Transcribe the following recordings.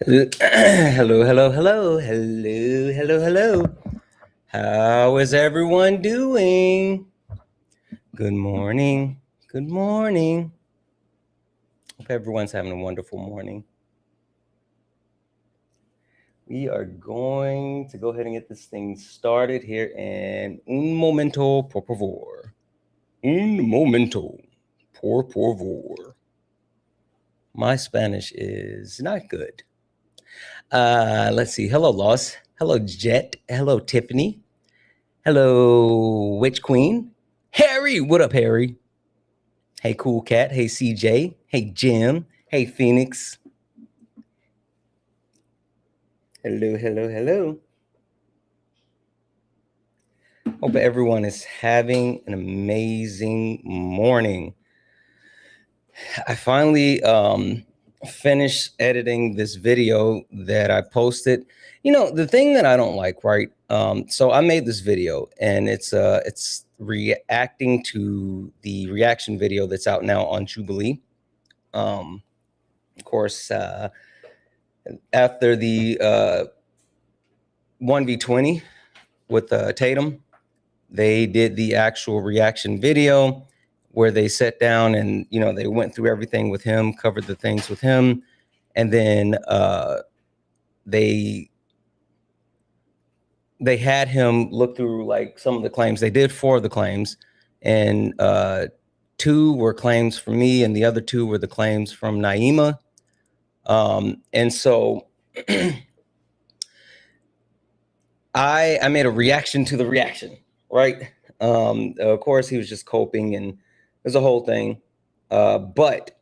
Hello, hello, hello, hello, hello, hello. How is everyone doing? Good morning. Good morning. Hope everyone's having a wonderful morning. We are going to go ahead and get this thing started here in un momento, por favor. Un momento, por favor. My Spanish is not good. Let's see. Hello, Loss. Hello, Jet. Hello, Tiffany. Hello, Witch Queen. Harry, what up, Harry? Hey, Cool Cat. Hey, CJ. Hey, Jim. Hey, Phoenix. Hello, hello, hello. Hope everyone is having an amazing morning. I finally finished editing this video that I posted. You know, the thing that I don't like, right? So I made this video, and it's reacting to the reaction video that's out now on Jubilee. Of course, after the 1v20 with Tatum, they did the actual reaction video where they sat down and, you know, they went through everything with him, covered the things with him, and then they had him look through like some of the claims. They did 4 of the claims, and 2 were claims from me, and the other 2 were the claims from Naima. And so I made a reaction to the reaction, right? Of course, he was just coping, and there's a whole thing. But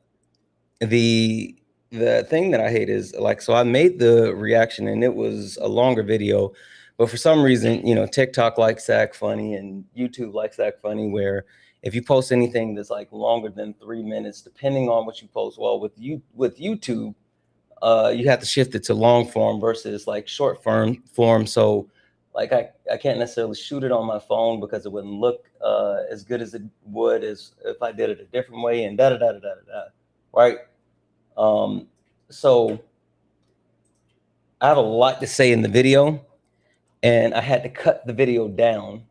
the thing that I hate is, like, so I made the reaction, and it was a longer video, but for some reason, you know, TikTok likes to act funny, and YouTube likes to act funny, where if you post anything that's like longer than 3 minutes, depending on what you post, well, with YouTube, you have to shift it to long form versus like short form. So like I can't necessarily shoot it on my phone because it wouldn't look as good as it would as if I did it a different way, and da da da da da da, right? So I have a lot to say in the video, and I had to cut the video down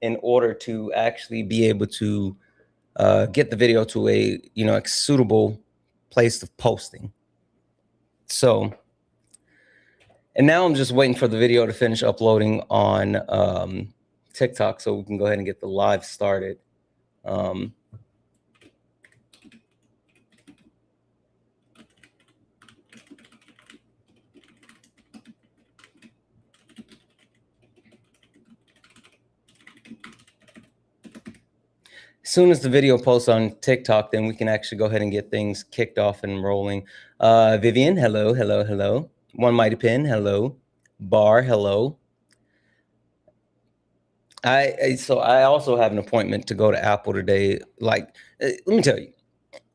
in order to actually be able to get the video to a, you know, a suitable place of posting. So, and now I'm just waiting for the video to finish uploading on TikTok so we can go ahead and get the live started. As soon as the video posts on TikTok, then we can actually go ahead and get things kicked off and rolling. Vivian, hello, hello, hello. One Mighty Pin, hello. Bar, hello. So I also have an appointment to go to Apple today. Like, let me tell you,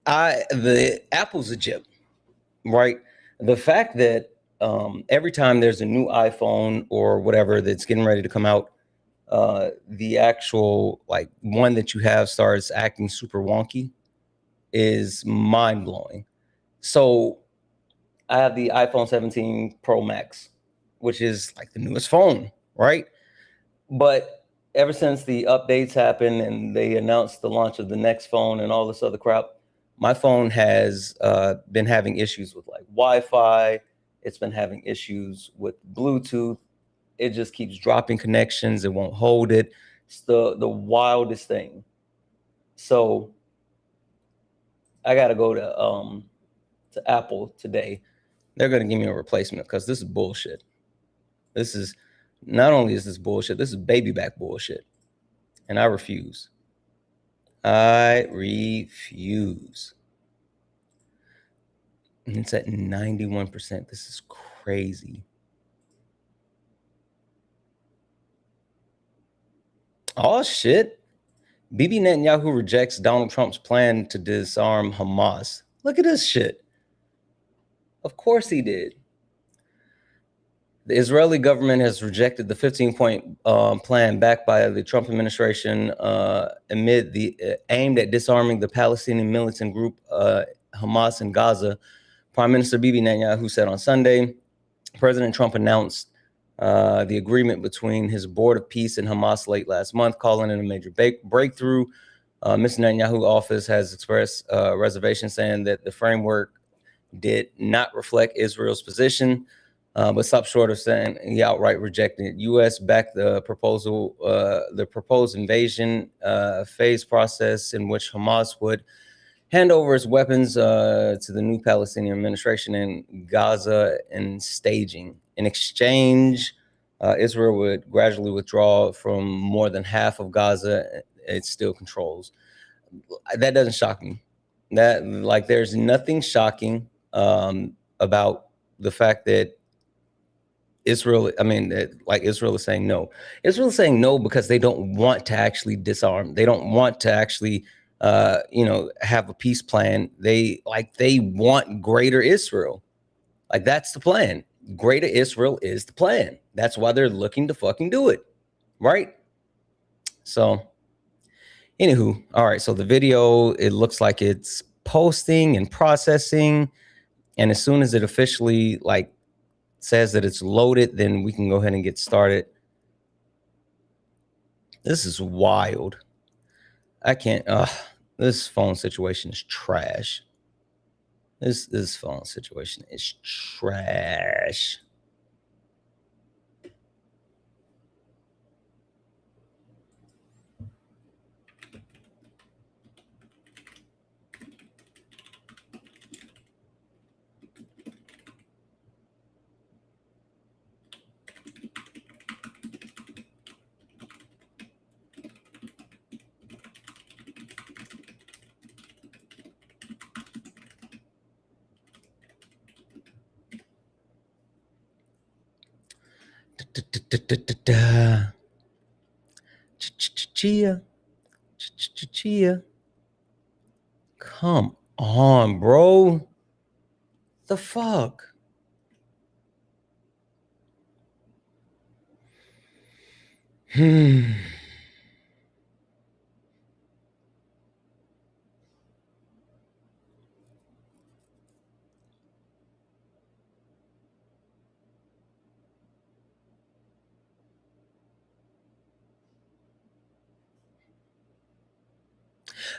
the Apple's a gem, right? The fact that every time there's a new iPhone or whatever that's getting ready to come out, the actual like one that you have starts acting super wonky is mind blowing. So I have the iPhone 17 Pro Max, which is like the newest phone, right? But ever since the updates happened and they announced the launch of the next phone and all this other crap, my phone has been having issues with like Wi-Fi. It's been having issues with Bluetooth. It just keeps dropping connections. It won't hold it. It's the wildest thing. So I got to go to Apple today. They're going to give me a replacement because this is bullshit. This is not only is this bullshit, this is baby back bullshit. And I refuse. I refuse. And it's at 91%. This is crazy. Oh, shit. Bibi Netanyahu rejects Donald Trump's plan to disarm Hamas. Look at this shit. Of course he did. The Israeli government has rejected the 15-point plan backed by the Trump administration amid the aimed at disarming the Palestinian militant group Hamas in Gaza, Prime Minister Bibi Netanyahu said on Sunday, President Trump announced the agreement between his board of peace and Hamas late last month, calling it a major breakthrough. Mr. Netanyahu's office has expressed reservations, saying that the framework did not reflect Israel's position, but stopped short of saying he outright rejected it. U.S. backed the proposal, the proposed invasion phase process in which Hamas would hand over its weapons to the new Palestinian administration in Gaza and staging. In exchange, Israel would gradually withdraw from more than half of Gaza it still controls. That doesn't shock me. That, like, there's nothing shocking about the fact that Israel, I mean, like, Israel is saying no. Israel is saying no because they don't want to actually disarm. They don't want to actually, have a peace plan. They want greater Israel. Like, that's the plan. Greater Israel is the plan. That's why they're looking to fucking do it, right? So, anywho, all right. So the video, it looks like it's posting and processing, and as soon as it officially says that it's loaded, then we can go ahead and get started. This is wild. I can't. This phone situation is trash. This phone situation is trash. Chia. Come on, bro. The fuck?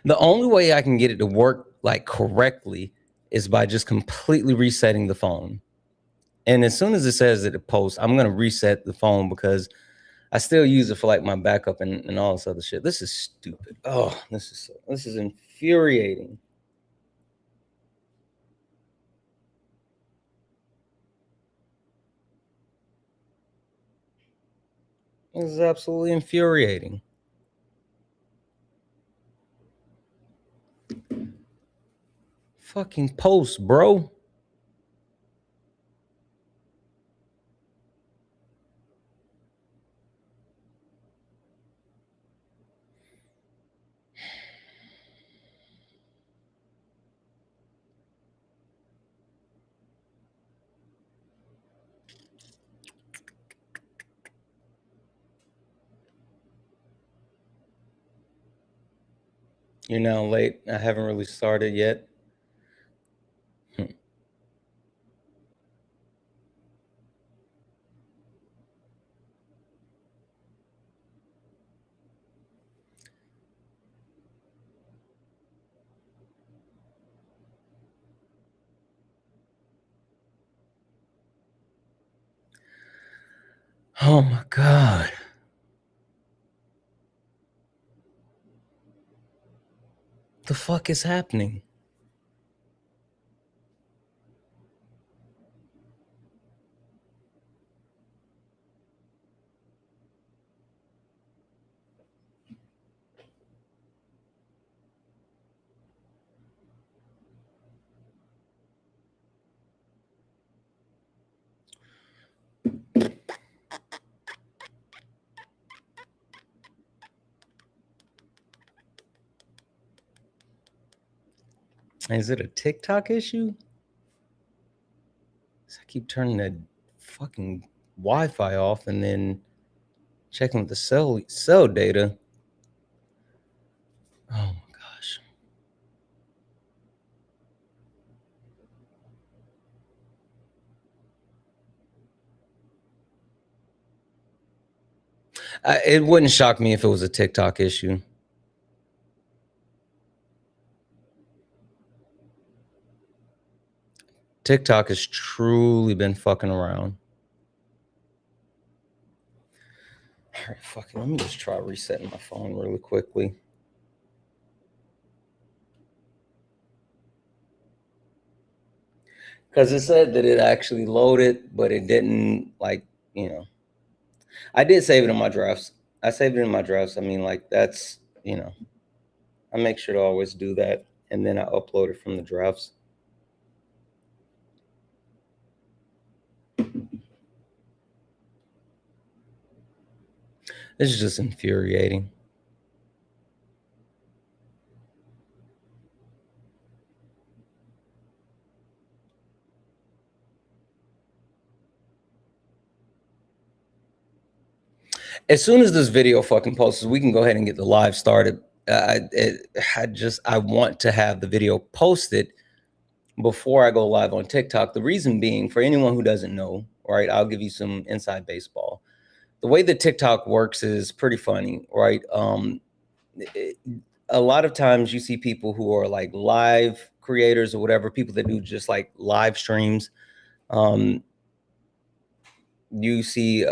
The only way I can get it to work correctly is by just completely resetting the phone. And as soon as it says that it posts, I'm gonna reset the phone because I still use it for my backup and all this other shit. This is stupid. Oh, this is infuriating. This is absolutely infuriating. Fucking post, bro. You're now late. I haven't really started yet. Oh my God. The fuck is happening? Is it a TikTok issue? I keep turning that fucking Wi-Fi off and then checking with the cell data. Oh my gosh. It wouldn't shock me if it was a TikTok issue. TikTok has truly been fucking around. All right, fuck it. Let me just try resetting my phone really quickly. Because it said that it actually loaded, but it didn't, like, you know. I did save it in my drafts. I saved it in my drafts. I mean, like, that's, you know, I make sure to always do that. And then I upload it from the drafts. This is just infuriating. As soon as this video fucking posts, we can go ahead and get the live started. I want to have the video posted before I go live on TikTok. The reason being, for anyone who doesn't know, right, I'll give you some inside baseball. The way that TikTok works is pretty funny, right? A lot of times you see people who are like live creators or whatever, people that do just like live streams. You see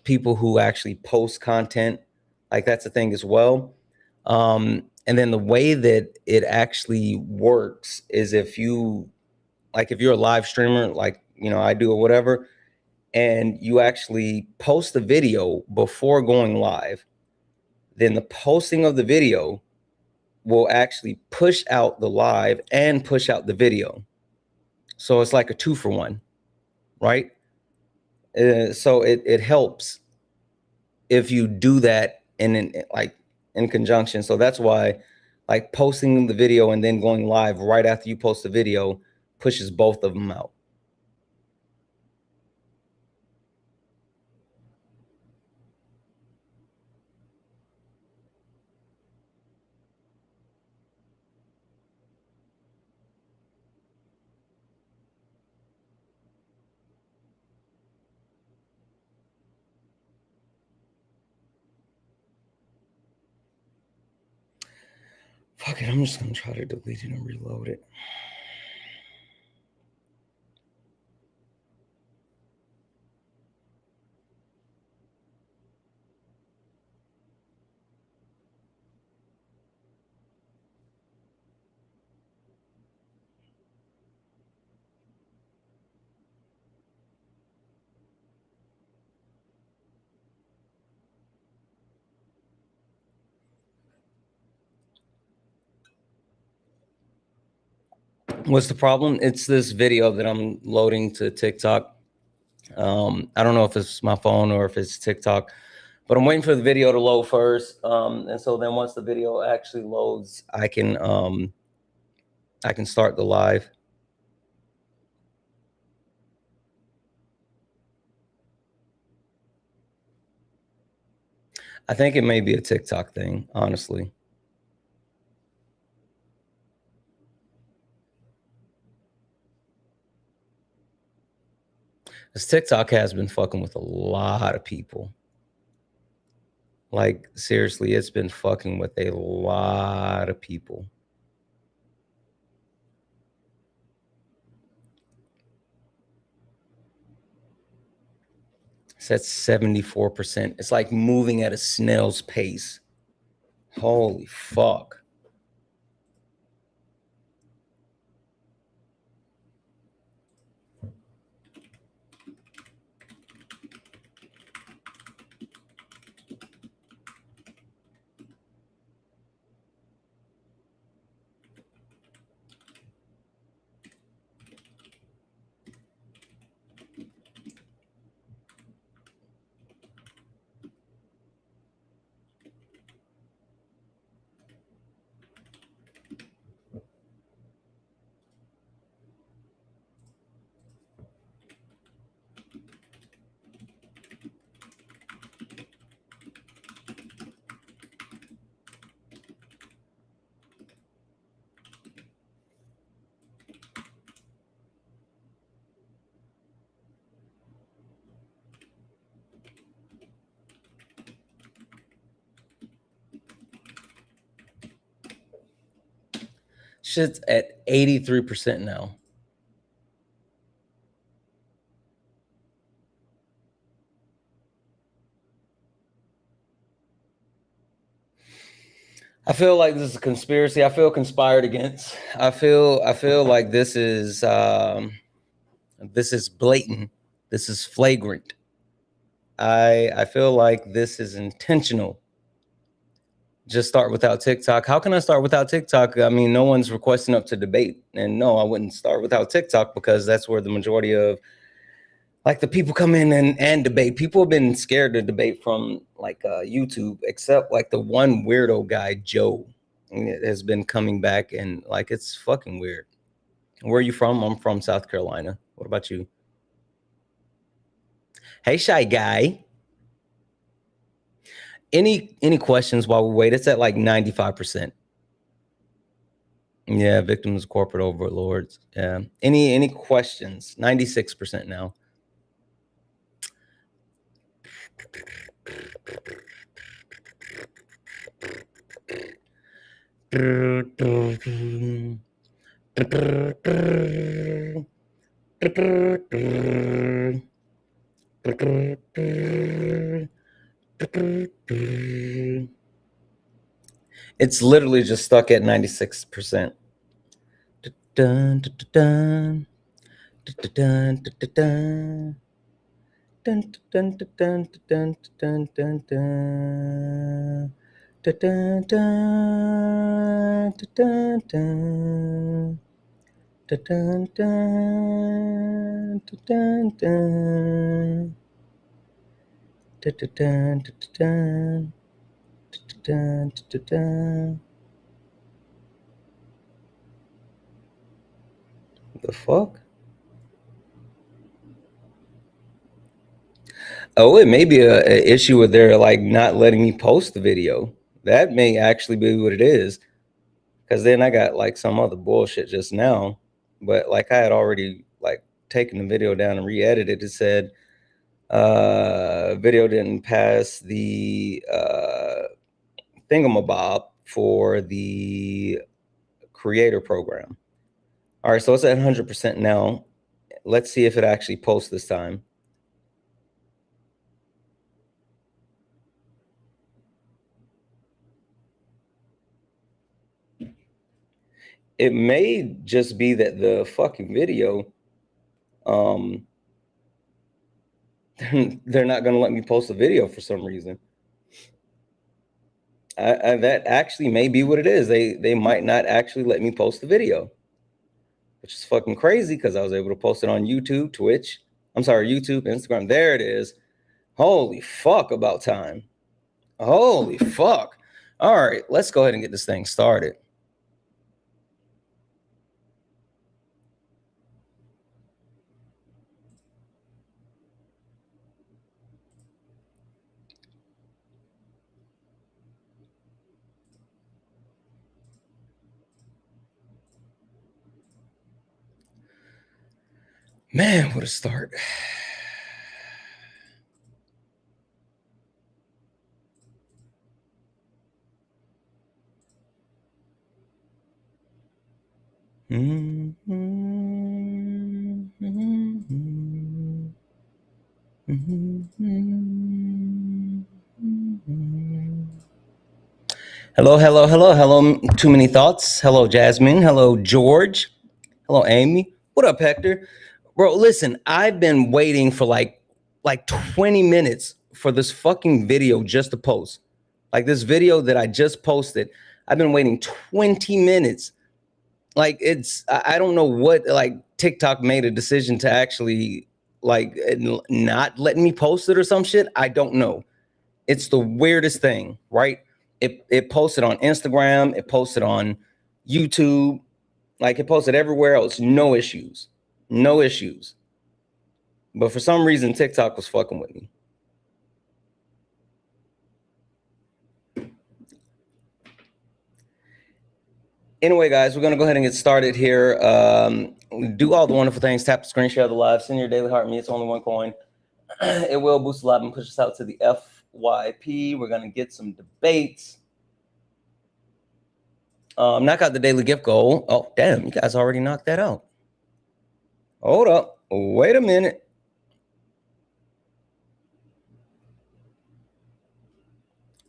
people who actually post content, like that's a thing as well. And then the way that it actually works is if you, like, if you're a live streamer, like, you know, I do or whatever, and you actually post the video before going live, then the posting of the video will actually push out the live and push out the video. So it's like a 2-for-1, right? So it helps if you do that in conjunction. So that's why, like, posting the video and then going live right after you post the video pushes both of them out. Fuck it, I'm just gonna try to delete it and reload it. What's the problem? It's this video that I'm loading to TikTok. I don't know if it's my phone or if it's TikTok, but I'm waiting for the video to load first. And so then once the video actually loads, I can start the live. I think it may be a TikTok thing, honestly. Because TikTok has been fucking with a lot of people. Like, seriously, it's been fucking with a lot of people. It's at 74%. It's like moving at a snail's pace. Holy fuck. Shit's at 83% now. I feel like this is a conspiracy. I feel conspired against. I feel like this is blatant. This is flagrant. I feel like this is intentional. Just start without TikTok. How can I start without TikTok? I mean, no one's requesting up to debate. And no, I wouldn't start without TikTok because that's where the majority of like the people come in and debate. People have been scared to debate from like YouTube, except like the one weirdo guy, Joe, has been coming back, and like it's fucking weird. Where are you from? I'm from South Carolina. What about you? Hey, shy guy. Any questions while we wait? It's at like 95%. Yeah, victims, corporate overlords. Yeah. Any questions? 96% now. It's literally just stuck at 96%. Dun, dun, dun, dun, dun, dun, dun. Dun, dun, dun, dun, dun, dun, dun, dun. Dun, dun, dun, dun, dun. Dun, dun, dun, dun, dun. Dun, dun, dun, dun, dun, dun, dun. The fuck? Oh, it may be a issue with their like not letting me post the video. That may actually be what it is. Because then I got like some other bullshit just now, but like I had already like taken the video down and re-edited. It said video didn't pass the thingamabob for the creator program. All right, so it's at 100% now. Let's see if it actually posts this time. It may just be that the fucking video, they're not going to let me post a video for some reason. That actually may be what it is. They might not actually let me post the video, which is fucking crazy because I was able to post it on YouTube, Twitch. I'm sorry, YouTube, Instagram. There it is. Holy fuck, about time. Holy fuck. All right, let's go ahead and get this thing started. Man, what a start. Hello. Too many thoughts. Hello, Jasmine. Hello, George. Hello, Amy. What up, Hector? Bro, listen, I've been waiting for like 20 minutes for this fucking video just to post. Like this video that I just posted, I've been waiting 20 minutes. Like I don't know what, like TikTok made a decision to actually like not letting me post it or some shit. I don't know. It's the weirdest thing, right? It posted on Instagram, it posted on YouTube, like it posted everywhere else, no issues. No issues. But for some reason, TikTok was fucking with me. Anyway, guys, we're going to go ahead and get started here. Do all the wonderful things. Tap the screen, share the live, send your daily heart me. It's only one coin. It will boost the live and push us out to the FYP. We're going to get some debates. Knock out the daily gift goal. Oh, damn, you guys already knocked that out. Hold up. Wait a minute.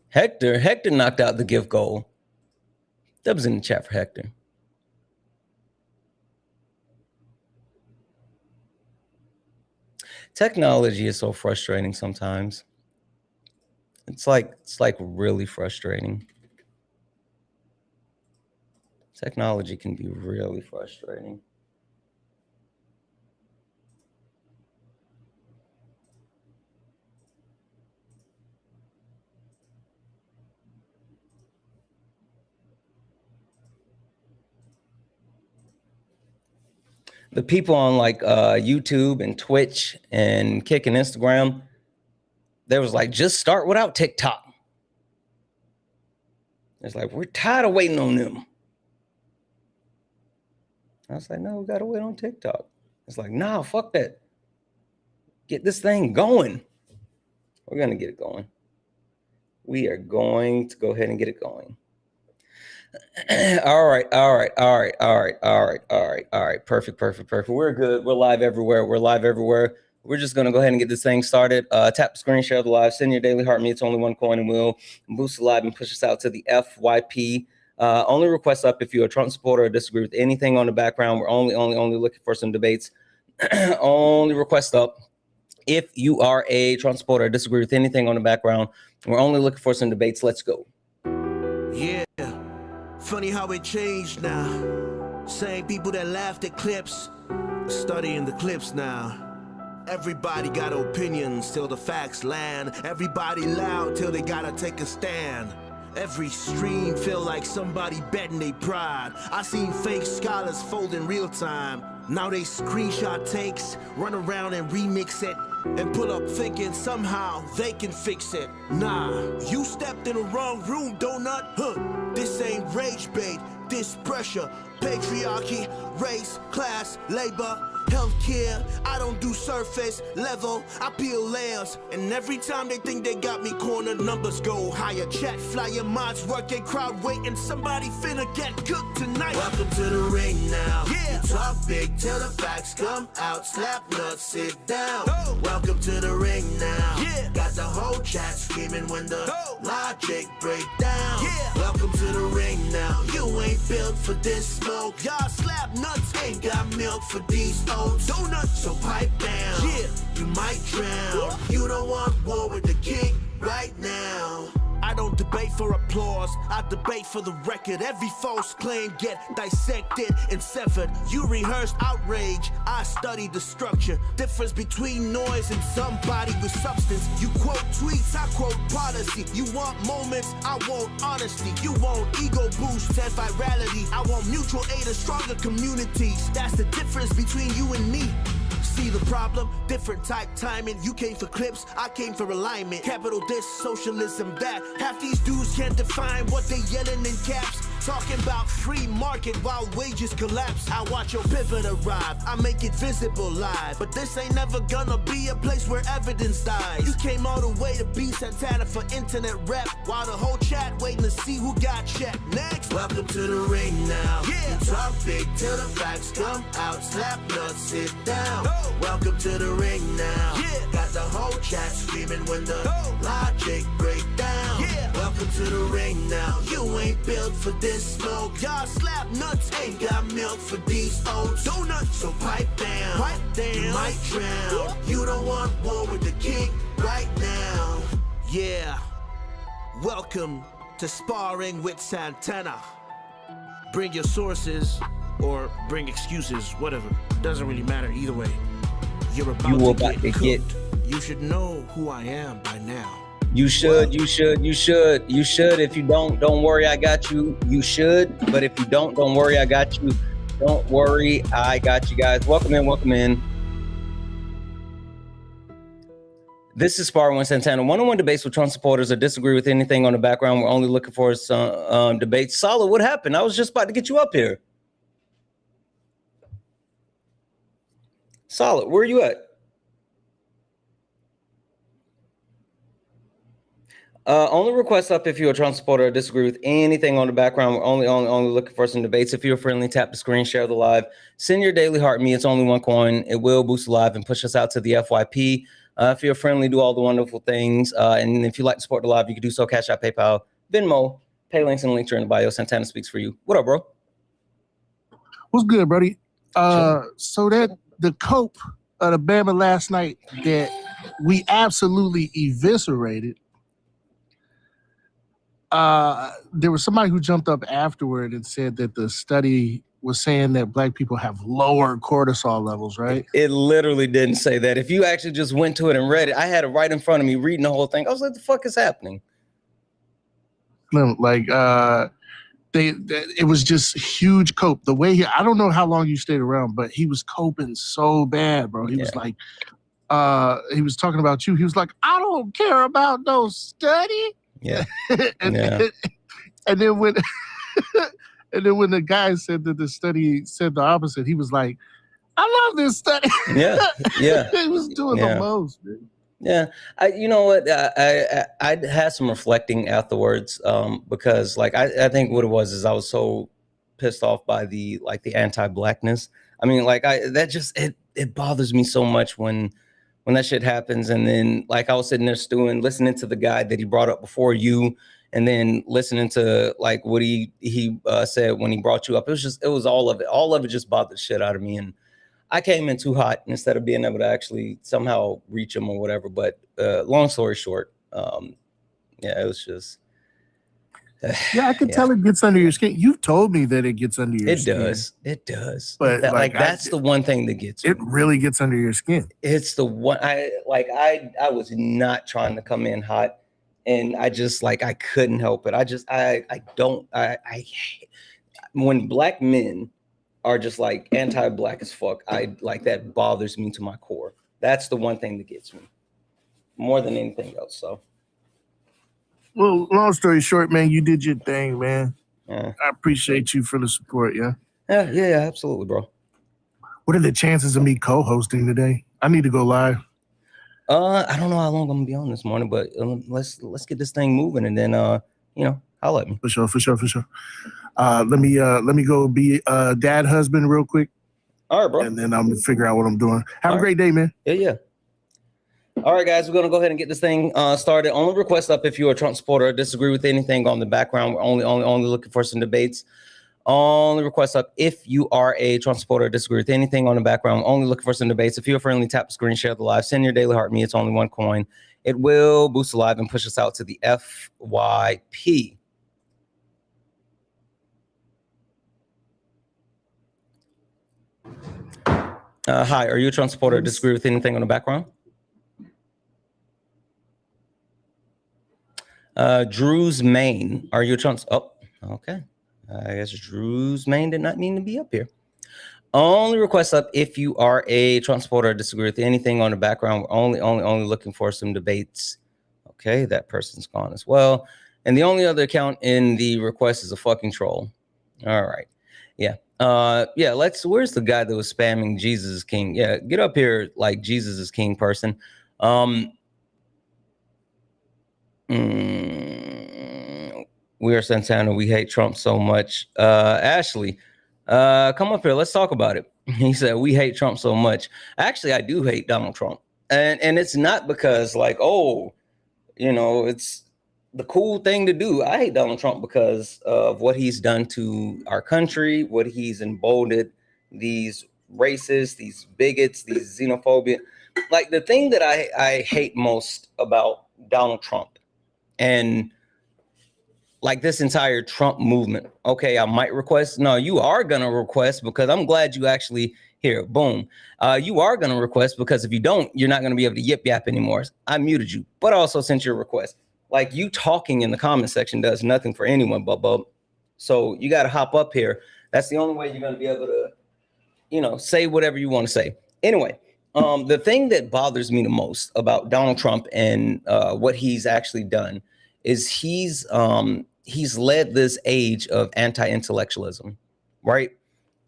Hector knocked out the gift goal. That was in the chat for Hector. Technology is so frustrating sometimes. It's like really frustrating. Technology can be really frustrating. The people on like YouTube and Twitch and Kick and Instagram, there was like, just start without TikTok. It's like, we're tired of waiting on them. I was like, no, we gotta wait on TikTok. It's like, nah, fuck that. Get this thing going. We're gonna get it going. We are going to go ahead and get it going. All right. Perfect. We're good. We're live everywhere. We're just gonna go ahead and get this thing started. Tap the screen, share the live, send your daily heart me. It's only one coin and we'll boost the live and push us out to the FYP. Only request up if you're a Trump supporter or disagree with anything on the background. We're only looking for some debates. Only request up if you are a Trump supporter or disagree with anything on the background. We're only looking for some debates. Let's go. Yeah, funny how it changed now. Same people that laughed at clips, studying the clips now. Everybody got opinions till the facts land. Everybody loud till they gotta take a stand. Every stream feel like somebody betting they pride. I seen fake scholars fold in real time. Now they screenshot takes, run around and remix it, and pull up thinking somehow they can fix it. Nah, you stepped in the wrong room, donut. This ain't rage bait, this pressure. Patriarchy, race, class, labor, healthcare. I don't do surface level, I peel layers. And every time they think they got me cornered, numbers go higher. Chat flyer, mods working, crowd waiting. Somebody finna get cooked tonight. Welcome to the ring now. Yeah. You talk big till the facts come out. Slap nuts, sit down. Oh. Welcome to the ring now. Yeah. Got the whole chat screaming when the logic break down. Yeah. Welcome to the ring now. You ain't built for this smoke. Y'all slap nuts, ain't got milk for these oats. Donuts, so pipe down. Yeah. You might drown. You don't want war with the king right now. I don't debate for applause, I debate for the record. Every false claim get dissected and severed. You rehearsed outrage, I studied the structure. Difference between noise and somebody with substance. You quote tweets, I quote policy. You want moments, I want honesty. You want ego boost and virality. I want mutual aid and stronger communities. That's the difference between you and me. See the problem? Different type timing. You came for clips, I came for alignment. Capital this, socialism that. Half these dudes can't define what they yelling in caps. Talking about free market while wages collapse. I watch your pivot arrive, I make it visible live. But this ain't never gonna be a place where evidence dies. You came all the way to be Santana for internet rap, while the whole chat waiting to see who got checked. Next, welcome to the ring now. Yeah. You talk big till the facts come out. Slap nuts, sit down. Oh. Welcome to the ring now. Yeah. Got the whole chat screaming when the logic break down. Yeah. Welcome to the ring now. You ain't built for this smoke. Y'all slap nuts, ain't got milk for these oats. Donuts, so pipe down. Pipe down. You might drown. You don't want war with the king right now. Yeah. Welcome to Sparring with Santana. Bring your sources or bring excuses, whatever. Doesn't really matter either way. You're about to get cooked. You should know who I am by now. You should. If you don't worry, I got you. You should, but if you don't worry, I got you. Don't worry, I got you guys. Welcome in. This is Sparring with Santana. One-on-one debates with Trump supporters or disagree with anything on the background. We're only looking for some debates. Solid, what happened? I was just about to get you up here. Solid, where are you at? Only request up if you're a Trump supporter or disagree with anything on the background. We're only looking for some debates. If you're friendly, tap the screen, share the live, send your daily heart me. It's only one coin. It will boost the live and push us out to the FYP. If you're friendly, do all the wonderful things. And if you like to support the live, you can do so. Cash App, PayPal, Venmo, pay links and links are in the bio. Santana speaks for you. What up, bro? What's good, buddy? So that the cope of the Bama last night that we absolutely eviscerated. There was somebody who jumped up afterward and said that the study was saying that black people have lower cortisol levels, right? It literally didn't say that. If you actually just went to it and read it, I had it right in front of me reading the whole thing. I was like, the fuck is happening? Like, it was just huge cope. The way I don't know how long you stayed around, but he was coping so bad, bro. He was like, he was talking about you. He was like, I don't care about no study. Yeah. and then when and then when the guy said that the study said the opposite, he was like, I love this study. Yeah. He was doing the most, man. Yeah, you know what? I had some reflecting afterwards, because like I think what it was is I was so pissed off by the anti-blackness. I mean, like it bothers me so much when that shit happens, and then like I was sitting there stewing, listening to the guy that he brought up before you, and then listening to like what he said when he brought you up. It was all of it. All of it just bothered the shit out of me, and I came in too hot instead of being able to actually somehow reach him or whatever. But long story short, it was just. Yeah, I can tell it gets under your skin. You've told me that it gets under your skin. It does. But that's the one thing that gets me. It really gets under your skin. It's the one I was not trying to come in hot, and I just I couldn't help it. I when black men are just like anti-black as fuck, that bothers me to my core. That's the one thing that gets me more than anything else. So. Well, long story short, man, you did your thing, man. Yeah. I appreciate you for the support, yeah? Yeah, absolutely, bro. What are the chances of me co-hosting today? I need to go live. I don't know how long I'm gonna be on this morning, but let's get this thing moving, and then holla at me. For sure. Let me go be a dad husband real quick. All right, bro. And then I'm gonna figure out what I'm doing. Have a great day, man. Yeah. All right, guys, we're going to go ahead and get this thing started. Only request up if you're a Trump supporter or disagree with anything on the background. We're only looking for some debates. Only request up if you are a Trump supporter or disagree with anything on the background. We're only looking for some debates. If you're friendly, tap the screen, share the live, send your daily heart me. It's only one coin. It will boost the live and push us out to the FYP. Hi, are you a Trump supporter or disagree with anything on the background? Drew's Main. Are you a Trump? Oh, okay. I guess Drew's Main did not mean to be up here. Only request up if you are a Trump supporter or disagree with anything on the background. We're only looking for some debates. Okay, that person's gone as well. And the only other account in the request is a fucking troll. All right. Yeah. Where's the guy that was spamming Jesus is King? Yeah, get up here like Jesus is King person. We are Santana. We hate Trump so much. Ashley, come up here. Let's talk about it. He said, we hate Trump so much. Actually, I do hate Donald Trump. And it's not because it's the cool thing to do. I hate Donald Trump because of what he's done to our country, what he's emboldened these racists, these bigots, these xenophobia. Like the thing that I hate most about Donald Trump and like this entire Trump movement. Okay, I might request. No, you are going to request because I'm glad you actually here. Boom. You are going to request because if you don't, you're not going to be able to yip yap anymore. I muted you, but also sent your request. Like you talking in the comment section does nothing for anyone, Bub. So you got to hop up here. That's the only way you're going to be able to, say whatever you want to say. Anyway, the thing that bothers me the most about Donald Trump and what he's actually done is he's led this age of anti-intellectualism, right?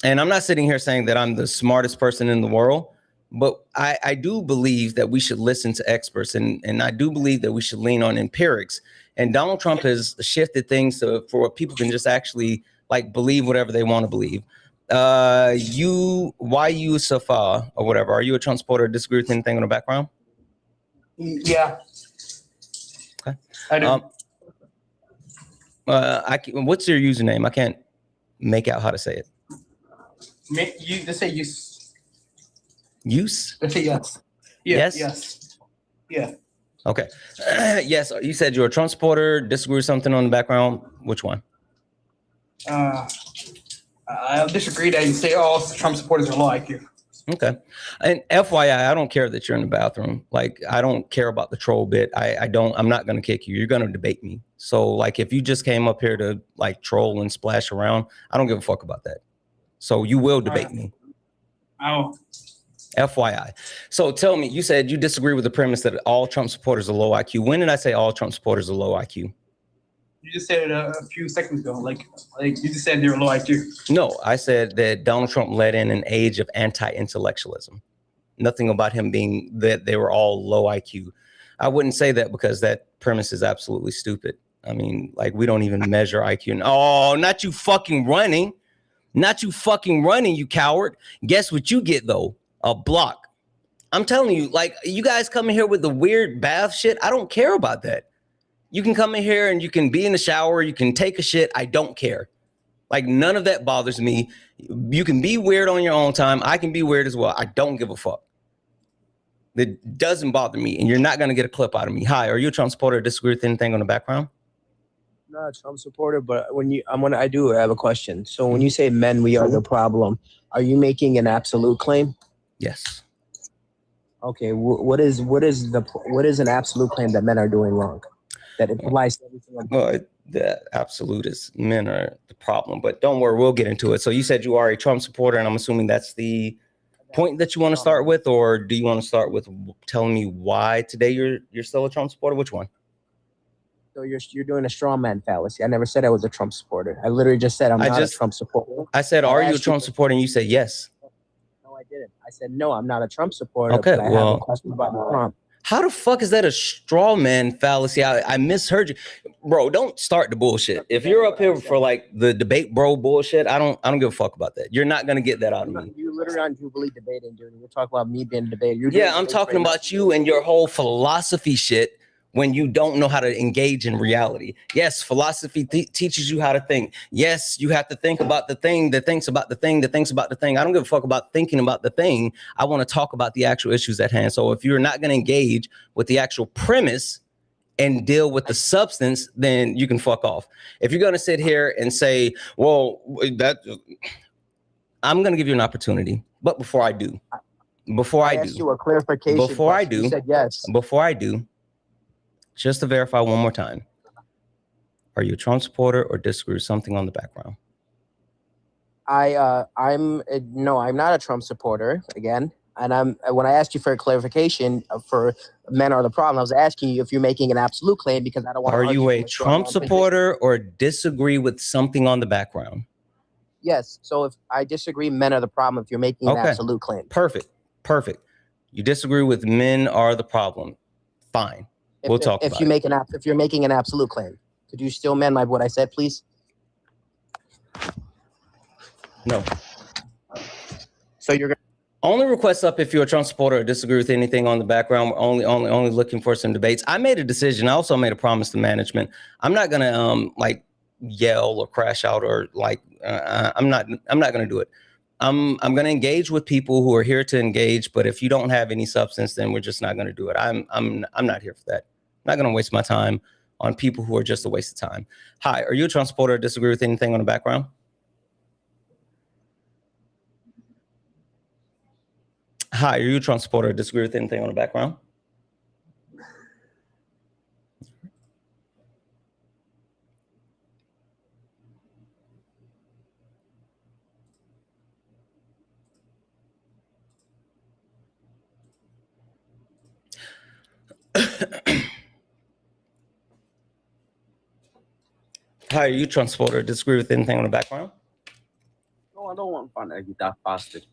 And I'm not sitting here saying that I'm the smartest person in the world, But I do believe that we should listen to experts, and I do believe that we should lean on empirics. And Donald Trump has shifted things for what people can just actually like believe whatever they want to believe. You Safa or whatever, are you a Trump supporter or disagree with anything in the background? Yeah. Okay. I do. What's your username? I can't make out how to say it. You just say use. Use? Let's say yes. Yeah, Yes? Yes. Yeah. Okay. Yes, you said you're a Trump supporter, disagree with something on the background. Which one? I disagree that you say all Trump supporters are low IQ. Okay. And FYI, I don't care that you're in the bathroom. Like, I don't care about the troll bit. I'm not going to kick you. You're going to debate me. So like, if you just came up here to like troll and splash around, I don't give a fuck about that. So you will debate me. Oh. FYI. So tell me, you said you disagree with the premise that all Trump supporters are low IQ. When did I say all Trump supporters are low IQ? You just said it a few seconds ago. Like you just said they're low IQ. No, I said that Donald Trump led in an age of anti-intellectualism. Nothing about him being that they were all low IQ. I wouldn't say that because that premise is absolutely stupid. I mean, like, we don't even measure IQ. Oh, not you fucking running. Not you fucking running, you coward. Guess what you get, though? A block. I'm telling you, like, you guys come in here with the weird bath shit. I don't care about that. You can come in here and you can be in the shower. You can take a shit. I don't care. Like, none of that bothers me. You can be weird on your own time. I can be weird as well. I don't give a fuck. That doesn't bother me. And you're not going to get a clip out of me. Hi, are you a Trump supporter or disagree with anything on the background? Not a Trump supporter, but I do have a question. So when you say men, we are the problem, are you making an absolute claim? Yes. Okay. What is an absolute claim that men are doing wrong? That it applies to everything. Well, the absolute is men are the problem, but don't worry, we'll get into it. So you said you are a Trump supporter, and I'm assuming that's the point that you want to start with, or do you want to start with telling me why today you're still a Trump supporter? Which one? So you're doing a straw man fallacy. I never said I was a Trump supporter. I literally just said I'm not a Trump supporter. I said, are you a Trump supporter? And you said yes. No, I didn't. I said no, I'm not a Trump supporter. Okay, but I have a question about Trump. How the fuck is that a straw man fallacy? I misheard you, bro. Don't start the bullshit. If you're up here for like the debate bro bullshit, I don't give a fuck about that. You're not gonna get that out of me. You literally on Jubilee debating, dude. You're talking about me being a debater. Yeah, I'm talking about you and your whole philosophy shit. When you don't know how to engage in reality. Yes, philosophy teaches you how to think. Yes, you have to think about the thing that thinks about the thing that thinks about the thing. I don't give a fuck about thinking about the thing. I want to talk about the actual issues at hand. So if you're not going to engage with the actual premise and deal with the substance, then you can fuck off. If you're going to sit here and say, well, I'm going to give you an opportunity. But before I do, I asked you a clarification. You said yes. Before I do, just to verify one more time, are you a Trump supporter or disagree with something on the background? I'm not a Trump supporter again. And when I asked you for a clarification for men are the problem, I was asking you if you're making an absolute claim because I don't want to. Are you a Trump supporter or disagree with something on the background? Yes. So if I disagree, men are the problem if you're making an absolute claim. Perfect. You disagree with men are the problem. Fine. We'll talk about it. If you're making an absolute claim, could you still amend what I said, please? No. So you're only request up if you're a Trump supporter or disagree with anything on the background. We're only looking for some debates. I made a decision. I also made a promise to management. I'm not gonna like yell or crash out or like I'm not gonna do it. I'm gonna engage with people who are here to engage. But if you don't have any substance, then we're just not gonna do it. I'm not here for that. I'm not going to waste my time on people who are just a waste of time. Hi, are you a Trump supporter or disagree with anything on the background? Hi, are you a Trump supporter or disagree with anything on the background? Hi, are you a Trump supporter or disagree with anything on the background? No, I don't want to find out that bastard.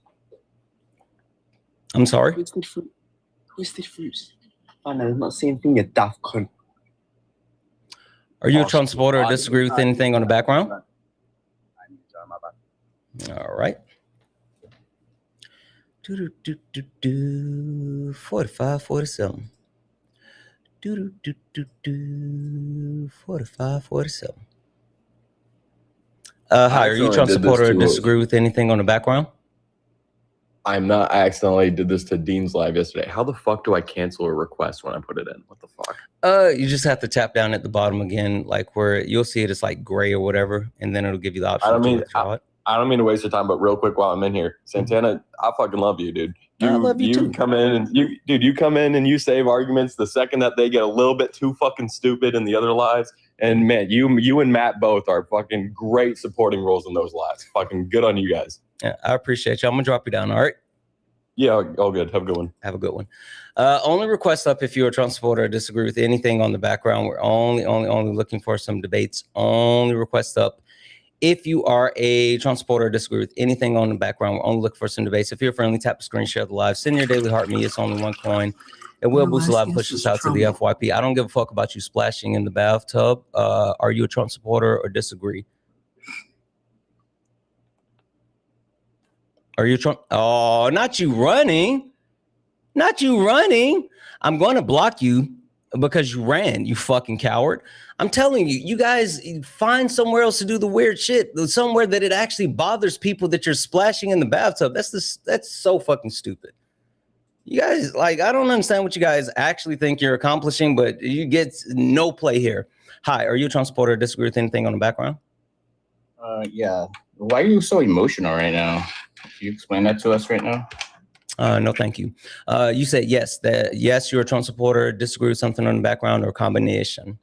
I'm sorry? Twisted fruit. Twisted fruits. Oh, no, it's not the same thing, you daft cunt. Are you a Trump supporter or disagree with anything on the background? All right. 45, 47. 45, 47. Hi, are you a Trump supporter or disagree with anything on the background? I'm not. I accidentally did this to Dean's live yesterday. How the fuck do I cancel a request when I put it in? What the fuck? You just have to tap down at the bottom again, like where you'll see it. It's like gray or whatever, and then it'll give you the option to withdraw it. I don't mean to waste your time, but real quick while I'm in here, Santana, I fucking love you, dude. I love you too. Come in and you come in and you save arguments the second that they get a little bit too fucking stupid in the other lives. And man, you and Matt both are fucking great supporting roles in those lives. Fucking good on you guys. Yeah, I appreciate you. I'm gonna drop you down. All right. Yeah, all good. Have a good one. Have a good one. Only request up if you're a Trump supporter or disagree with anything on the background. We're only looking for some debates. Only request up if you are a Trump supporter or disagree with anything on the background. We're only looking for some debates. If you're friendly, tap the screen, share the live, send your daily heart me. It's only one coin. It will boost the live and push us out to the FYP. I don't give a fuck about you splashing in the bathtub. Are you a Trump supporter or disagree? Are you Trump? Oh, not you running. Not you running. I'm going to block you because you ran, you fucking coward. I'm telling you, you guys find somewhere else to do the weird shit, somewhere that it actually bothers people that you're splashing in the bathtub. That's so fucking stupid. You guys, like, I don't understand what you guys actually think you're accomplishing, but you get no play here. Hi, are you a Trump supporter or disagree with anything on the background? Yeah. Why are you so emotional right now? Can you explain that to us right now? No, thank you. You said yes, yes, you're a Trump supporter, disagree with something on the background, or combination.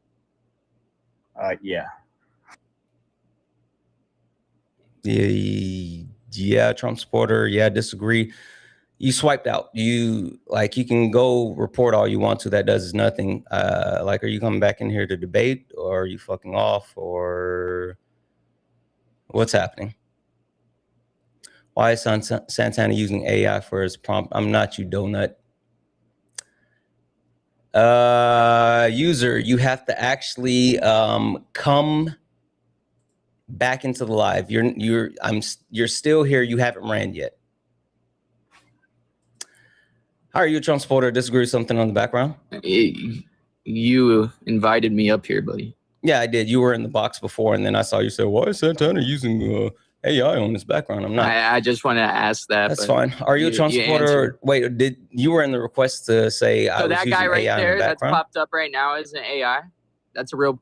Yeah. Yeah, Trump supporter, yeah, disagree. You swiped out. You can go report all you want to. That does nothing. Like, are you coming back in here to debate, or are you fucking off, or what's happening? Why is Santana using AI for his prompt? I'm not, you donut. User, you have to actually come back into the live. You're still here. You haven't ran yet. How are you a Trump supporter? Disagree with something on the background? You invited me up here, buddy. Yeah, I did. You were in the box before, and then I saw you say, "Why is Santana using AI on his background?" I'm not. I just want to ask that. That's fine. Are you a Trump supporter? Wait, you were in the request to say I was that using guy right AI there in the that's popped up right now is an AI? That's a real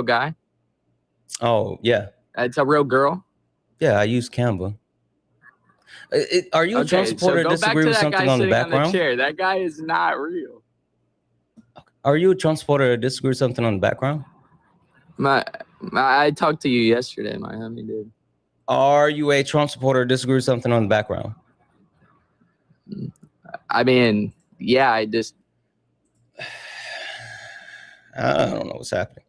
guy? Oh, yeah. It's a real girl? Yeah, I use Canva. Are you a Trump supporter? So Disagree with something on the background? On the chair. That guy is not real. Are you a Trump supporter? Disagree with something on the background? I talked to you yesterday, my homie did. Are you a Trump supporter? Disagree with something on the background? I mean, yeah, I don't know what's happening.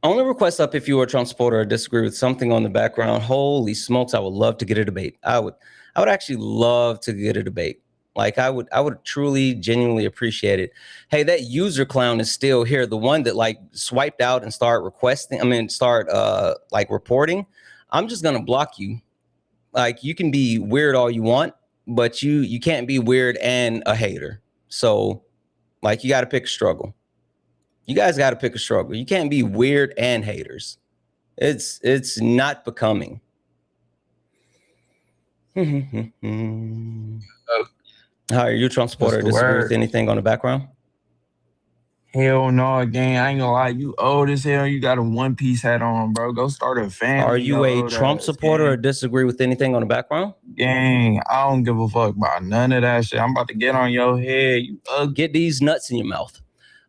Only request up if you are a Trump supporter or disagree with something on the background. Holy smokes, I would love to get a debate. I would actually love to get a debate. Like, I would truly, genuinely appreciate it. Hey, that user clown is still here. The one that like swiped out and start reporting. I'm just gonna block you. Like, you can be weird all you want, but you can't be weird and a hater. So, like, you got to pick a struggle. You guys got to pick a struggle. You can't be weird and haters. It's not becoming. Hi, are you a Trump supporter? Disagree with anything on the background? Hell no, gang. I ain't gonna lie. You old as hell. You got a one-piece hat on, bro. Go start a family. Are you a Trump supporter or disagree with anything on the background? Gang, I don't give a fuck about none of that shit. I'm about to get on your head. You get these nuts in your mouth.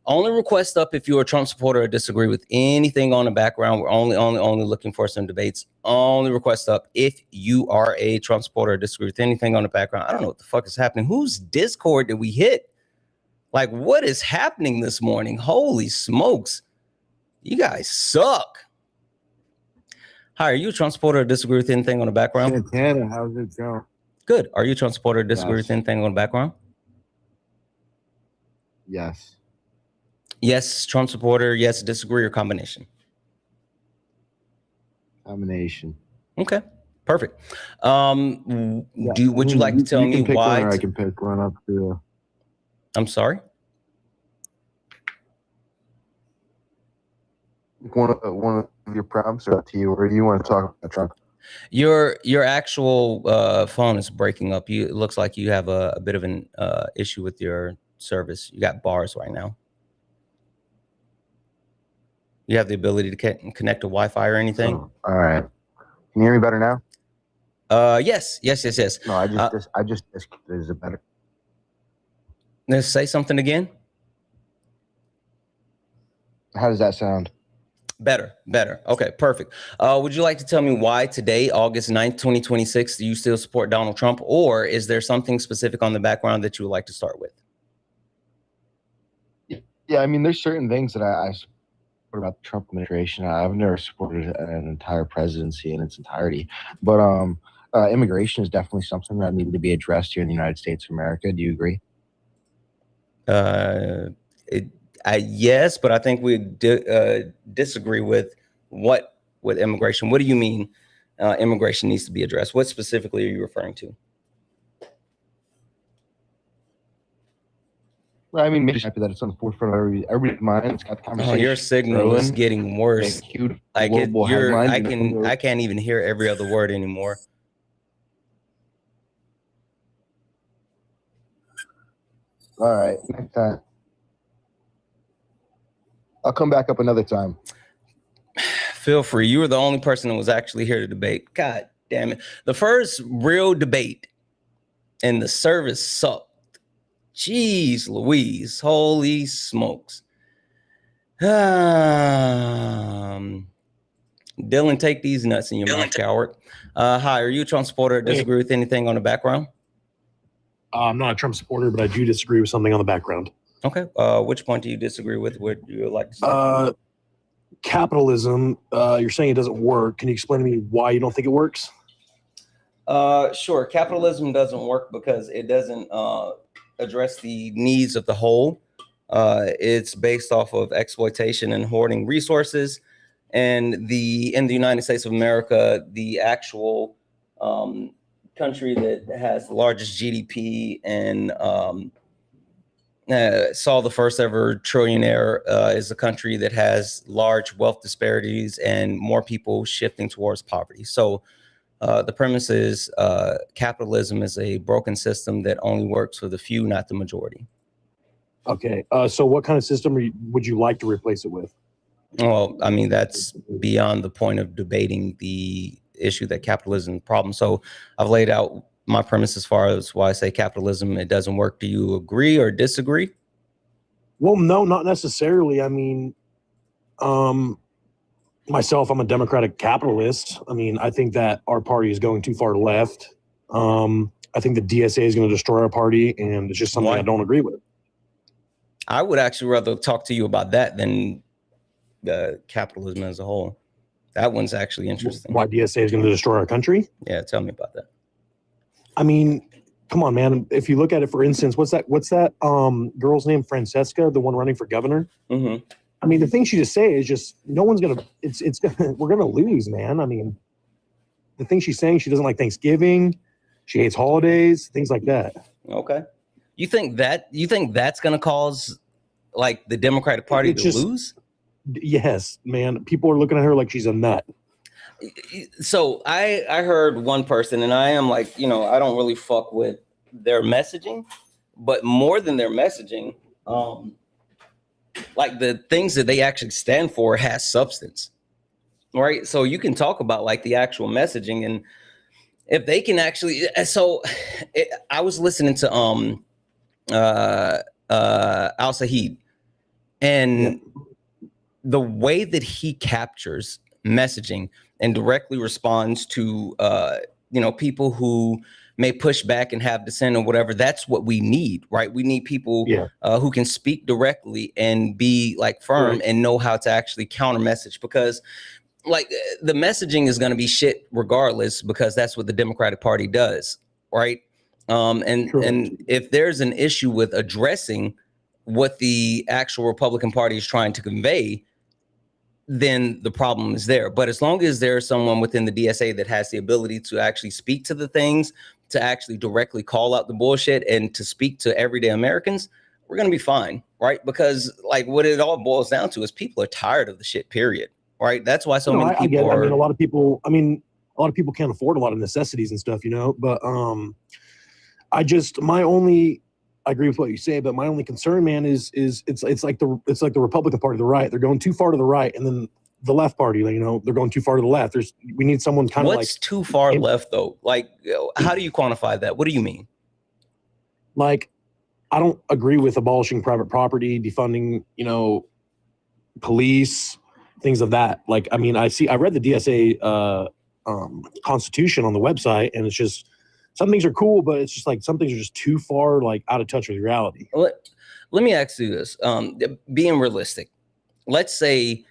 Only request up if you're a Trump supporter or disagree with anything on the background. We're only looking for some debates. Only request up if you are a Trump supporter or disagree with anything on the background. I don't know what the fuck is happening. Whose Discord did we hit? Like, what is happening this morning? Holy smokes. You guys suck. Hi, are you a Trump supporter or disagree with anything on the background? Santana, how's it going? Good. Are you a Trump supporter? Disagree Yes. with anything on the background? Yes. Yes, Trump supporter. Yes, disagree, or combination? Combination. Okay, perfect. Would you like to tell you me can pick why? one, or I can pick one up to. I'm sorry. One of your prompts, or up to you, or do you want to talk about Trump? Your actual phone is breaking up. It looks like you have a bit of an issue with your service. You got bars right now. You have the ability to connect to Wi-Fi or anything? Oh, all right. Can you hear me better now? Yes. No, I just is it better? Let's say something again. How does that sound? Better. Okay, perfect. Would you like to tell me why today, August 9th, 2026, do you still support Donald Trump, or is there something specific on the background that you would like to start with? Yeah, I mean, there's certain things that I support about the Trump administration. I've never supported an entire presidency in its entirety, but immigration is definitely something that needed to be addressed here in the United States of America. Do you agree? Yes, but I think we disagree with immigration. What do you mean immigration needs to be addressed? What specifically are you referring to? Well, I mean, maybe happy that it's on the forefront of everybody's mind. It's got the conversation. Oh, your signal is getting worse. I can't even hear every other word anymore. All right, next time. I'll come back up another time. Feel free. You were the only person that was actually here to debate. God damn it. The first real debate and the service sucked. Jeez Louise. Holy smokes. Dylan, take these nuts in your mouth, coward. Hi, are you a Trump supporter? Disagree with anything on the background? I'm not a Trump supporter, but I do disagree with something on the background. Okay. Which point do you disagree with? Would you like to start? Capitalism, you're saying it doesn't work. Can you explain to me why you don't think it works? Sure. Capitalism doesn't work because it doesn't address the needs of the whole. It's based off of exploitation and hoarding resources. And in the United States of America, the actual country that has the largest GDP and saw the first ever trillionaire is a country that has large wealth disparities and more people shifting towards poverty. So the premise is capitalism is a broken system that only works for the few, not the majority. Okay. So what kind of system would you like to replace it with? Well, I mean, that's beyond the point of debating the issue that capitalism is a problem. So I've laid out my premise as far as why I say capitalism, it doesn't work. Do you agree or disagree? Well, no, not necessarily. I mean, myself, I'm a democratic capitalist. I mean, I think that our party is going too far left. I think the DSA is going to destroy our party, and it's just something I don't agree with. I would actually rather talk to you about that than capitalism as a whole. That one's actually interesting. Why DSA is going to destroy our country? Yeah, tell me about that. I mean, come on, man. If you look at it, for instance, what's that girl's name? Francesca, the one running for governor. Mm-hmm. I mean, the thing she just say is just no one's gonna. We're gonna lose, man. I mean, the thing she's saying, she doesn't like Thanksgiving, she hates holidays, things like that. Okay, you think that's gonna cause like the Democratic Party to lose? Yes, man. People are looking at her like she's a nut. So I heard one person, and I am like, I don't really fuck with their messaging, but more than their messaging, like the things that they actually stand for has substance, right? So you can talk about like the actual messaging, and if they can actually, I was listening to Al Saeed, and the way that he captures messaging and directly responds to people who may push back and have dissent or whatever. That's what we need, right? We need people who can speak directly and be like firm and know how to actually counter message, because like the messaging is going to be shit regardless, because that's what the Democratic Party does. right? And if there's an issue with addressing what the actual Republican Party is trying to convey, then the problem is there. But as long as there's someone within the DSA that has the ability to actually speak to the things, to actually directly call out the bullshit and to speak to everyday Americans, we're going to be fine, right? Because like what it all boils down to is people are tired of the shit, period, right? That's why so many people I mean, a lot of people can't afford a lot of necessities and stuff, you know, but I agree with what you say, but my only concern, man, is it's like the Republican Party, the right. They're going too far to the right, and then the left party, you know, they're going too far to the left. We need someone kind of like. What's too far left though? Like, how do you quantify that? What do you mean? Like, I don't agree with abolishing private property, defunding, you know, police, things of that. Like, I mean, I read the DSA constitution on the website, and it's just. Some things are cool, but it's just like some things are just too far, like out of touch with reality. Let me ask you this: being realistic, let's say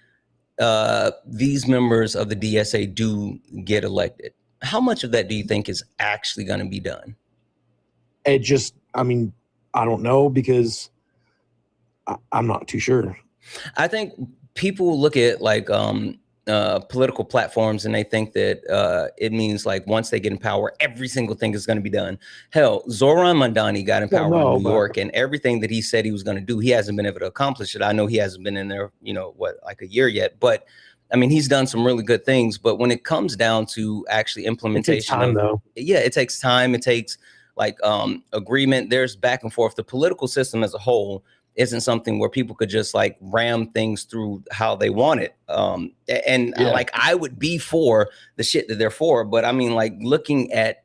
these members of the DSA do get elected. How much of that do you think is actually going to be done? I mean, I don't know because I'm not too sure. I think people look at like political platforms and they think that it means like once they get in power, every single thing is going to be done. Hell, Zoran Mandani got in power in New York, and everything that he said he was going to do, he hasn't been able to accomplish it. I know he hasn't been in there, you know, like a year yet, but I mean, he's done some really good things. But when it comes down to actually implementation, it takes time, though. Yeah, it takes time. It takes like agreement. There's back and forth. The political system as a whole isn't something where people could just like ram things through how they want it. Like I would be for the shit that they're for, but I mean, like looking at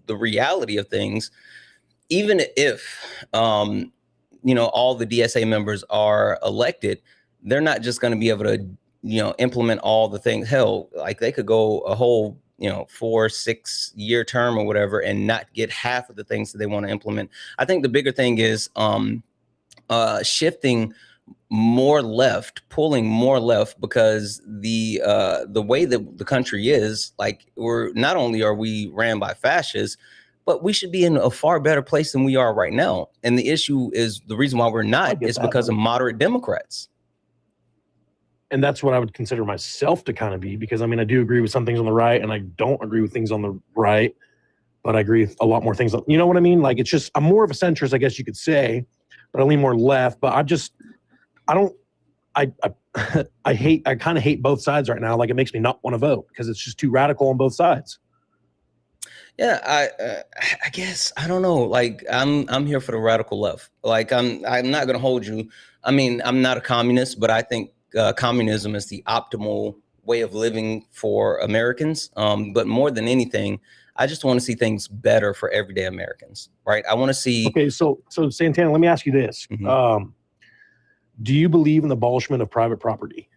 the reality of things, even if, you know, all the DSA members are elected, they're not just going to be able to, you know, implement all the things. Hell, like they could go a whole, you know, 4-6 year term or whatever and not get half of the things that they want to implement. I think the bigger thing is, shifting more left, pulling more left, because the way that the country is, like, we're not only are we ran by fascists, but we should be in a far better place than we are right now. And the issue is the reason why we're not is because of moderate Democrats. And that's what I would consider myself to kind of be, because I mean, I do agree with some things on the right, and I don't agree with things on the right, but I agree with a lot more things. You know what I mean? Like, it's just, I'm more of a centrist, I guess you could say. But I lean more left, but I kind of hate both sides right now. Like, it makes me not want to vote because it's just too radical on both sides. Yeah, I guess I don't know. Like, I'm here for the radical left. Like, I'm not gonna hold you. I mean, I'm not a communist, but I think communism is the optimal way of living for Americans. But more than anything, I just want to see things better for everyday Americans, right? I want to see. Okay, so Santana, let me ask you this: do you believe in the abolishment of private property?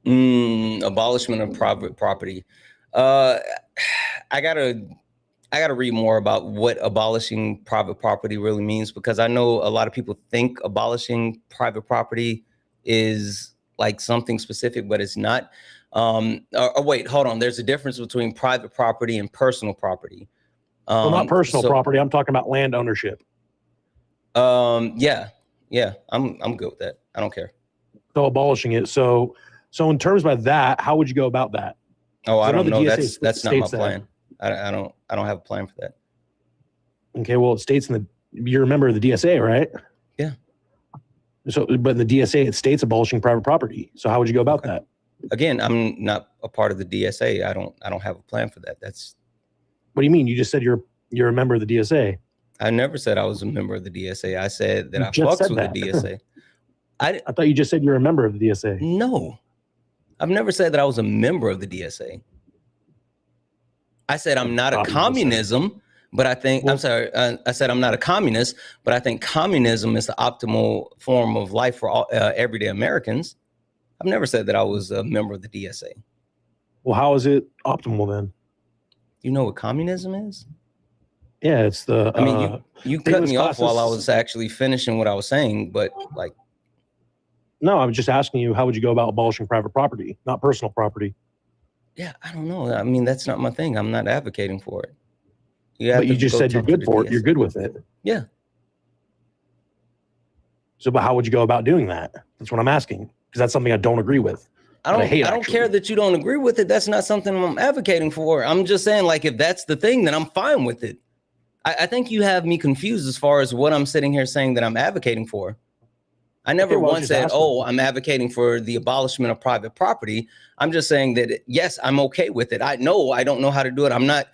Abolishment of private property. I gotta read more about what abolishing private property really means, because I know a lot of people think abolishing private property is like something specific, but it's not. Wait, hold on. There's a difference between private property and personal property. Well, not personal property. I'm talking about land ownership. Yeah, I'm good with that. I don't care. So abolishing it. So in terms of that, how would you go about that? Oh, I don't know. That's not my plan. I don't have a plan for that. Okay, well, it states you're a member of the DSA, right? Yeah. So, but in the DSA, it states abolishing private property. So how would you go about that? Again, I'm not a part of the DSA. I don't have a plan for that. What do you mean? You just said you're a member of the DSA. I never said I was a member of the DSA. I said that I fucks with the DSA. I thought you just said you're a member of the DSA. No, I've never said that I was a member of the DSA. I said I'm not a communism, but I think, I said I'm not a communist, but I think communism is the optimal form of life for all everyday Americans. I've never said that I was a member of the DSA. Well, how is it optimal then? You know what communism is? Yeah, it's the. I mean, you cut me off while I was actually finishing what I was saying, but like. No, I'm just asking you, how would you go about abolishing private property, not personal property? Yeah, I don't know. I mean, that's not my thing. I'm not advocating for it. But you just said you're good for it. You're good with it. Yeah. So, but how would you go about doing that? That's what I'm asking, because that's something I don't agree with. I don't care that you don't agree with it. That's not something I'm advocating for. I'm just saying, like, if that's the thing, then I'm fine with it. I think you have me confused as far as what I'm sitting here saying that I'm advocating for. I never once said, oh, I'm advocating for the abolishment of private property. I'm just saying that, yes, I'm okay with it. I know I don't know how to do it. I'm not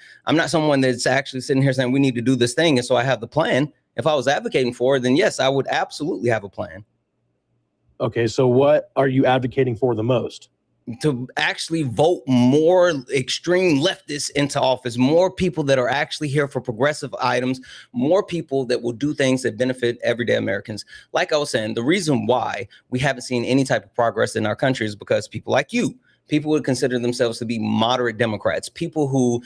someone that's actually sitting here saying we need to do this thing. And so I have the plan. If I was advocating for it, then yes, I would absolutely have a plan. Okay, so what are you advocating for the most? To actually vote more extreme leftists into office, more people that are actually here for progressive items, more people that will do things that benefit everyday Americans. Like I was saying, the reason why we haven't seen any type of progress in our country is because people like you, people would consider themselves to be moderate Democrats, people who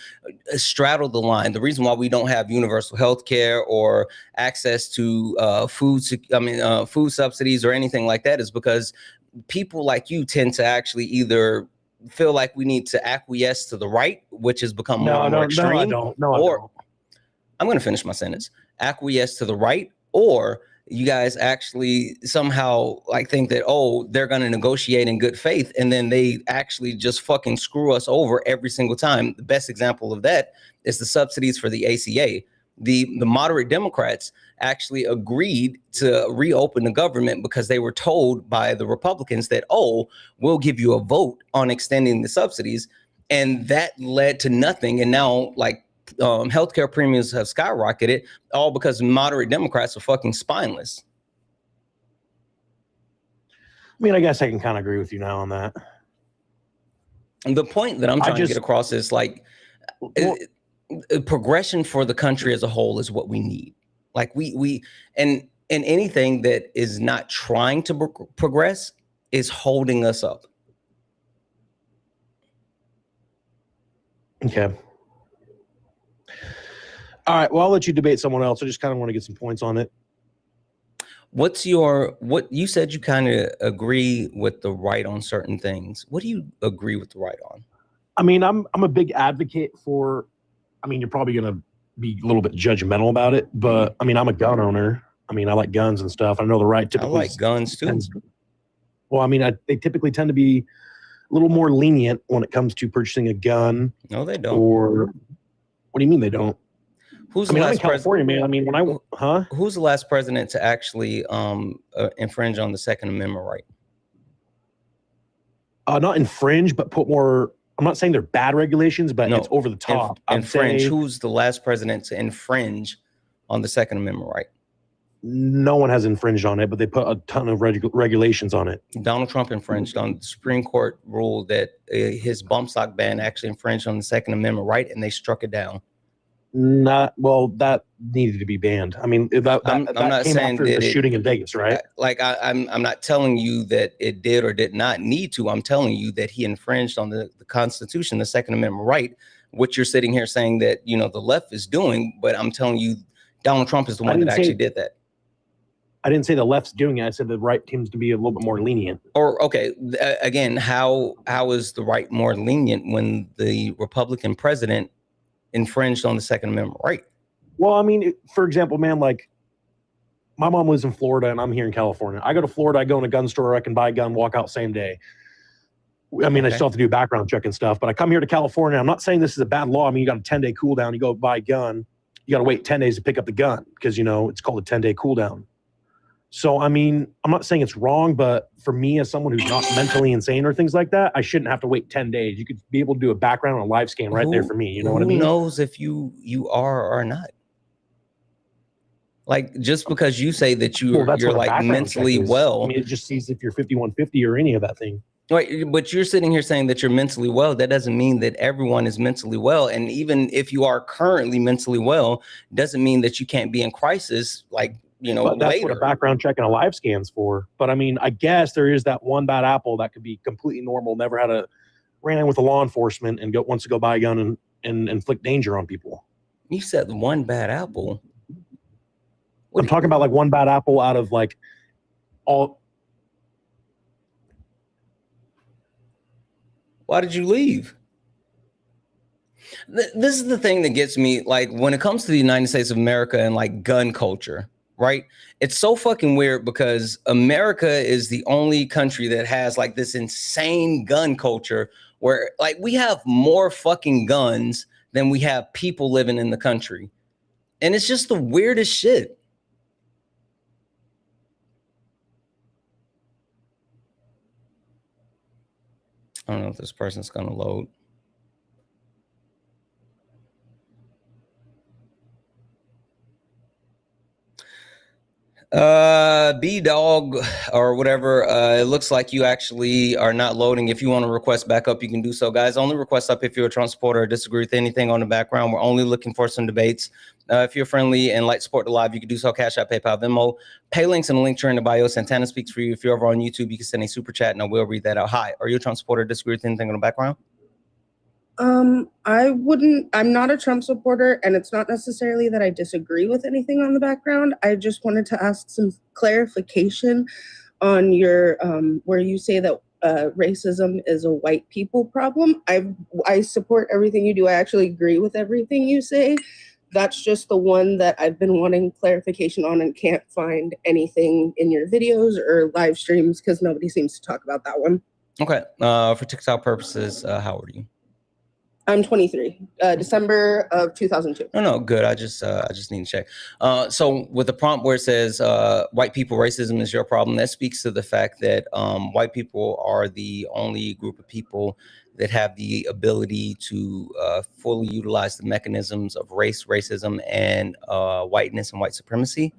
straddle the line. The reason why we don't have universal health care or access to food subsidies or anything like that is because people like you tend to actually either feel like we need to acquiesce to the right, which has become more and more extreme. I don't. I'm going to finish my sentence. Acquiesce to the right, or you guys actually somehow like think that, oh, they're going to negotiate in good faith, and then they actually just fucking screw us over every single time. The best example of that is the subsidies for the ACA. The moderate Democrats actually agreed to reopen the government because they were told by the Republicans that, oh, we'll give you a vote on extending the subsidies. And that led to nothing. And now, like, healthcare premiums have skyrocketed, all because moderate Democrats are fucking spineless. I mean, I guess I can kind of agree with you now on that. And the point that I'm trying to get across is like progression for the country as a whole is what we need. Like and anything that is not trying to progress is holding us up. Okay. All right. Well, I'll let you debate someone else. I just kind of want to get some points on it. What you said you kind of agree with the right on certain things. What do you agree with the right on? I mean, I'm a big advocate for, I mean, you're probably going to be a little bit judgmental about it, but I mean, I'm a gun owner. I mean, I like guns and stuff. I know the right typically. I like guns too. Well, I mean, they typically tend to be a little more lenient when it comes to purchasing a gun. No, they don't. Or what do you mean they don't? Who's the last California, man? I mean, Who's the last president to actually infringe on the Second Amendment right? Not infringe, but put more. I'm not saying they're bad regulations, but it's over the top. Infringe. Who's the last president to infringe on the Second Amendment right? No one has infringed on it, but they put a ton of regulations on it. Donald Trump infringed on the Supreme Court ruled that his bump stock ban actually infringed on the Second Amendment right, and they struck it down. That needed to be banned. I mean, I'm not came saying after that the shooting in Vegas, right? I'm not telling you that it did or did not need to. I'm telling you that he infringed on the Constitution, the Second Amendment right, which you're sitting here saying that, you know, the left is doing, but I'm telling you Donald Trump is the one that actually did that. I didn't say the left's doing it. I said the right seems to be a little bit more lenient. Or, okay, again, how is the right more lenient when the Republican president infringed on the Second Amendment right? Well, I mean, for example, man, like my mom lives in Florida and I'm here in California. I go to Florida, I go in a gun store, I can buy a gun, walk out same day. I mean, I still have to do background check and stuff, but I come here to California. I'm not saying this is a bad law. I mean, you got a 10-day cool down. You go buy a gun. You got to wait 10 days to pick up the gun because, you know, it's called a 10-day cool down. So, I mean, I'm not saying it's wrong, but for me as someone who's not mentally insane or things like that, I shouldn't have to wait 10 days. You could be able to do a background and a live scan right there for me. You know what I mean? Who knows if you are or not? Like, just because you say that you're like mentally well. I mean, it just sees if you're 5150 or any of that thing. Right, but you're sitting here saying that you're mentally well. That doesn't mean that everyone is mentally well. And even if you are currently mentally well, doesn't mean that you can't be in crisis, like, you know, that's later. What a background check and a live scan's for. But I mean, I guess there is that one bad apple that could be completely normal, never ran in with a law enforcement and wants to go buy a gun and inflict danger on people. You said one bad apple. I'm talking about like one bad apple out of like all. Why did you leave? This is the thing that gets me, like, when it comes to the United States of America and like gun culture, right? It's so fucking weird because America is the only country that has like this insane gun culture where like we have more fucking guns than we have people living in the country. And it's just the weirdest shit. I don't know if this person's gonna load. B dog or whatever. It looks like you actually are not loading. If you want to request backup, you can do so, guys. Only request up if you're a Trump supporter or disagree with anything on the background. We're only looking for some debates. If you're friendly and like support the live, you can do so. Cash App, PayPal, Venmo, pay links in the link tree in the bio. Santana speaks for you. If you're over on YouTube, you can send a super chat and I will read that out. Hi, are you a Trump supporter or disagree with anything on the background? I'm not a Trump supporter, and it's not necessarily that I disagree with anything on the background. I just wanted to ask some clarification on your, where you say that racism is a white people problem. I support everything you do. I actually agree with everything you say. That's just the one that I've been wanting clarification on and can't find anything in your videos or live streams because nobody seems to talk about that one. Okay. For TikTok purposes, how old are you? I'm 23, December of 2002. No, good. I just need to check. So with the prompt where it says white people racism is your problem, that speaks to the fact that white people are the only group of people that have the ability to fully utilize the mechanisms of race, racism, and whiteness and white supremacy.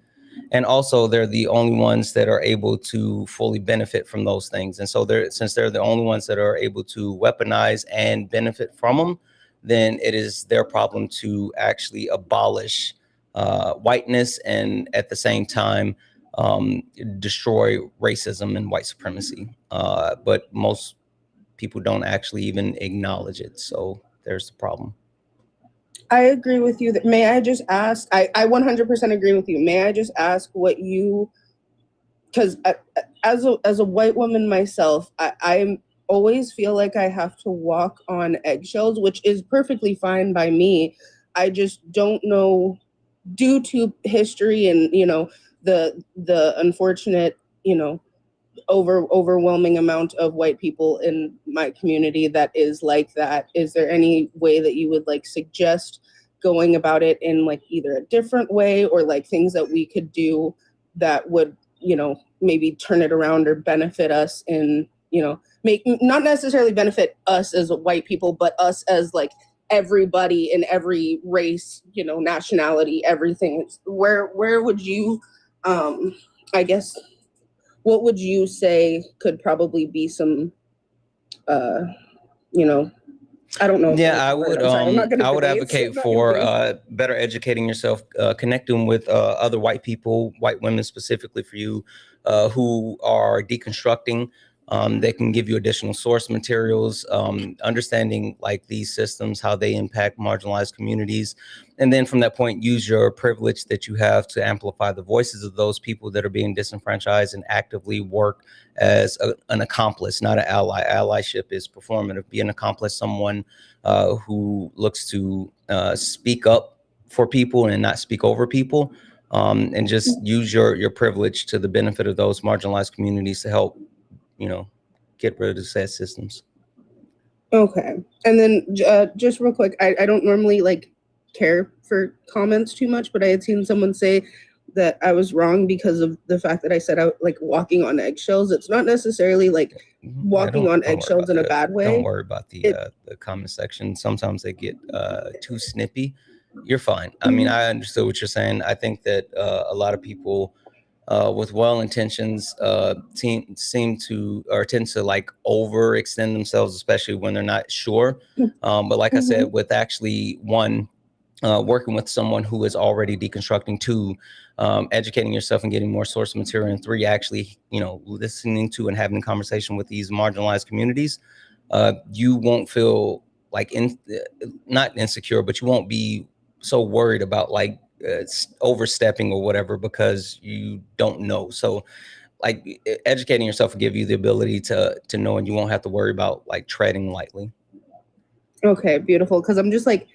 And also they're the only ones that are able to fully benefit from those things. And so since they're the only ones that are able to weaponize and benefit from them, then it is their problem to actually abolish whiteness and at the same time destroy racism and white supremacy. But most people don't actually even acknowledge it. So there's the problem. I agree with you. May I just ask, I 100% agree with you. May I just ask what you, because as a white woman myself, I always feel like I have to walk on eggshells, which is perfectly fine by me. I just don't know, due to history and, you know, the unfortunate, you know, overwhelming amount of white people in my community that is like that. Is there any way that you would like suggest going about it in like either a different way or like things that we could do that would, you know, maybe turn it around or benefit us in, you know, not necessarily benefit us as white people, but us as like everybody in every race, you know, nationality, everything. Where would you, I guess, what would you say could probably be some, you know, I don't know. Yeah, I would advocate for better educating yourself, connecting with other white people, white women specifically for you, who are deconstructing. They can give you additional source materials, understanding like these systems, how they impact marginalized communities. And then from that point, use your privilege that you have to amplify the voices of those people that are being disenfranchised and actively work as an accomplice, not an ally. Allyship is performative. Be an accomplice, someone who looks to speak up for people and not speak over people, and just use your privilege to the benefit of those marginalized communities to help, you know, get rid of the said systems. Okay. And then just real quick, I don't normally like care for comments too much, but I had seen someone say that I was wrong because of the fact that I said I like walking on eggshells. It's not necessarily like walking on eggshells in a bad way. Don't worry about the comment section. Sometimes they get too snippy. You're fine. I mean, I understood what you're saying. I think that a lot of people with well intentions tend to like overextend themselves, especially when they're not sure. But like I said, with actually working with someone who is already deconstructing, 2, educating yourself and getting more source material, and 3, actually, you know, listening to and having a conversation with these marginalized communities, you won't feel like not insecure, but you won't be so worried about like overstepping or whatever because you don't know. So like educating yourself will give you the ability to know, and you won't have to worry about like treading lightly. Okay, beautiful. Because I'm just like,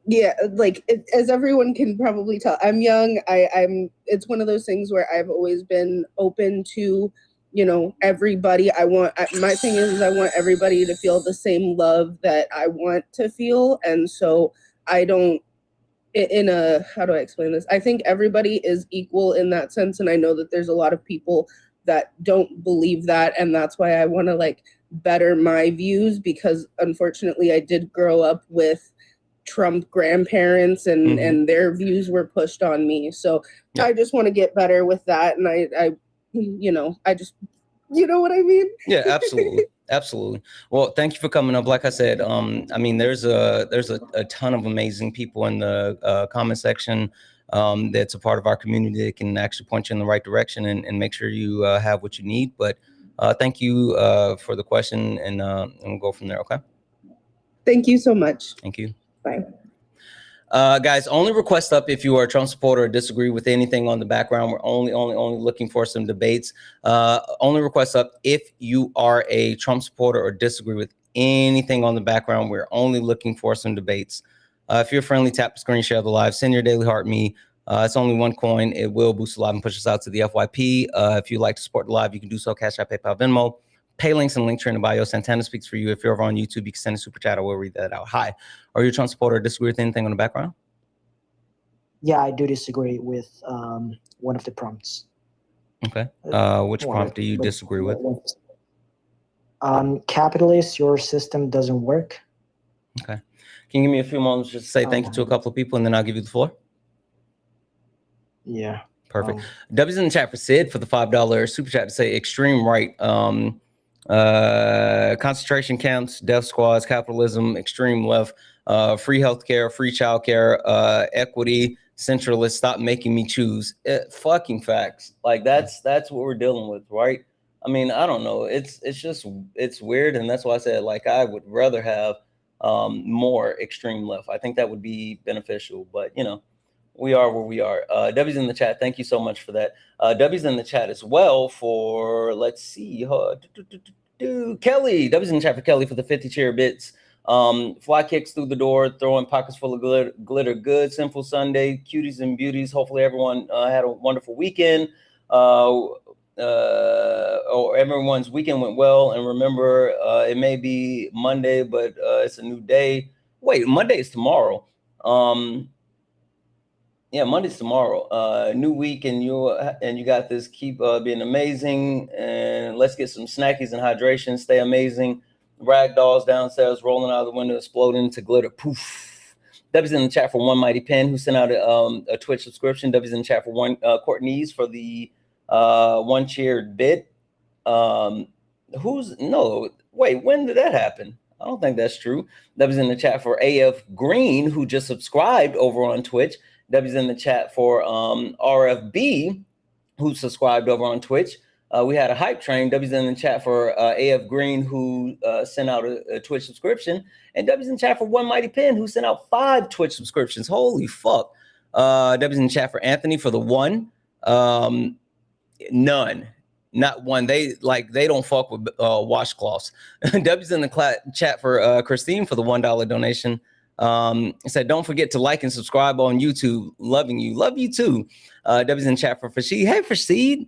yeah, like as everyone can probably tell, I'm young. I'm. It's one of those things where I've always been open to, everybody. My thing is I want everybody to feel the same love that I want to feel, and so I don't. How do I explain this? I think everybody is equal in that sense, and I know that there's a lot of people that don't believe that, and that's why I want to like better my views, because unfortunately I did grow up with Trump grandparents and their views were pushed on me. So I just want to get better with that. And I just, you know what I mean? Yeah, absolutely. Absolutely. Well, thank you for coming up. Like I said, I mean, there's a ton of amazing people in the comment section that's a part of our community that can actually point you in the right direction and make sure you have what you need. But thank you for the question, and we'll go from there. Okay. Thank you so much. Thank you. Bye. Guys, only request up if you are a Trump supporter or disagree with anything on the background. We're only looking for some debates. Only request up if you are a Trump supporter or disagree with anything on the background. We're only looking for some debates. If you're friendly, tap the screen, share the live, send your daily heart me. It's only one coin. It will boost the live and push us out to the FYP. If you'd like to support the live, you can do so. Cash App, PayPal, Venmo. Pay links and link tree in the bio. Santana speaks for you. If you're over on YouTube, you can send a super chat. I will read that out. Hi. Are you a Trump supporter or disagree with anything on the background? Yeah, I do disagree with one of the prompts. Okay. Which prompt do you disagree with? Capitalist, your system doesn't work. Okay. Can you give me a few moments just to say thank you to a couple of people, and then I'll give you the floor? Yeah. Perfect. W's in the chat for Sid for the $5 super chat to say extreme right. Concentration camps, death squads, capitalism, extreme left, free healthcare, free childcare, equity, centralist, stop making me choose. Fucking facts. Like that's what we're dealing with, right? I mean, I don't know. It's weird, and that's why I said like I would rather have more extreme left. I think that would be beneficial, but we are where we are. W's in the chat. Thank you so much for that. W's in the chat as well for, let's see, Kelly. W's in the chat for Kelly for the 50 chair bits. Fly kicks through the door, throwing pockets full of glitter. Good, simple Sunday, cuties and beauties. Hopefully everyone had a wonderful weekend. Or everyone's weekend went well. And remember, it may be Monday, but it's a new day. Wait, Monday is tomorrow. Yeah, Monday's tomorrow. New week, and you got this. Keep being amazing, and let's get some snackies and hydration. Stay amazing. Rag dolls downstairs rolling out of the window, exploding into glitter. Poof. W's in the chat for One Mighty Pen, who sent out a Twitch subscription. W's in the chat for Courtney's for the one cheered bit. When did that happen? I don't think that's true. W's in the chat for AF Green, who just subscribed over on Twitch. W's in the chat for RFB, who subscribed over on Twitch. We had a hype train. W's in the chat for AF Green, who sent out a Twitch subscription. And W's in the chat for One Mighty Pen, who sent out 5 Twitch subscriptions. Holy fuck. W's in the chat for Anthony for the 1. None. Not one. They don't fuck with washcloths. W's in the chat for Christine for the $1 donation. It said, don't forget to like and subscribe on YouTube. Loving you. Love you too. W's in chat for Fashid. Hey, Fashid.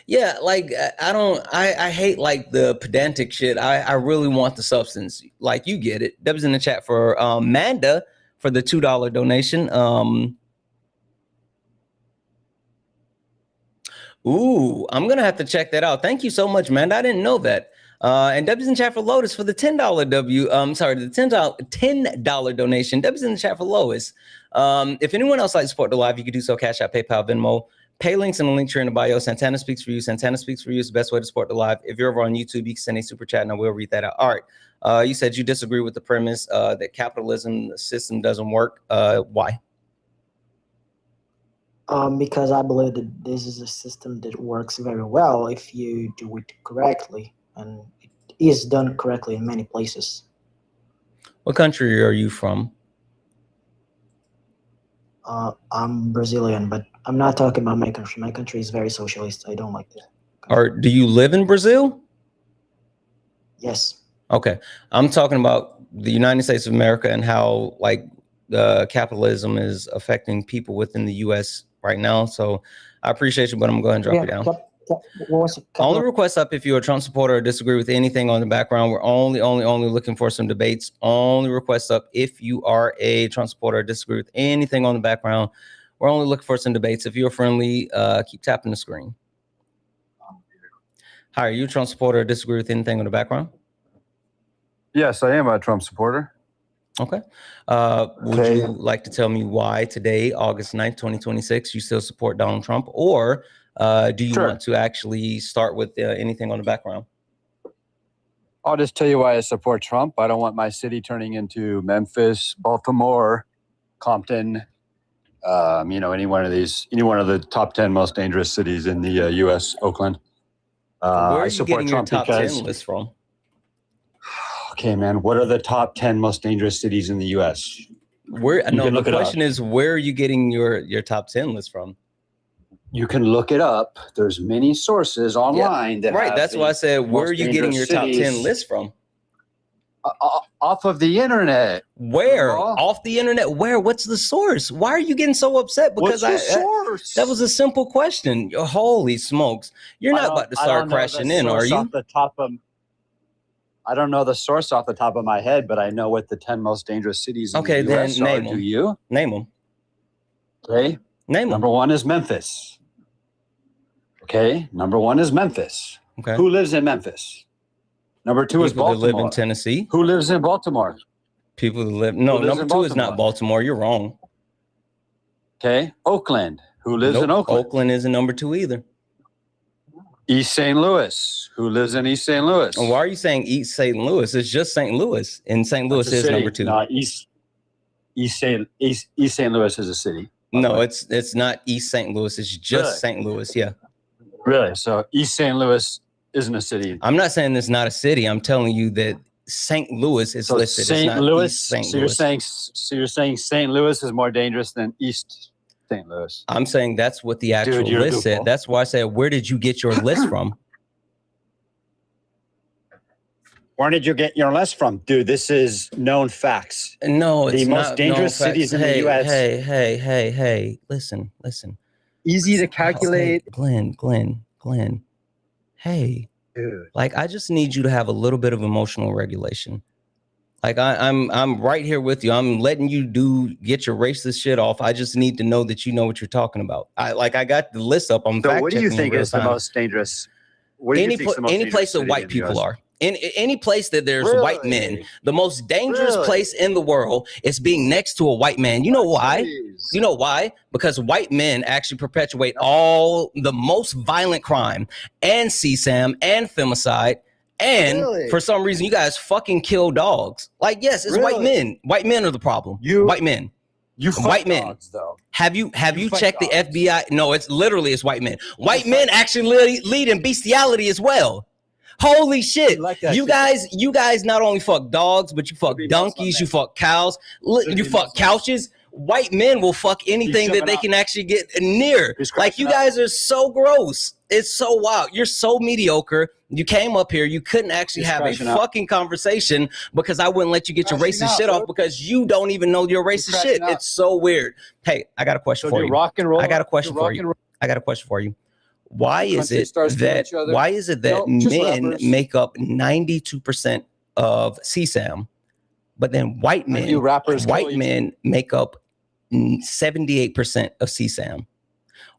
Yeah, like I hate like the pedantic shit. I really want the substance. Like you get it. W's in the chat for Manda for the $2 donation. Ooh, I'm gonna have to check that out. Thank you so much, man. I didn't know that. And W's in the chat for Lotus for the $10 the $10 donation. W's in the chat for Lois. If anyone else likes to support the live, you can do so. Cash App, PayPal, Venmo. Pay links in the link tree in the bio. Santana speaks for you. Santana speaks for you is the best way to support the live. If you're over on YouTube, you can send a super chat and I will read that out. All right. You said you disagree with the premise that capitalism system doesn't work. Why? Because I believe that this is a system that works very well if you do it correctly, and it is done correctly in many places. What country are you from? I'm Brazilian, but I'm not talking about my country. My country is very socialist. I don't like that. Do you live in Brazil? Yes. Okay, I'm talking about the United States of America and how like capitalism is affecting people within the U.S. right now. So I appreciate you, but I'm going to drop you down. Only request up if you're a Trump supporter or disagree with anything on the background. We're only looking for some debates. Only request up if you are a Trump supporter or disagree with anything on the background. We're only looking for some debates. If you're friendly, keep tapping the screen. Hi, are you a Trump supporter or disagree with anything on the background? Yes, I am a Trump supporter. Okay. Would you like to tell me why today, August 9th, 2026, you still support Donald Trump? Or do you want to actually start with anything on the background? I'll just tell you why I support Trump. I don't want my city turning into Memphis, Baltimore, Compton, any one of the top 10 most dangerous cities in the U.S., Oakland. Where are I you support getting your Trump top because 10 list from? Okay, man. What are the top 10 most dangerous cities in the U.S.? The question is, where are you getting your top 10 list from? You can look it up. There's many sources online that have That's why I said, where are you getting your top 10 cities. list from? Off of the internet. Where? Off the internet? Where? What's the source? Why are you getting so upset? Because What's the source? That was a simple question. Holy smokes. You're not about to start crashing in, are you? I don't know the source off the top of my head, but I know what the 10 most dangerous cities in the US then name are. them. Do you? Name them. Okay. Name them. Number one is Memphis. Okay. Number one is Memphis. Okay. Who lives in Memphis? Number two is People that Baltimore. live in Tennessee. Who lives in Baltimore? People that live. No, Who lives number in two is not Baltimore. You're wrong. Okay. Oakland. Who lives in Oakland? Oakland isn't number two either. East St.Louis. Who lives in East St. Louis? And why are you saying East St. Louis? It's just St. Louis, and St. Louis is number two. No, East St. Louis is a city. No, it's not East St. Louis. It's just St. Louis. Yeah. Really? So East St. Louis isn't a city. I'm not saying it's not a city. I'm telling you that St. Louis is listed. St. Louis. St. So Louis. you're saying St. Louis is more dangerous than East St. Louis. I'm saying that's what the actual list said. That's why I said, where did you get your list from? Where did you get your list from? Dude, this is known facts. No, it's the most dangerous cities in the U.S. Hey, listen. Easy to calculate. Glenn. Hey, dude. Like, I just need you to have a little bit of emotional regulation. Like, I'm right here with you. I'm letting you get your racist shit off. I just need to know that you know what you're talking about. I got the list up. I'm so what do you think is the most dangerous? What do you think is the most any dangerous place that city white in the people US? are. In any place that there's white men, the most dangerous place in the world is being next to a white man. You know why? You know why? Because white men actually perpetuate all the most violent crime and CSAM and femicide. And for some reason, you guys fucking kill dogs. Like, yes, it's white men. White men are the problem. White men. You white men. Dogs, though. Have you checked the FBI? No, it's white men. White men actually lead in bestiality as well. Holy shit. You guys not only fuck dogs, but you fuck donkeys, you fuck cows, you fuck couches. White men will fuck anything that they can actually get near. Like, you guys are so gross. It's so wild. You're so mediocre. You came up here. You couldn't actually have a fucking conversation because I wouldn't let you get your racist shit off because you don't even know your racist shit. It's so weird. Hey, I got a question for you. I got a question for you. Why is it that men make up 92% of CSAM, but then white men make up 78% of CSAM?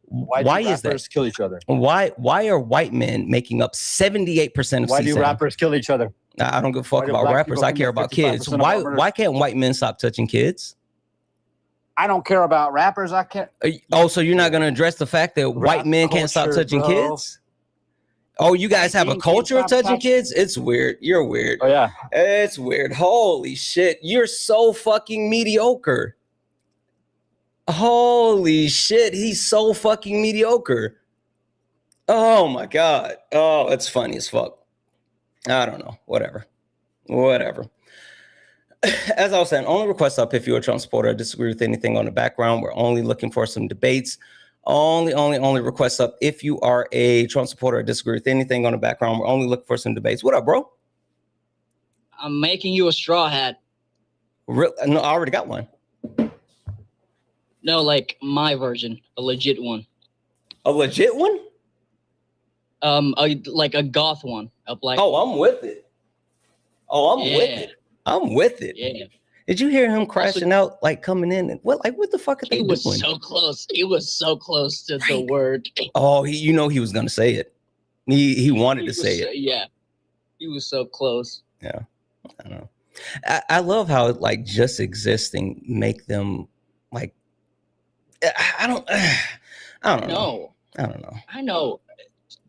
Why is that? Kill each other. Why are white men making up 78% of CSAM? Why do rappers kill each other? I don't give a fuck about rappers. I care about kids. Why can't white men stop touching kids? I don't care about rappers. I can't. Oh, so you're not going to address the fact that white men can't stop touching kids? Oh, you guys have a culture of touching kids? It's weird. You're weird. Oh, yeah. It's weird. Holy shit. You're so fucking mediocre. Holy shit. He's so fucking mediocre. Oh, my God. Oh, it's funny as fuck. I don't know. Whatever. As I was saying, only request up if you're a Trump supporter or disagree with anything on the background. We're only looking for some debates. Only request up if you are a Trump supporter or disagree with anything on the background. We're only looking for some debates. What up, bro? I'm making you a straw hat. No, I already got one. No, like my version, a legit one. A legit one? Like a goth one. Oh, I'm with it. Oh, I'm with it. I'm with it. Yeah. Did you hear him crashing out, like coming in? And what the fuck are they doing? He was so close. He was so close to the word. Oh, he was gonna say it. He wanted to say it. Yeah. He was so close. Yeah. I don't know. I love how like just existing make them like I don't know. I don't know. I know.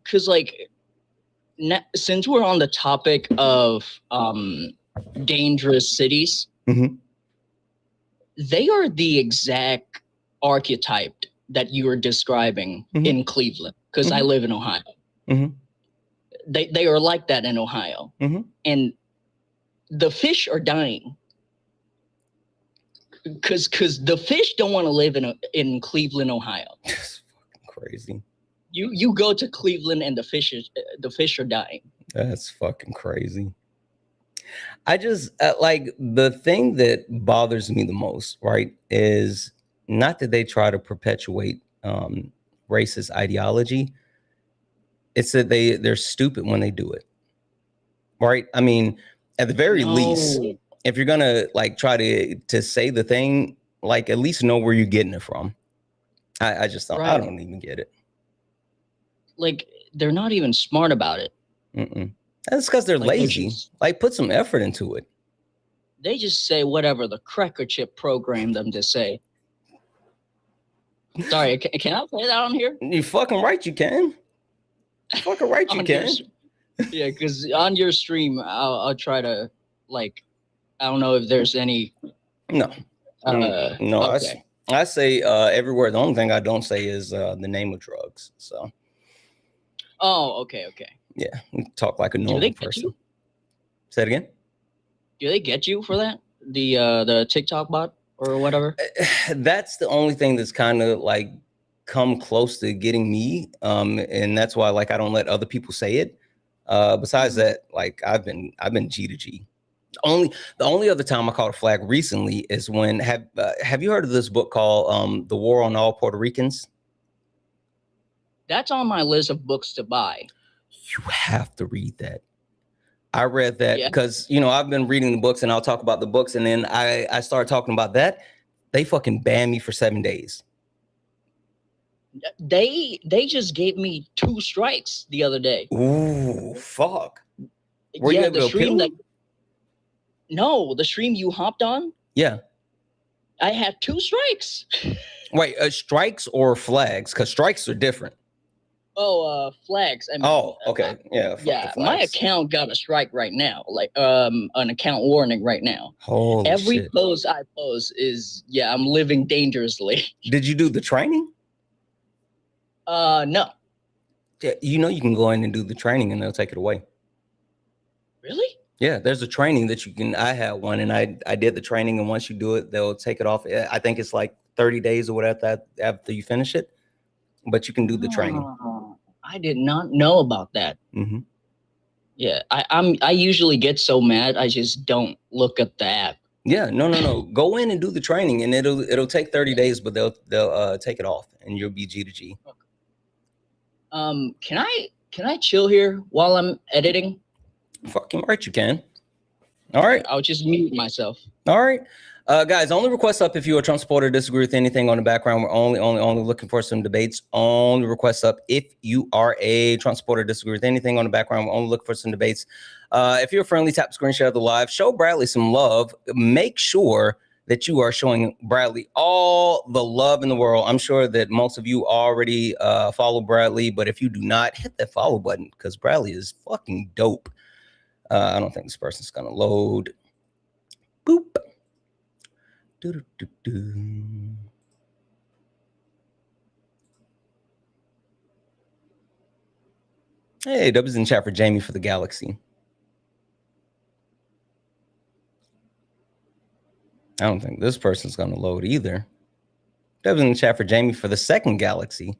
Cause like since we're on the topic of dangerous cities, they are the exact archetype that you are describing in Cleveland. Because I live in Ohio. They are like that in Ohio. And the fish are dying. Because the fish don't want to live in Cleveland, Ohio. That's fucking crazy. You go to Cleveland and the fish are dying. That's fucking crazy. I just like the thing that bothers me the most, right, is not that they try to perpetuate racist ideology. It's that they're stupid when they do it. Right? I mean, at the very least, if you're gonna like try to say the thing, like at least know where you're getting it from. I just don't. I don't even get it. Like they're not even smart about it. That's because they're lazy. Like put some effort into it. They just say whatever the cracker chip programmed them to say. Sorry, can I play that on here? You fucking right, you can. Fucking right, you can. Yeah, because on your stream, I'll try to like. I don't know if there's any. No. No. Okay. I say everywhere. The only thing I don't say is the name of drugs. So. Oh, okay. Yeah, we talk like a normal person. Say it again. Do they get you for that? The TikTok bot or whatever? That's the only thing that's kind of like come close to getting me. And that's why like I don't let other people say it. Besides that, like I've been G to G. The only other time I caught a flag recently is when have you heard of this book called The War on All Puerto Ricans? That's on my list of books to buy. You have to read that. I read that because, you know, I've been reading the books and I'll talk about the books. And then I started talking about that. They fucking banned me for 7 days. They just gave me 2 strikes the other day. Ooh, fuck. Were you able to appeal? No, the stream you hopped on? Yeah. I had 2 strikes. Wait, strikes or flags? Because strikes are different. Oh, flags. I mean, okay. Yeah. Yeah, my account got a strike right now, like an account warning right now. Holy Every shit. post I post is, I'm living dangerously. Did you do the training? No. Yeah, you know you can go in and do the training and they'll take it away. Really? Yeah, there's a training that you can. I had one and I did the training, and once you do it, they'll take it off. I think it's like 30 days or whatever after you finish it. But you can do the training. I did not know about that. Yeah, I usually get so mad I just don't look at the app. Yeah, no. Go in and do the training, and it'll take 30 days, but they'll take it off, and you'll be G to G. Can I chill here while I'm editing? Fucking right, you can. All right, I'll just mute myself. All right. Guys, only request up if you're a Trump supporter, disagree with anything on the background. We're only looking for some debates. Only request up if you are a Trump supporter, disagree with anything on the background. We're only looking for some debates. If you're friendly, tap the screen share of the live. Show Bradley some love. Make sure that you are showing Bradley all the love in the world. I'm sure that most of you already follow Bradley, but if you do not, hit that follow button because Bradley is fucking dope. I don't think this person's gonna load. Boop. Hey, W's in chat for Jamie for the Galaxy. I don't think this person's going to load either. W's in the chat for Jamie for the second Galaxy.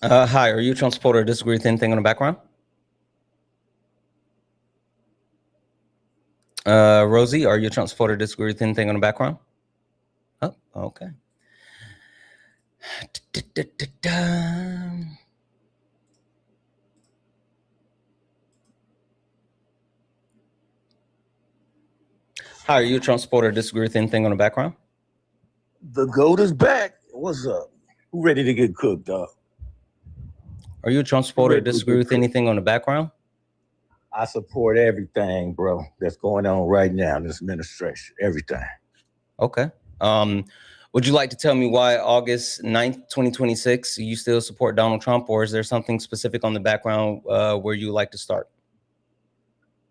Hi, are you a Trump supporter or disagree with anything on the background? Rosie, are you a Trump supporter or disagree with anything on the background? Oh, okay. Hi, are you a Trump supporter or disagree with anything on the background? The goat is back. What's up? Who ready to get cooked, dog? Are you a Trump supporter or disagree with anything on the background? I support everything, bro, that's going on right now in this administration. Everything. Okay. Would you like to tell me why August 9th, 2026, you still support Donald Trump, or is there something specific on the background where you like to start?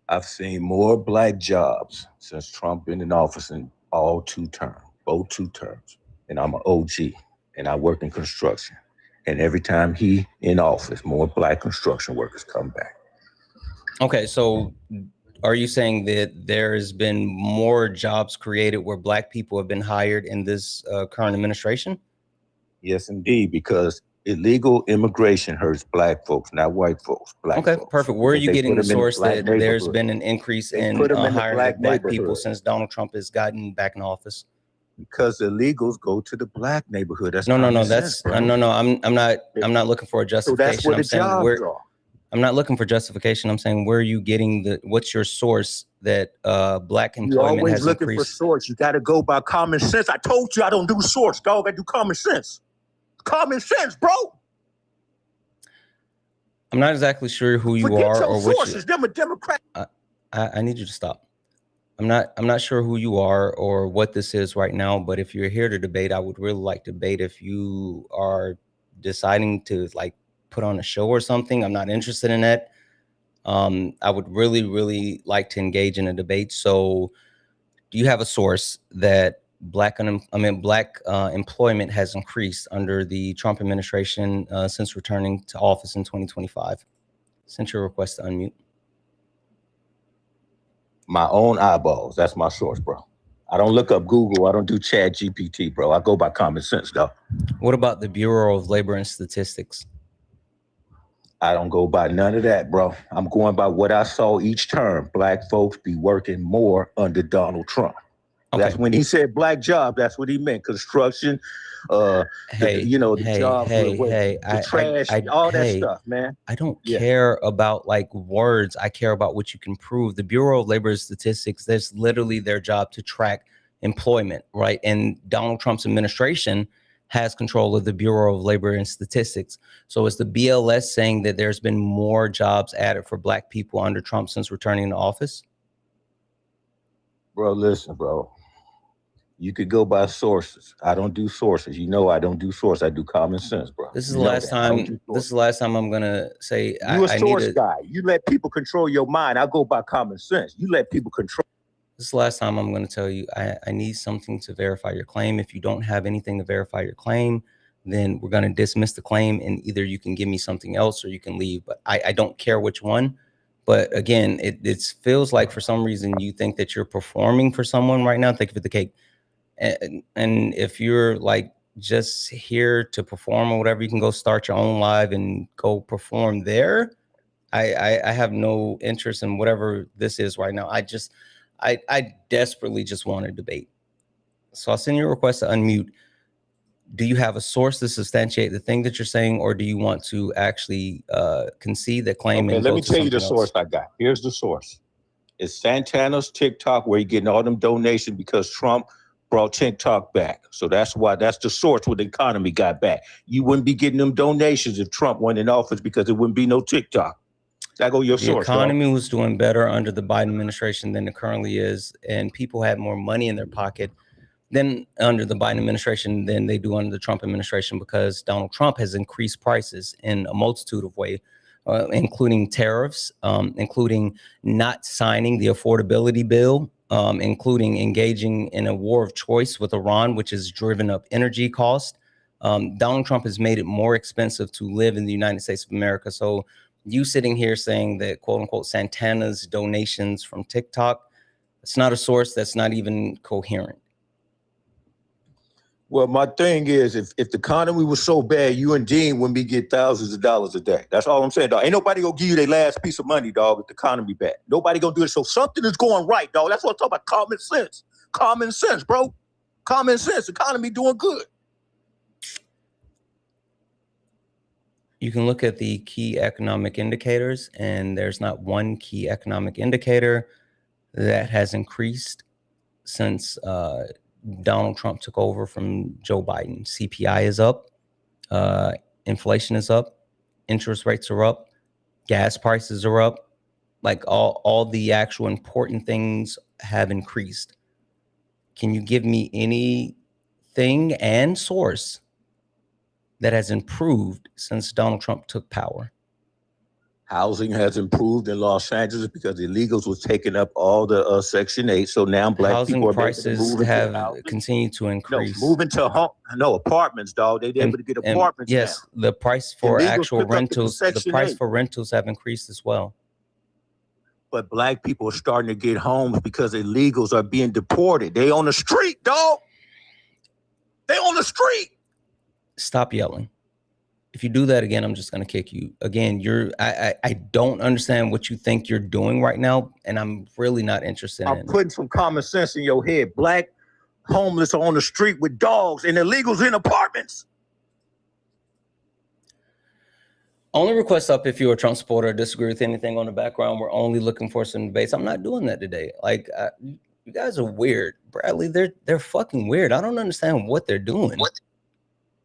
I've seen more black jobs since Trump been in office in both two terms. And I'm an OG, and I work in construction. And every time he in office, more black construction workers come back. Okay, so are you saying that there's been more jobs created where black people have been hired in this current administration? Yes, indeed, because illegal immigration hurts black folks, not white folks. Black folks. Perfect. Where are you getting the source that there's neighborhood. been an increase They in put 'em in the hiring black of black people neighborhood. since Donald Trump has gotten back in office? Because the illegals go to the black neighborhood. That's No. common That's sense, bro. no. I'm not looking for a So justification. that's where the I'm saying jobs are. I'm not looking for justification. I'm saying where are you getting what's your source that black You're employment always has looking increased? for source. You got to go by common sense. I told you I don't do source, dog. I do common sense. Common sense, bro. I'm not exactly sure who you Forget are your or what sources. Them a Democrat. I need you to stop. I'm not sure who you are or what this is right now, but if you're here to debate, I would really like to debate. If you are deciding to like put on a show or something, I'm not interested in that. I would really like to engage in a debate. So do you have a source that black employment has increased under the Trump administration since returning to office in 2025? Sent your request to unmute. My own eyeballs. That's my source, bro. I don't look up Google. I don't do Chat GPT, bro. I go by common sense, though. What about the Bureau of Labor and Statistics? I don't go by none of that, bro. I'm going by what I saw each term. Black folks be working more under Donald Trump. Okay. That's when he said black job. That's what he meant. Construction, the jobs, the trash, all that stuff, man. I don't care about like words. I care about what you can prove. The Bureau of Labor and Statistics, that's literally their job to track employment, right? And Donald Trump's administration has control of the Bureau of Labor and Statistics. So is the BLS saying that there's been more jobs added for black people under Trump since returning to office? Bro, listen, bro. You could go by sources. I don't do sources. You know I don't do sources. I do common sense, bro. This is the last time. This is the last time I'm gonna say. You a source guy. You let people control your mind. I go by common sense. You let people control. This is the last time I'm going to tell you, I need something to verify your claim. If you don't have anything to verify your claim, then we're going to dismiss the claim, and either you can give me something else or you can leave. But I don't care which one. But again, it feels like for some reason you think that you're performing for someone right now. Thank you for the cake. And if you're like just here to perform or whatever, you can go start your own live and go perform there. I have no interest in whatever this is right now. I desperately just want to debate. So I'll send you a request to unmute. Do you have a source to substantiate the thing that you're saying, or do you want to actually concede the claim? Okay, and let me tell you the source I got. Here's the source. It's Santana's TikTok, where you're getting all them donations because Trump brought TikTok back. So that's why, that's the source where the economy got back. You wouldn't be getting them donations if Trump went in office because there wouldn't be no TikTok. That go your source. The economy was doing better under the Biden administration than it currently is, and people had more money in their pocket than under the Biden administration than they do under the Trump administration, because Donald Trump has increased prices in a multitude of ways, including tariffs, including not signing the affordability bill, including engaging in a war of choice with Iran, which has driven up energy costs. Donald Trump has made it more expensive to live in the United States of America. So you sitting here saying that, quote unquote, Santana's donations from TikTok, it's not a source, that's not even coherent. Well, my thing is, if the economy was so bad, you and Dean wouldn't be getting thousands of dollars a day. That's all I'm saying, dog. Ain't nobody gonna give you their last piece of money, dog, if the economy bad. Nobody gonna do it. So something is going right, dog. That's what I'm talking about. Common sense. Common sense, bro. Common sense. Economy doing good. You can look at the key economic indicators, and there's not one key economic indicator that has increased since Donald Trump took over from Joe Biden. CPI is up, inflation is up, interest rates are up, gas prices are up. Like all the actual important things have increased. Can you give me anything and source that has improved since Donald Trump took power? Housing has improved in Los Angeles because illegals was taking up all the Section 8. So now black people are prices have continued to increase. No, moving to apartments, dog. They're able to get apartments yes, now. The price for Illegals actual took up the rentals, the Section price 8. for rentals have increased as well. But black people are starting to get homes because illegals are being deported. They on the street, dog. They on the street. Stop yelling. If you do that again, I'm just going to kick you. Again, I don't understand what you think you're doing right now, and I'm really not interested in I'm putting some common sense in your head. Black homeless are on the street with dogs and illegals in apartments. Only request up if you're a Trump supporter or disagree with anything on the background. We're only looking for some debates. I'm not doing that today. Like, you guys are weird. Bradley, they're fucking weird. I don't understand what they're doing.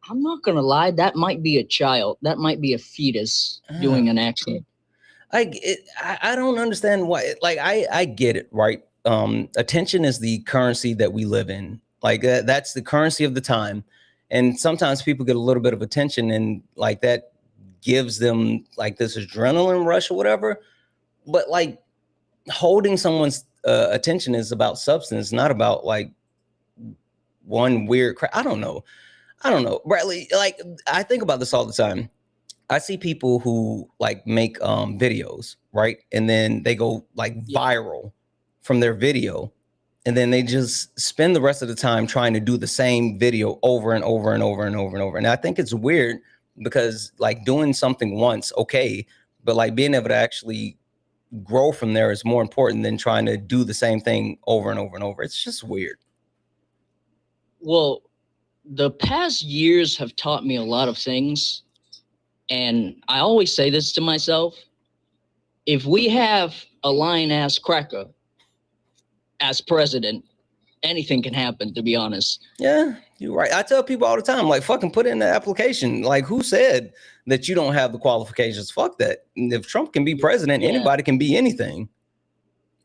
I'm not gonna lie, that might be a child. That might be a fetus doing an action. I don't understand why. Like, I get it, right? Attention is the currency that we live in. Like, that's the currency of the time. And sometimes people get a little bit of attention, and like that gives them like this adrenaline rush or whatever. But like holding someone's attention is about substance, not about like one weird crap. I don't know, Bradley. Like, I think about this all the time. I see people who like make videos, right? And then they go like viral from their video. And then they just spend the rest of the time trying to do the same video over and over and over and over and over. And I think it's weird because like doing something once, okay, but like being able to actually grow from there is more important than trying to do the same thing over and over and over. It's just weird. Well, the past years have taught me a lot of things. And I always say this to myself: if we have a lying-ass cracker as president, anything can happen, to be honest. Yeah, you're right. I tell people all the time, like, fucking put in the application. Like, who said that you don't have the qualifications? Fuck that. If Trump can be president, anybody can be anything.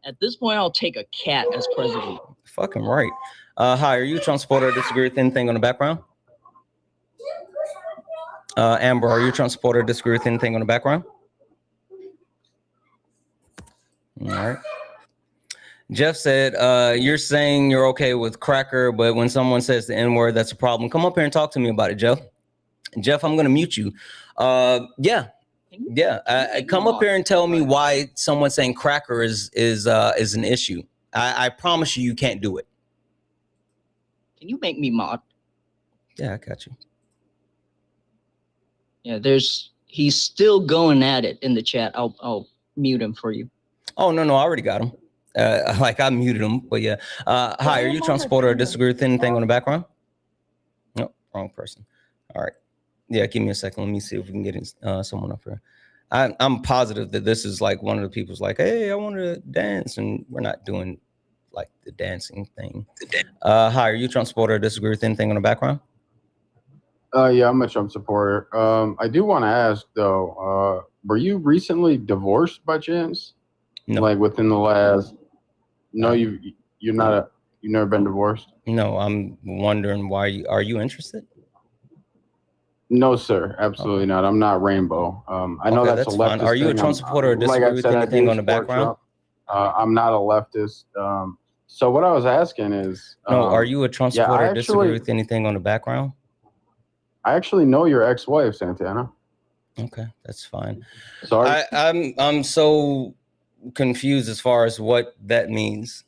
At this point, I'll take a cat as president. Fucking right. Hi, are you a Trump supporter or disagree with anything on the background? Amber, are you a Trump supporter or disagree with anything on the background? All right. Jeff said, you're saying you're okay with cracker, but when someone says the N-word, that's a problem. Come up here and talk to me about it, Jeff. Jeff, I'm going to mute you. Yeah. Come up here and tell me why someone saying cracker is an issue. I promise you can't do it. Can you make me mod? Yeah, I got you. Yeah, he's still going at it in the chat. I'll mute him for you. Oh, no, I already got him. Like I muted him, but yeah. Hi, are you a Trump supporter or disagree with anything on the background? No, wrong person. All right. Yeah, give me a second. Let me see if we can get someone up here. I'm positive that this is like one of the people's like, hey, I want to dance, and we're not doing like the dancing thing. Hi, are you a Trump supporter or disagree with anything on the background? Yeah, I'm a Trump supporter. I do want to ask though, were you recently divorced by chance? No. Like within the last? No, you've never been divorced? No, I'm wondering why. Are you interested? No, sir, absolutely not. I'm not rainbow. I know that's a leftist fine. Are you a thing. Trump supporter or disagree with anything on the background? I'm not a leftist. So what I was asking is, no, are you a Trump supporter or disagree with anything on the background? I actually know your ex-wife, Santana. Okay, that's fine. Sorry, I'm so confused as far as what that means.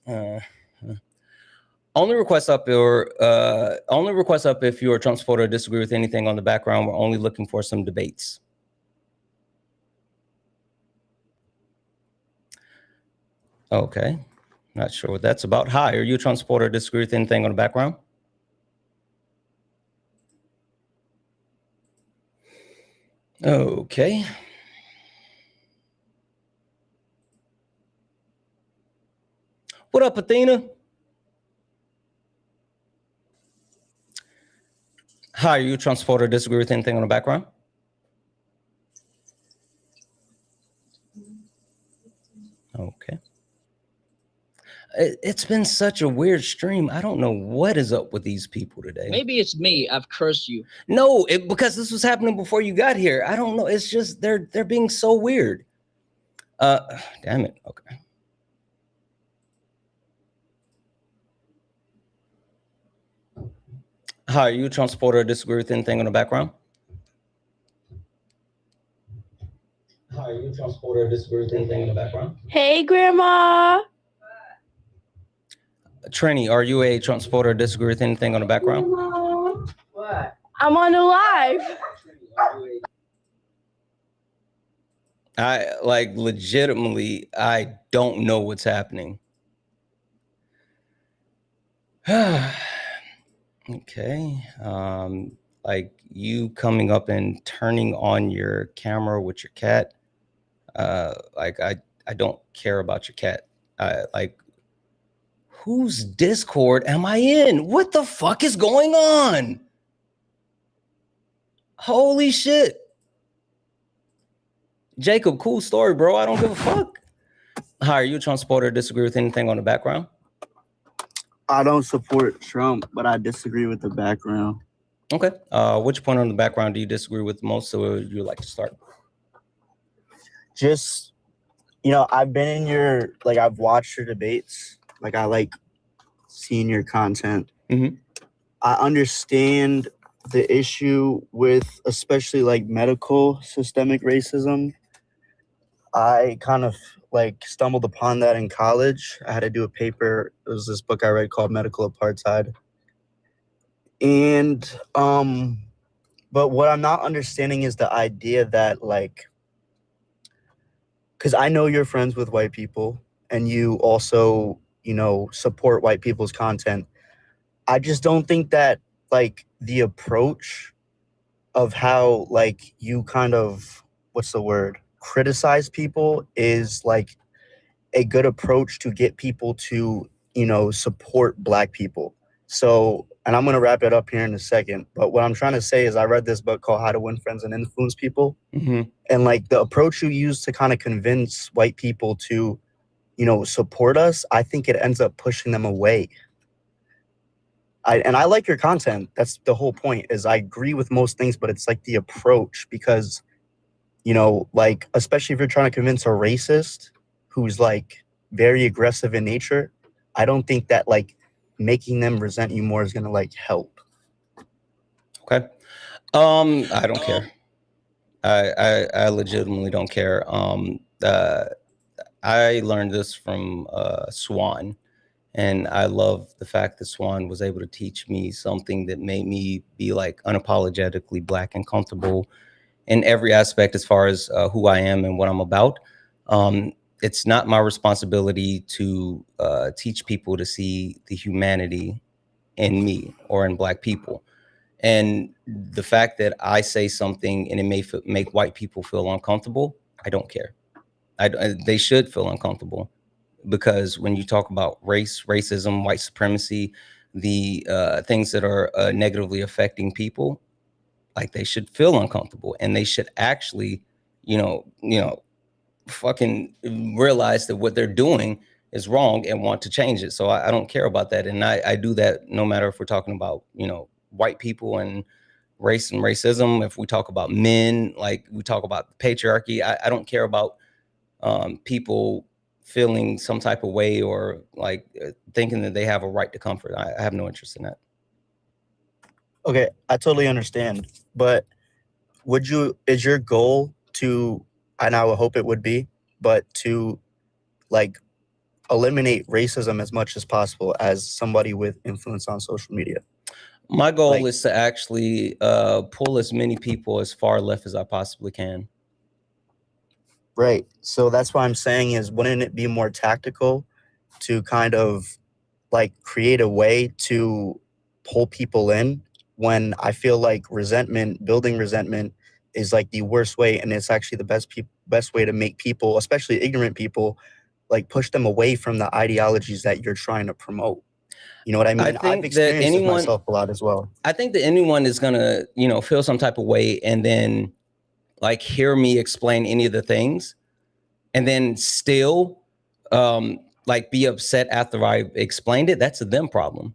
Only request up if you're a Trump supporter or disagree with anything on the background. We're only looking for some debates. Okay. Not sure what that's about. Hi, are you a Trump supporter or disagree with anything on the background? Okay. What up, Athena? Hi, are you a Trump supporter or disagree with anything on the background? Okay. It's been such a weird stream. I don't know what is up with these people today. Maybe it's me. I've cursed you. No, because this was happening before you got here. I don't know. It's just they're being so weird. Damn it. Okay. Hi, are you a Trump supporter or disagree with anything on the background? Hi, are you a Trump supporter or disagree with anything in the background? Hey, Grandma. Trini, are you a Trump supporter or disagree with anything on the background? What? I'm on the live. I legitimately, I don't know what's happening. Okay. Like you coming up and turning on your camera with your cat. Like I don't care about your cat. Like, whose Discord am I in? What the fuck is going on? Holy shit. Jacob, cool story, bro. I don't give a fuck. Hi, are you a Trump supporter or disagree with anything on the background? I don't support Trump, but I disagree with the background. Okay. Which point on the background do you disagree with most? So you would like to start? Just, I've been in your, I've watched your debates. I like seeing your content. Mm-hmm. I understand the issue with especially medical systemic racism. I kind of stumbled upon that in college. I had to do a paper. It was this book I read called Medical Apartheid. And but what I'm not understanding is the idea that because I know you're friends with white people and you also, support white people's content. I just don't think that the approach of how you kind of, what's the word, criticize people is a good approach to get people to, support Black people. So, and I'm going to wrap it up here in a second, but what I'm trying to say is I read this book called How to Win Friends and Influence People. Mm-hmm. And the approach you use to kind of convince white people to, support us, I think it ends up pushing them away. And I like your content. That's the whole point, is I agree with most things, but it's the approach because, especially if you're trying to convince a racist who's very aggressive in nature, I don't think that making them resent you more is going to help. Okay. I don't care. I legitimately don't care. I learned this from Swan. And I love the fact that Swan was able to teach me something that made me be unapologetically Black and comfortable in every aspect as far as who I am and what I'm about. It's not my responsibility to teach people to see the humanity in me or in Black people. And the fact that I say something and it may make white people feel uncomfortable, I don't care. They should feel uncomfortable. Because when you talk about race, racism, white supremacy, the things that are negatively affecting people, they should feel uncomfortable, and they should actually, fucking realize that what they're doing is wrong and want to change it. So I don't care about that, and I do that no matter if we're talking about white people and race and racism. If we talk about men, we talk about patriarchy, I don't care about people feeling some type of way or thinking that they have a right to comfort. I have no interest in that. Okay, I totally understand. But is your goal to, and I would hope it would be, but to eliminate racism as much as possible as somebody with influence on social media? My goal is to actually pull as many people as far left as I possibly can. Right. So that's what I'm saying is, wouldn't it be more tactical to kind of like create a way to pull people in when I feel like building resentment is like the worst way, and it's actually the best way to make people, especially ignorant people, like push them away from the ideologies that you're trying to promote. You know what I mean? I've experienced it myself a lot as well. I think that anyone is gonna, feel some type of way and then like hear me explain any of the things and then still like be upset after I explained it. That's a them problem.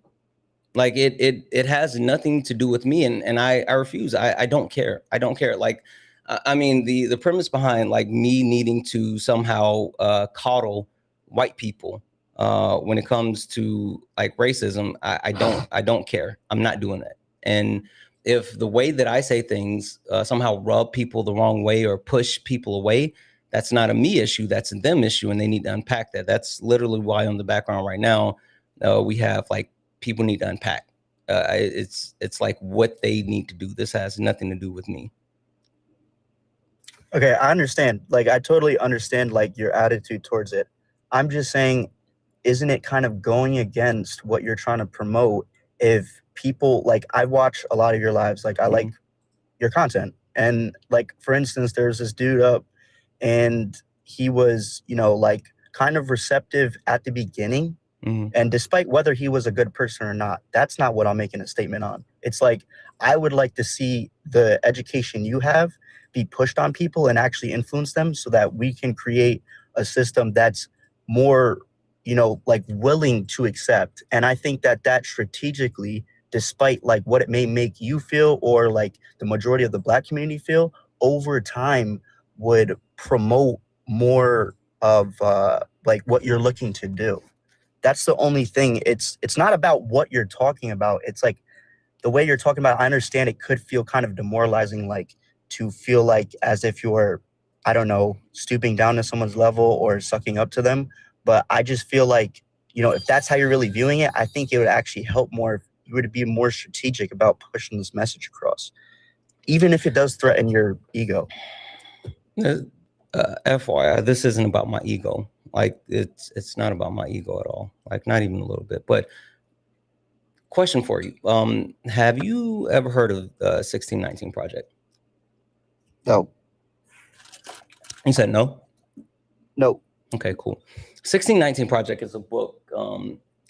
Like it has nothing to do with me, and I refuse. I don't care. I don't care. Like I mean the premise behind like me needing to somehow coddle white people when it comes to like racism, I don't care. I'm not doing that. And if the way that I say things somehow rub people the wrong way or push people away, that's not a me issue. That's a them issue, and they need to unpack that. That's literally why on the background right now we have like people need to unpack. It's like what they need to do. This has nothing to do with me. Okay, I understand. Like, I totally understand like your attitude towards it. I'm just saying, isn't it kind of going against what you're trying to promote if people, like, I watch a lot of your lives, like I like your content. And like, for instance, there's this dude up and he was, like kind of receptive at the beginning. And despite whether he was a good person or not, that's not what I'm making a statement on. It's like, I would like to see the education you have be pushed on people and actually influence them so that we can create a system that's more, like willing to accept. And I think that strategically, despite like what it may make you feel or like the majority of the Black community feel, over time would promote more of like what you're looking to do. That's the only thing. It's not about what you're talking about. It's like the way you're talking about, I understand it could feel kind of demoralizing, like to feel like as if you're, I don't know, stooping down to someone's level or sucking up to them. But I just feel like, if that's how you're really viewing it, I think it would actually help more if you were to be more strategic about pushing this message across, even if it does threaten your ego. FYI, this isn't about my ego. Like it's not about my ego at all. Like not even a little bit. But question for you: have you ever heard of the 1619 Project? No. You said no? No. Okay, cool. 1619 Project is a book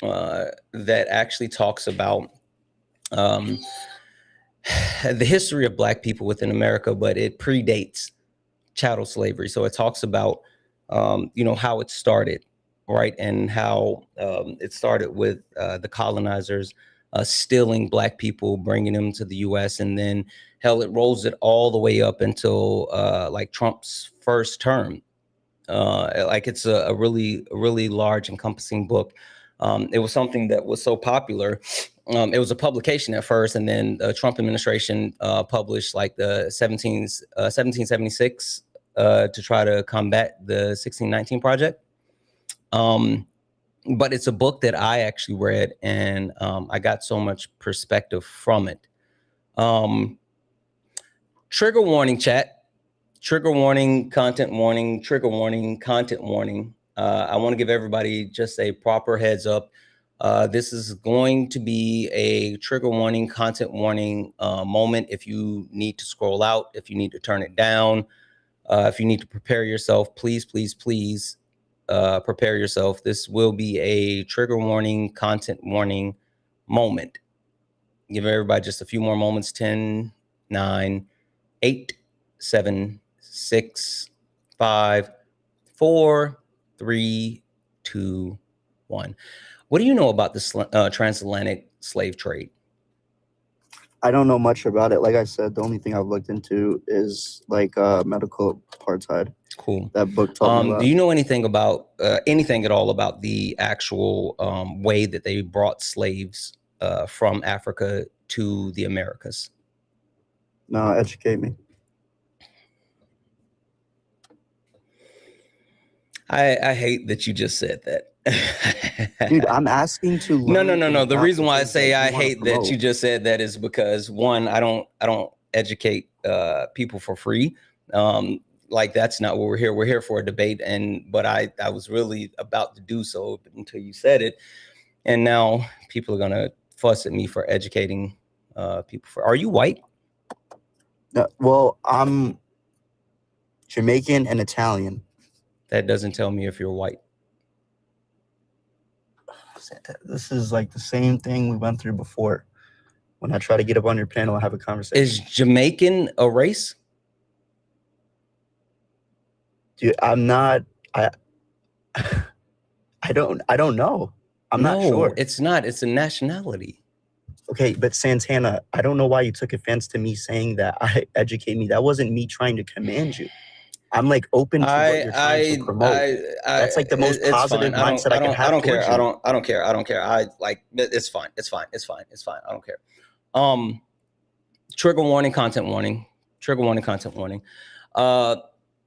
that actually talks about the history of Black people within America, but it predates chattel slavery. So it talks about, how it started, right? And how it started with the colonizers stealing Black people, bringing them to the U.S. And then, hell, it rolls it all the way up until like Trump's first term. Like it's a really large encompassing book. It was something that was so popular. It was a publication at first, and then the Trump administration published like the 1776 to try to combat the 1619 Project. But it's a book that I actually read, and I got so much perspective from it. Trigger warning, chat. Trigger warning, content warning, trigger warning, content warning. I want to give everybody just a proper heads up. This is going to be a trigger warning, content warning moment. If you need to scroll out, if you need to turn it down, if you need to prepare yourself, please, please, please prepare yourself. This will be a trigger warning, content warning moment. Give everybody just a few more moments. 10, 9, 8, 7, 6, 5, 4, 3, 2, 1. What do you know about the transatlantic slave trade? I don't know much about it. Like I said, the only thing I've looked into is like medical apartheid. Cool. That book taught me about. Do you know anything about anything at all about the actual way that they brought slaves from Africa to the Americas? No, educate me. I hate that you just said that. Dude, I'm asking to learn. No. The about reason why I things say that I you wanna hate that you promote. just said that is because one, I don't educate people for free. Like that's not what we're here. We're here for a debate, but I was really about to do so until you said it, and now people are gonna fuss at me for educating people. Are you white? Well, I'm Jamaican and Italian. That doesn't tell me if you're white. This is like the same thing we went through before. When I try to get up on your panel and have a conversation. Is Jamaican a race? Dude, I'm not. I don't know. I'm not sure. It's not. It's a nationality. Okay, but Santana, I don't know why you took offense to me saying that. Educate me. That wasn't me trying to command you. I'm like open to what you're trying to promote. That's like the most positive mindset I can have. I don't care. I don't care. I don't care. I like. It's fine. It's fine. It's fine. It's fine. I don't care. Trigger warning. Content warning. Trigger warning. Content warning.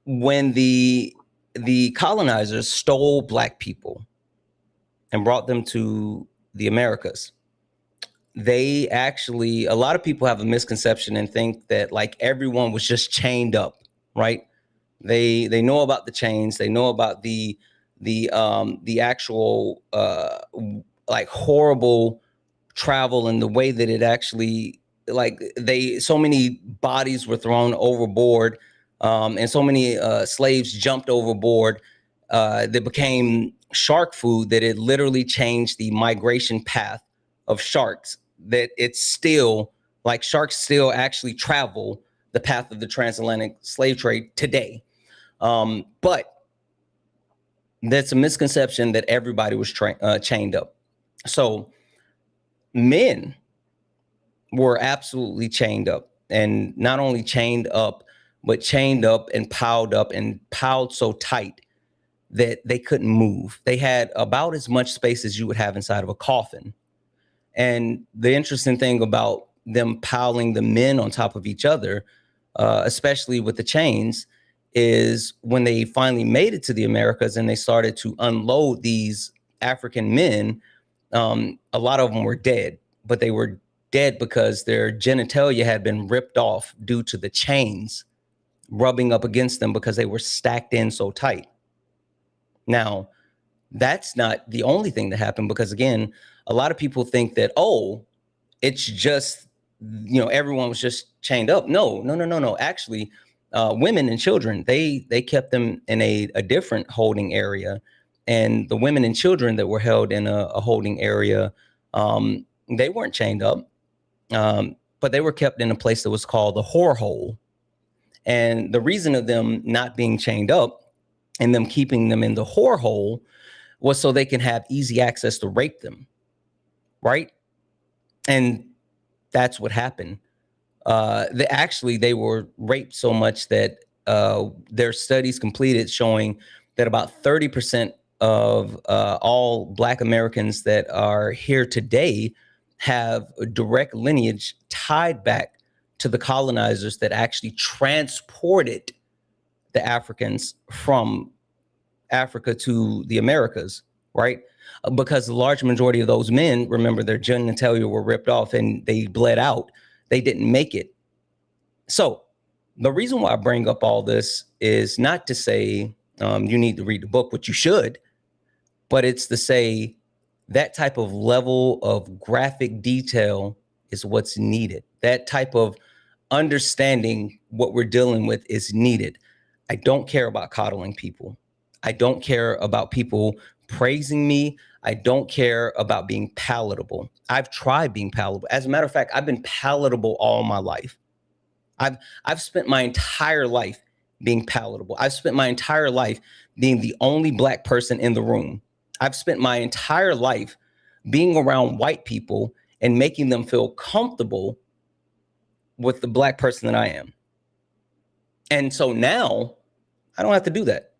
When the colonizers stole Black people and brought them to the Americas, they actually, a lot of people have a misconception and think that like everyone was just chained up, right? They know about the chains. They know about the actual like horrible travel and the way that it actually like so many bodies were thrown overboard and so many slaves jumped overboard that became shark food, that it literally changed the migration path of sharks, that it's still like sharks still actually travel the path of the transatlantic slave trade today. But that's a misconception that everybody was chained up. So men were absolutely chained up, and not only chained up, but chained up and piled so tight that they couldn't move. They had about as much space as you would have inside of a coffin. And the interesting thing about them piling the men on top of each other, especially with the chains, is when they finally made it to the Americas and they started to unload these African men, a lot of them were dead, but they were dead because their genitalia had been ripped off due to the chains rubbing up against them because they were stacked in so tight. Now, that's not the only thing that happened, because again, a lot of people think that, oh, it's just, everyone was just chained up. No. Actually, women and children, they kept them in a different holding area. And the women and children that were held in a holding area, they weren't chained up, but they were kept in a place that was called the whore hole. And the reason of them not being chained up and them keeping them in the whore hole was so they can have easy access to rape them, right? And that's what happened. They were raped so much that their studies completed showing that about 30% of all Black Americans that are here today have a direct lineage tied back to the colonizers that actually transported the Africans from Africa to the Americas, right? Because the large majority of those men, remember, their genitalia were ripped off and they bled out. They didn't make it. So the reason why I bring up all this is not to say you need to read the book, which you should, but it's to say that type of level of graphic detail is what's needed. That type of understanding what we're dealing with is needed. I don't care about coddling people. I don't care about people praising me. I don't care about being palatable. I've tried being palatable. As a matter of fact, I've been palatable all my life. I've spent my entire life being palatable. I've spent my entire life being the only Black person in the room. I've spent my entire life being around white people and making them feel comfortable with the Black person that I am. And so now I don't have to do that.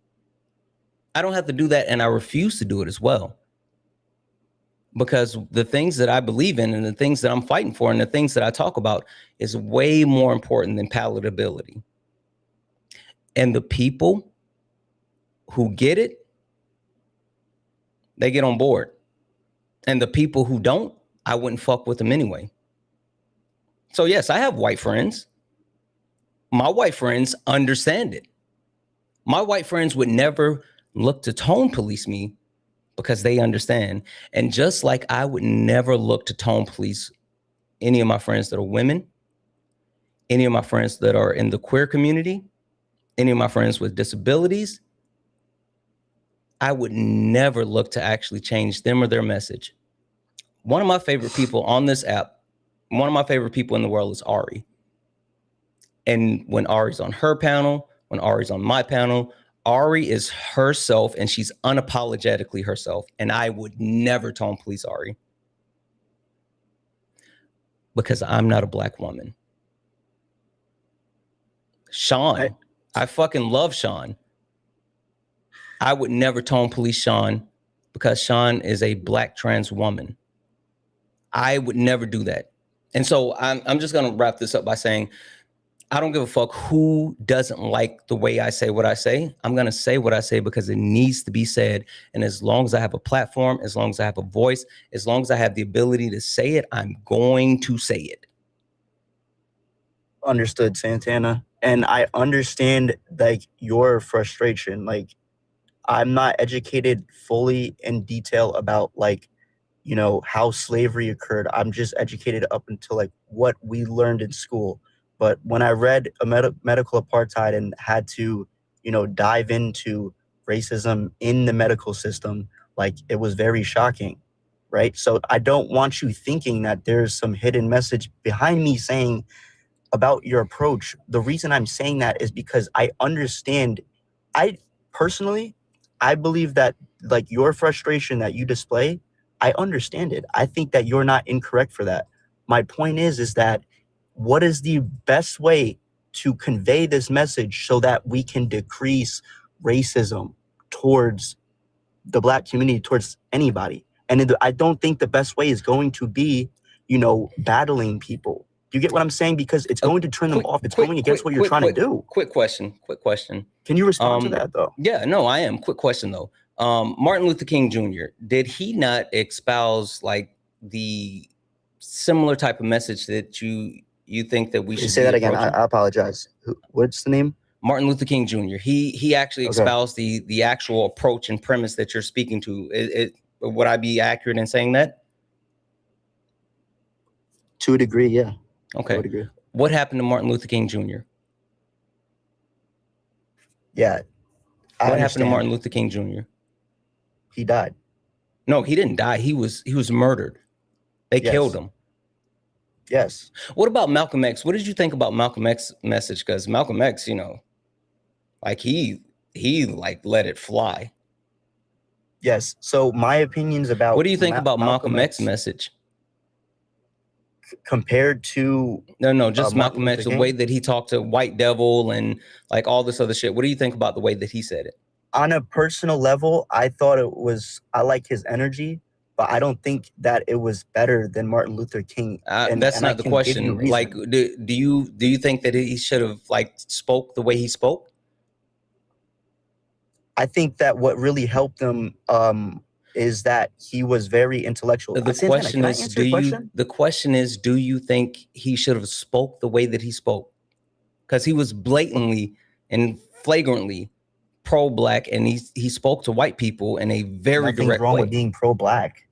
I don't have to do that, and I refuse to do it as well. Because the things that I believe in and the things that I'm fighting for and the things that I talk about is way more important than palatability. And the people who get it, They get on board. And the people who don't, I wouldn't fuck with them anyway. So yes, I have white friends. My white friends understand it. My white friends would never look to tone police me because they understand. And just like I would never look to tone police any of my friends that are women, any of my friends that are in the queer community, any of my friends with disabilities, I would never look to actually change them or their message. One of my favorite people on this app, one of my favorite people in the world is Ari. And when Ari's on her panel, when Ari's on my panel, Ari is herself and she's unapologetically herself. And I would never tone police Ari because I'm not a black woman. Sean, I fucking love Sean. I would never tone police Sean because Sean is a black trans woman. I would never do that. And so I'm just going to wrap this up by saying, I don't give a fuck who doesn't like the way I say what I say. I'm going to say what I say because it needs to be said. And as long as I have a platform, as long as I have a voice, as long as I have the ability to say it, I'm going to say it. Understood, Santana. And I understand like your frustration. Like, I'm not educated fully in detail about like, you know, how slavery occurred. I'm just educated up until like what we learned in school. But when I read a medical apartheid and had to, you know, dive into racism in the medical system, like it was very shocking, right? So I don't want you thinking that there's some hidden message behind me saying about your approach. The reason I'm saying that is because I understand. I personally, I believe that like your frustration that you display, I understand it. I think that you're not incorrect for that. My point is that what is the best way to convey this message so that we can decrease racism towards the black community, towards anybody? And I don't think the best way is going to be, you know, battling people. Do you get what I'm saying? Because it's going to turn them off. It's going against what you're trying to do. Quick question. Can you respond to that though? Yeah, no, I am. Quick question though. Martin Luther King Jr., did he not espouse like the similar type of message that you think that we should say that again? approaching? I apologize. What's the name? Martin Luther King Jr. He actually espoused the actual approach and premise that you're speaking to. Would I be accurate in saying that? To a degree, yeah. Okay. I would agree. What happened to Martin Luther King Jr.? Yeah. What happened to Martin Luther King Jr.? He died. No, he didn't die. He was murdered. They killed him. Yes. What about Malcolm X? What did you think about Malcolm X's message? Because Malcolm X, you know, like he like let it fly. Yes. So my opinions about what do you think about Malcolm X's message compared to just Malcolm X, the way that he talked to White Devil and like all this other shit? What do you think about the way that he said it? On a personal level, I thought I like his energy, but I don't think that it was better than Martin Luther King. That's not the question. Like, do you think that he should have like spoke the way he spoke? I think that what really helped him is that he was very intellectual. The question is, do you think he should have spoke the way that he spoke? Because he was blatantly and flagrantly pro-black, and he spoke to white people in a very direct way. Wrong with being pro-black.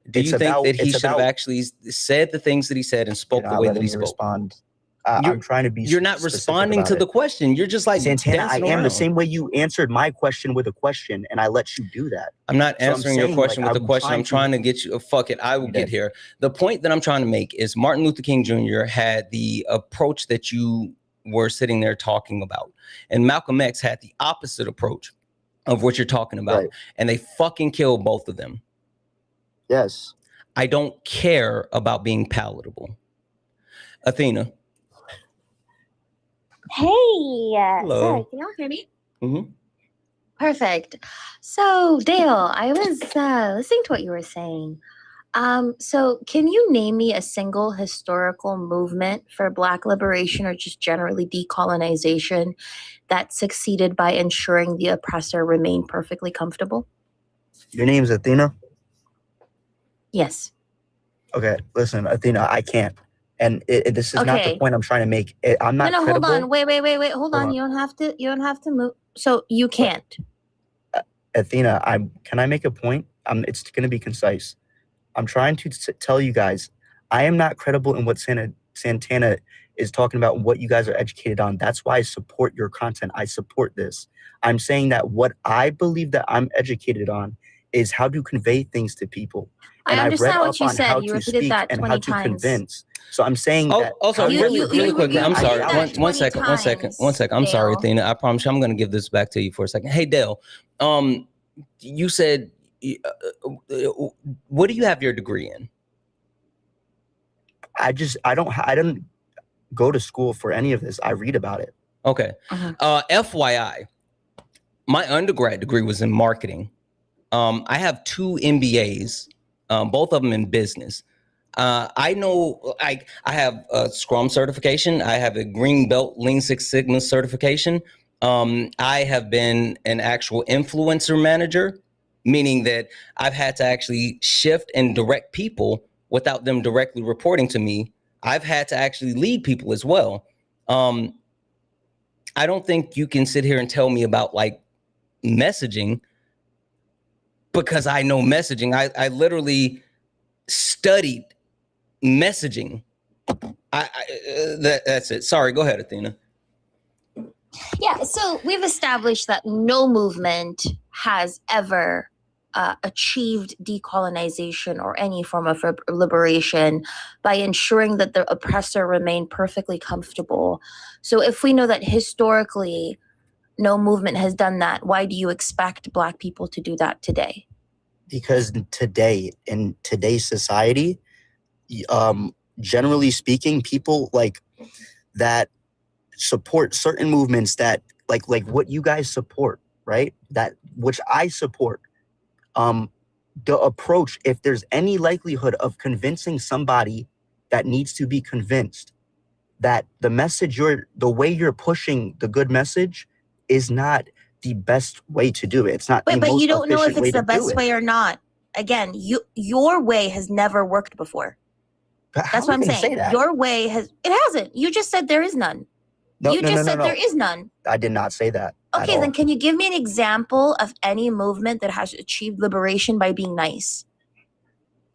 Do you think that he should have actually said the things that he said and spoke the way that he spoke? Respond. I'm trying to be. You're not responding to the question. You're just like Santana. I am the same way you answered my question with a question, and I let you do that. I'm not answering your question with a question. I'm trying to get you. Fuck it. I will get here. The point that I'm trying to make is Martin Luther King Jr. had the approach that you were sitting there talking about, and Malcolm X had the opposite approach of what you're talking about, and they fucking killed both of them. Yes. I don't care about being palatable. Athena. Hey. Hello. Sorry, can y'all hear me? Mm-hmm. Perfect. So, Dale, I was listening to what you were saying. So can you name me a single historical movement for Black liberation or just generally decolonization that succeeded by ensuring the oppressor remained perfectly comfortable? Your name's Athena? Yes. Okay, listen, Athena, I can't. And this is not the Okay. point I'm trying to make. I'm not No, hold credible. on. Wait. Hold on. You don't have to move. So you can't. Athena, can I make a point? It's going to be concise. I'm trying to tell you guys, I am not credible in what Santana is talking about, what you guys are educated on. That's why I support your content. I support this. I'm saying that what I believe that I'm educated on is how to convey things to people. And I understand what you on said. how You to repeated speak that and 20 how to times. convince. So I'm saying that. Also, really quickly, I'm sorry. One second. I'm Dale. sorry, Athena. I promise you, I'm going to give this back to you for a second. Hey, Dale, you said, what do you have your degree in? I don't go to school for any of this. I read about it. Okay. FYI, my undergrad degree was in marketing. I have 2 MBAs, both of them in business. I know I have a Scrum certification. I have a Green Belt Lean Six Sigma certification. I have been an actual influencer manager, meaning that I've had to actually shift and direct people without them directly reporting to me. I've had to actually lead people as well. I don't think you can sit here and tell me about like messaging because I know messaging. I literally studied messaging. That's it. Sorry, go ahead, Athena. Yeah, so we've established that no movement has ever achieved decolonization or any form of liberation by ensuring that the oppressor remained perfectly comfortable. So if we know that historically no movement has done that, why do you expect Black people to do that today? Because today, in today's society, generally speaking, people like that support certain movements that like what you guys support, right? That which I support. The approach, if there's any likelihood of convincing somebody that needs to be convinced that the way you're pushing the good message is not the best way to do it. It's not the But most you don't know if efficient way it's the to do best it. way or not. Again, your way has never worked before. That's what I'm saying. Your way it hasn't. You just said there is none. You just said there is none. I did not say that. Okay, then can you give me an example of any movement that has achieved liberation by being nice?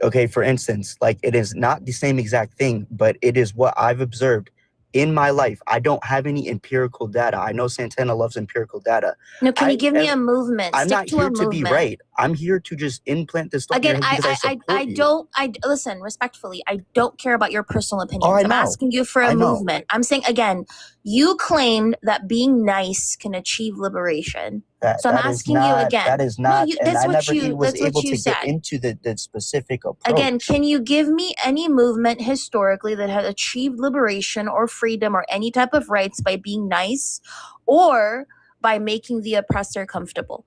Okay, for instance, like it is not the same exact thing, but it is what I've observed in my life. I don't have any empirical data. I know Santana loves empirical data. No, can you give me a movement? I'm Stick not to here a to be movement. right. I'm here to just implant this thought in your Again, head because I support you. listen, respectfully, I don't care about your personal opinions. Oh, I I'm know. asking you for a I know. movement. I'm saying, again, you claimed that being nice can achieve liberation. So I'm asking you again. That is not, No, and that's I what never you was that's what able you to said. get into the specific approach. Again, can you give me any movement historically that has achieved liberation or freedom or any type of rights by being nice or by making the oppressor comfortable?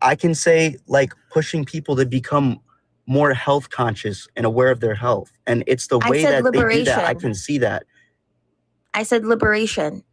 I can say like pushing people to become more health conscious and aware of their health. And it's the way that they do that. I can see that. I said liberation.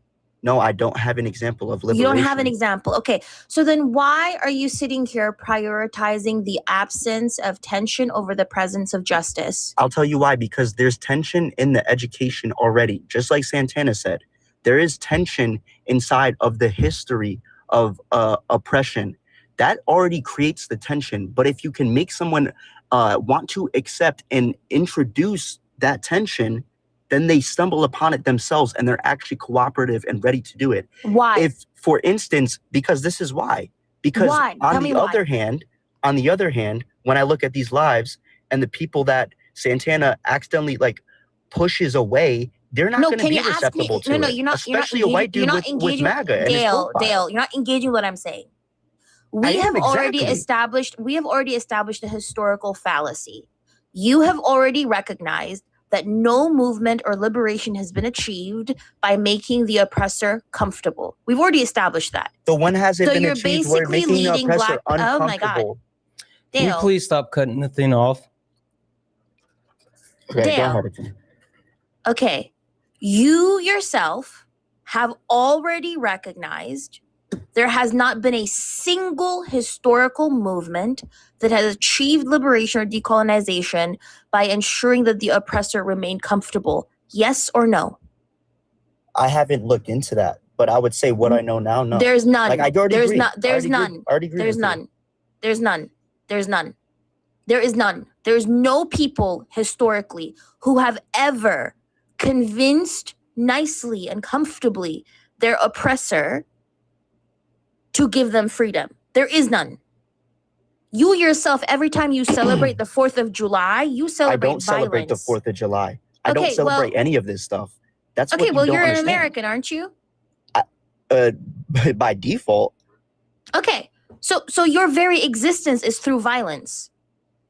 No, I don't have an example of liberation. You don't have an example. Okay. So then why are you sitting here prioritizing the absence of tension over the presence of justice? I'll tell you why, because there's tension in the education already. Just like Santana said, there is tension inside of the history of oppression. That already creates the tension. But if you can make someone want to accept and introduce that tension, then they stumble upon it themselves and they're actually cooperative and ready to do it. Why? If, for instance, because this is why. Because Why? on the other hand, when I look at these lives and the people that Santana accidentally like pushes away, they're not going to be receptible to it. You're not. Especially a white dude with MAGA and his profile. Dale, you're not engaging what I'm saying. We have already established a historical fallacy. You have already recognized that no movement or liberation has been achieved by making the oppressor comfortable. We've already established that. The one hasn't been you're achieved. We're basically making the leading oppressor Black. uncomfortable. Oh my God. Can you Dale. please stop cutting the thing off? Okay, Dale. go ahead. Okay. You yourself have already recognized There has not been a single historical movement that has achieved liberation or decolonization by ensuring that the oppressor remained comfortable. Yes or no? I haven't looked into that, but I would say what I know now, no. There's none. Like, I already There's agree. not. There's I none. already agree There's with you. none. There's none. There's none. There is none. There's no people historically who have ever convinced nicely and comfortably their oppressor to give them freedom. There is none. You yourself, every time you celebrate the 4th of July, you celebrate I don't celebrate the violence. 4th of July. I don't Okay, celebrate well- any of this stuff. That's Okay, what you well, don't you're an understand. American, aren't you? By default, Okay, so your very existence is through violence.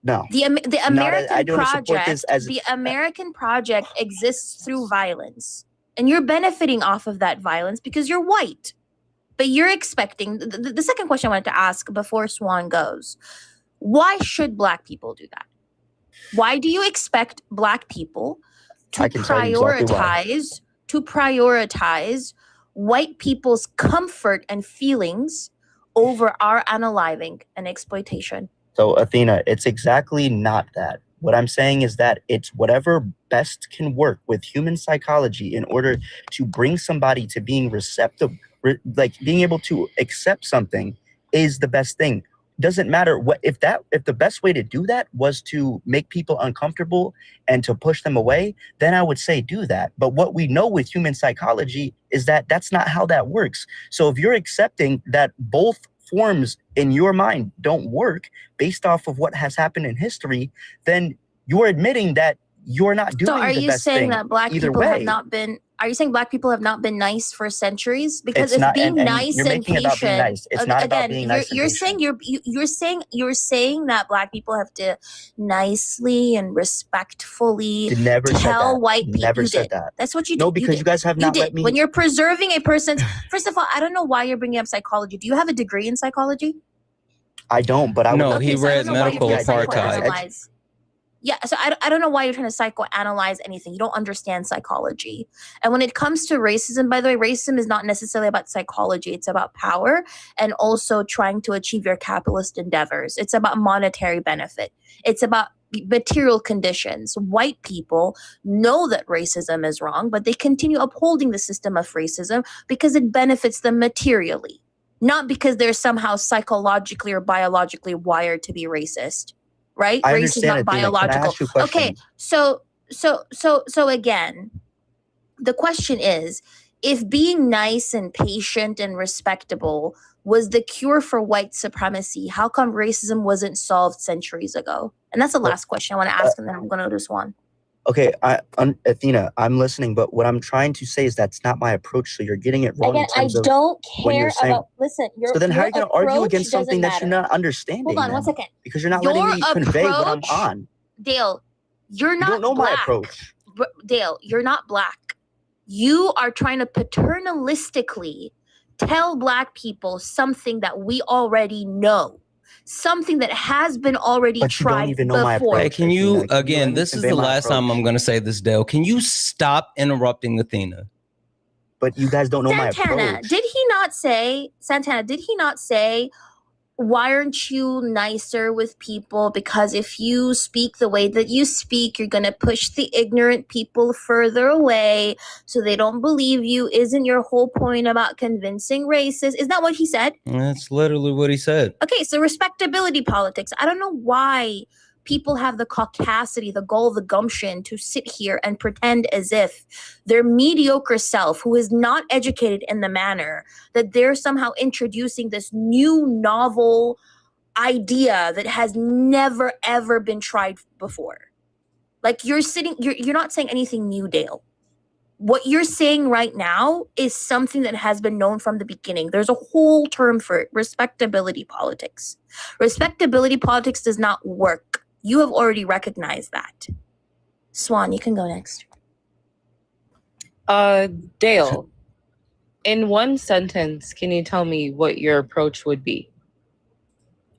no. The I American don't support project, this as the American project exists through violence, and you're benefiting off of that violence because you're white. But you're expecting the second question I wanted to ask before Swan goes: why should Black people do that? Why do you expect Black people to I can tell you exactly why. prioritize white people's comfort and feelings over our unaliving and exploitation? So, Athena, it's exactly not that. What I'm saying is that it's whatever best can work with human psychology in order to bring somebody to being receptive, like being able to accept something is the best thing. Doesn't matter what if the best way to do that was to make people uncomfortable and to push them away, then I would say do that. But what we know with human psychology is that that's not how that works. So if you're accepting that both forms in your mind don't work based off of what has happened in history, then you're admitting that you're not doing So are the you best saying thing that Black either people way. have not been? Are you saying Black people have not been nice for centuries? Because It's if not- being and nice you're and making it about being patient, nice. It's not about being nice and you're patient. saying you're saying that Black people have to nicely and respectfully Never said tell that. white people. Never You said did. that. That's what you did. No, because you guys have not did. let me. When you're preserving a person's. First of all, I don't know why you're bringing up psychology. Do you have a degree in psychology? I don't, but I No, would. he so I read don't know why you're medical trying to apartheid. psychoanalyze. Yeah, so I don't know why you're trying to psychoanalyze anything. You don't understand psychology. And when it comes to racism, by the way, racism is not necessarily about psychology. It's about power and also trying to achieve your capitalist endeavors. It's about monetary benefit. It's about material conditions. White people know that racism is wrong, but they continue upholding the system of racism because it benefits them materially, not because they're somehow psychologically or biologically wired to be racist. Right? I Race is not understand, Athena. Can I biological. ask you a question? Okay, so again, the question is, if being nice and patient and respectable was the cure for white supremacy, how come racism wasn't solved centuries ago? And that's the last question I want to ask, and then I'm going to go to Swan. Okay, Athena, I'm listening, but what I'm trying to say is that's not my approach. So you're getting it wrong. Again, in I terms of don't when you're care saying- about. Listen, So then how are you going to argue approach against something doesn't that you're matter. not understanding? Hold on one then? second. Because you're not letting Your me convey what I'm approach- on. Dale, you're not You don't know Black. my approach. Dale, you're not Black. You are trying to paternalistically tell Black people something that we already know, something that has been already But you don't tried even know my before. Hey, can you Athena, can you again? let me This is convey the my last time approach? I'm going to say this, Dale. Can you stop interrupting Athena? But you guys don't know my Santana, approach. did he not say, why aren't you nicer with people? Because if you speak the way that you speak, you're going to push the ignorant people further away so they don't believe you. Isn't your whole point about convincing racists? Is that what he said? That's literally what he said. Okay, so respectability politics. I don't know why people have the caucasity, the gall, the gumption to sit here and pretend as if their mediocre self, who is not educated in the manner that they're somehow introducing this new novel idea that has never ever been tried before. Like you're not saying anything new, Dale. What you're saying right now is something that has been known from the beginning. There's a whole term for it, respectability politics. Respectability politics does not work. You have already recognized that. Swan, you can go next. Dale, in one sentence, can you tell me what your approach would be?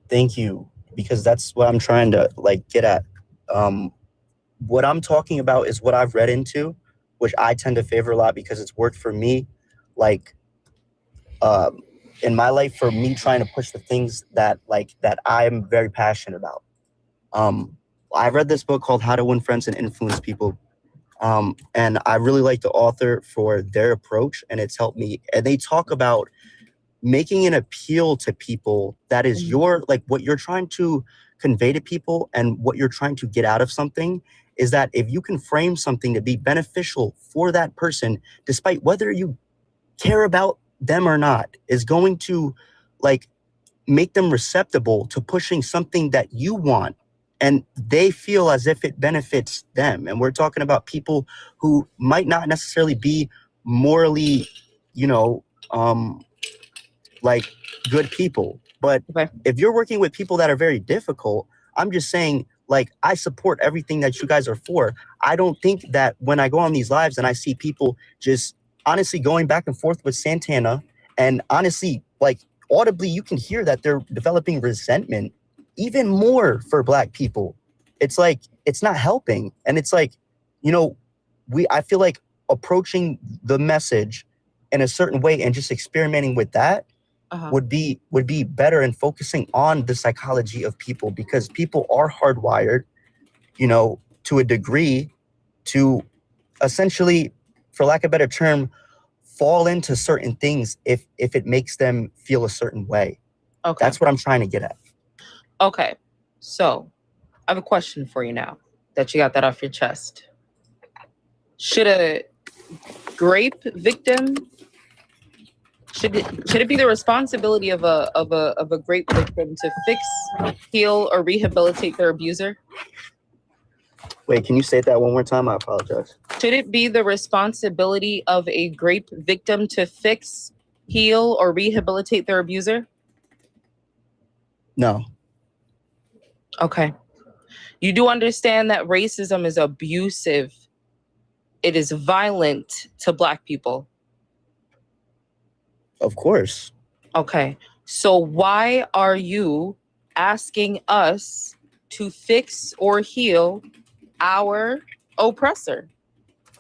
Thank you, because that's what I'm trying to get at. What I'm talking about is what I've read into, which I tend to favor a lot because it's worked for me. in my life for me trying to push the things that I'm very passionate about. I read this book called How to Win Friends and Influence People. And I really like the author for their approach, and it's helped me. And they talk about making an appeal to people that is what you're trying to convey to people, and what you're trying to get out of something is that if you can frame something to be beneficial for that person, despite whether you care about them or not, is going to make them receptible to pushing something that you want, and they feel as if it benefits them. And we're talking about people who might not necessarily be morally, good people. But if you're working with people that are very difficult, I'm just saying, I support everything that you guys are for. I don't think that when I go on these lives and I see people just honestly going back and forth with Santana, and honestly, audibly, you can hear that they're developing resentment even more for Black people. It's it's not helping. And it's I feel like approaching the message in a certain way and just experimenting with that would be better, and focusing on the psychology of people, because people are hardwired, to a degree, to essentially, for lack of a better term, fall into certain things if it makes them feel a certain way. Okay. That's what I'm trying to get at. Okay. So I have a question for you now that you got that off your chest. Should a grape victim, should it be the responsibility of a grape victim to fix, heal, or rehabilitate their abuser? Wait, can you say that one more time? I apologize. Should it be the responsibility of a grape victim to fix, heal, or rehabilitate their abuser? No. Okay. You do understand that racism is abusive. It is violent to Black people. Of course. Okay. So why are you asking us to fix or heal our oppressor?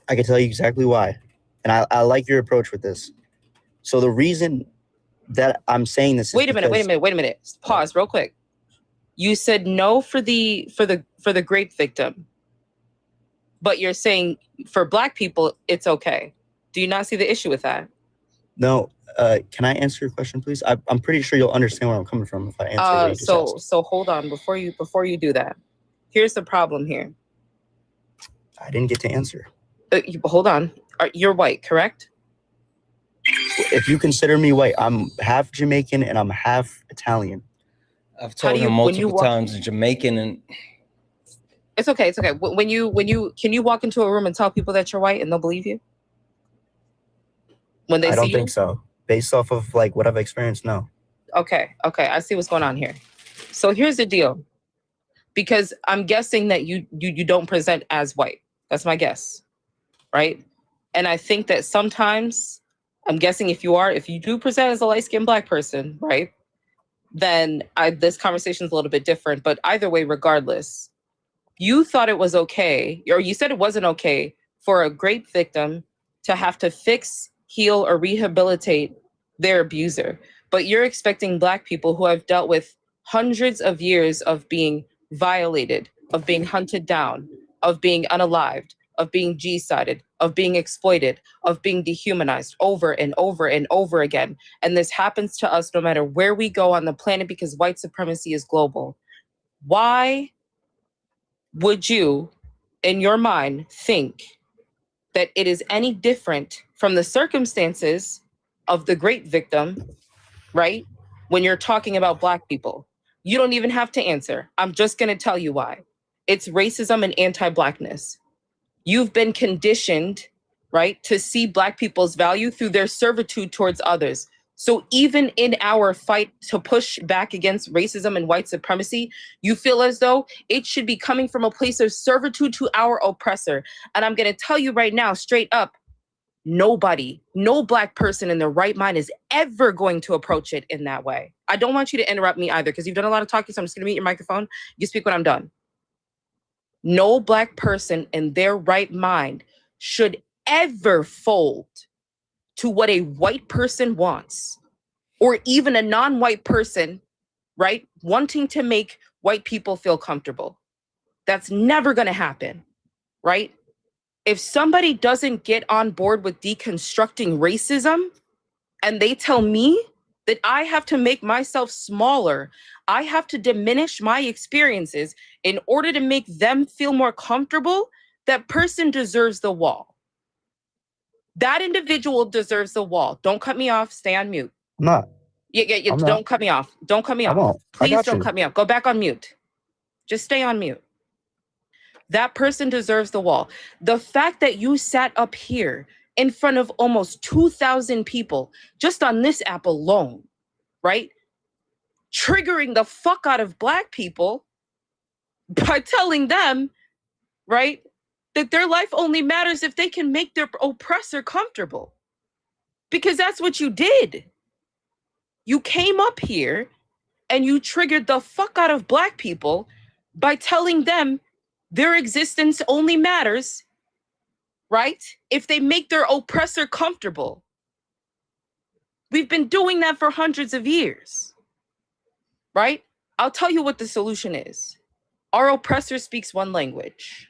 I can tell you exactly why. And I like your approach with this. So the reason that I'm saying this is Wait a minute. Pause real quick. You said no for the grape victim, but you're saying for Black people it's okay. Do you not see the issue with that? No. Can I answer your question, please? I'm pretty sure you'll understand where I'm coming from if I answer what you just asked. So hold on before you do that. Here's the problem here. I didn't get to answer. Hold on. You're white, correct? If you consider me white, I'm half Jamaican and I'm half Italian. I've told him multiple times Jamaican, and it's okay. When you can you walk into a room and tell people that you're white and they'll believe you? When they see you? I don't think so. Based off of what I've experienced, no. Okay. I see what's going on here. So here's the deal. Because I'm guessing that you don't present as white. That's my guess. Right? And I think that sometimes, I'm guessing if you do present as a light-skinned Black person, right? Then this conversation is a little bit different. But either way, regardless, you thought it was okay, or you said it wasn't okay for a grape victim to have to fix, heal, or rehabilitate their abuser. But you're expecting Black people who have dealt with hundreds of years of being violated, of being hunted down, of being unalived, of being G-sided, of being exploited, of being dehumanized over and over and over again. And this happens to us no matter where we go on the planet, because white supremacy is global. Why would you, in your mind, think that it is any different from the circumstances of the grape victim, right? When you're talking about Black people? You don't even have to answer. I'm just going to tell you why. It's racism and anti-Blackness. You've been conditioned, right, to see Black people's value through their servitude towards others. So even in our fight to push back against racism and white supremacy, you feel as though it should be coming from a place of servitude to our oppressor. And I'm going to tell you right now, straight up, nobody, no Black person in their right mind is ever going to approach it in that way. I don't want you to interrupt me either, because you've done a lot of talking, so I'm just going to mute your microphone. You speak when I'm done. No Black person in their right mind should ever fold to what a white person wants. or even a non-white person, right, wanting to make white people feel comfortable. That's never going to happen, right? If somebody doesn't get on board with deconstructing racism and they tell me that I have to make myself smaller, I have to diminish my experiences in order to make them feel more comfortable, that person deserves the wall. That individual deserves the wall. Don't cut me off. Stay on mute. I'm not. Yeah. I'm Don't not. cut me off. Don't cut me I off. won't. I Please got don't you. cut me off. Go back on mute. Just stay on mute. That person deserves the wall. The fact that you sat up here in front of almost 2,000 people just on this app alone, right? Triggering the fuck out of Black people by telling them, right, that their life only matters if they can make their oppressor comfortable. Because that's what you did. You came up here and you triggered the fuck out of Black people by telling them their existence only matters, right, if they make their oppressor comfortable. We've been doing that for hundreds of years, right? I'll tell you what the solution is. Our oppressor speaks one language,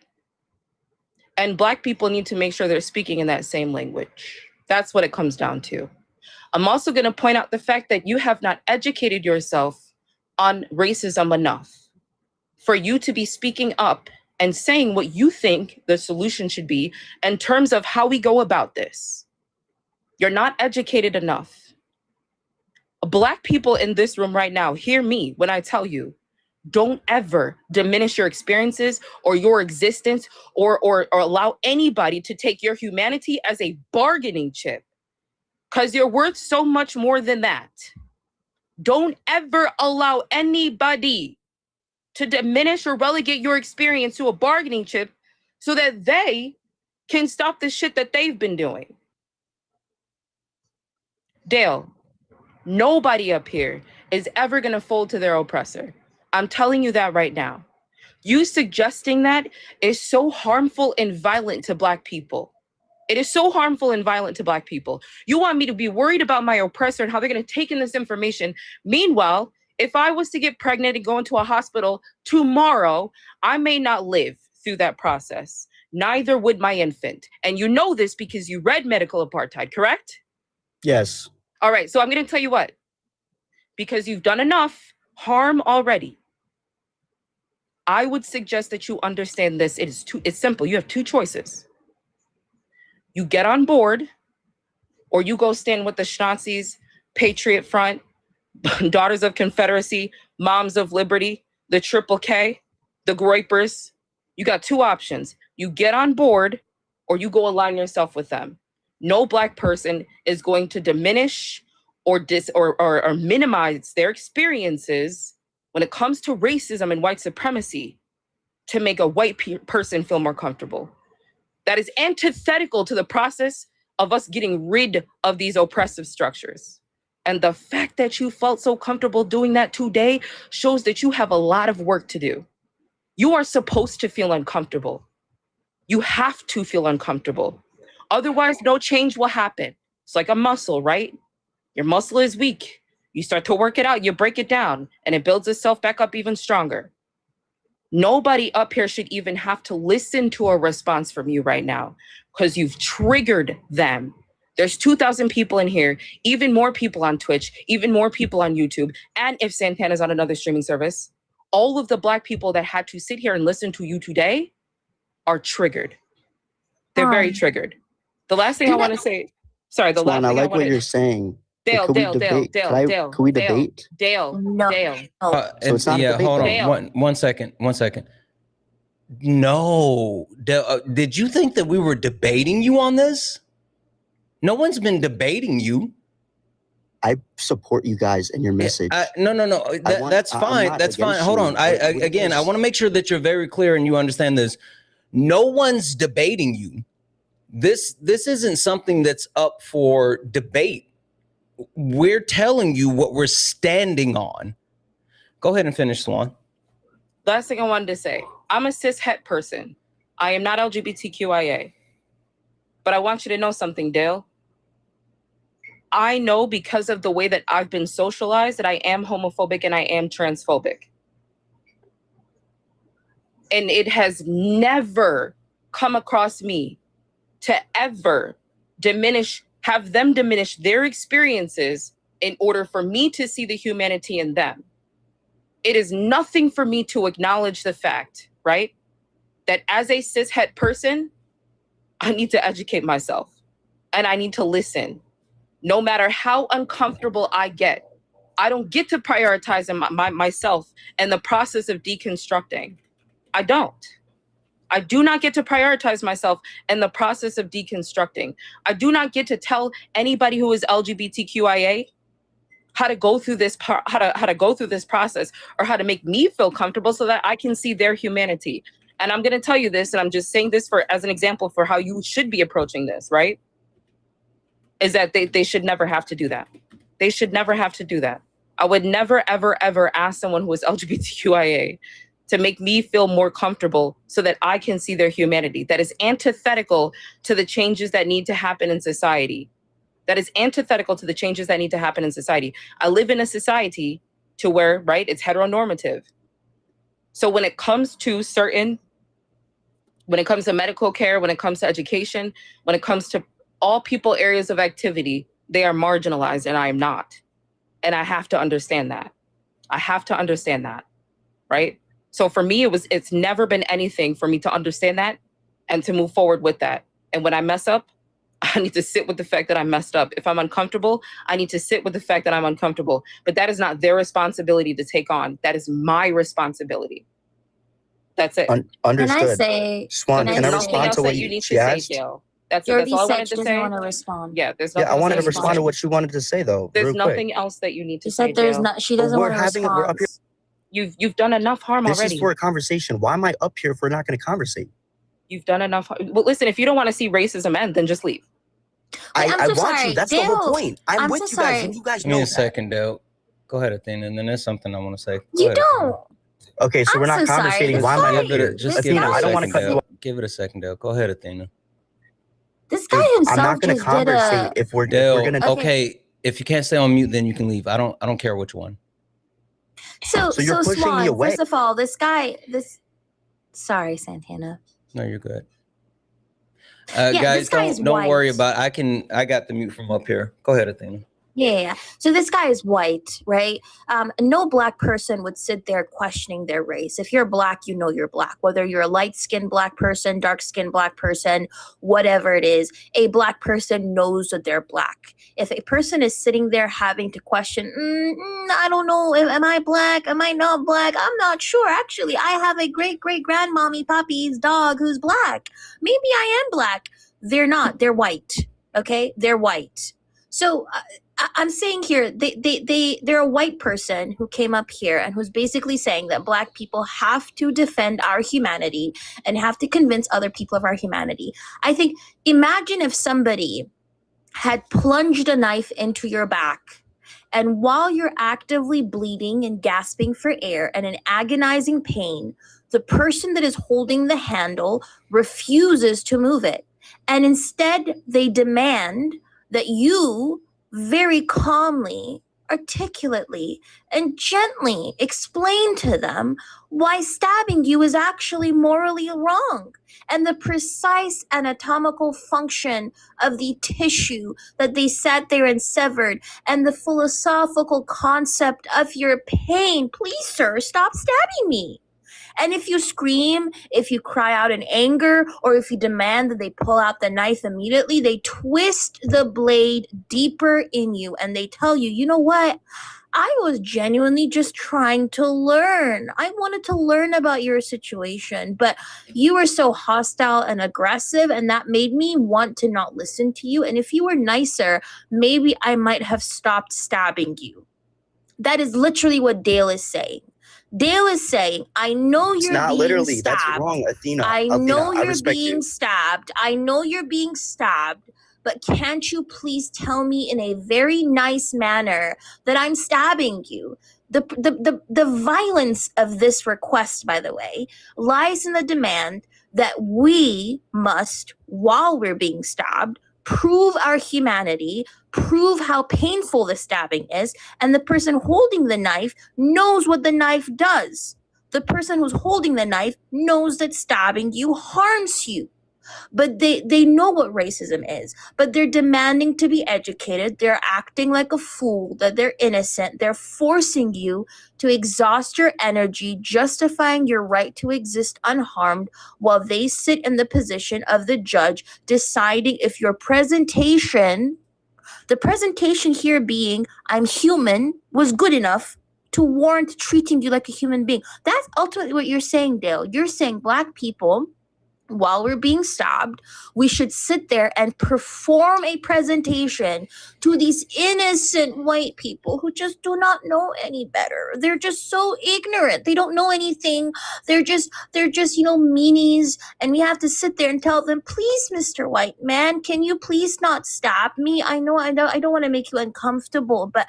and Black people need to make sure they're speaking in that same language. That's what it comes down to. I'm also going to point out the fact that you have not educated yourself on racism enough for you to be speaking up and saying what you think the solution should be in terms of how we go about this. You're not educated enough. Black people in this room right now, hear me when I tell you, don't ever diminish your experiences or your existence or allow anybody to take your humanity as a bargaining chip, because you're worth so much more than that. Don't ever allow anybody to diminish or relegate your experience to a bargaining chip so that they can stop the shit that they've been doing. Dale, nobody up here is ever going to fold to their oppressor. I'm telling you that right now. You suggesting that is so harmful and violent to Black people. It is so harmful and violent to Black people. You want me to be worried about my oppressor and how they're going to take in this information. Meanwhile, if I was to get pregnant and go into a hospital tomorrow, I may not live through that process. Neither would my infant. And you know this because you read Medical Apartheid, correct? Yes. All right, so I'm going to tell you what. Because you've done enough harm already, I would suggest that you understand this. It's simple. You have two choices. You get on board, or you go stand with the Schnazis, Patriot Front, Daughters of Confederacy, Moms of Liberty, the Triple K, the Groypers. You got two options. You get on board, or you go align yourself with them. No Black person is going to diminish or minimize their experiences when it comes to racism and white supremacy to make a white person feel more comfortable. That is antithetical to the process of us getting rid of these oppressive structures. And the fact that you felt so comfortable doing that today shows that you have a lot of work to do. You are supposed to feel uncomfortable. You have to feel uncomfortable. Otherwise, no change will happen. It's like a muscle, right? Your muscle is weak. You start to work it out, you break it down, and it builds itself back up even stronger. Nobody up here should even have to listen to a response from you right now because you've triggered them. There's 2,000 people in here, even more people on Twitch, even more people on YouTube. And if Santana's on another streaming service, all of the Black people that had to sit here and listen to you today are triggered. They're very triggered. The last thing I want to say, sorry, the last Swan, I thing I like want what you're to saying. Dale, Could we Dale, debate? Could we debate? Dale. So it's not a yeah, debate, hold though. on. One second. No. Did you think that we were debating you on this? No one's been debating you. I support you guys and your message. No. That's fine. That's fine. Hold on. I want to make sure that you're very clear and you understand this. No one's debating you. This isn't something that's up for debate. We're telling you what we're standing on. Go ahead and finish, Swan. Last thing I wanted to say, I'm a cis het person. I am not LGBTQIA. But I want you to know something, Dale. I know because of the way that I've been socialized that I am homophobic and I am transphobic. And it has never come across me to ever have them diminish their experiences in order for me to see the humanity in them. It is nothing for me to acknowledge the fact, right, that as a cishet person, I need to educate myself and I need to listen. No matter how uncomfortable I get, I don't get to prioritize myself and the process of deconstructing. I don't. I do not get to prioritize myself in the process of deconstructing. I do not get to tell anybody who is LGBTQIA how to go through this how to go through this process, or how to make me feel comfortable so that I can see their humanity. And I'm going to tell you this, and I'm just saying this as an example for how you should be approaching this, right? Is that they should never have to do that. They should never have to do that. I would never, ever, ever ask someone who is LGBTQIA to make me feel more comfortable so that I can see their humanity. That is antithetical to the changes that need to happen in society. That is antithetical to the changes that need to happen in society. I live in a society to where, right, it's heteronormative. So when it comes to medical care, when it comes to education, when it comes to all people areas of activity, they are marginalized and I am not. And I have to understand that. I have to understand that, right? So for me, it's never been anything for me to understand that and to move forward with that. And when I mess up, I need to sit with the fact that I messed up. If I'm uncomfortable, I need to sit with the fact that I'm uncomfortable. But that is not their responsibility to take on. That is my responsibility. That's it. Understood. Can I say, Swan, can I respond to what she asked? That's all I wanted she to doesn't say. want to respond. Yeah, there's nothing. Yeah, I wanted to else respond to what she wanted to say, though. There's real quick. nothing else that you need to She say. said there's Dale. not. She doesn't want to respond. We're up here. You've done enough harm This already. is for a conversation. Why am I up here if we're not going to conversate? You've done enough. Well, listen, if you don't want to see racism end, then just leave. I want sorry. you. That's the Dale, whole point. I'm with so you guys, sorry. and you guys Give me know a that. second, Dale. Go ahead, Athena, and then there's something I want to say. Go You ahead, don't. Okay, so we're not so sorry. conversating. This Why am I guy- up here? Just give Athena, it a I don't want to second, cut you Dale. off. Give it a second, Dale. Go ahead, Athena. This guy himself I'm not going to just did conversate a. if we're Dale, going to. okay. If you can't stay on mute, then you can leave. I don't care which one. So you're pushing Swan, me away. first of all, this guy. Sorry, Santana. No, you're good. Yeah, Guys, this guy is don't worry white. about it. I got the mute from up here. Go ahead, Athena. Yeah. So this guy is white, right? No black person would sit there questioning their race. If you're black, you know you're black. Whether you're a light-skinned black person, dark-skinned black person, whatever it is, a black person knows that they're black. If a person is sitting there having to question, I don't know, am I black? Am I not black? I'm not sure. Actually, I have a great-great-grandmommy Poppy's dog who's black. Maybe I am black. They're not. They're white. Okay? They're white. So I'm saying here, they're a white person who came up here and who's basically saying that black people have to defend our humanity and have to convince other people of our humanity. I think, imagine if somebody had plunged a knife into your back, and while you're actively bleeding and gasping for air and in agonizing pain, the person that is holding the handle refuses to move it. And instead, they demand that you very calmly, articulately, and gently explain to them why stabbing you is actually morally wrong, and the precise anatomical function of the tissue that they sat there and severed, and the philosophical concept of your pain. Please, sir, stop stabbing me. And if you scream, if you cry out in anger, or if you demand that they pull out the knife immediately, they twist the blade deeper in you and they tell you, you know what? I was genuinely just trying to learn. I wanted to learn about your situation, but you were so hostile and aggressive, and that made me want to not listen to you. And if you were nicer, maybe I might have stopped stabbing you. That is literally what Dale is saying. Dale is saying, I know It's you're not being literally. stabbed. That's wrong, Athena. I know you're respect being you. stabbed. I know you're being stabbed. But can't you please tell me in a very nice manner that I'm stabbing you? The violence of this request, by the way, lies in the demand that we must, while we're being stabbed, prove our humanity, prove how painful the stabbing is, and the person holding the knife knows what the knife does. The person who's holding the knife knows that stabbing you harms you. But they know what racism is, but they're demanding to be educated. They're acting like a fool, that they're innocent. They're forcing you to exhaust your energy, justifying your right to exist unharmed, while they sit in the position of the judge, deciding if your presentation, the presentation here being, I'm human, was good enough to warrant treating you like a human being. That's ultimately what you're saying, Dale. You're saying Black people, while we're being stabbed, we should sit there and perform a presentation to these innocent white people who just do not know any better. They're just so ignorant. They don't know anything. They're just, meanies. And we have to sit there and tell them, please, Mr. White Man, can you please not stab me? I know I don't want to make you uncomfortable, but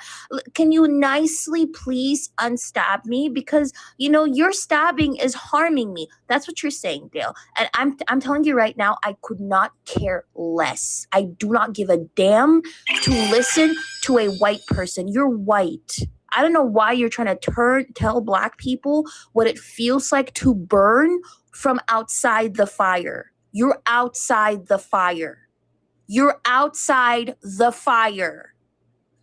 can you nicely please unstab me? Because, your stabbing is harming me. That's what you're saying, Dale. And I'm telling you right now, I could not care less. I do not give a damn to listen to a white person. You're white. I don't know why you're trying to tell Black people what it feels like to burn from outside the fire. You're outside the fire. You're outside the fire.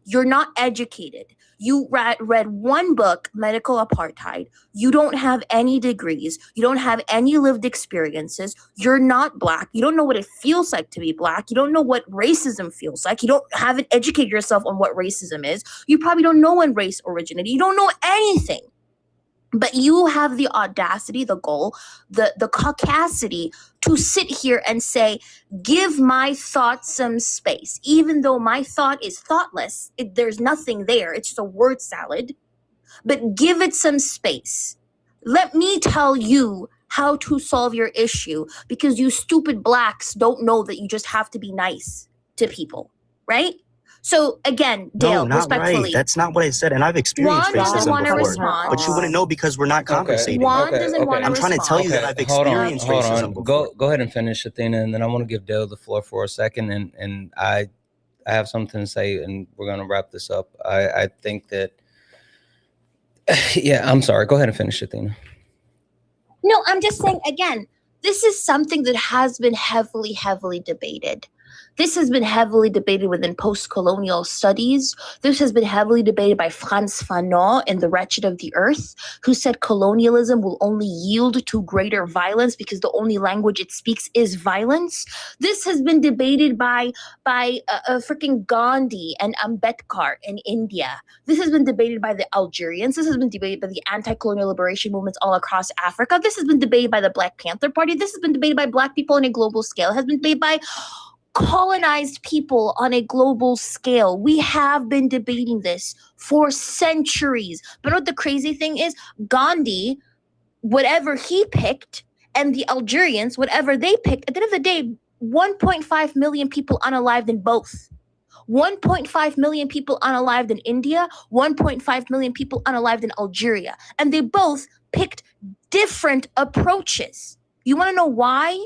You're not educated. You read one book, Medical Apartheid. You don't have any degrees. You don't have any lived experiences. You're not Black. You don't know what it feels like to be Black. You don't know what racism feels like. You haven't educated yourself on what racism is. You probably don't know when race originated. You don't know anything. But you have the audacity, the goal, the caucasity to sit here and say, give my thought some space. Even though my thought is thoughtless, there's nothing there. It's just a word salad. But give it some space. Let me tell you how to solve your issue, because you stupid Blacks don't know that you just have to be nice to people, right? So again, Dale, no, not respectfully. right. That's not what I said. And I've experienced Juan doesn't racism want to before. respond. But you wouldn't know because we're not conversating. Juan doesn't want to I'm trying to tell you that I've experienced racism before. Go ahead and finish, Athena, and then I want to give Dale the floor for a second, and I have something to say, and we're gonna wrap this up. I think that yeah, I'm sorry. Go ahead and finish, Athena. No, I'm just saying, again, this is something that has been heavily, heavily debated. This has been heavily debated within post-colonial studies. This has been heavily debated by Frantz Fanon in The Wretched of the Earth, who said colonialism will only yield to greater violence because the only language it speaks is violence. This has been debated by freaking Gandhi and Ambedkar in India. This has been debated by the Algerians. This has been debated by the anti-colonial liberation movements all across Africa. This has been debated by the Black Panther Party. This has been debated by Black people on a global scale. It has been debated by colonized people on a global scale. We have been debating this for centuries. But what the crazy thing is, Gandhi, whatever he picked, and the Algerians, whatever they picked, at the end of the day, 1.5 million people unalived in both. 1.5 million people unalived in India, 1.5 million people unalived in Algeria. And they both picked different approaches. You want to know why?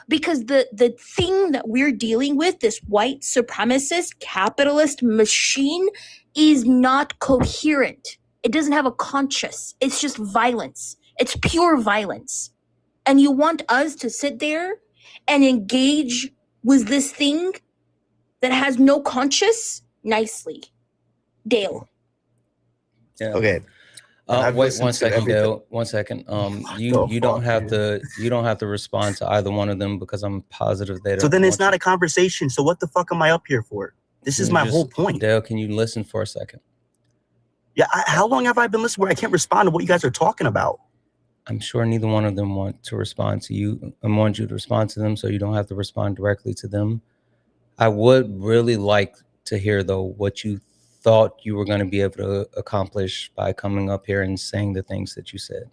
Because the thing that we're dealing with, this white supremacist capitalist machine, is not coherent. It doesn't have a conscience. It's just violence. It's pure violence. And you want us to sit there and engage with this thing that has no conscience? Nicely. Dale. Yeah. Okay. Wait 1 second, Dale. 1 second. You don't have to respond to either one of them because I'm positive they don't. So then it's not a conversation. So what the fuck am I up here for? This is my whole point. Dale, can you listen for a second? Yeah. How long have I been listening where I can't respond to what you guys are talking about? I'm sure neither one of them want to respond to you. I want you to respond to them so you don't have to respond directly to them. I would really like to hear, though, what you thought you were going to be able to accomplish by coming up here and saying the things that you said.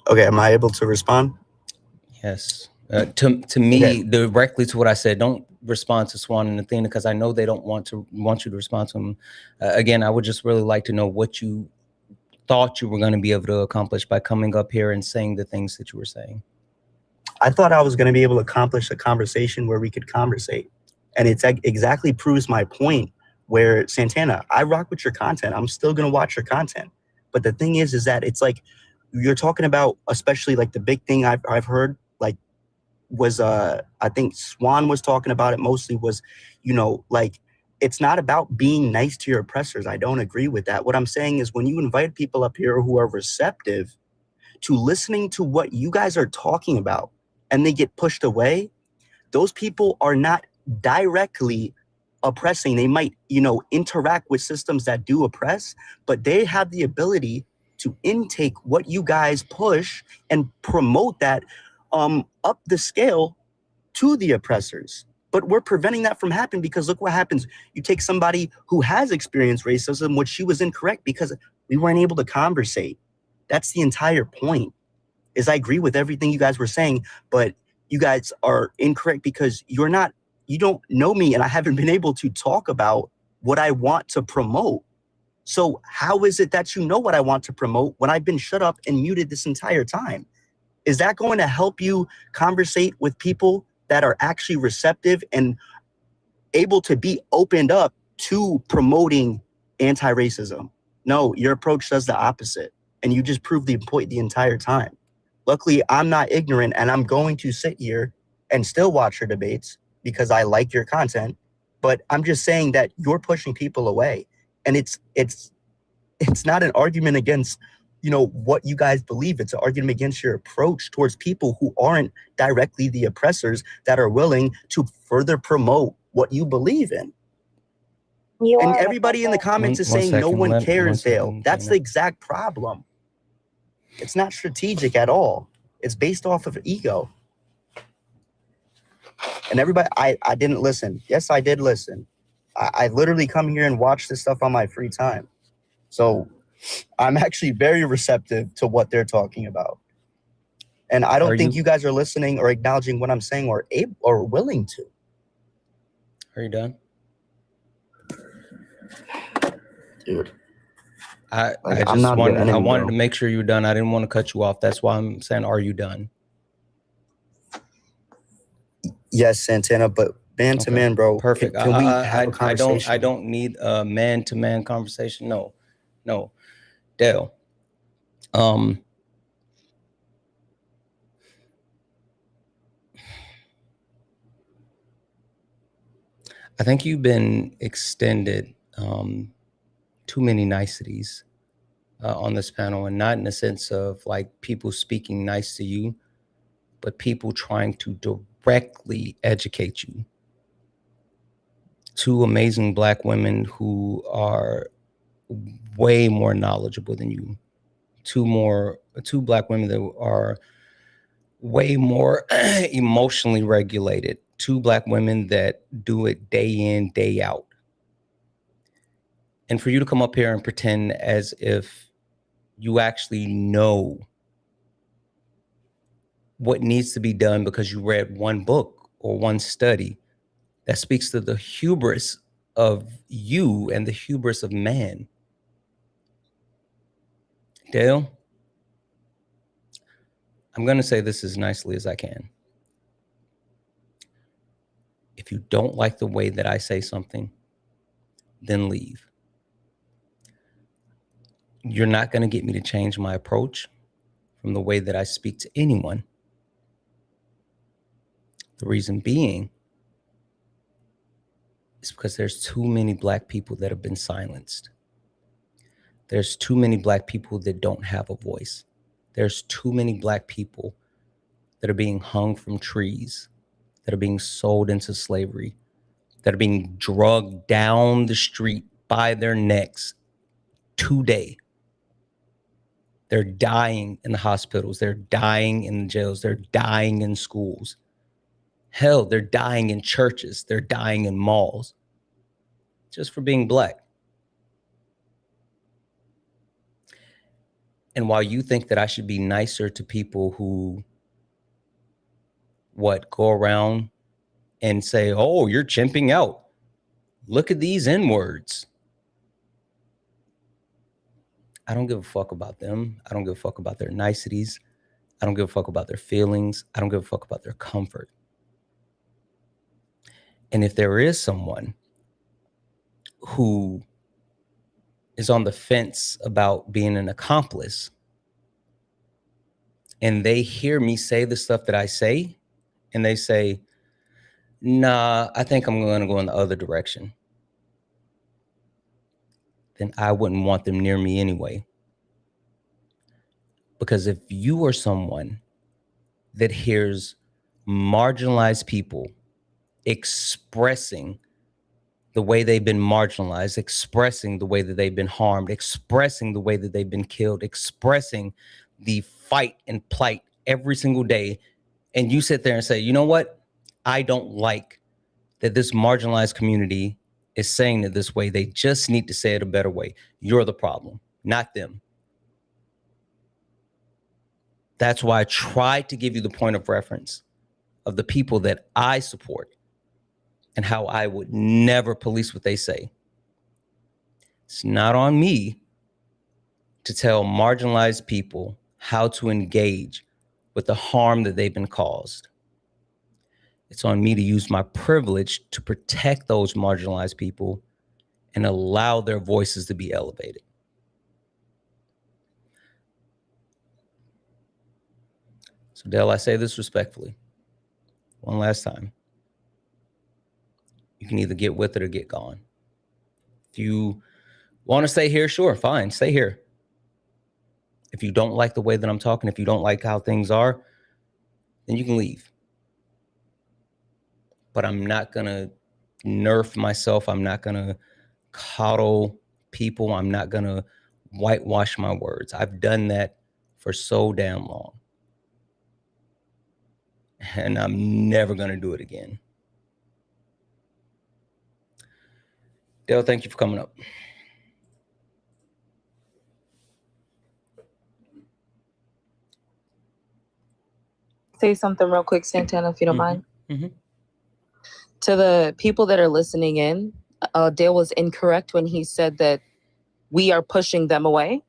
Okay, am I able to respond? Yes. To me, directly to what I said. Don't respond to Swan and Athena because I know they don't want you to respond to them. Again, I would just really like to know what you thought you were going to be able to accomplish by coming up here and saying the things that you were saying. I thought I was going to be able to accomplish a conversation where we could conversate. And it's exactly proves my point where, Santana, I rock with your content. I'm still going to watch your content. But the thing is that it's like you're talking about, especially like the big thing I've heard, like was, I think Swan was talking about it mostly was, you know, like, it's not about being nice to your oppressors. I don't agree with that. What I'm saying is when you invite people up here who are receptive to listening to what you guys are talking about and they get pushed away, those people are not directly oppressing. They might, you know, interact with systems that do oppress, but they have the ability to intake what you guys push and promote that up the scale to the oppressors. But we're preventing that from happening because look what happens. You take somebody who has experienced racism, which she was incorrect because we weren't able to conversate. That's the entire point. Is I agree with everything you guys were saying, but you guys are incorrect because you don't know me and I haven't been able to talk about what I want to promote. So how is it that you know what I want to promote when I've been shut up and muted this entire time? Is that going to help you conversate with people that are actually receptive and able to be opened up to promoting anti-racism? No, your approach does the opposite. And you just proved the point the entire time. Luckily, I'm not ignorant and I'm going to sit here and still watch your debates because I like your content. But I'm just saying that you're pushing people away. And it's not an argument against, you know, what you guys believe. It's an argument against your approach towards people who aren't directly the oppressors that are willing to further promote what you believe in. And everybody in the comments is saying no one cares, Dale. That's the exact problem. It's not strategic at all. It's based off of ego. And everybody, I didn't listen. Yes, I did listen. I literally come here and watch this stuff on my free time. So I'm actually very receptive to what they're talking about. And I don't think you guys are listening or acknowledging what I'm saying or willing to. Are you done? Dude. I I'm not the enemy, wanted bro. to make sure you're done. I didn't want to cut you off. That's why I'm saying, are you done? Yes, Santana, but man to man, bro. Perfect. Can we have a conversation? I don't need a man to man conversation. No. Dale. I think you've been extended too many niceties on this panel, and not in the sense of like people speaking nice to you, but people trying to directly educate you. Two amazing Black women who are way more knowledgeable than you. Two Black women that are way more emotionally regulated. Two Black women that do it day in, day out. And for you to come up here and pretend as if you actually know what needs to be done because you read one book or one study, that speaks to the hubris of you and the hubris of man. Dale, I'm going to say this as nicely as I can. If you don't like the way that I say something, then leave. You're not going to get me to change my approach from the way that I speak to anyone. The reason being is because there's too many Black people that have been silenced. There's too many Black people that don't have a voice. There's too many Black people that are being hung from trees, that are being sold into slavery, that are being drugged down the street by their necks today. They're dying in the hospitals. They're dying in the jails. They're dying in schools. Hell, they're dying in churches. They're dying in malls just for being Black. And while you think that I should be nicer to people who go around and say, oh, you're chimping out. Look at these N-words. I don't give a fuck about them. I don't give a fuck about their niceties. I don't give a fuck about their feelings. I don't give a fuck about their comfort. And if there is someone who is on the fence about being an accomplice, and they hear me say the stuff that I say, and they say, nah, I think I'm going to go in the other direction, then I wouldn't want them near me anyway. Because if you are someone that hears marginalized people expressing the way they've been marginalized, expressing the way that they've been harmed, expressing the way that they've been killed, expressing the fight and plight every single day, and you sit there and say, you know what? I don't like that this marginalized community is saying it this way. They just need to say it a better way. You're the problem, not them. That's why I tried to give you the point of reference of the people that I support and how I would never police what they say. It's not on me to tell marginalized people how to engage with the harm that they've been caused. It's on me to use my privilege to protect those marginalized people and allow their voices to be elevated. So, Dale, I say this respectfully. One last time. You can either get with it or get gone. If you want to stay here, sure, fine, stay here. If you don't like the way that I'm talking, if you don't like how things are, then you can leave. But I'm not going to nerf myself. I'm not going to coddle people. I'm not going to whitewash my words. I've done that for so damn long. And I'm never going to do it again. Dale, thank you for coming up. Say something real quick, Santana, if you don't mind. Mm-hmm. To the people that are listening in, Dale was incorrect when he said that we are pushing them away.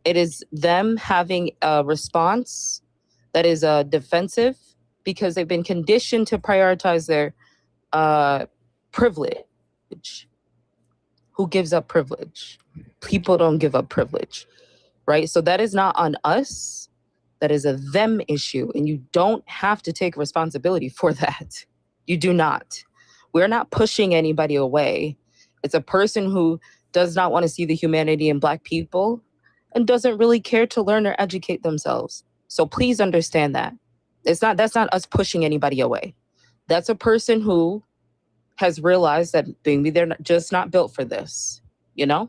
It is them having a response that is defensive because they've been conditioned to prioritize their privilege. Who gives up privilege? People don't give up privilege, right? So that is not on us. That is a them issue, and you don't have to take responsibility for that. You do not. We're not pushing anybody away. It's a person who does not want to see the humanity in Black people and doesn't really care to learn or educate themselves. So please understand that. That's not us pushing anybody away. That's a person who has realized that maybe they're just not built for this, you know?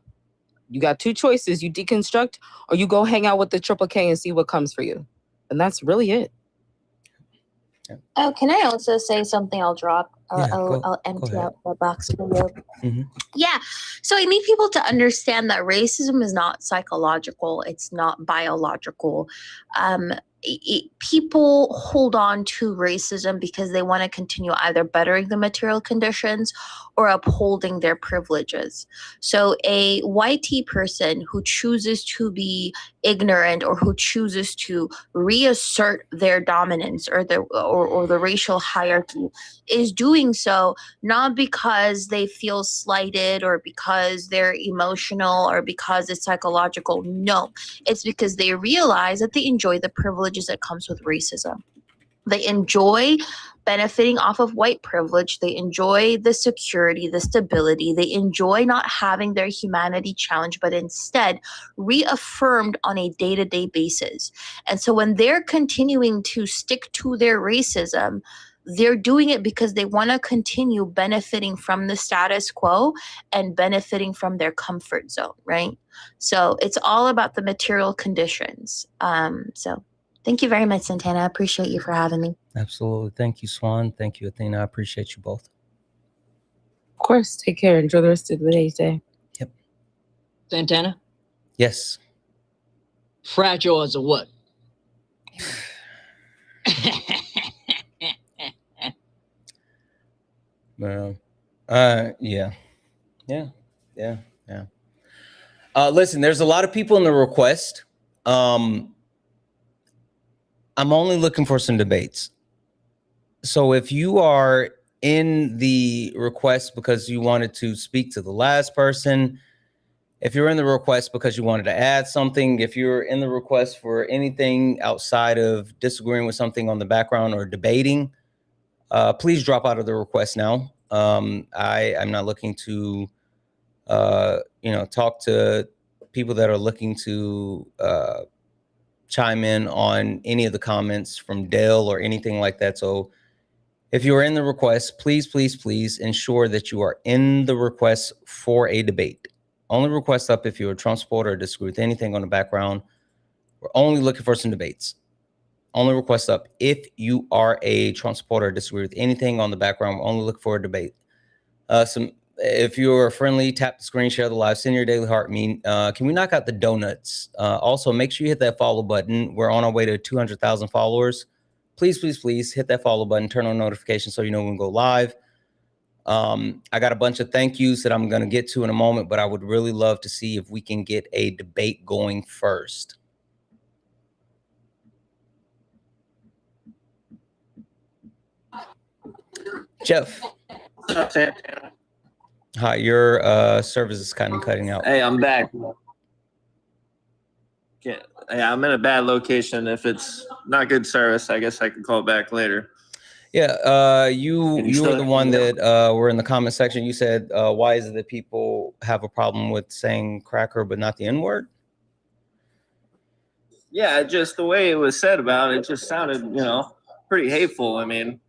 You got two choices. You deconstruct or you go hang out with the Triple K and see what comes for you. And that's really it. Oh, can I also say something? I'll drop. I'll empty out the box for you. Mm-hmm. Yeah. So I need people to understand that racism is not psychological. It's not biological. People hold on to racism because they want to continue either bettering the material conditions or upholding their privileges. So a white person who chooses to be ignorant or who chooses to reassert their dominance or the racial hierarchy is doing so not because they feel slighted or because they're emotional or because it's psychological. No, it's because they realize that they enjoy the privileges that comes with racism. They enjoy benefiting off of white privilege. They enjoy the security, the stability. They enjoy not having their humanity challenged, but instead reaffirmed on a day-to-day basis. And so when they're continuing to stick to their racism, they're doing it because they want to continue benefiting from the status quo and benefiting from their comfort zone, right? So it's all about the material conditions. So thank you very much, Santana. I appreciate you for having me. Absolutely. Thank you, Swan. Thank you, Athena. I appreciate you both. Of course. Take care. Enjoy the rest of the day. Yep. Santana? Yes. Fragile as a what? Yeah. Listen, there's a lot of people in the request. I'm only looking for some debates. So if you are in the request because you wanted to speak to the last person, if you're in the request because you wanted to add something, if you're in the request for anything outside of disagreeing with something on the background or debating, please drop out of the request now. I'm not looking to, talk to people that are looking to chime in on any of the comments from Dale or anything like that. So if you are in the request, please, please, please ensure that you are in the request for a debate. Only request up if you're a Trump supporter or disagree with anything on the background. We're only looking for some debates. Only request up if you are a Trump supporter or disagree with anything on the background. We're only looking for a debate. If you're friendly, tap the screen, share the live, send your daily heart meme. Can we knock out the donuts? Also, make sure you hit that follow button. We're on our way to 200,000 followers. Please, please, please hit that follow button, turn on notifications so you know when we go live. I got a bunch of thank yous that I'm going to get to in a moment, but I would really love to see if we can get a debate going first. Jeff. What's up, Santana? Hi, your service is kind of cutting out. Hey, I'm back. Yeah, I'm in a bad location. If it's not good service, I guess I can call back later. Yeah, you were the one that were in the comment section. You said, why is it that people have a problem with saying cracker but not the N-word? Yeah, just the way it was said about it just sounded, pretty hateful. I mean,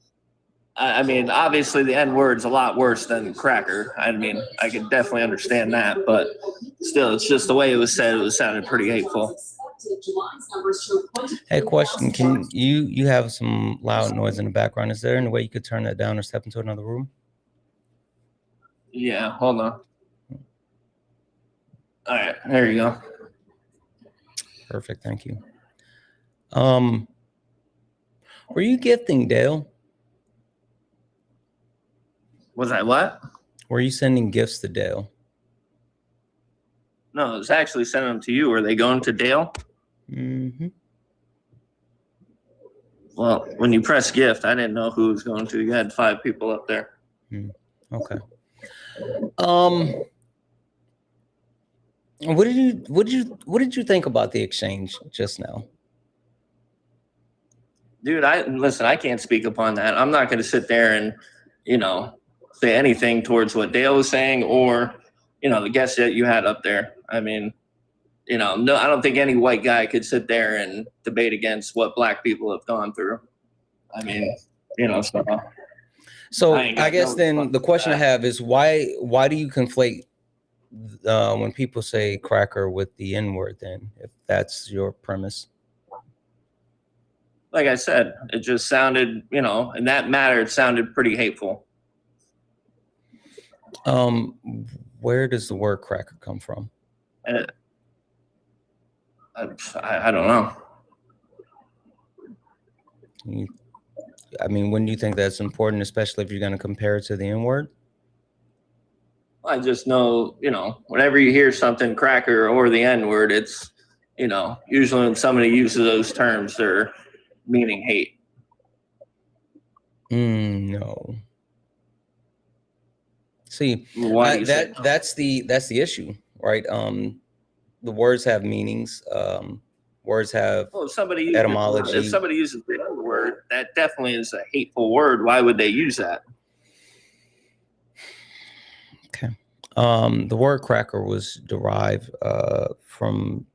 obviously the N-word's a lot worse than cracker. I mean, I could definitely understand that, but still, it's just the way it was said. It sounded pretty hateful. Hey, question. Can you have some loud noise in the background? Is there any way you could turn that down or step into another room? Yeah, hold on. All right, there you go. Perfect, thank you. Were you gifting Dale? Was I what? Were you sending gifts to Dale? No, I was actually sending them to you. Were they going to Dale? Mm-hmm. Well, when you press gift, I didn't know who it was going to. You had 5 people up there. Okay. What did you think about the exchange just now? Dude, listen, I can't speak upon that. I'm not going to sit there and, say anything towards what Dale was saying or, the guests that you had up there. I mean, no, I don't think any white guy could sit there and debate against what black people have gone through. I mean, So I guess then the question I have is why do you conflate when people say cracker with the N-word then, if that's your premise? Like I said, it just sounded, in that matter, it sounded pretty hateful. Where does the word cracker come from? I don't know. I mean, when do you think that's important, especially if you're going to compare it to the N-word? I just know, whenever you hear something cracker or the N-word, it's, usually when somebody uses those terms, they're meaning hate. No. See, that's the issue, right? The words have meanings. Words have etymology. If somebody uses the N-word, that definitely is a hateful word. Why would they use that? Okay. The word cracker was derived from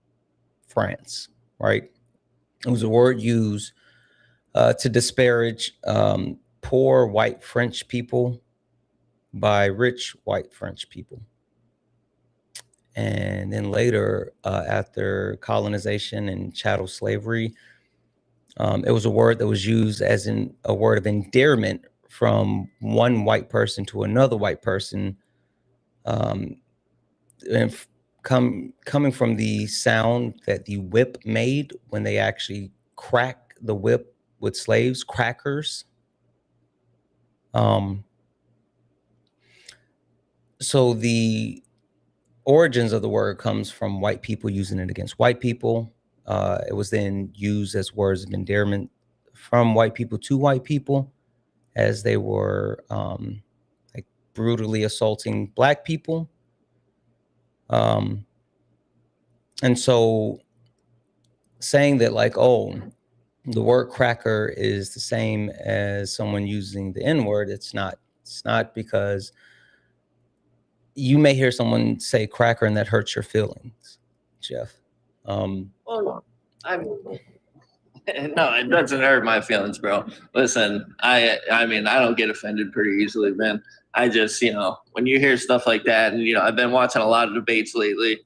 France, right? It was a word used to disparage poor white French people by rich white French people. And then later, after colonization and chattel slavery, it was a word that was used as a word of endearment from one white person to another white person, and coming from the sound that the whip made when they actually crack the whip with slaves, crackers. So the origins of the word comes from white people using it against white people. It was then used as words of endearment from white people to white people as they were like brutally assaulting black people. And so saying that like, oh, the word cracker is the same as someone using the N-word, it's not. It's not, because you may hear someone say cracker and that hurts your feelings, Jeff. Well, no, it doesn't hurt my feelings, bro. Listen, I mean, I don't get offended pretty easily, man. I just, when you hear stuff like that, and, I've been watching a lot of debates lately,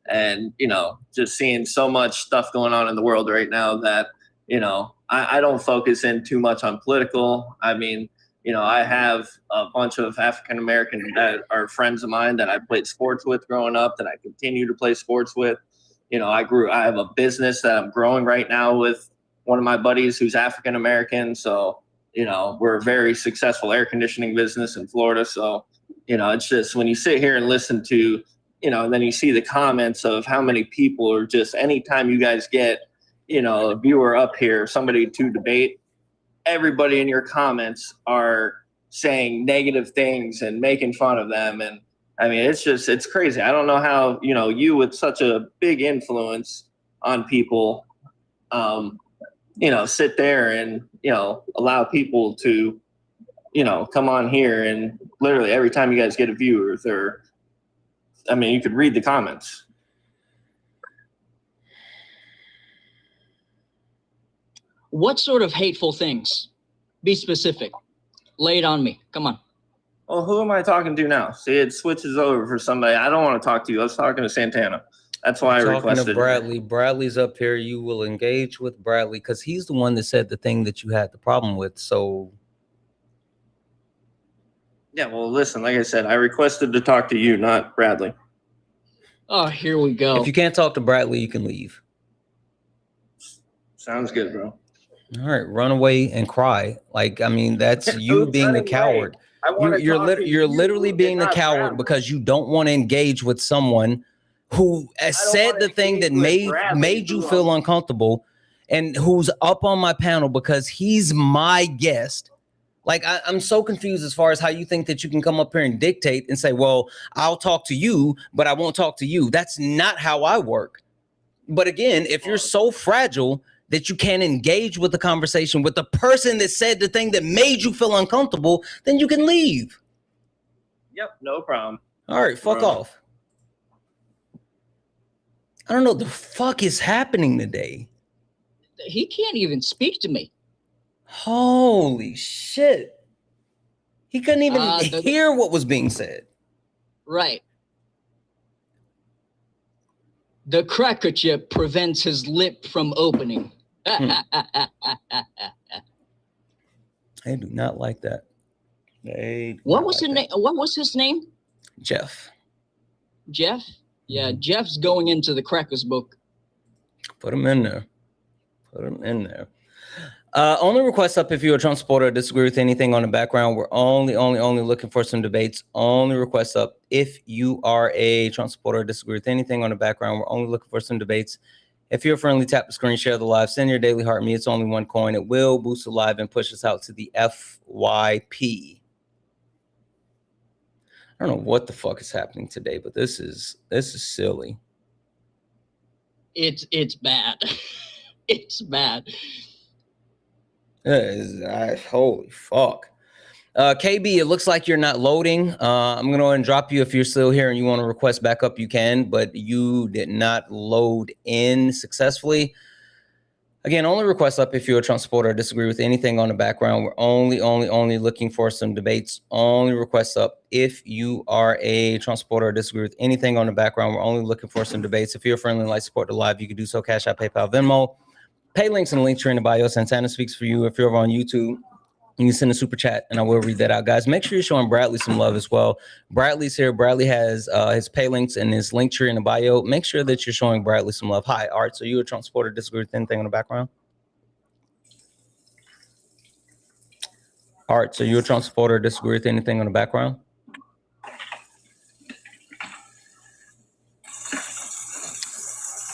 and, just seeing so much stuff going on in the world right now that, I don't focus in too much on political. I mean, I have a bunch of African American that are friends of mine that I played sports with growing up, that I continue to play sports with. I have a business that I'm growing right now with one of my buddies who's African American. So, we're a very successful air conditioning business in Florida. So, it's just when you sit here and listen to, and then you see the comments of how many people are just, anytime you guys get, a viewer up here, somebody to debate, everybody in your comments are saying negative things and making fun of them. And I mean, it's crazy. I don't know how, you with such a big influence on people, sit there and, allow people to, come on here and literally every time you guys get a viewer, you could read the comments. What sort of hateful things? Be specific. Lay it on me. Come on. Well, who am I talking to now? See, it switches over for somebody. I don't want to talk to you. I was talking to Santana. That's why I requested. Talking to Bradley. Bradley's up here. You will engage with Bradley because he's the one that said the thing that you had the problem with. So. Yeah, well, listen, like I said, I requested to talk to you, not Bradley. Oh, here we go. If you can't talk to Bradley, you can leave. Sounds good, bro. All right, run away and cry. Like, I mean, that's you being the coward. You're literally being the coward because you don't want to engage with someone who has said the thing that made you feel uncomfortable and who's up on my panel because he's my guest. Like, I'm so confused as far as how you think that you can come up here and dictate and say, well, I'll talk to you, but I won't talk to you. That's not how I work. But again, if you're so fragile that you can't engage with the conversation with the person that said the thing that made you feel uncomfortable, then you can leave. Yep, no problem. All right, fuck off. I don't know what the fuck is happening today. He can't even speak to me. Holy shit. He couldn't even hear what was being said. Right. The cracker chip prevents his lip from opening. I do not like that. What was his name? Jeff. Jeff? Yeah, Jeff's going into the crackers book. Put him in there. Put him in there. Only request up if you're a Trump supporter or disagree with anything on the background. We're only looking for some debates. Only request up if you are a Trump supporter or disagree with anything on the background. We're only looking for some debates. If you're friendly, tap the screen, share the live, send your daily heart me. It's only one coin. It will boost the live and push us out to the FYP. I don't know what the fuck is happening today, but this is silly. It's bad. It's bad. Holy fuck. KB, it looks like you're not loading. I'm going to go ahead and drop you if you're still here and you want to request back up, you can, but you did not load in successfully. Again, only request up if you're a Trump supporter or disagree with anything on the background. We're only looking for some debates. Only request up if you are a Trump supporter or disagree with anything on the background. We're only looking for some debates. If you're friendly and like support the live, you can do so. Cash App, PayPal, Venmo. Pay links and links are in the bio. Santana speaks for you. If you're over on YouTube, you can send a super chat and I will read that out, guys. Make sure you're showing Bradley some love as well. Bradley's here. Bradley has his pay links and his link tree in the bio. Make sure that you're showing Bradley some love. Hi, Art. So you a Trump supporter, disagree with anything on the background? Art, so you a Trump supporter, disagree with anything on the background?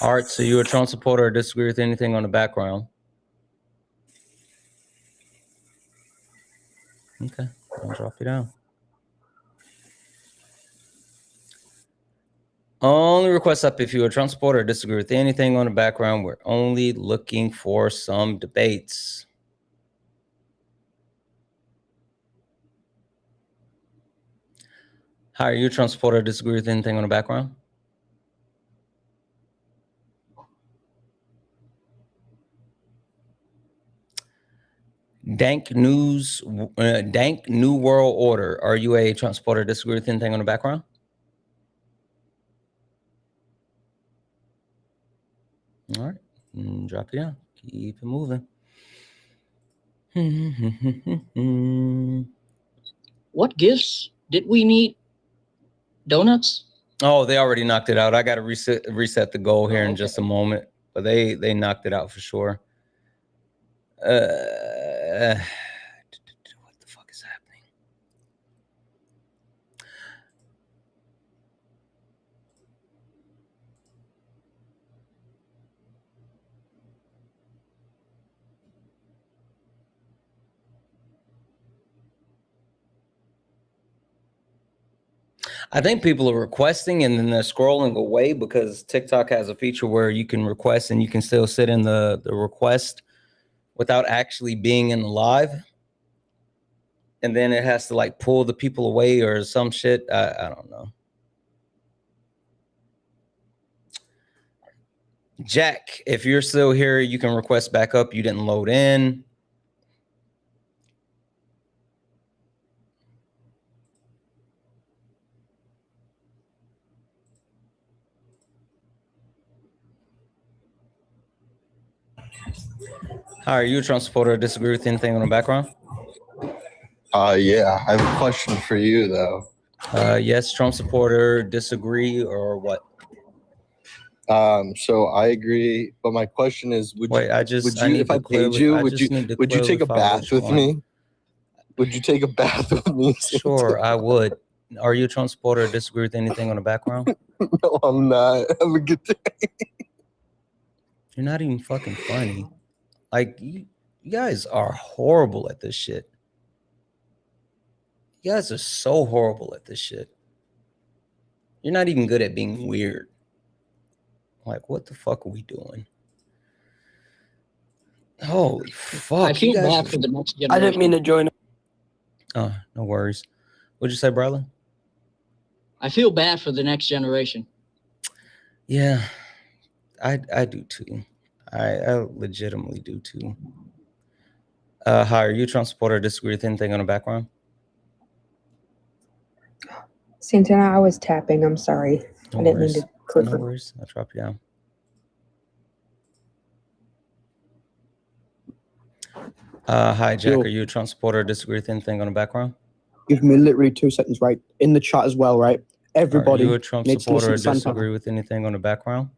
All right, so you a Trump supporter or disagree with anything on the background? Okay, I'll drop you down. Only request up if you're a Trump supporter or disagree with anything on the background. We're only looking for some debates. Hi, are you a Trump supporter or disagree with anything on the background? Dank News, Dank New World Order. Are you a Trump supporter or disagree with anything on the background? All right, drop it down. Keep it moving. What gifts did we need? Donuts? Oh, they already knocked it out. I got to reset the goal here in just a moment, but they knocked it out for sure. What the fuck is happening? I think people are requesting and then they're scrolling away because TikTok has a feature where you can request and you can still sit in the request without actually being in the live. And then it has to like pull the people away or some shit. I don't know. Jack, if you're still here, you can request back up. You didn't load in. Hi, are you a Trump supporter or disagree with anything on the background? Yeah, I have a question for you though. Yes, Trump supporter, disagree, or what? So I agree, but my question is, would you, if I paid you, would you take a bath with me? Would you take a bath with me? Sure, I would. Are you a Trump supporter or disagree with anything on the background? No, I'm not. Have a good day. You're not even fucking funny. Like, you guys are horrible at this shit. You guys are so horrible at this shit. You're not even good at being weird. Like, what the fuck are we doing? Holy fuck. I feel bad for the next generation. I didn't mean to join. Oh, no worries. What'd you say, Bradley? I feel bad for the next generation. Yeah, I do too. I legitimately do too. Hi, are you a Trump supporter or disagree with anything on the background? Santana, I was tapping. I'm sorry. No I didn't worries. mean to click. No worries. I'll drop you down. Hi, Jack. Are you a Trump supporter or disagree with anything on the background? Give me literally 2 seconds, right? In the chat as well, right? Everybody Are you a Trump needs to supporter or listen to Santana. disagree with anything on the background?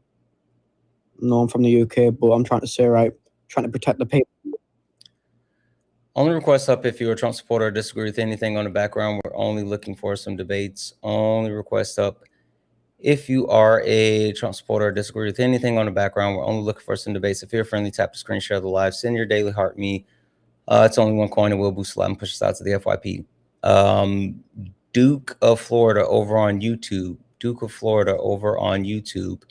No, I'm from the UK, but I'm trying to say, right, trying to protect the people. Only request up if you're a Trump supporter or disagree with anything on the background. We're only looking for some debates. Only request up if you are a Trump supporter or disagree with anything on the background. We're only looking for some debates. If you're friendly, tap the screen, share the live, send your daily heart me. It's only one coin. It will boost a lot and push us out to the FYP. Duke of Florida over on YouTube. Duke of Florida over on YouTube.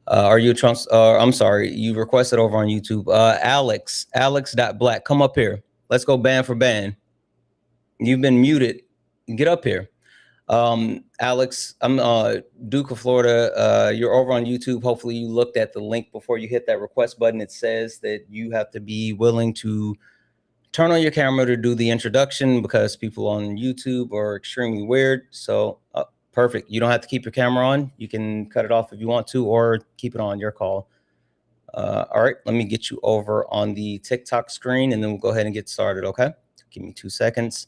Are you a Trump? I'm sorry, you requested over on YouTube. Alex.black, come up here. Let's go band for band. You've been muted. Get up here. Alex, I'm Duke of Florida. You're over on YouTube. Hopefully you looked at the link before you hit that request button. It says that you have to be willing to turn on your camera to do the introduction because people on YouTube are extremely weird. So perfect. You don't have to keep your camera on. You can cut it off if you want to or keep it on, your call. All right, let me get you over on the TikTok screen and then we'll go ahead and get started, okay? Give me 2 seconds.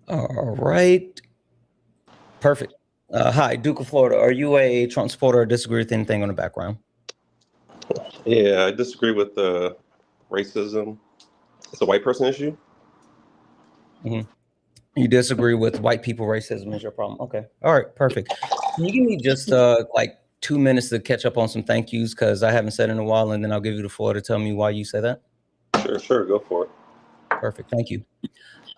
All right. Perfect. Hi, Duke of Florida. Are you a Trump supporter or disagree with anything on the background? Yeah, I disagree with the racism. It's a white person issue. Mm-hmm. You disagree with white people racism is your problem. Okay. All right. Perfect. Can you give me just like 2 minutes to catch up on some thank yous? Because I haven't said in a while, and then I'll give you the floor to tell me why you say that. Sure. Go for it. Perfect. Thank you.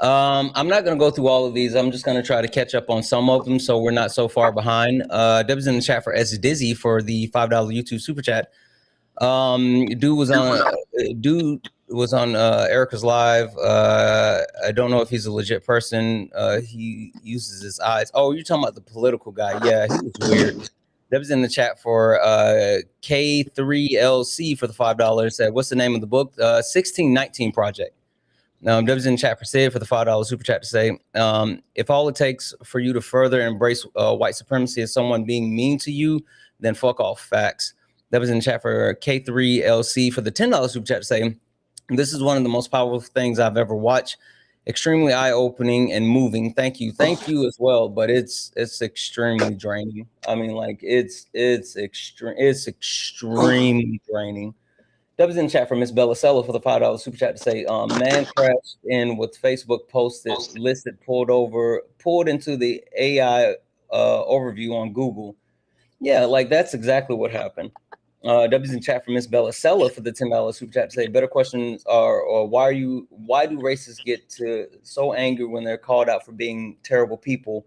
I'm not going to go through all of these. I'm just going to try to catch up on some of them so we're not so far behind. Deb's in the chat for S Dizzy for the $5 YouTube super chat. Dude was on Erica's live. I don't know if he's a legit person. He uses his eyes. Oh, you're talking about the political guy. Yeah, he was weird. That was in the chat for K3LC for the $5. Said, what's the name of the book? 1619 Project. That was in chat for Sid for the $5 super chat to say, if all it takes for you to further embrace white supremacy is someone being mean to you, then fuck off. Facts. That was in chat for K3LC for the $10 super chat to say, this is one of the most powerful things I've ever watched. Extremely eye-opening and moving. Thank you as well. But it's extremely draining. I mean, like it's extremely draining. That was in chat for Miss Bellicella for the $5 super chat to say, man crashed in with Facebook posted, listed, pulled into the AI overview on Google. Yeah, like that's exactly what happened. W's in chat for Miss Bellicella for the $10 super chat to say, better questions are, or why do racists get to so angry when they're called out for being terrible people?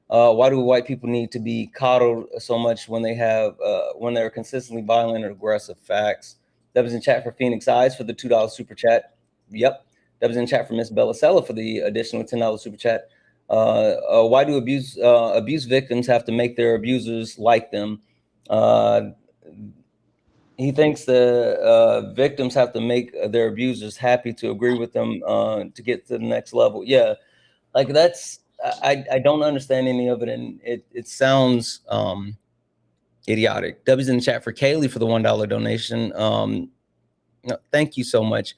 Why do white people need to be coddled so much when they're consistently violent or aggressive? Facts. That was in chat for Phoenix Eyes for the $2 super chat. Yep. That was in chat for Miss Bellicella for the additional $10 super chat. Why do abuse victims have to make their abusers like them? He thinks the victims have to make their abusers happy to agree with them to get to the next level. Yeah, like that's I don't understand any of it, and it sounds idiotic. W's in the chat for Kaylee for the $1 donation. No, thank you so much.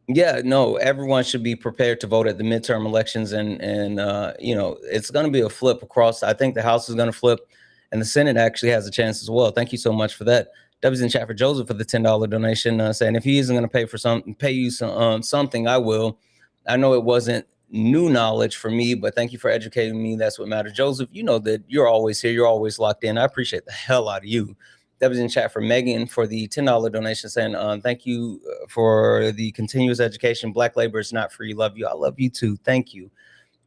Yeah, no, everyone should be prepared to vote at the midterm elections, and it's going to be a flip across. I think the House is going to flip, and the Senate actually has a chance as well. Thank you so much for that. W's in chat for Joseph for the $10 donation, saying if he isn't going to pay you something, I will. I know it wasn't new knowledge for me, but thank you for educating me. That's what matters. Joseph, you know that you're always here. You're always locked in. I appreciate the hell out of you. That was in chat for Megan for the $10 donation saying, thank you for the continuous education. Black labor is not free. Love you. I love you too. Thank you.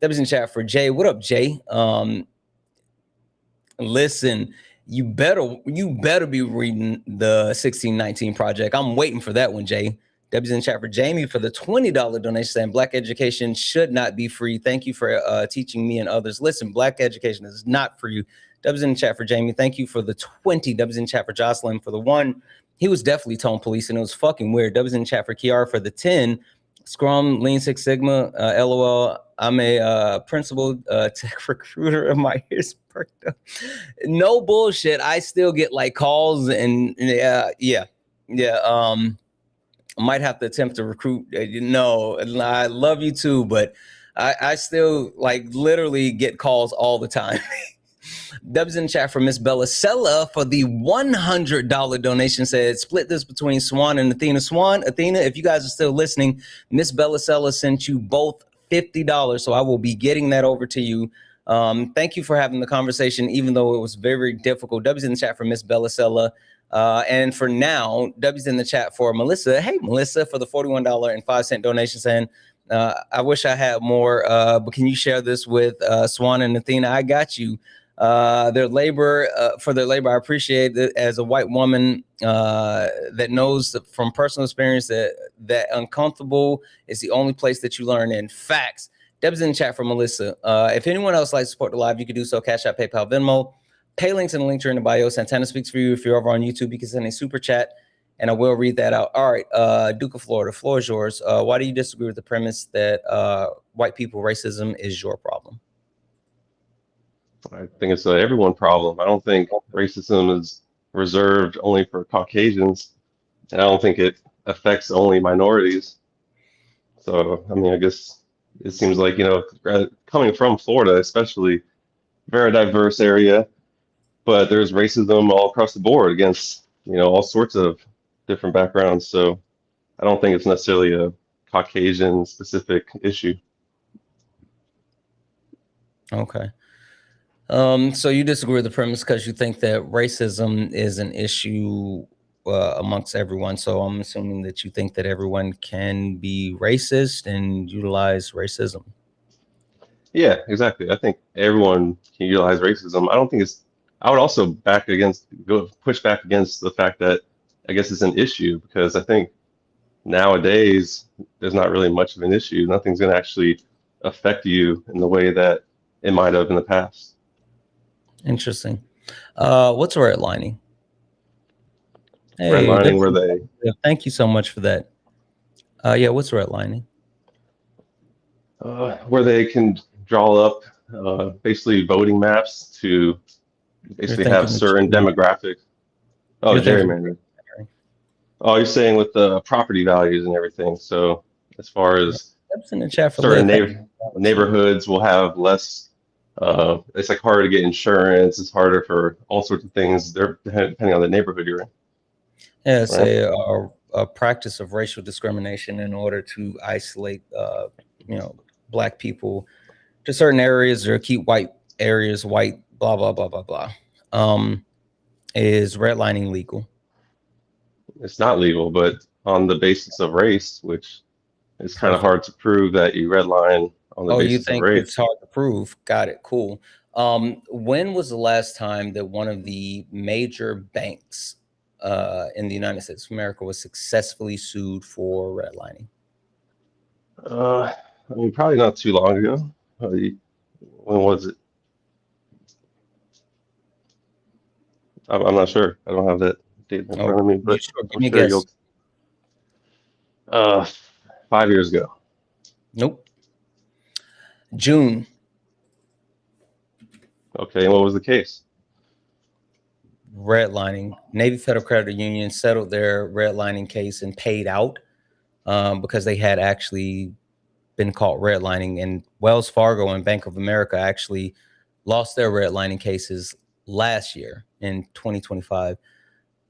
That was in chat for Jay. What up, Jay? Listen, you better be reading the 1619 Project. I'm waiting for that one, Jay. Debbie's in chat for Jamie for the $20 donation saying Black education should not be free. Thank you for teaching me and others. Listen, Black education is not free. Debbie's in chat for Jamie. Thank you for the 20. Debbie's in chat for Jocelyn for the 1. He was definitely tone police and it was fucking weird. Debbie's in chat for Kiara for the 10. Scrum, Lean Six Sigma, LOL. I'm a principal tech recruiter of my ears perked up. No bullshit. I still get like calls and yeah. I might have to attempt to recruit. I love you too, but I still like literally get calls all the time. Deb's in chat for Miss Bellicella for the $100 donation said, split this between Swan and Athena. Swan, Athena, if you guys are still listening, Miss Bellicella sent you both $50, so I will be getting that over to you. Thank you for having the conversation, even though it was very, very difficult. W's in the chat for Miss Bellicella. And for now, W's in the chat for Melissa. Hey, Melissa, for the $41.05 donation saying, I wish I had more, but can you share this with Swan and Athena? I got you. Their labor, I appreciate it as a white woman that knows from personal experience that uncomfortable is the only place that you learn in. Facts. Deb's in the chat for Melissa. If anyone else likes to support the live, you can do so. Cash App, PayPal, Venmo. Pay links in the link in the bio. Santana speaks for you. If you're over on YouTube, you can send a super chat and I will read that out. All right, Duke of Florida, the floor is yours. Why do you disagree with the premise that white people racism is your problem? I think it's an everyone problem. I don't think racism is reserved only for Caucasians, and I don't think it affects only minorities. So, I mean, I guess it seems like, coming from Florida, especially, very diverse area, but there's racism all across the board against, all sorts of different backgrounds. So I don't think it's necessarily a Caucasian specific issue. Okay. So you disagree with the premise because you think that racism is an issue amongst everyone. So I'm assuming that you think that everyone can be racist and utilize racism. Yeah, exactly. I think everyone can utilize racism. I would also push back against the fact that I guess it's an issue, because I think nowadays there's not really much of an issue. Nothing's going to actually affect you in the way that it might have in the past. Interesting. What's redlining? Hey, redlining, where they... Thank you so much for that. Yeah, what's redlining? Where they can draw up basically voting maps to basically have certain demographics. Oh, gerrymandering. Oh, you're saying with the property values and everything. So as far as in the chat for certain neighborhoods will have less, it's like harder to get insurance. It's harder for all sorts of things. They're depending on the neighborhood you're in. Yeah, it's a practice of racial discrimination in order to isolate, Black people to certain areas or keep white areas white. Blah blah blah blah blah. Is redlining legal? It's not legal, but on the basis of race, which is kind of hard to prove that you redline on the basis of race. It's hard to prove? Got it. Cool. When was the last time that one of the major banks in the United States of America was successfully sued for redlining? Probably not too long ago. When was it? I'm not sure. I don't have that date in front of me, but give me a guess. 5 years ago. Nope. June. Okay, and what was the case? Redlining. Navy Federal Credit Union settled their redlining case and paid out because they had actually been caught redlining, and Wells Fargo and Bank of America actually lost their redlining cases last year in 2025.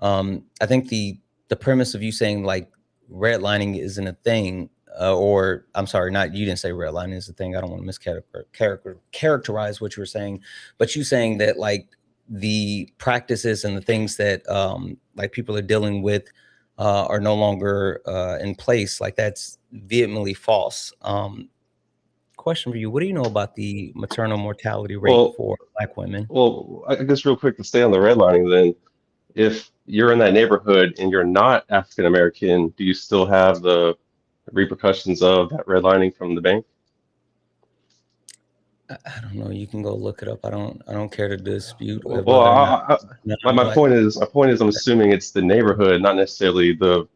I think the premise of you saying like redlining isn't a thing, or I'm sorry, you didn't say redlining is a thing. I don't want to characterize what you were saying, but you saying that like the practices and the things that like people are dealing with are no longer in place. Like that's vehemently false. Question for you: what do you know about the maternal mortality rate for Black women? Well, I guess real quick to stay on the redlining, then, if you're in that neighborhood and you're not African American, do you still have the repercussions of that redlining from the bank? I don't know. You can go look it up. I don't care to dispute. My point is, I'm assuming it's the neighborhood, not necessarily the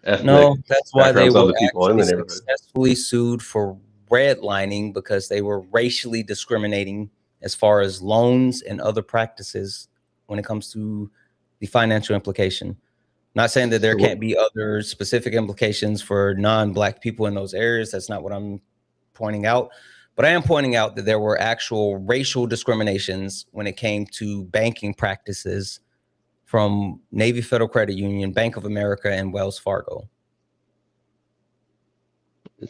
ethnic. No, that's why they were people in the neighborhood successfully sued for redlining, because they were racially discriminating as far as loans and other practices when it comes to the financial implication. Not saying that there can't be other specific implications for non-Black people in those areas. That's not what I'm pointing out. But I am pointing out that there were actual racial discriminations when it came to banking practices from Navy Federal Credit Union, Bank of America, and Wells Fargo.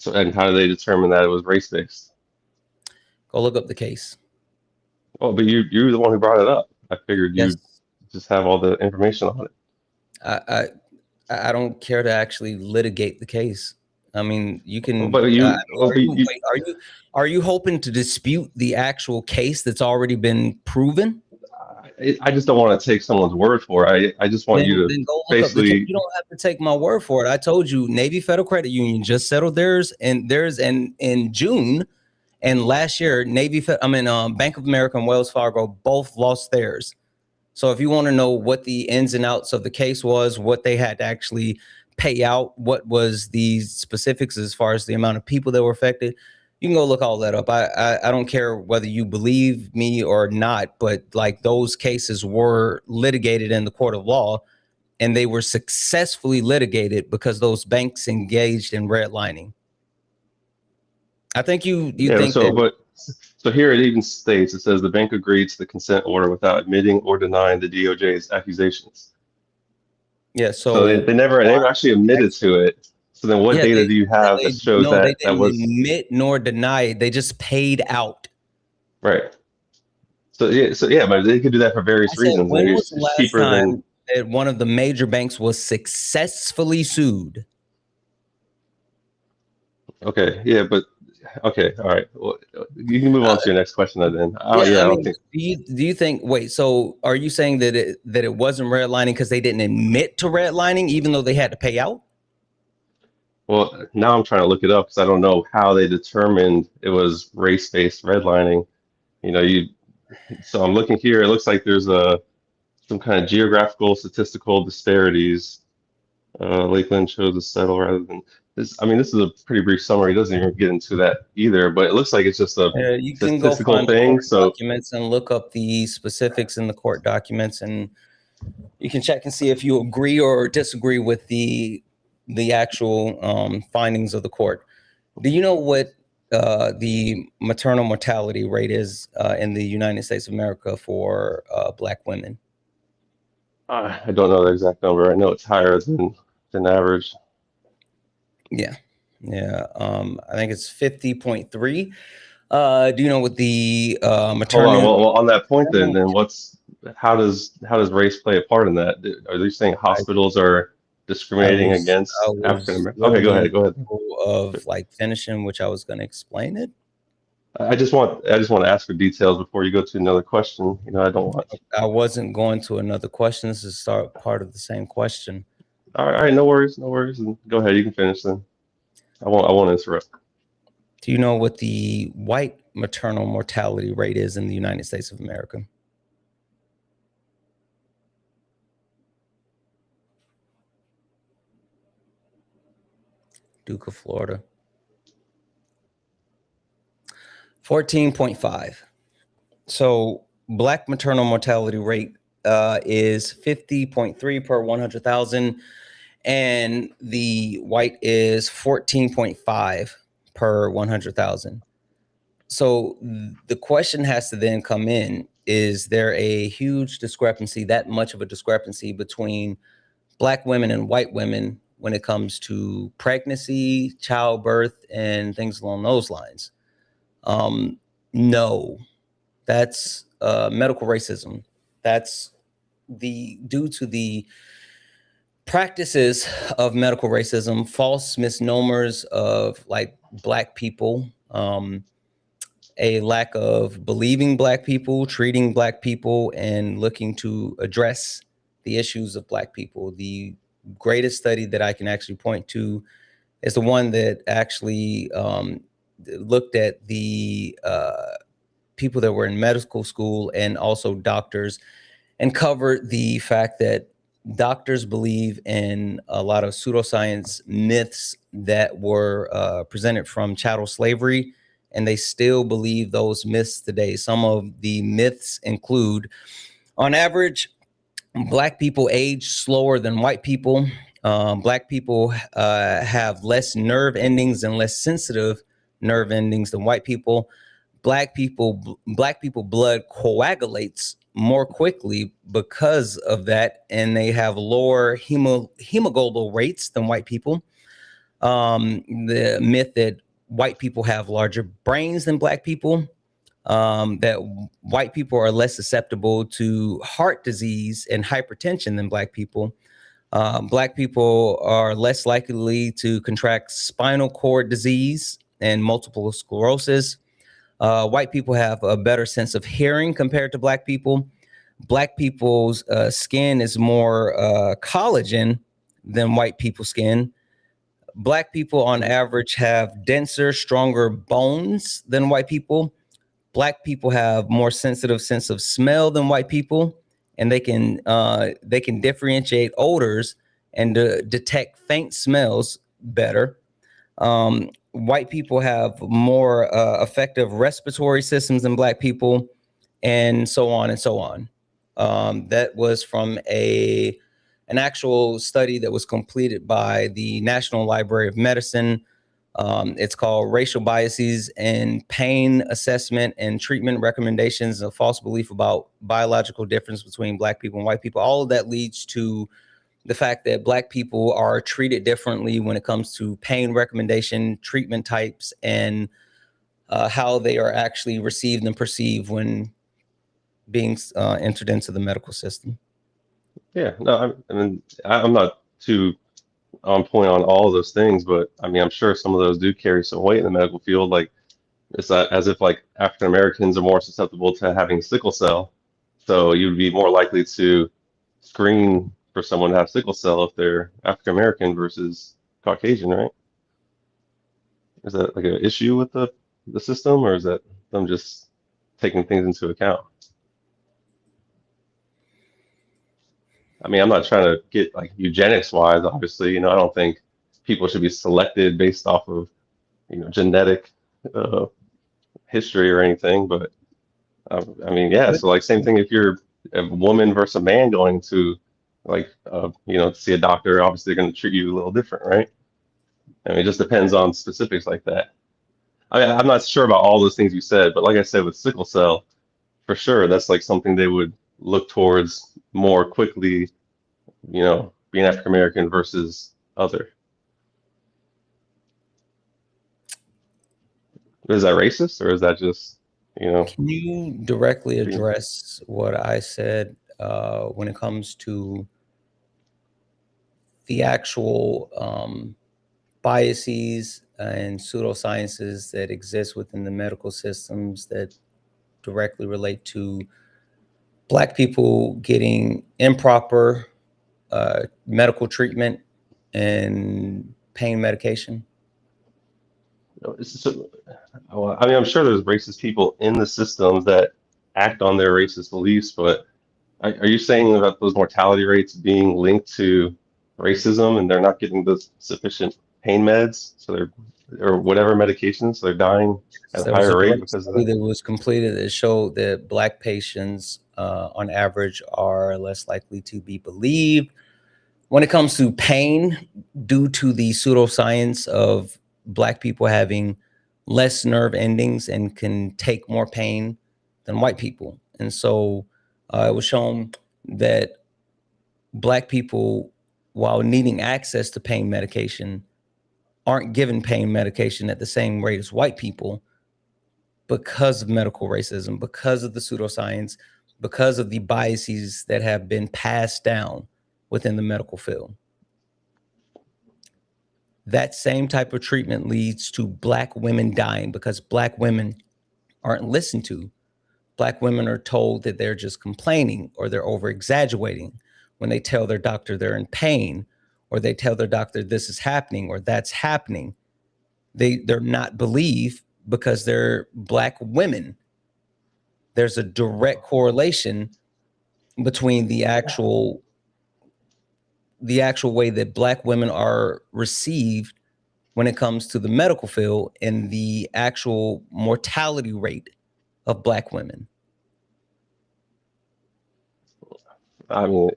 And how do they determine that it was race-based? Go look up the case. Oh, but you're the one who brought it up. I figured you just have all the information on it. I don't care to actually litigate the case. I mean, you can. Are you hoping to dispute the actual case that's already been proven? I just don't want to take someone's word for it. I just want you to basically. You don't have to take my word for it. I told you, Navy Federal Credit Union just settled theirs in June, and last year Bank of America and Wells Fargo both lost theirs. So if you want to know what the ins and outs of the case was, what they had to actually pay out, what was the specifics as far as the amount of people that were affected, you can go look all that up. I don't care whether you believe me or not, but like those cases were litigated in the court of law, and they were successfully litigated because those banks engaged in redlining. I think you Yeah, think so that. but so here it even states, it says the bank agreed to the consent order without admitting or denying the DOJ's accusations. Yeah, So so they never actually admitted to it. So then what yeah, data do you have that shows no, they that that didn't was admit nor deny it. They just paid out. right? So yeah, but they could do that for I various said, reasons. when Maybe was the it's last cheaper than time that one of the major banks was successfully sued? okay, yeah, but okay, all right. Well, you can move on to your next question then. Yeah, Yeah, I I don't mean, think. do you think? Wait, so are you saying that it wasn't redlining because they didn't admit to redlining, even though they had to pay out? Well, now I'm trying to look it up because I don't know how they determined it was race-based redlining. You know, so I'm looking here. It looks like there's some kind of geographical statistical disparities. Lakeland chose to settle rather than this. I mean, this is a pretty brief summary. It doesn't even get into that either, but it looks like it's just a You can go statistical find the thing. court So, documents and look up the specifics in the court documents, and you can check and see if you agree or disagree with the actual findings of the court. Do you know what the maternal mortality rate is in the United States of America for Black women? I don't know the exact number. I know it's higher than average. Yeah. I think it's 50.3. Do you know what the Hold on. maternal? Well, on that point, then how does race play a part in that? Are they saying hospitals are discriminating against African Americans? Okay, go ahead. Go ahead. Of like finishing, which I was going to explain it. I just want to ask for details before you go to another question. You know, I don't want. I wasn't going to another question. This is part of the same question. All right, no worries. Go ahead. You can finish then. I won't interrupt. Do you know what the white maternal mortality rate is in the United States of America? Duke of Florida. 14.5. So Black maternal mortality rate is 50.3 per 100,000, and the white is 14.5 per 100,000. So the question has to then come in, is there a huge discrepancy, that much of a discrepancy between Black women and white women when it comes to pregnancy, childbirth, and things along those lines? No, that's medical racism. That's due to the practices of medical racism, false misnomers of like Black people, a lack of believing Black people, treating Black people, and looking to address the issues of Black people. The greatest study that I can actually point to is the one that actually looked at the people that were in medical school and also doctors, and covered the fact that doctors believe in a lot of pseudoscience myths that were presented from chattel slavery, and they still believe those myths today. Some of the myths include, on average, Black people age slower than white people. Black people have less nerve endings and less sensitive nerve endings than white people. Black people blood coagulates more quickly because of that, and they have lower hemoglobin rates than white people. The myth that white people have larger brains than Black people, that white people are less susceptible to heart disease and hypertension than Black people. Black people are less likely to contract spinal cord disease and multiple sclerosis. White people have a better sense of hearing compared to Black people. Black people's skin is more collagen than white people's skin. Black people on average have denser, stronger bones than white people. Black people have more sensitive sense of smell than white people, and they can differentiate odors and detect faint smells better. White people have more effective respiratory systems than Black people, and so on and so on. That was from an actual study that was completed by the National Library of Medicine, It's called Racial Biases and Pain Assessment and Treatment Recommendations, a false belief about biological difference between Black people and white people. All of that leads to the fact that Black people are treated differently when it comes to pain recommendation, treatment types, and how they are actually received and perceived when being entered into the medical system. Yeah, no, I mean, I'm not too on point on all of those things, but I mean, I'm sure some of those do carry some weight in the medical field. Like it's not as if like African Americans are more susceptible to having sickle cell, so you'd be more likely to screen for someone to have sickle cell if they're African American versus Caucasian, right? Is that like an issue with the system, or is that them just taking things into account? I mean, I'm not trying to get like eugenics wise, obviously, I don't think people should be selected based off of, genetic uh, history or anything, but I mean, yeah, so like same thing if you're a woman versus a man going to like, to see a doctor, obviously they're going to treat you a little different, right? I mean, it just depends on specifics like that. I mean, I'm not sure about all those things you said, but like I said, with sickle cell, for sure, that's like something they would look towards more quickly, being African American versus other. Is that racist, or is that just, Can you directly address what I said when it comes to the actual biases and pseudosciences that exist within the medical systems that directly relate to Black people getting improper medical treatment and pain medication? I mean, I'm sure there's racist people in the systems that act on their racist beliefs, but are you saying about those mortality rates being linked to racism and they're not getting the sufficient pain meds, or whatever medications, so they're dying at a higher rate because of that? That was completed that showed that Black patients, on average, are less likely to be believed when it comes to pain due to the pseudoscience of Black people having less nerve endings and can take more pain than white people. And so it was shown that Black people, while needing access to pain medication, aren't given pain medication at the same rate as white people because of medical racism, because of the pseudoscience, because of the biases that have been passed down within the medical field. That same type of treatment leads to Black women dying because Black women aren't listened to. Black women are told that they're just complaining or they're over exaggerating when they tell their doctor they're in pain, or they tell their doctor this is happening or that's happening. They're not believed because they're Black women. There's a direct correlation between the actual way that Black women are received when it comes to the medical field and the actual mortality rate of Black women. I mean,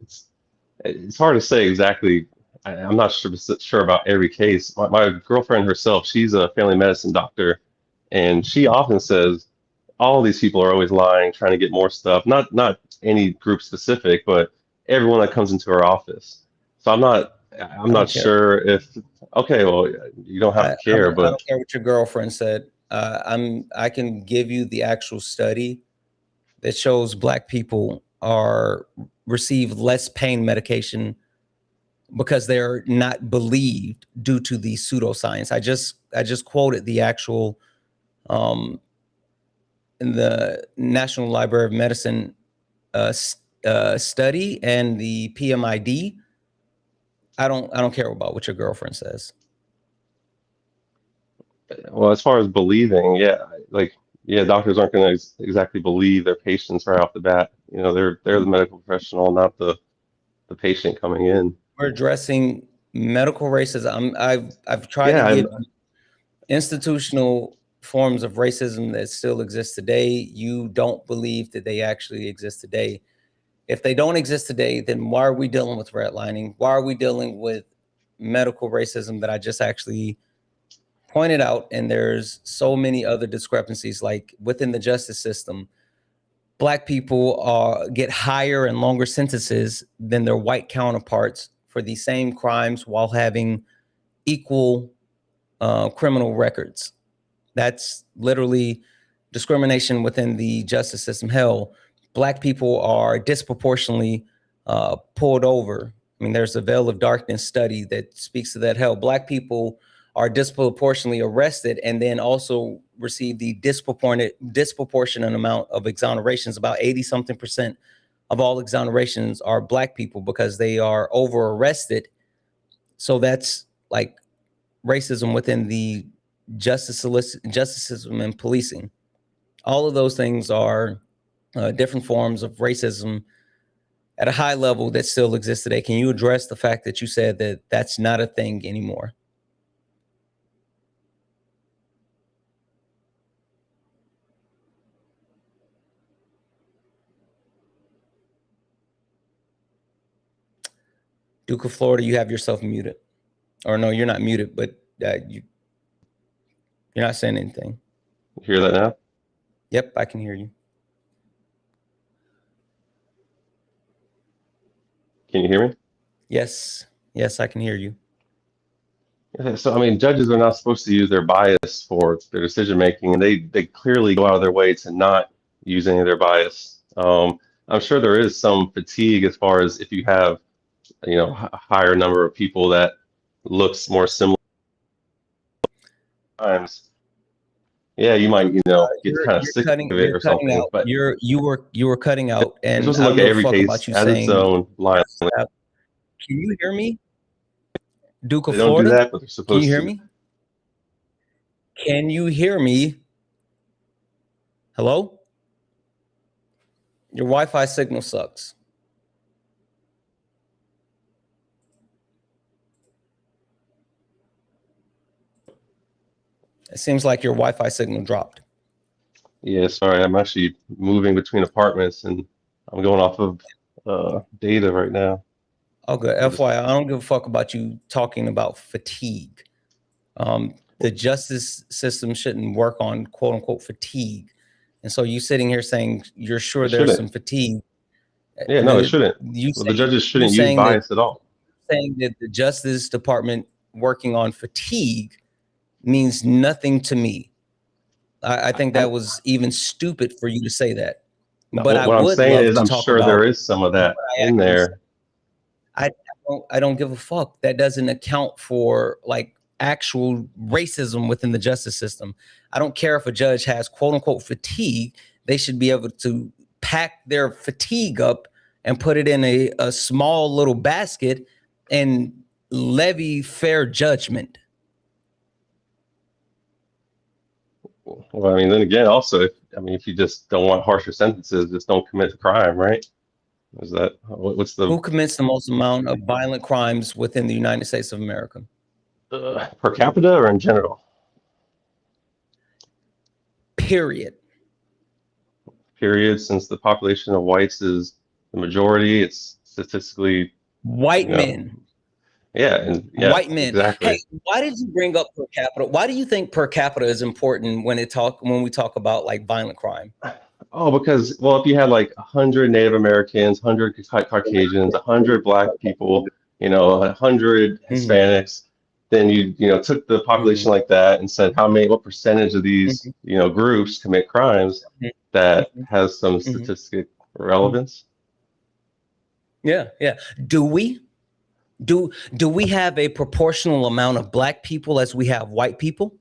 it's hard to say exactly. I'm not sure about every case. My girlfriend herself, she's a family medicine doctor, and she often says all these people are always lying, trying to get more stuff. Not any group specific, but everyone that comes into her office. So I'm not sure if. Okay, well, you don't have to care, but I don't care what your girlfriend said. I can give you the actual study that shows Black people receive less pain medication because they're not believed due to the pseudoscience. I just quoted the actual in the National Library of Medicine study and the PMID. I don't care about what your girlfriend says. Well, as far as believing, doctors aren't going to exactly believe their patients right off the bat. They're the medical professional, not the patient coming in. We're addressing medical racism. I've tried to give institutional forms of racism that still exist today. You don't believe that they actually exist today. If they don't exist today, then why are we dealing with redlining? Why are we dealing with medical racism that I just actually pointed out, and there's so many other discrepancies, like within the justice system, Black people get higher and longer sentences than their white counterparts for the same crimes while having equal criminal records. That's literally discrimination within the justice system. Hell, Black people are disproportionately pulled over. I mean, there's a Veil of Darkness study that speaks to that. Hell, Black people are disproportionately arrested and then also receive the disproportionate amount of exonerations. About 80-something% of all exonerations are Black people because they are over arrested. So that's like racism within the justice system and policing. All of those things are different forms of racism at a high level that still exists today. Can you address the fact that you said that that's not a thing anymore? Duke of Florida, you have yourself muted. Or no, you're not muted, but you're not saying anything. Hear that now? Yep, I can hear you. Can you hear me? Yes. Yes, I can hear you. So, I mean, judges are not supposed to use their bias for their decision making, and they clearly go out of their way to not use any of their bias. I'm sure there is some fatigue as far as if you have, you know, a higher number of people that looks more similar. Times, yeah, you might, you know, get kind of sick of it or something. Out. But you were cutting out, and you're supposed to look at every case as its own line. Can you hear me? Duke of They don't Florida? do that, but they're supposed Can you hear to. me? Can you hear me? Hello? Your Wi-Fi signal sucks. It seems like your Wi-Fi signal dropped. Yeah, sorry, I'm actually moving between apartments and I'm going off of data right now. Okay, FYI, I don't give a fuck about you talking about fatigue. The justice system shouldn't work on quote unquote fatigue. And so you sitting here saying you're sure there's some fatigue. Yeah, no, it shouldn't. The judges shouldn't use bias at all. Saying that the Justice Department working on fatigue means nothing to me. I think that was even stupid for you to say that. No, but what I'm saying is I'm sure there is some of that in there. I don't give a fuck. That doesn't account for like actual racism within the justice system. I don't care if a judge has quote unquote fatigue. They should be able to pack their fatigue up and put it in a small little basket and levy fair judgment. Well, I mean, then again, also, if you just don't want harsher sentences, just don't commit the crime, right? Is that what's the who commits the most amount of violent crimes within the United States of America? Per capita or in general? Period. Period. Since the population of whites is the majority, it's statistically white men. Yeah, and white men. Exactly. Hey, why did you bring up per capita? Why do you think per capita is important when we talk about like violent crime? Oh, because if you had like 100 Native Americans, 100 Caucasians, 100 Black people, 100 Hispanics, then you took the population like that and said what percentage of these groups commit crimes that has some statistic relevance. Yeah. Do we have a proportional amount of Black people as we have white people?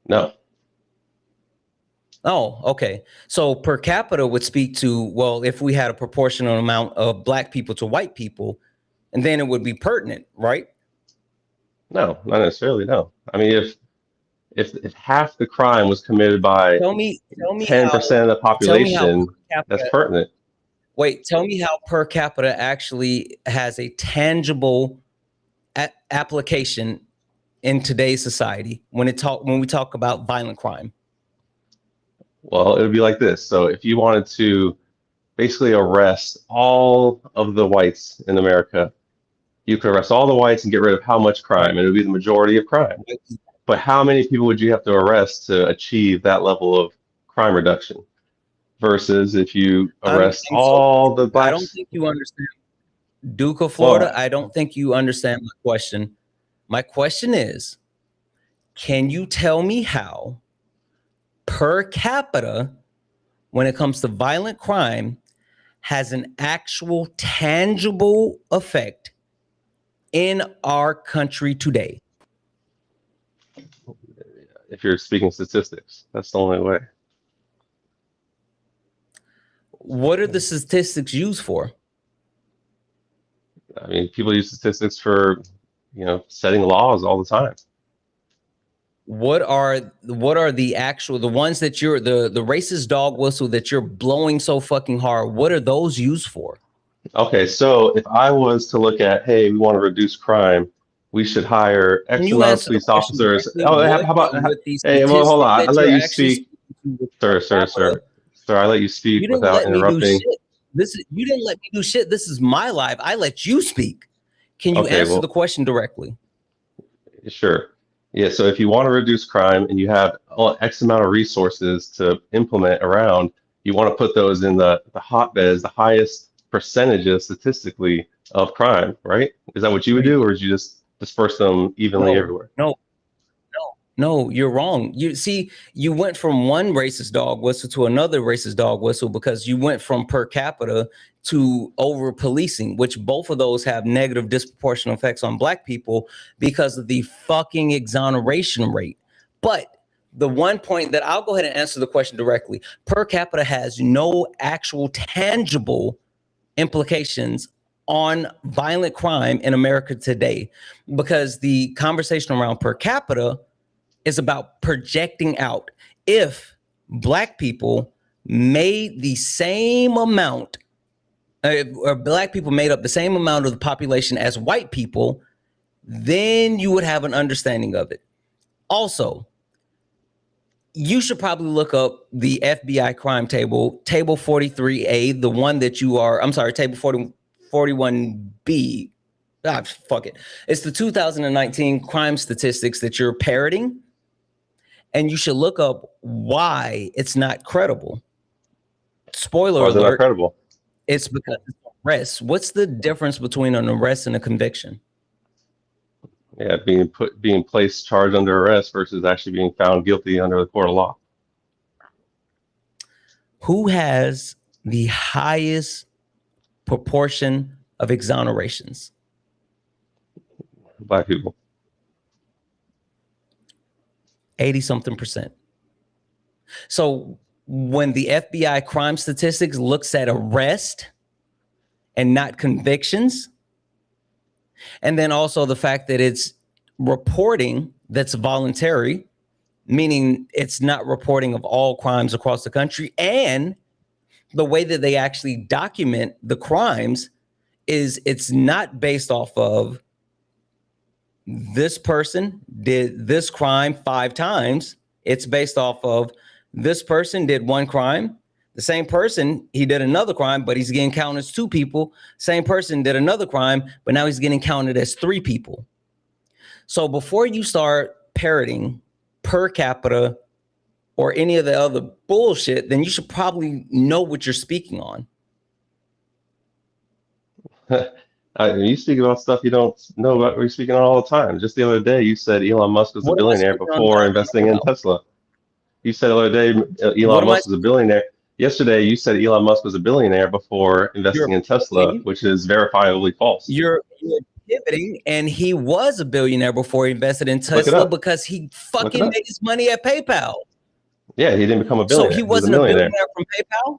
No. Oh, okay. So per capita would speak to, well, if we had a proportional amount of Black people to white people, and then it would be pertinent, right? No, not necessarily. No. I mean, if half the crime was committed by 10% of the population, that's pertinent. Wait, tell me how per capita actually has a tangible application in today's society when we talk about violent crime. Well, it would be like this. So if you wanted to basically arrest all of the whites in America, you could arrest all the whites and get rid of how much crime, and it would be the majority of crime. But how many people would you have to arrest to achieve that level of crime reduction? Versus if you arrest all the blacks. I don't think you understand. Duke of Well, Florida, I don't think you understand my question. My question is, can you tell me how per capita, when it comes to violent crime, has an actual tangible effect in our country today? If you're speaking statistics, that's the only way. What are the statistics used for? I mean, people use statistics for, setting laws all the time. What are the actual, the ones that you're, the racist dog whistle that you're blowing so fucking hard, what are those used for? Okay, so if I was to look at, hey, we want to reduce crime, we should hire X amount of police officers. Oh, how about, hey, well, hold on, I let you speak. Sir, I let you speak without interrupting. You didn't let me do shit. This is my life. I let you speak. Can you answer the question directly? Sure. Yeah, so if you want to reduce crime and you have X amount of resources to implement around, you want to put those in the hotbeds, the highest percentages statistically of crime, right? Is that what you would do, or would you just disperse them evenly everywhere? No, you're wrong. You see, you went from one racist dog whistle to another racist dog whistle because you went from per capita to over policing, which both of those have negative disproportionate effects on black people because of the fucking exoneration rate. But the one point that I'll go ahead and answer the question directly, per capita has no actual tangible implications on violent crime in America today, because the conversation around per capita is about projecting out. If black people made the same amount, or black people made up the same amount of the population as white people, then you would have an understanding of it. Also, you should probably look up the FBI crime table, table 43A, the one that you are, I'm sorry, table 41B. Fuck it. It's the 2019 crime statistics that you're parroting. And you should look up why it's not credible. Spoiler alert. Not credible? It's because it's an arrest. What's the difference between an arrest and a conviction? Yeah, being placed, charged under arrest versus actually being found guilty under the court of law. Who has the highest proportion of exonerations? Black people. 80-something%. So when the FBI crime statistics looks at arrest and not convictions, and then also the fact that it's reporting that's voluntary, meaning it's not reporting of all crimes across the country, and the way that they actually document the crimes is it's not based off of this person did this crime 5 times. It's based off of this person did one crime. The same person, he did another crime, but he's getting counted as 2 people. Same person did another crime, but now he's getting counted as 3 people. So before you start parroting per capita or any of the other bullshit, then you should probably know what you're speaking on. You speak about stuff you don't know about. We're speaking on all the time. Just the other day, you said Elon Musk was a billionaire before investing in Tesla. You said the other day Elon Musk was a billionaire. Yesterday, you said Elon Musk was a billionaire before investing in Tesla, which is verifiably false. You're pivoting, and he was a billionaire before he invested in Tesla because he fucking made his money at PayPal. Yeah, he didn't become a billionaire. So he wasn't a billionaire from PayPal?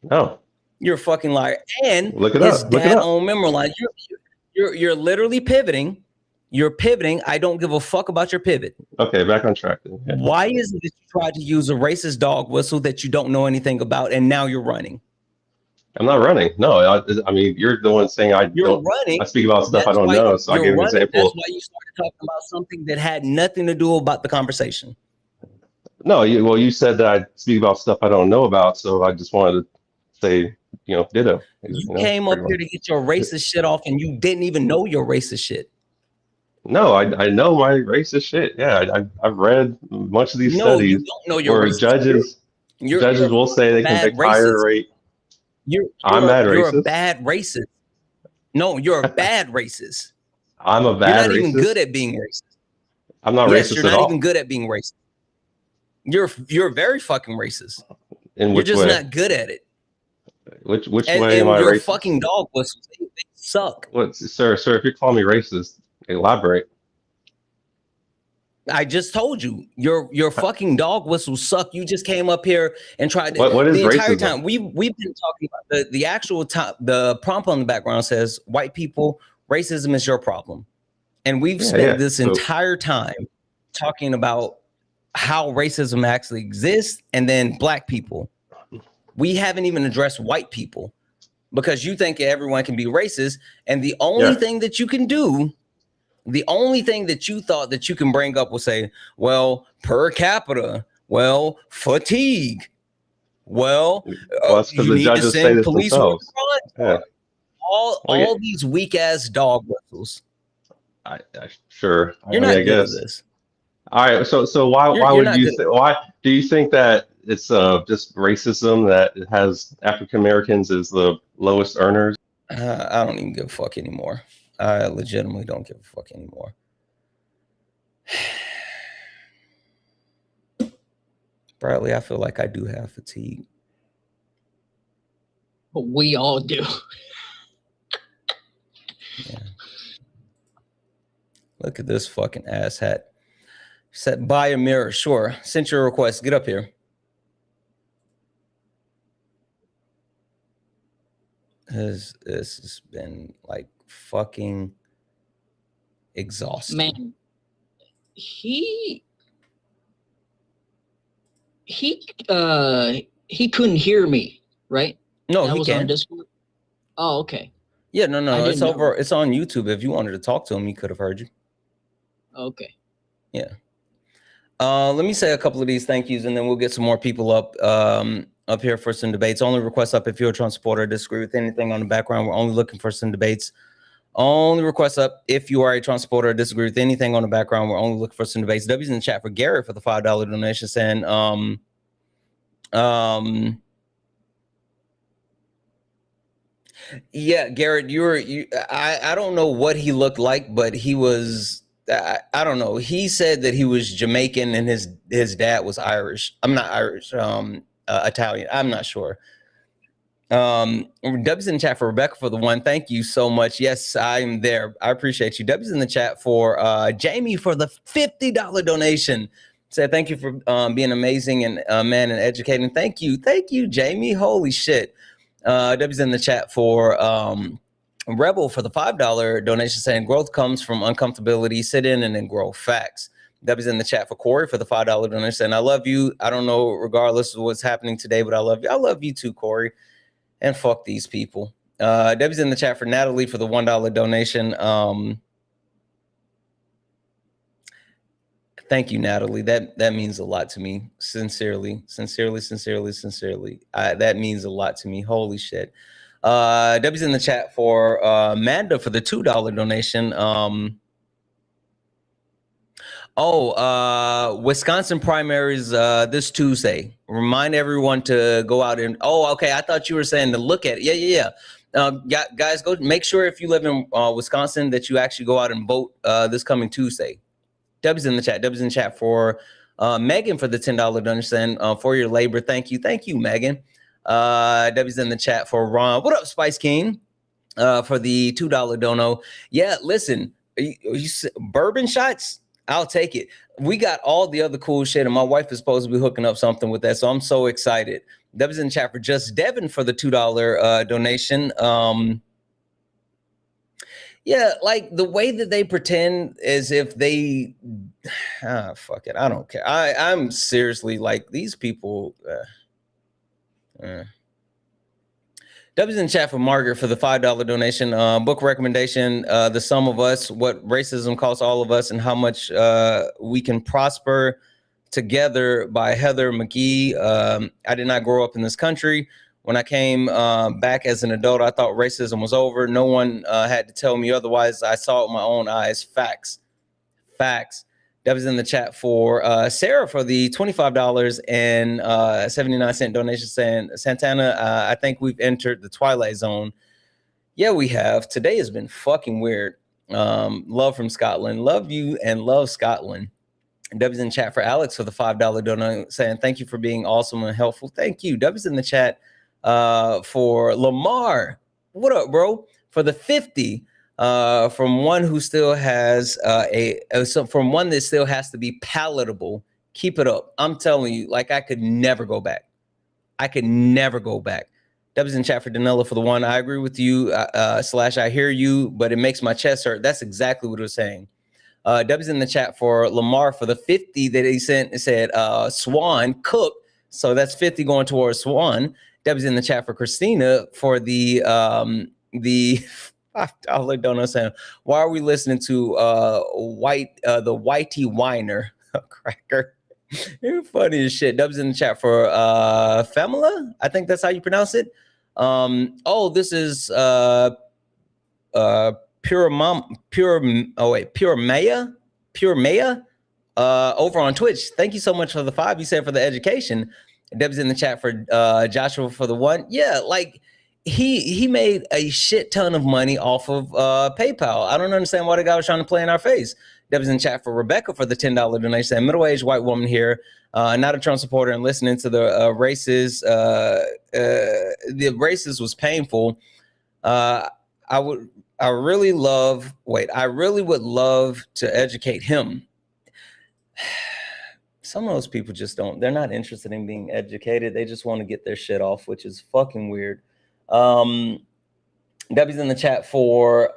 No. You're a fucking liar. And look it his up. dad owned Memorize. You're literally pivoting. You're pivoting. I don't give a fuck about your pivot. Okay, back on track. Okay. Why is it that you tried to use a racist dog whistle that you don't know anything about, and now you're running? I'm not running. No, I mean, you're the one saying running. I speak about stuff I don't know, so I give an example. That's why you started talking about something that had nothing to do about the conversation. No, you said that I speak about stuff I don't know about, so I just wanted to say, ditto. You came up here to get your racist shit off, and you didn't even know your racist shit. No, I know my racist shit. Yeah, I've read much of these No, you studies don't know your where racist. judges will say they bad convict higher racist. rate. You're I'm mad you're a racist. bad racist. No, you're a bad racist. I'm a You're bad not even good racist. at being racist. I'm not Yes, you're racist at not even all. good at being racist. You're very fucking racist. In You're which just way? not good at it. Which way am I And your racist? fucking dog whistles, they suck. What, sir? If you call me racist, elaborate. I just told you, your fucking dog whistles suck. You just came up here and tried to What is the entire racism? time we've been talking about the actual top. The prompt on the background says white people, racism is your problem. And we've spent this entire time talking about how racism actually exists, and then black people. We haven't even addressed white people because you think everyone can be racist, and the only thing that you can do, the only thing that you thought that you can bring up will say, well, per capita, well, fatigue, well, that's because you the need to judges say send this police with themselves. Yeah. all these weak ass dog whistles. Sure. You're not good at this. All right. So why would you say, why do you think that it's just racism that it has African Americans as the lowest earners? I don't even give a fuck anymore. I legitimately don't give a fuck anymore. Bradley, I feel like I do have fatigue. But we all do. Yeah. Look at this fucking ass hat. Said buy a mirror. Sure. Sent your request. Get up here. This has been like fucking exhausting. Man, he couldn't hear me, right? No, that he was can. On Discord. Oh, okay. Yeah, no. It's over. Know. It's on YouTube. If you wanted to talk to him, he could have heard you. Okay. Yeah. Let me say a couple of these thank yous, and then we'll get some more people up here for some debates. Only request up if you're a Trump supporter, disagree with anything on the background. We're only looking for some debates. Only request up if you are a Trump supporter, disagree with anything on the background. We're only looking for some debates. W's in the chat for Garrett for the $5 donation, saying yeah, Garrett, I don't know what he looked like, but he was I don't know. He said that he was Jamaican and his dad was Irish. I'm not Irish, Italian. I'm not sure. W's in the chat for Rebecca for the one. Thank you so much. Yes, I'm there. I appreciate you. W's in the chat for Jamie for the $50 donation. Said thank you for being amazing and man and educating. Thank you, Jamie. Holy shit. W's in the chat for Rebel for the $5 donation, saying growth comes from uncomfortability. Sit in and then grow. Facts. W's in the chat for Corey for the $5 donation, saying I love you. I don't know, regardless of what's happening today, but I love you. I love you too, Corey. And fuck these people. W's in the chat for Natalie for the $1 donation. Thank you, Natalie. That means a lot to me. Sincerely. That means a lot to me. Holy shit. W's in the chat for Amanda for the $2 donation. Wisconsin primaries this Tuesday. Remind everyone to go out and okay. I thought you were saying to look at it. Yeah. Guys, go make sure if you live in Wisconsin that you actually go out and vote this coming Tuesday. W's in the chat. W's in the chat for Megan for the $10 donation for your labor. Thank you, Megan. W's in the chat for Ron. What up, Spice King? For the $2 dono. Yeah, listen, you bourbon shots. I'll take it. We got all the other cool shit, and my wife is supposed to be hooking up something with that, so I'm so excited. W's in the chat for Just Devin for the $2 donation. Yeah, like the way that they pretend as if they, fuck it, I don't care. I'm seriously like these people. W's in chat for Margaret for the $5 donation. Book recommendation: The Sum of Us: What Racism Costs All of Us and How Much We Can Prosper Together by Heather McGee. I did not grow up in this country. When I came back as an adult, I thought racism was over. No one had to tell me otherwise. I saw it with my own eyes. Facts. Facts. Dubs in the chat for Sarah for the $25.79 donation saying, Santana, I think we've entered the Twilight Zone. Yeah, we have. Today has been fucking weird. Love from Scotland. Love you and love Scotland. Dubs in the chat for Alex for the $5 donation saying, thank you for being awesome and helpful. Thank you. Dubs in the chat for Lamar. What up, bro? For the 50. From one who still has from one that still has to be palatable. Keep it up. I'm telling you, like, I could never go back. I could never go back. Dubs in chat for Danella for the one. I agree with you, slash I hear you, but it makes my chest hurt. That's exactly what it was saying. Dubs in the chat for Lamar for the 50 that he sent. It said Swan Cook. So that's 50 going towards Swan. Dubs in the chat for Christina for the $5 donut saying, why are we listening to the Whitey Whiner cracker? You're funny as shit. Dubs in the chat for Famila. I think that's how you pronounce it. This is Pure Maya over on Twitch. Thank you so much for the 5. You said for the education. Deb's in the chat for Joshua for the 1. Yeah, like he made a shit ton of money off of PayPal. I don't understand why the guy was trying to play in our face. Deb's in the chat for Rebecca for the $10 donation. Middle-aged white woman here, not a Trump supporter, and listening to the races. The races was painful. I really would love to educate him. Some of those people just they're not interested in being educated. They just want to get their shit off, which is fucking weird. Debbie's in the chat for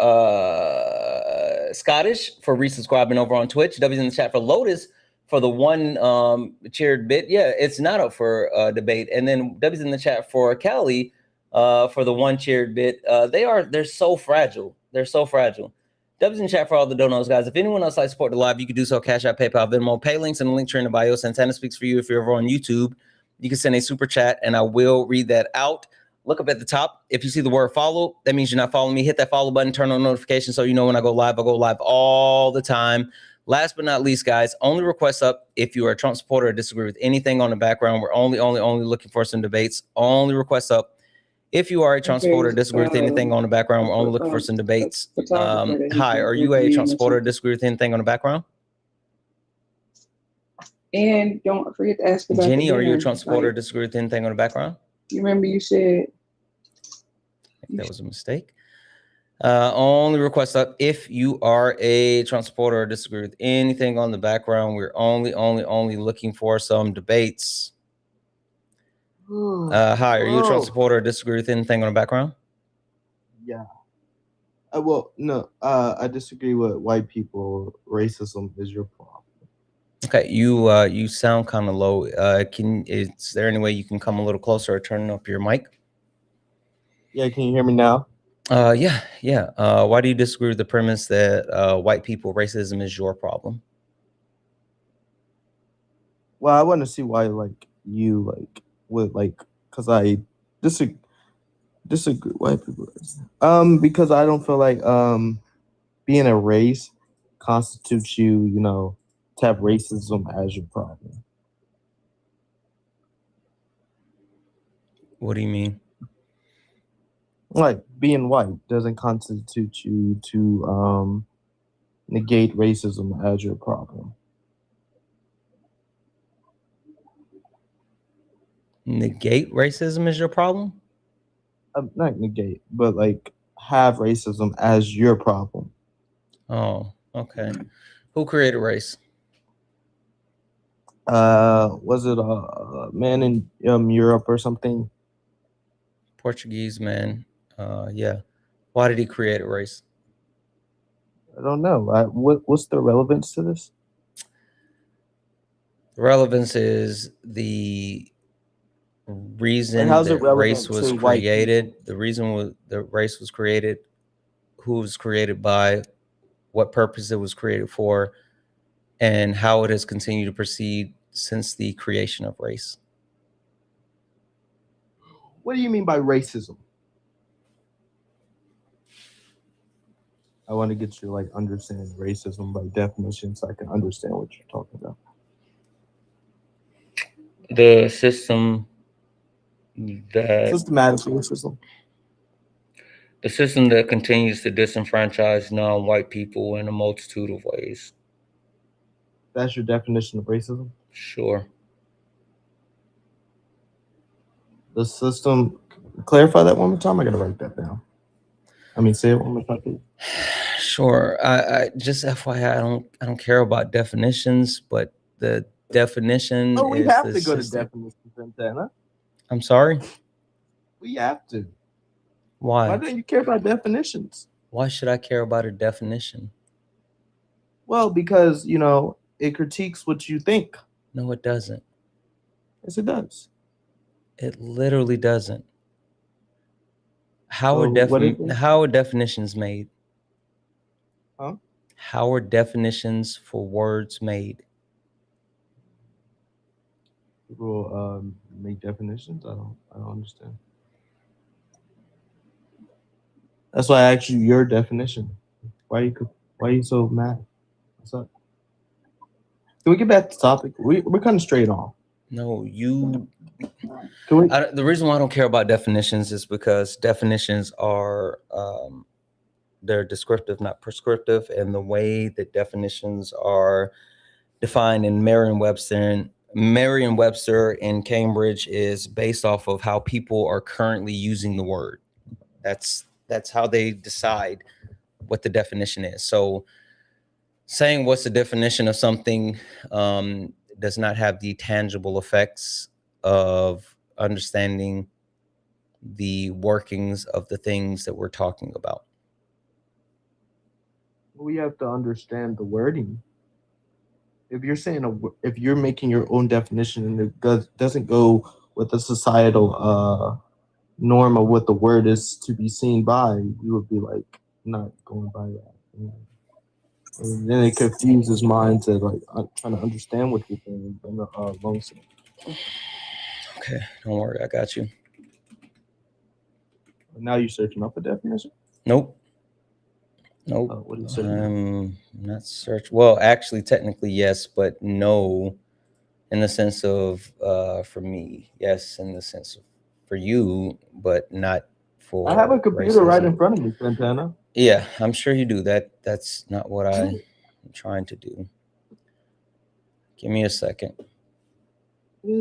Scottish for resubscribing over on Twitch. Debbie's in the chat for Lotus for the 1 cheered bit. Yeah, it's not up for debate. And then Debbie's in the chat for Callie for the 1 cheered bit. They're so fragile. They're so fragile. Dubs in chat for all the donos, guys. If anyone else likes to support the live, you can do so. Cash App, PayPal, Venmo, pay links in the link tree in the bio. Santana speaks for you. If you're over on YouTube, you can send a super chat and I will read that out. Look up at the top. If you see the word follow, that means you're not following me. Hit that follow button, turn on notifications so you know when I go live. I go live all the time. Last but not least, guys, only requests up if you are a Trump supporter or disagree with anything on the background. We're only looking for some debates. Only requests up. If you are a Trump supporter or disagree with anything on the background, we're only looking for some debates. Hi, are you a Trump supporter or disagree with anything on the background? And don't forget to ask about Jenny, are you a Trump supporter or disagree with anything on the background? You remember you said... I think that was a mistake. Only request up if you are a Trump supporter or disagree with anything on the background. We're only looking for some debates. Hi, are you a Trump supporter or disagree with anything on the background? Yeah. I disagree with white people. Racism is your problem. Okay, you sound kind of low. Is there any way you can come a little closer or turn up your mic? Yeah, can you hear me now? Yeah. Why do you disagree with the premise that white people racism is your problem? Well, I want to see why because I disagree white people. Because I don't feel like being a race constitutes you, to have racism as your problem. What do you mean? Like being white doesn't constitute you to negate racism as your problem. Negate racism is your problem? Not negate, but have racism as your problem. Oh, okay. Who created race? Was it a man in Europe or something? Portuguese man. Yeah. Why did he create a race? I don't know. What's the relevance to this? The relevance is the reason that race was created. The reason the race was created, who it was created by, what purpose it was created for, and how it has continued to proceed since the creation of race. What do you mean by racism? I want to get your like understanding racism by definition, so I can understand what you're talking about. The system that Systematic racism. the system that continues to disenfranchise non-white people in a multitude of ways. That's your definition of racism? Sure. The system. Clarify that one more time. I gotta write that down. I mean, say it one more time, please. Sure. I just FYI, I don't care about definitions, but the definition Oh, we is have the to go to system. definitions, Santana. I'm sorry? We have to. Why? Why don't you care about definitions? Why should I care about a definition? Well, because it critiques what you think. No, it doesn't. Yes, it does. It literally doesn't. How So how are definitions made? Huh? How are definitions for words made? People make definitions. I don't understand. That's why I asked you your definition. Why are you so mad? What's up? Can we get back to the topic? We're kind of straight on. No, you. Can we? The reason why I don't care about definitions is because definitions are they're descriptive, not prescriptive, and the way that definitions are defined in Merriam-Webster in Cambridge is based off of how people are currently using the word. That's how they decide what the definition is. So saying what's the definition of something does not have the tangible effects of understanding the workings of the things that we're talking about. We have to understand the wording. If you're saying if you're making your own definition and it doesn't go with the societal norm of what the word is to be seen by, you would be like not going by that. And then it confuses minds that like trying to understand what you're saying in the long term. Okay, don't worry, I got you. Now you're searching up a definition? Nope. Nope. What are you searching? Not search. Well, actually, technically, yes, but no, in the sense of for me, yes, in the sense of for you, but not for. I have a computer racism. right in front of me, Santana. Yeah, I'm sure you do. That's not what I'm trying to do. Give me a second. We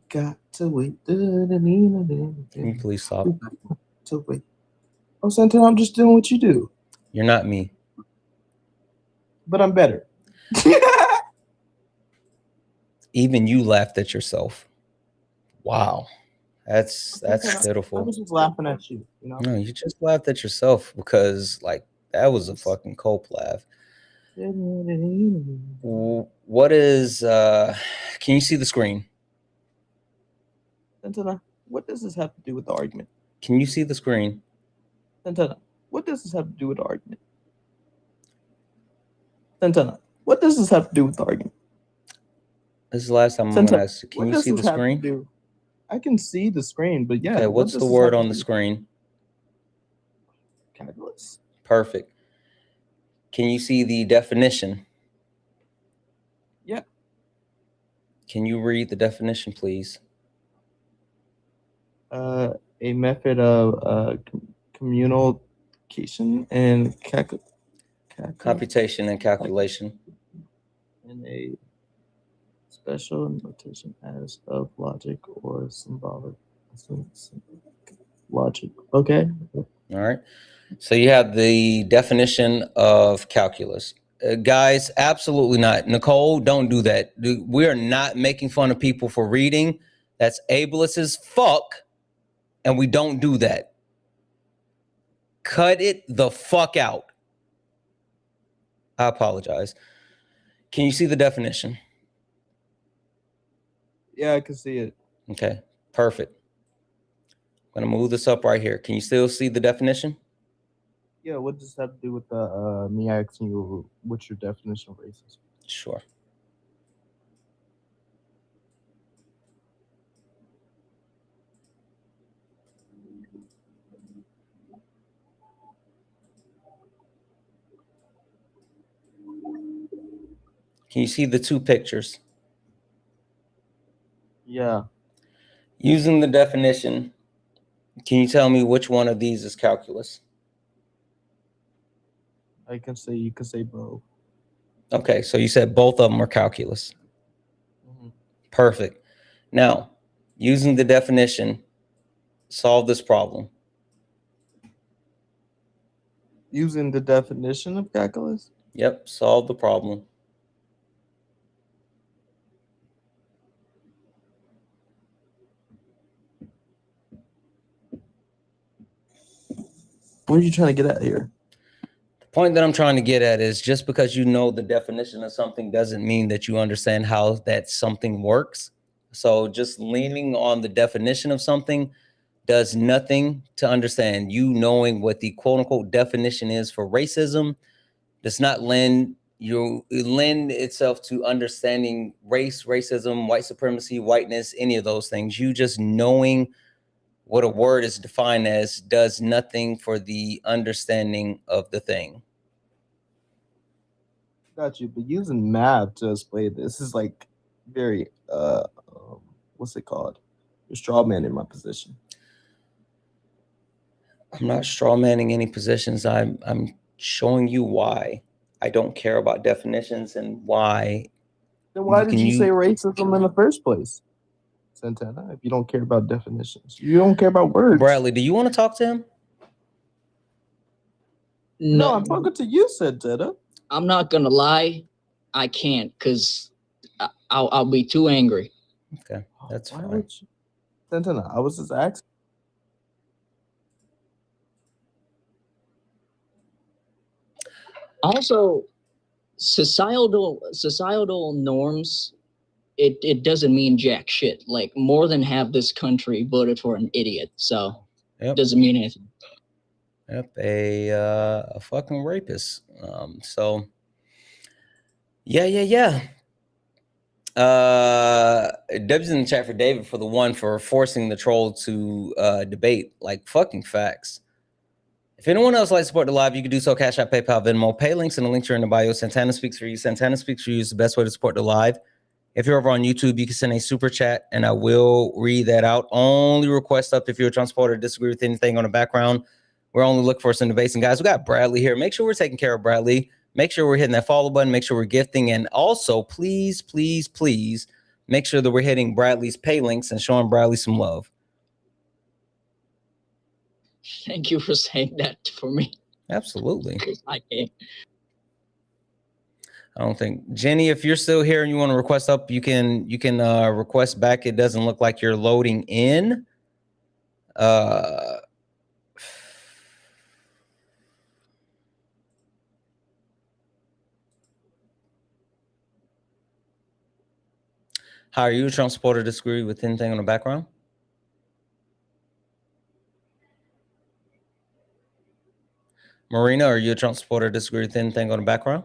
got to wait. Can you please stop? To wait. Oh, Santana, I'm just doing what you do. You're not me. But I'm better. Even you laughed at yourself. Wow. That's pitiful. I was just laughing at you, No, you just laughed at yourself because like that was a fucking cope laugh. What is can you see the screen? Santana, what does this have to do with the argument? Can you see the screen? Santana, what does this have to do with the argument? Santana, what does this have to do with the argument? This is the last time I'm gonna ask you. Can you see the screen? I can see the screen, but yeah. Okay, what's the word on the screen? Calculus. Perfect. Can you see the definition? Yeah. Can you read the definition, please? A method of communication and computation and calculation. And a special notation as of logic or symbolic logic. Okay. All right. So you have the definition of calculus. Guys, absolutely not. Nicole, don't do that. We are not making fun of people for reading. That's ableist as fuck. And we don't do that. Cut it the fuck out. I apologize. Can you see the definition? Yeah, I can see it. Okay, perfect. I'm going to move this up right here. Can you still see the definition? Yeah, what does that have to do with me asking you what's your definition of racism? Sure. Can you see the two pictures? Yeah. Using the definition, can you tell me which one of these is calculus? You can say both. Okay, so you said both of them are calculus. Perfect. Now, using the definition, solve this problem. Using the definition of calculus? Yep, solve the problem. What are you trying to get at here? The point that I'm trying to get at is just because you know the definition of something doesn't mean that you understand how that something works. So just leaning on the definition of something does nothing to understand. You knowing what the quote unquote definition is for racism does not lend itself to understanding race, racism, white supremacy, whiteness, any of those things. You just knowing what a word is defined as does nothing for the understanding of the thing. Got you, but using math to explain this is like very what's it called? You're straw man in my position. I'm not straw manning any positions. I'm showing you why I don't care about definitions and why. Then why did you say racism in the first place, Santana? If you don't care about definitions, you don't care about words. Bradley, do you want to talk to him? No, I'm talking to you, Santana. I'm not gonna lie, I can't because I'll be too angry. Okay, that's Why fine. would you? Santana, I was just asking. Also, societal norms, it doesn't mean jack shit. Like more than half this country voted for an idiot, so it doesn't mean anything. Yep, a fucking rapist. So yeah. W's in the chat for David for the one for forcing the troll to debate. Like fucking facts. If anyone else likes to support the live, you can do so. Cash App, PayPal, Venmo, pay links in the links are in the bio. Santana speaks for you. Santana speaks for you is the best way to support the live. If you're over on YouTube, you can send a super chat and I will read that out. Only request up if you're a Trump supporter or disagree with anything on the background. We're only looking for some debates. And guys, we got Bradley here. Make sure we're taking care of Bradley. Make sure we're hitting that follow button. Make sure we're gifting. And also, please, please, please make sure that we're hitting Bradley's pay links and showing Bradley some love. Thank you for saying that for me. Absolutely. I can't. I don't think Jenny, if you're still here and you want to request up, you can request back. It doesn't look like you're loading in. How are you a Trump supporter? Disagree with anything on the background? Marina, are you a Trump supporter? Disagree with anything on the background?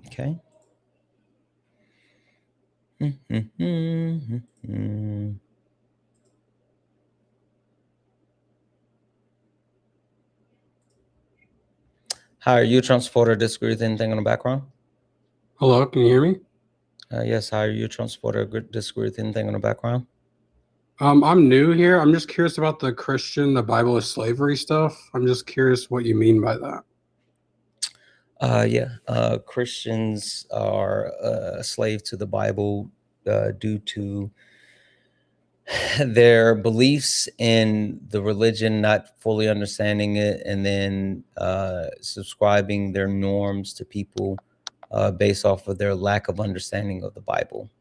Okay. How are you a Trump supporter? Disagree with anything on the background? Hello, can you hear me? Yes. How are you a Trump supporter? Disagree with anything on the background? I'm new here. I'm just curious about the the Bible is slavery stuff. I'm just curious what you mean by that. Christians are a slave to the Bible due to their beliefs in the religion, not fully understanding it, and then subscribing their norms to people based off of their lack of understanding of the Bible.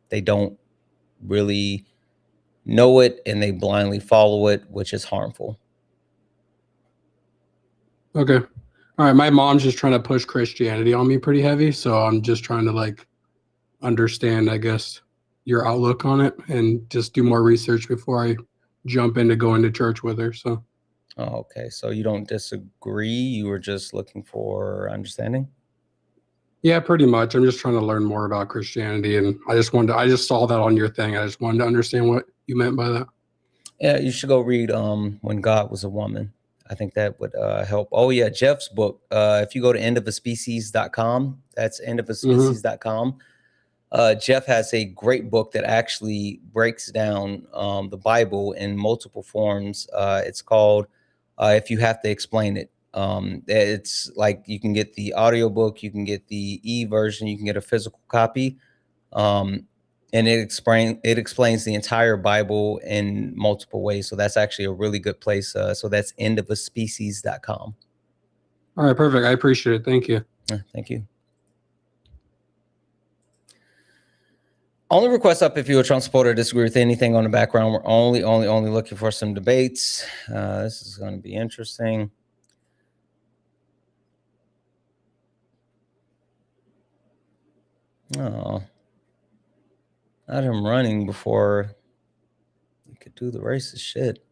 They don't really know it and they blindly follow it, which is harmful. Okay. All right. My mom's just trying to push Christianity on me pretty heavy. So I'm just trying to like understand, I guess, your outlook on it and just do more research before I jump into going to church with her. So. Oh, okay. So you don't disagree. You were just looking for understanding. Yeah, pretty much. I'm just trying to learn more about Christianity. And I just saw that on your thing. I just wanted to understand what you meant by that. Yeah, you should go read When God Was a Woman. I think that would help. Oh yeah, Jeff's book. If you go to endofaspecies.com, that's endofaspecies.com. Jeff has a great book that actually breaks down the Bible in multiple forms. It's called If You Have to Explain It. It's like you can get the audiobook, you can get the e-version, you can get a physical copy. And it explains the entire Bible in multiple ways. So that's actually a really good place. So that's endofaspecies.com. All right, perfect. I appreciate it. Thank you. Thank you. Only request up if you're a Trump supporter, disagree with anything on the background. We're only looking for some debates. This is going to be interesting. Oh, not him running before you could do the racist shit.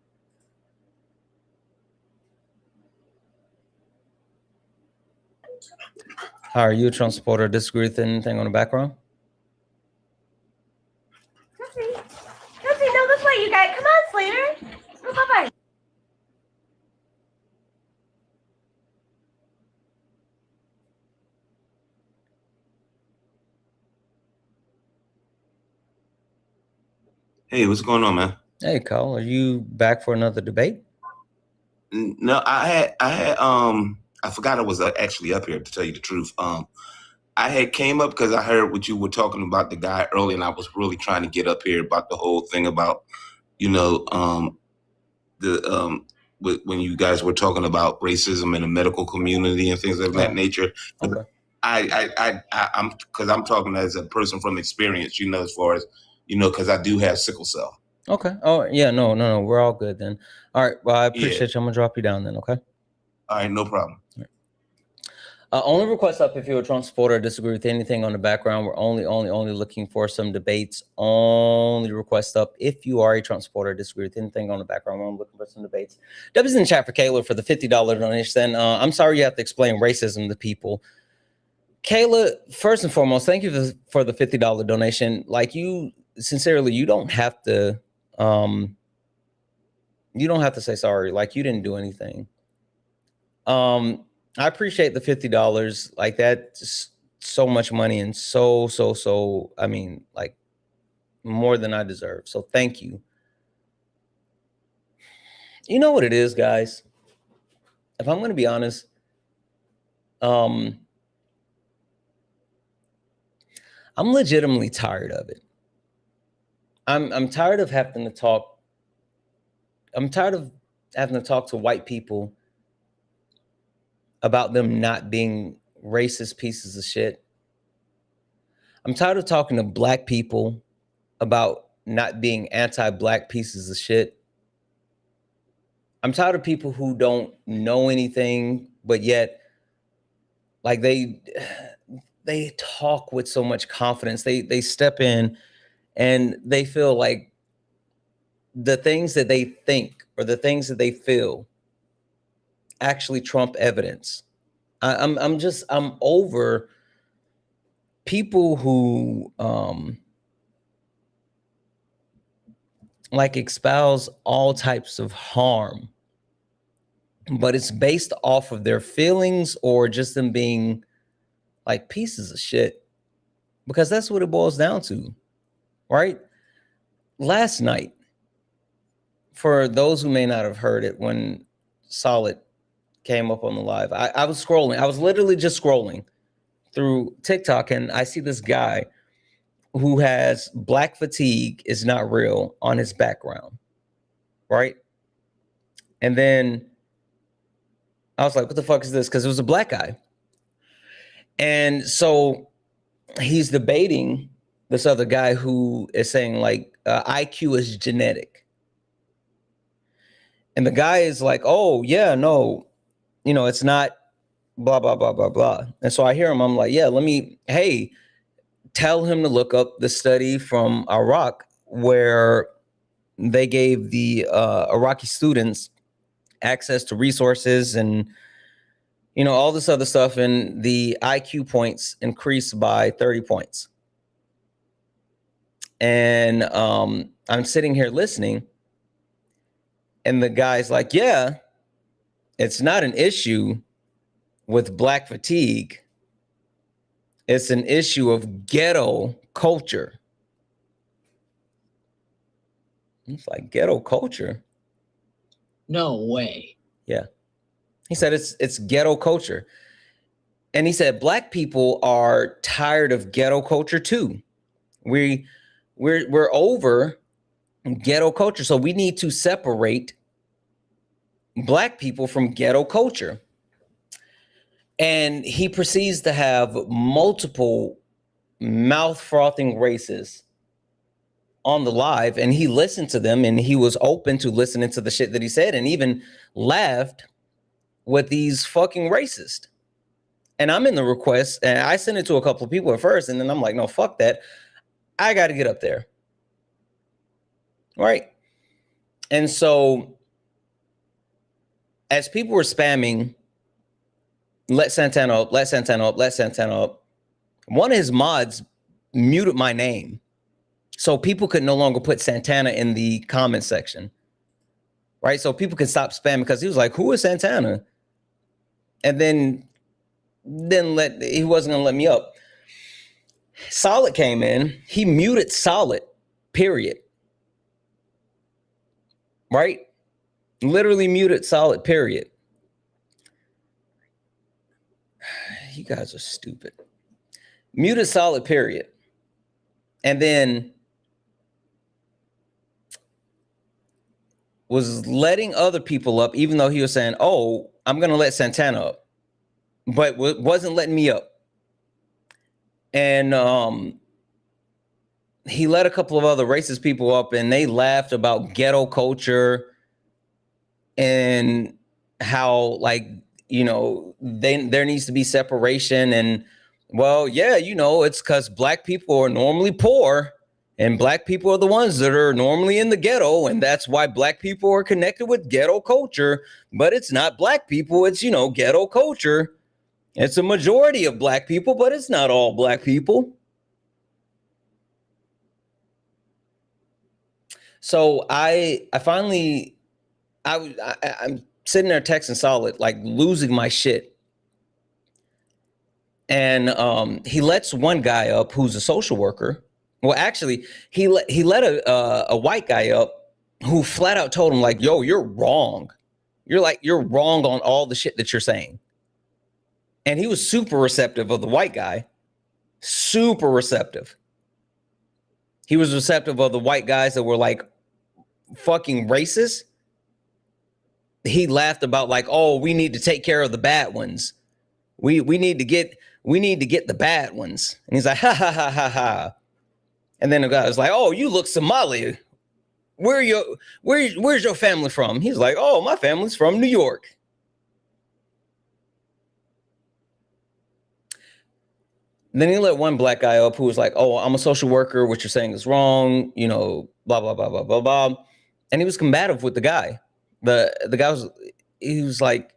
How are you a Trump supporter? Disagree with anything on the background? No, this way, you guys. Come on, Slater. Go, bye-bye. Hey, what's going on, man? Hey, Kyle, are you back for another debate? No, I forgot I was actually up here, to tell you the truth. I had came up because I heard what you were talking about the guy early, and I was really trying to get up here about the whole thing about, when you guys were talking about racism in the medical community and things of that nature. Okay. I'm because I'm talking as a person from experience, as far as, because I do have sickle cell. Okay. Oh, yeah. No. We're all good then. All right. Well, I appreciate you. I'm going to drop you down then. Okay. All right. No problem. Right. Only request up if you're a Trump supporter, disagree with anything on the background. We're only looking for some debates. Only request up if you are a Trump supporter, disagree with anything on the background. We're only looking for some debates. W's in the chat for Kayla for the $50 donation. I'm sorry you have to explain racism to people. Kayla, first and foremost, thank you for the $50 donation. Like, you sincerely, you don't have to say sorry. Like, you didn't do anything. I appreciate the $50. Like, that's so much money and so, I mean, like, more than I deserve. So thank you. You know what it is, guys? If I'm going to be honest, I'm legitimately tired of it. I'm tired of having to talk. I'm tired of having to talk to white people about them not being racist pieces of shit. I'm tired of talking to black people about not being anti-black pieces of shit. I'm tired of people who don't know anything, but yet, like, they talk with so much confidence. They step in and they feel like the things that they think or the things that they feel actually trump evidence. I'm over people who like espouse all types of harm, but it's based off of their feelings or just them being like pieces of shit, because that's what it boils down to, right? Last night, for those who may not have heard it, when Solid came up on the live, I was scrolling. I was literally just scrolling through TikTok, and I see this guy who has "Black fatigue is not real" on his background, right? And then I was like, what the fuck is this? Because it was a black guy. And so he's debating this other guy who is saying, like, IQ is genetic. And the guy is like, oh, yeah, no, it's not blah, blah, blah, blah, blah. And so I hear him. I'm like, yeah, tell him to look up the study from Iraq where they gave the Iraqi students access to resources and, all this other stuff. And the IQ points increased by 30 points. And I'm sitting here listening. And the guy's like, yeah, it's not an issue with black fatigue. It's an issue of ghetto culture. It's like ghetto culture. No way. Yeah. He said it's ghetto culture. And he said black people are tired of ghetto culture too. We're over ghetto culture. So we need to separate black people from ghetto culture. And he proceeds to have multiple mouth-frothing racists on the live, and he listened to them, and he was open to listening to the shit that he said, and even laughed with these fucking racists. And I'm in the request, and I sent it to a couple of people at first, and then I'm like, no, fuck that. I got to get up there. Right? And so as people were spamming, let Santana up, let Santana up, let Santana up, one of his mods muted my name. So people could no longer put Santana in the comment section. Right? So people could stop spamming because he was like, who is Santana? And then he wasn't gonna let me up. Solid came in, he muted Solid, period. Right? Literally muted Solid, period. You guys are stupid. Muted Solid, period. And then was letting other people up, even though he was saying, oh, I'm going to let Santana up, but wasn't letting me up. And he let a couple of other racist people up, and they laughed about ghetto culture and how, like, you know, there needs to be separation. And, well, yeah, you know, it's because black people are normally poor, and black people are the ones that are normally in the ghetto, and that's why black people are connected with ghetto culture. But it's not black people, it's, you know, ghetto culture. It's a majority of black people, but it's not all black people. So I'm sitting there texting Solid, like losing my shit. And he lets one guy up who's a social worker. Well, actually, he let a white guy up who flat out told him, like, yo, you're wrong. You're wrong on all the shit that you're saying. And he was super receptive of the white guy. Super receptive. He was receptive of the white guys that were like fucking racist. He laughed about, like, oh, we need to take care of the bad ones. We need to get the bad ones. And he's like, ha ha ha ha ha. And then the guy was like, oh, you look Somali. Where's your family from? He's like, oh, my family's from New York. And then he let one black guy up who was like, oh, I'm a social worker. What you're saying is wrong. You know, blah, blah, blah, blah, blah, blah. And he was combative with the guy. The guy was like,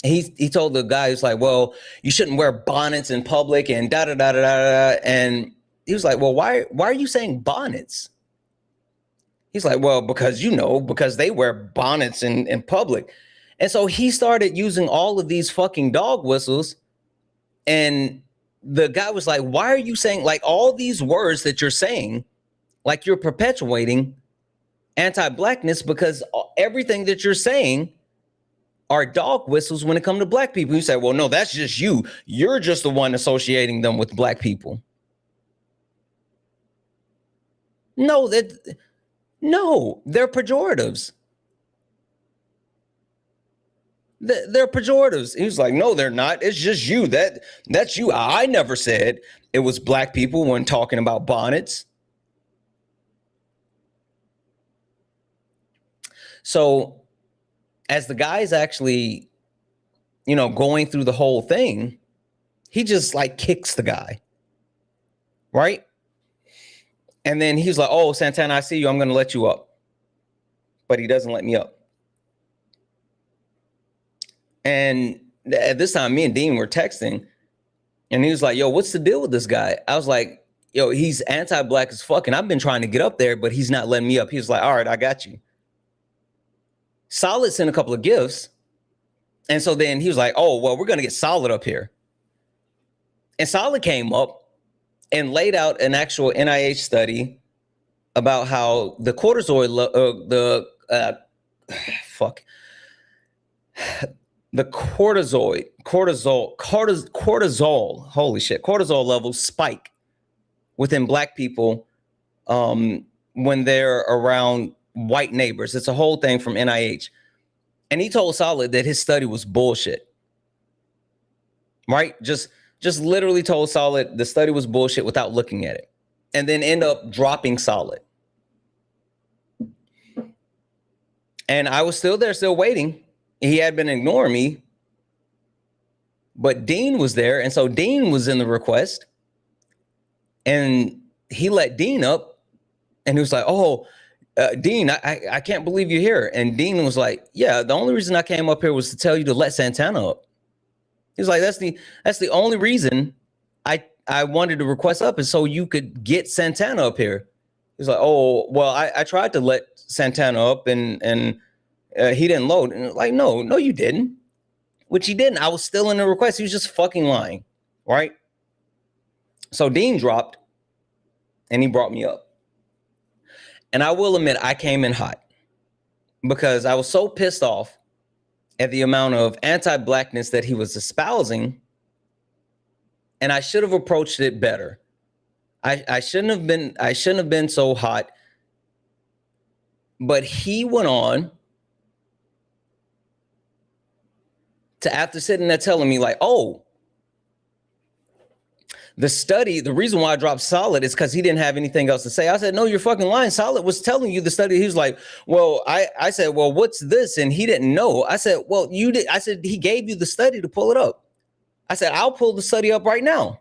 he told the guy, he's like, well, you shouldn't wear bonnets in public and da da da da da. And he was like, well, why are you saying bonnets? He's like, well, because they wear bonnets in public. And so he started using all of these fucking dog whistles. And the guy was like, why are you saying, like, all these words that you're saying, like, you're perpetuating anti-blackness, because everything that you're saying are dog whistles when it comes to black people. You say, well, no, that's just you. You're just the one associating them with black people. No, they're pejoratives. They're pejoratives. He was like, no, they're not. It's just you. That's you. I never said it was black people when talking about bonnets. So as the guy's actually, you know, going through the whole thing, he just like kicks the guy. Right? And then he's like, oh, Santana, I see you. I'm going to let you up. But he doesn't let me up. And at this time, me and Dean were texting. And he was like, yo, what's the deal with this guy? I was like, yo, he's anti-black as fuck. And I've been trying to get up there, but he's not letting me up. He was like, all right, I got you. Solid sent a couple of gifts. And so then he was like, oh, well, we're going to get Solid up here. And Solid came up and laid out an actual NIH study about how the the cortisol levels spike within Black people when they're around white neighbors. It's a whole thing from NIH. And he told Solid that his study was bullshit. Right? Just literally told Solid the study was bullshit without looking at it. And then end up dropping Solid. And I was still there, still waiting. He had been ignoring me. But Dean was there. And so Dean was in the request. And he let Dean up. And he was like, oh, Dean, I can't believe you're here. And Dean was like, yeah, the only reason I came up here was to tell you to let Santana up. He was like, that's the only reason I wanted to request up is so you could get Santana up here. He's like, oh, well, I tried to let Santana up and he didn't load. And like, no, you didn't. Which he didn't. I was still in the request. He was just fucking lying. Right? So Dean dropped and he brought me up. And I will admit, I came in hot because I was so pissed off at the amount of anti-Blackness that he was espousing. And I should have approached it better. I shouldn't have been so hot. But he went on to, after sitting there telling me like, oh, the reason why I dropped Solid is because he didn't have anything else to say. I said, no, you're fucking lying. Solid was telling you the study. He was like, well, I said, well, what's this? And he didn't know. I said, well, you did. I said, he gave you the study to pull it up. I said, I'll pull the study up right now.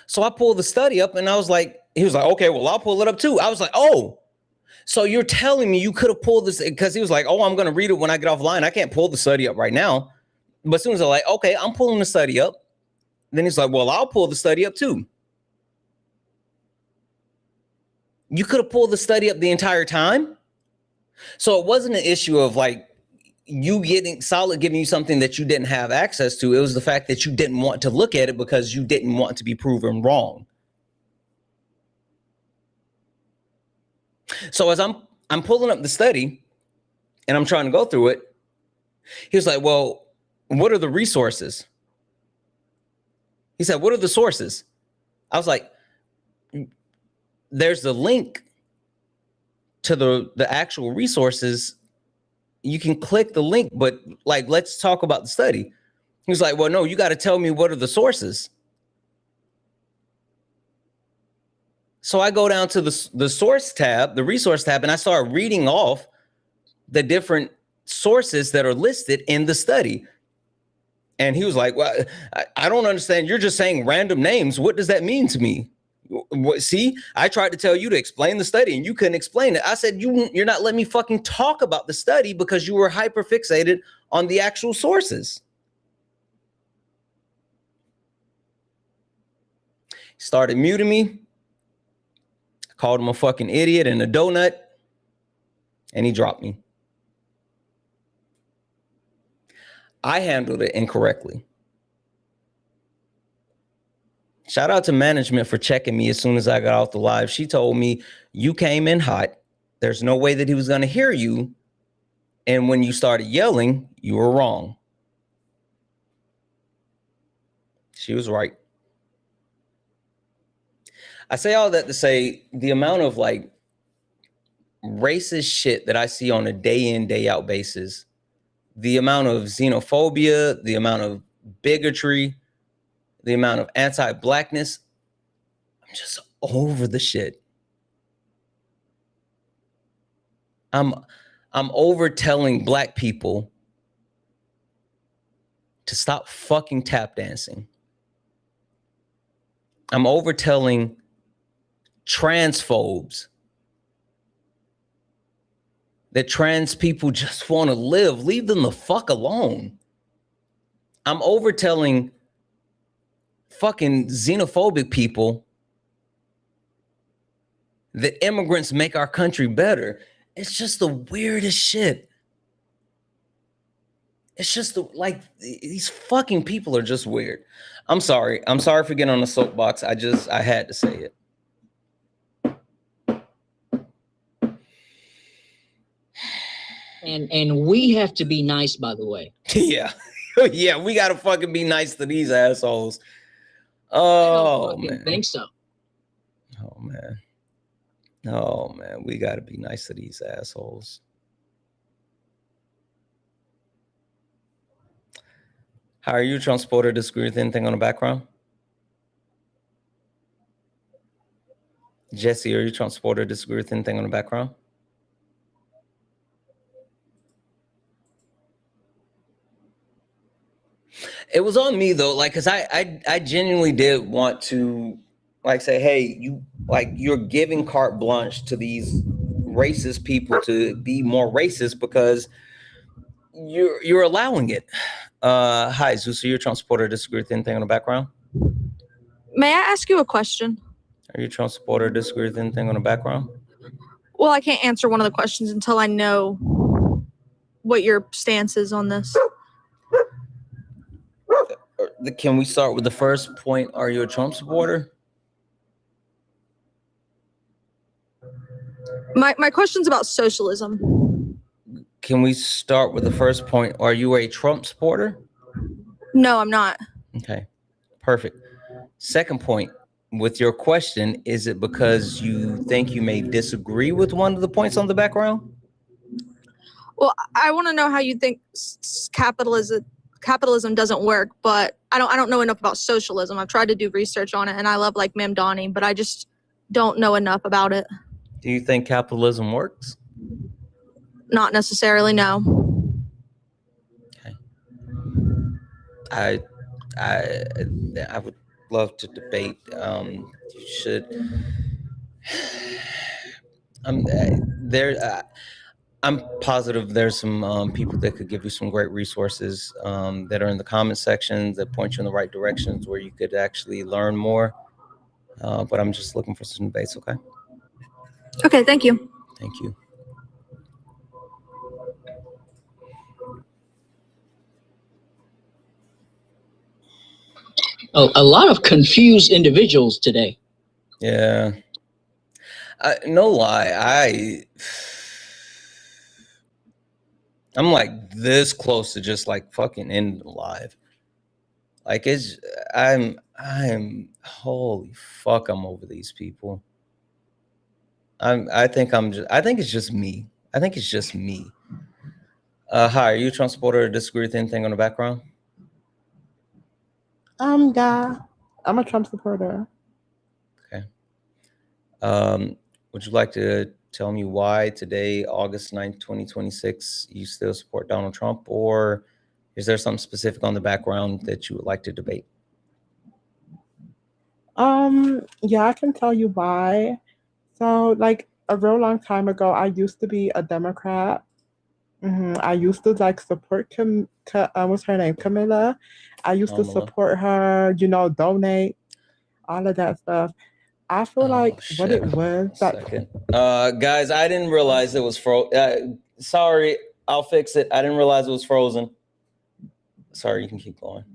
So I pulled the study up and I was like, he was like, okay, well, I'll pull it up too. I was like, oh, so you're telling me you could have pulled this, because he was like, oh, I'm going to read it when I get offline. I can't pull the study up right now. But as soon as I'm like, okay, I'm pulling the study up. Then he's like, well, I'll pull the study up too. You could have pulled the study up the entire time. So it wasn't an issue of like you getting Solid giving you something that you didn't have access to. It was the fact that you didn't want to look at it because you didn't want to be proven wrong. So as I'm pulling up the study and I'm trying to go through it, he was like, well, what are the resources? He said, what are the sources? I was like, there's the link to the actual resources. You can click the link, but like, let's talk about the study. He was like, well, no, you got to tell me what are the sources. So I go down to the source tab, the resource tab, and I start reading off the different sources that are listed in the study. And he was like, well, I don't understand. You're just saying random names. What does that mean to me? See, I tried to tell you to explain the study and you couldn't explain it. I said, you're not letting me fucking talk about the study because you were hyper fixated on the actual sources. He started muting me. I called him a fucking idiot and a donut. And he dropped me. I handled it incorrectly. Shout out to management for checking me as soon as I got off the live. She told me, you came in hot. There's no way that he was going to hear you. And when you started yelling, you were wrong. She was right. I say all that to say the amount of like racist shit that I see on a day in, day out basis, the amount of xenophobia, the amount of bigotry, the amount of anti-Blackness, I'm just over the shit. I'm over telling Black people to stop fucking tap dancing. I'm over telling transphobes that trans people just want to live. Leave them the fuck alone. I'm over telling fucking xenophobic people that immigrants make our country better. It's just the weirdest shit. It's just like these fucking people are just weird. I'm sorry for getting on the soapbox. I had to say it. And we have to be nice, by the way. Yeah. Yeah, we gotta fucking be nice to these assholes. Oh man. I think so. Oh man, we gotta be nice to these assholes. How are you, Trump supporter? Disagree with anything on the background? Jesse, are you Trump supporter? Disagree with anything on the background? It was on me though, like, cause I genuinely did want to, like, say, hey, you're giving carte blanche to these racist people to be more racist because you're allowing it. Hi, Zeus, are you a Trump supporter? Disagree with anything on the background? May I ask you a question? Are you a Trump supporter? Disagree with anything on the background? Well, I can't answer one of the questions until I know what your stance is on this. Can we start with the first point? Are you a Trump supporter? My question's about socialism. Can we start with the first point? Are you a Trump supporter? No, I'm not. Okay, perfect. Second point, with your question, is it because you think you may disagree with one of the points on the background? Well, I want to know how you think capitalism doesn't work, but I don't know enough about socialism. I've tried to do research on it, and I love like Mamdani, but I just don't know enough about it. Do you think capitalism works? Not necessarily, no. Okay. I would love to debate. You should. I'm positive there's some people that could give you some great resources that are in the comment section that point you in the right directions where you could actually learn more. But I'm just looking for some debates. Okay. Okay, thank you. Thank you. Oh, a lot of confused individuals today. Yeah. No lie, I'm like this close to just like fucking ending live. Like I'm holy fuck, I'm over these people. I think it's just me. I think it's just me. Hi, are you a Trump supporter or disagree with anything on the background? Yeah, I'm a Trump supporter. Okay. Would you like to tell me why today, August 9th, 2026, you still support Donald Trump, or is there something specific on the background that you would like to debate? Yeah, I can tell you why. So, like a real long time ago, I used to be a Democrat. I used to like support what's her name? Camilla. I used to support her, donate, all of that stuff. I feel like what it was that. Guys, I didn't realize it was sorry, I'll fix it. I didn't realize it was frozen. Sorry, you can keep going.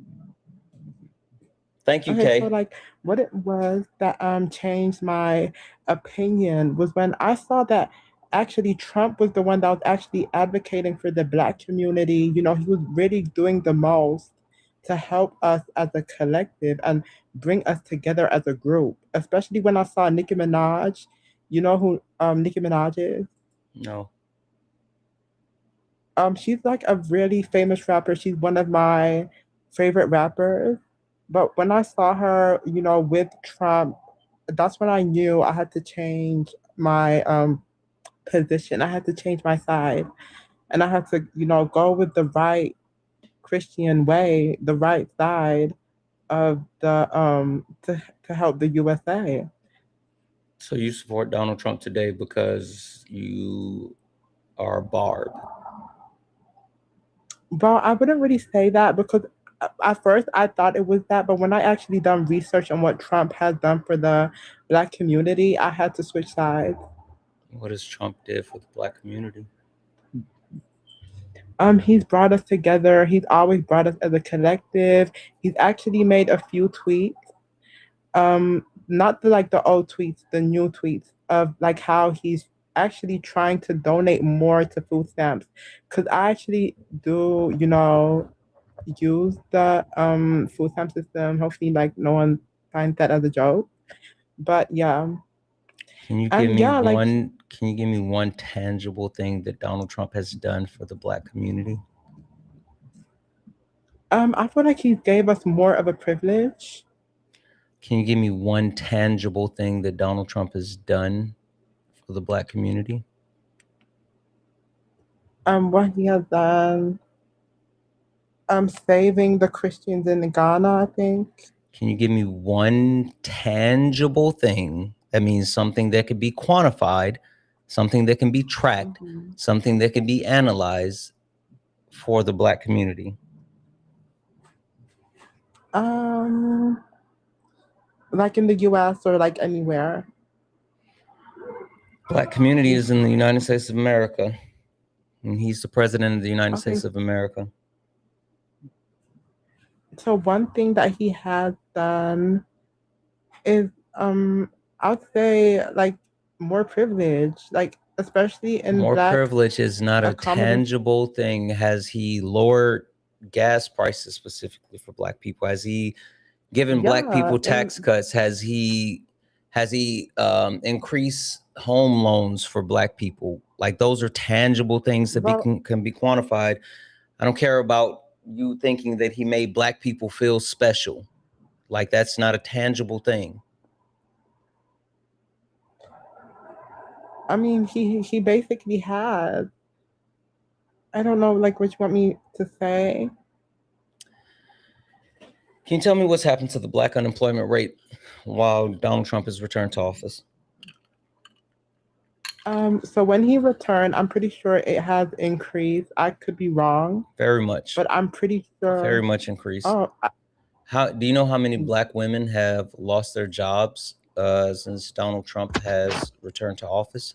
Thank you, Kay. So like what it was that changed my opinion was when I saw that actually Trump was the one that was actually advocating for the Black community. He was really doing the most to help us as a collective and bring us together as a group. Especially when I saw Nicki Minaj. You know who Nicki Minaj is? No. She's like a really famous rapper. She's one of my favorite rappers. But when I saw her, with Trump, that's when I knew I had to change my position. I had to change my side. And I had to, go with the right Christian way, the right side of the to help the USA. So you support Donald Trump today because you are Barb? Well, I wouldn't really say that because at first I thought it was that, but when I actually done research on what Trump has done for the Black community, I had to switch sides. What has Trump did for the Black community? He's brought us together. He's always brought us as a collective. He's actually made a few tweets. Not the old tweets, the new tweets of like how he's actually trying to donate more to food stamps. Cause I actually do, use the food stamp system. Hopefully like no one finds that as a joke. But yeah. Can you give me one? Can you give me one tangible thing that Donald Trump has done for the Black community? I feel like he gave us more of a privilege. Can you give me one tangible thing that Donald Trump has done for the Black community? What he has done. Saving the Christians in Ghana, I think. Can you give me one tangible thing? That means something that could be quantified, something that can be tracked, something that can be analyzed for the Black community. Like in the US or like anywhere. Black community is in the United States of America. And he's the president of the United States of America. So one thing that he has done is I'd say like more privilege, like especially in more Black privilege is not a comedy. tangible thing. Has he lowered gas prices specifically for Black people? Has he given Black people tax cuts? Has he increased home loans for Black people? Like those are tangible things that can be quantified. I don't care about you thinking that he made Black people feel special. Like that's not a tangible thing. I mean, he basically has. I don't know, like, what you want me to say. Can you tell me what's happened to the Black unemployment rate while Donald Trump has returned to office? So when he returned, I'm pretty sure it has increased. I could be wrong. Very much. But I'm pretty sure. Very much increased. Oh, how do you know how many Black women have lost their jobs since Donald Trump has returned to office?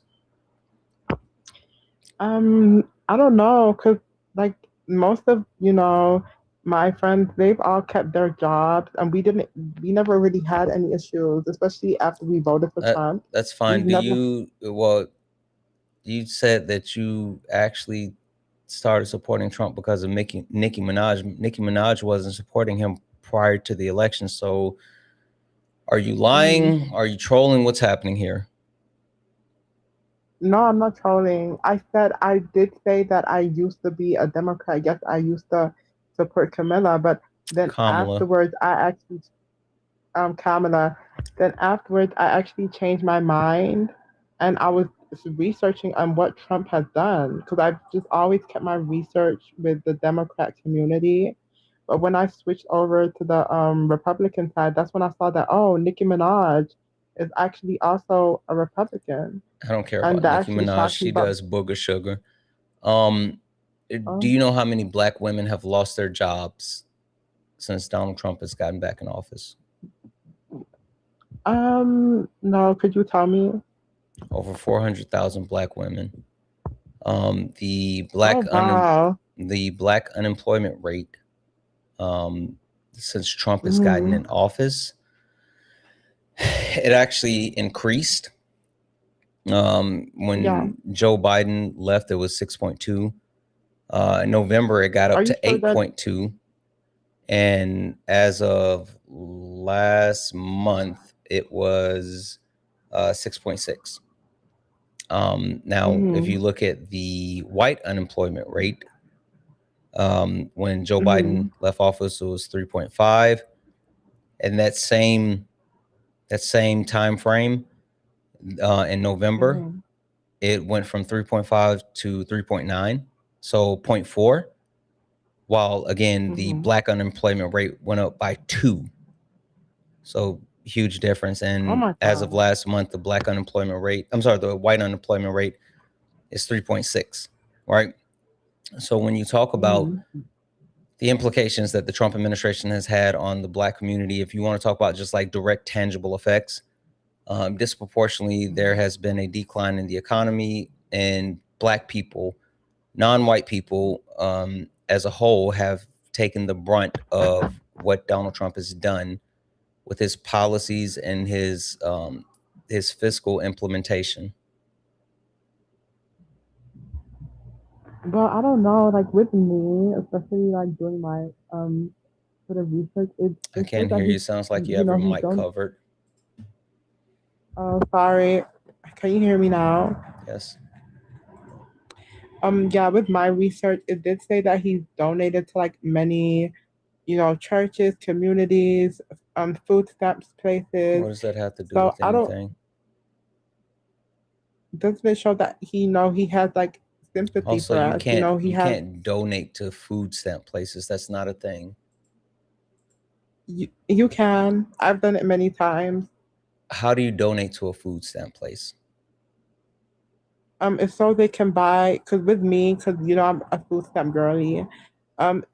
I don't know, cause like most of my friends, they've all kept their jobs, and we never really had any issues, especially after we voted for Trump. That's fine. You said that you actually started supporting Trump because of Nicki Minaj. Nicki Minaj wasn't supporting him prior to the election. So are you lying? Are you trolling? What's happening here? No, I'm not trolling. I did say that I used to be a Democrat. Yes, I used to support Camilla, but then afterwards I actually Kamala. Then afterwards I actually changed my mind, and I was researching on what Trump has done, because I've just always kept my research with the Democrat community. But when I switched over to the Republican side, that's when I saw that, oh, Nicki Minaj is actually also a Republican. I don't care about Nicki Minaj. She does booger sugar. Do you know how many Black women have lost their jobs since Donald Trump has gotten back in office? No, could you tell me? Over 400,000 Black women. The Black unemployment rate since Trump has gotten in office, it actually increased. When Joe Biden left, it was 6.2. In November, it got up to 8.2. And as of last month, it was 6.6. Now, if you look at the white unemployment rate, when Joe Biden left office, it was 3.5. And that same time frame, in November, it went from 3.5 to 3.9, so 0.4. While again, the Black unemployment rate went up by 2. So huge difference. And as of last month, the white unemployment rate is 3.6, right? So when you talk about the implications that the Trump administration has had on the Black community, if you want to talk about just like direct tangible effects, disproportionately, there has been a decline in the economy, and Black people non-white people as a whole have taken the brunt of what Donald Trump has done with his policies and his fiscal implementation. Well, I don't know. Like with me, especially like doing my sort of research, I can't hear you. Sounds like you have your mic covered. Oh, sorry. Can you hear me now? Yes. Yeah, with my research, it did say that he's donated to like many, churches, communities, food stamps places. What does that have to do So with I don't. anything? Doesn't it show that he has like sympathy Also, for you us? can't He you has. can't donate to food stamp places. That's not a thing. You can. I've done it many times. How do you donate to a food stamp place? It's so they can buy. Cause with me, cause I'm a food stamp girly.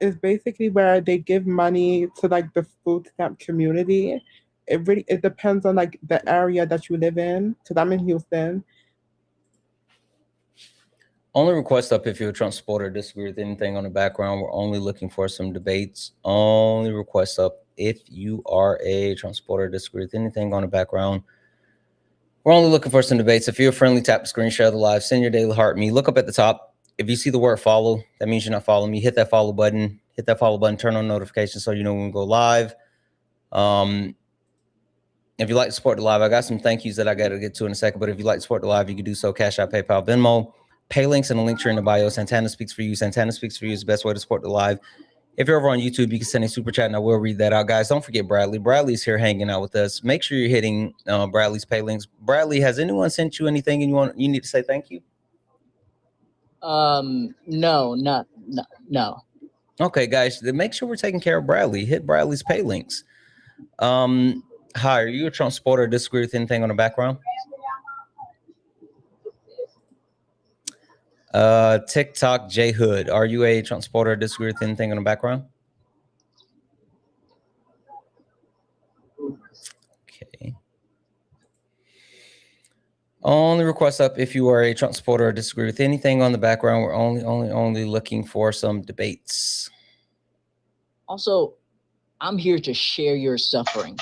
It's basically where they give money to like the food stamp community. It depends on like the area that you live in. Cause I'm in Houston. Only request up if you're a Trump supporter, disagree with anything on the background. We're only looking for some debates. Only request up if you are a Trump supporter, disagree with anything on the background. We're only looking for some debates. If you're friendly, tap the screen, share the live, send your daily heart me. Look up at the top. If you see the word follow, that means you're not following me. Hit that follow button. Hit that follow button. Turn on notifications so you know when we go live. If you'd like to support the live, I got some thank yous that I got to get to in a second. But if you'd like to support the live, you can do so. Cash App, PayPal, Venmo. Pay links and a link tree in the bio. Santana Speaks for You. Santana Speaks for You is the best way to support the live. If you're over on YouTube, you can send a super chat and I will read that out. Guys, don't forget Bradley. Bradley's here hanging out with us. Make sure you're hitting Bradley's pay links. Bradley, has anyone sent you anything and you need to say thank you? No. Okay, guys, then make sure we're taking care of Bradley. Hit Bradley's pay links. Hi, are you a Trump supporter or disagree with anything on the background? TikTok J Hood, are you a Trump supporter or disagree with anything on the background? Okay. Only request up if you are a Trump supporter or disagree with anything on the background. We're only looking for some debates. Also, I'm here to share your suffering.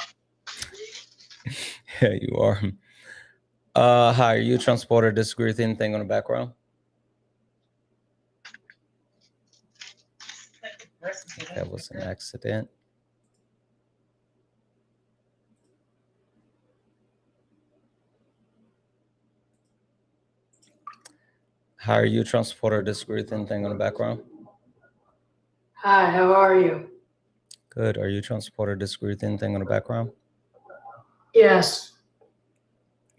Yeah, you are. Hi, are you a Trump supporter or disagree with anything on the background? That was an accident. Hi, are you a Trump supporter or disagree with anything on the background? Hi, how are you? Good. Are you a Trump supporter or disagree with anything on the background? Yes.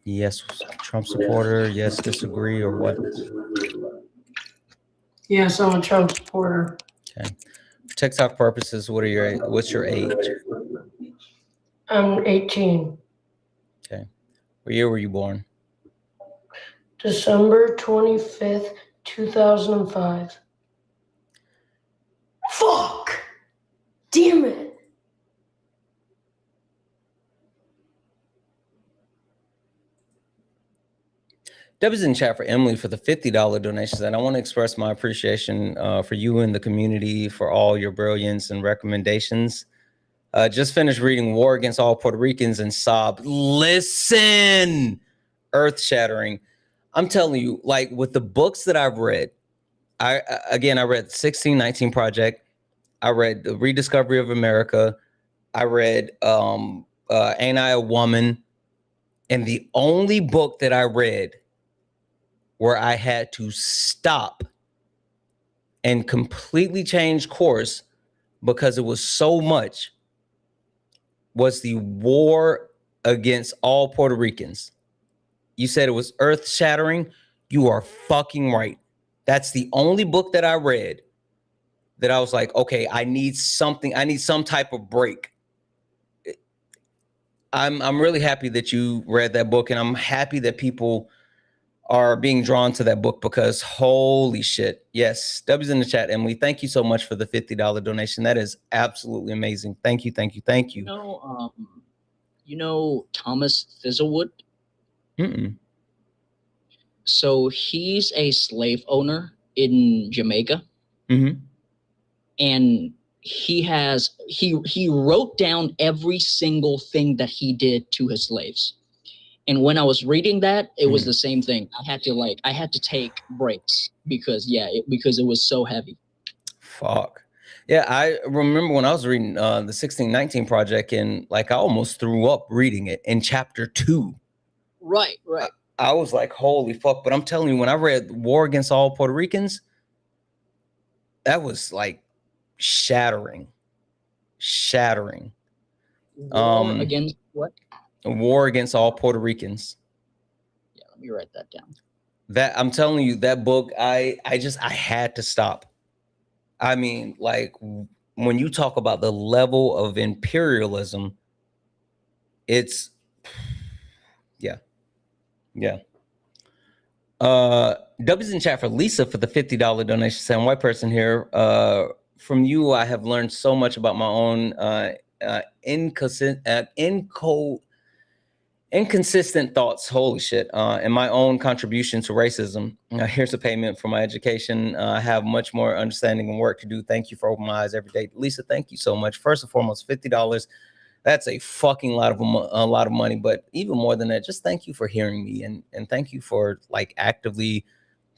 Yes, Trump supporter. Yes, disagree or what? Yes, I'm a Trump supporter. Okay. For TikTok purposes, what's your age? I'm 18. Okay. What year were you born? December 25th, 2005. Fuck! Damn it! Debbie's in chat for Emily for the $50 donations, and I want to express my appreciation for you and the community for all your brilliance and recommendations. Just finished reading War Against All Puerto Ricans and sobbed. Listen, earth-shattering. I'm telling you, like with the books that I've read, I read 1619 Project. I read The Rediscovery of America. I read Ain't I a Woman? And the only book that I read where I had to stop and completely change course because it was so much was the War Against All Puerto Ricans. You said it was earth-shattering. You are fucking right. That's the only book that I read that I was like, okay, I need something. I need some type of break. I'm really happy that you read that book, and I'm happy that people are being drawn to that book because holy shit. Yes, W's in the chat, Emily. Thank you so much for the $50 donation. That is absolutely amazing. Thank you, thank you, thank you. You know Thomas Thiselwood? Mm-mm. So he's a slave owner in Jamaica. And he wrote down every single thing that he did to his slaves. And when I was reading that, it was the same thing. I had to take breaks because it was so heavy. Fuck. Yeah, I remember when I was reading the 1619 Project, and like I almost threw up reading it in chapter 2. Right. I was like, holy fuck. But I'm telling you, when I read War Against All Puerto Ricans, that was like shattering. War against what? A War Against All Puerto Ricans. Yeah, let me write that down. That I'm telling you, that book, I had to stop. I mean, like when you talk about the level of imperialism, it's yeah. W's in chat for Lisa for the $50 donation. Saying, white person here. From you, I have learned so much about my own inconsistent thoughts. Holy shit. And my own contribution to racism. Here's a payment for my education. I have much more understanding and work to do. Thank you for opening my eyes every day. Lisa, thank you so much. First and foremost, $50. That's a fucking lot of money. But even more than that, just thank you for hearing me, and thank you for like actively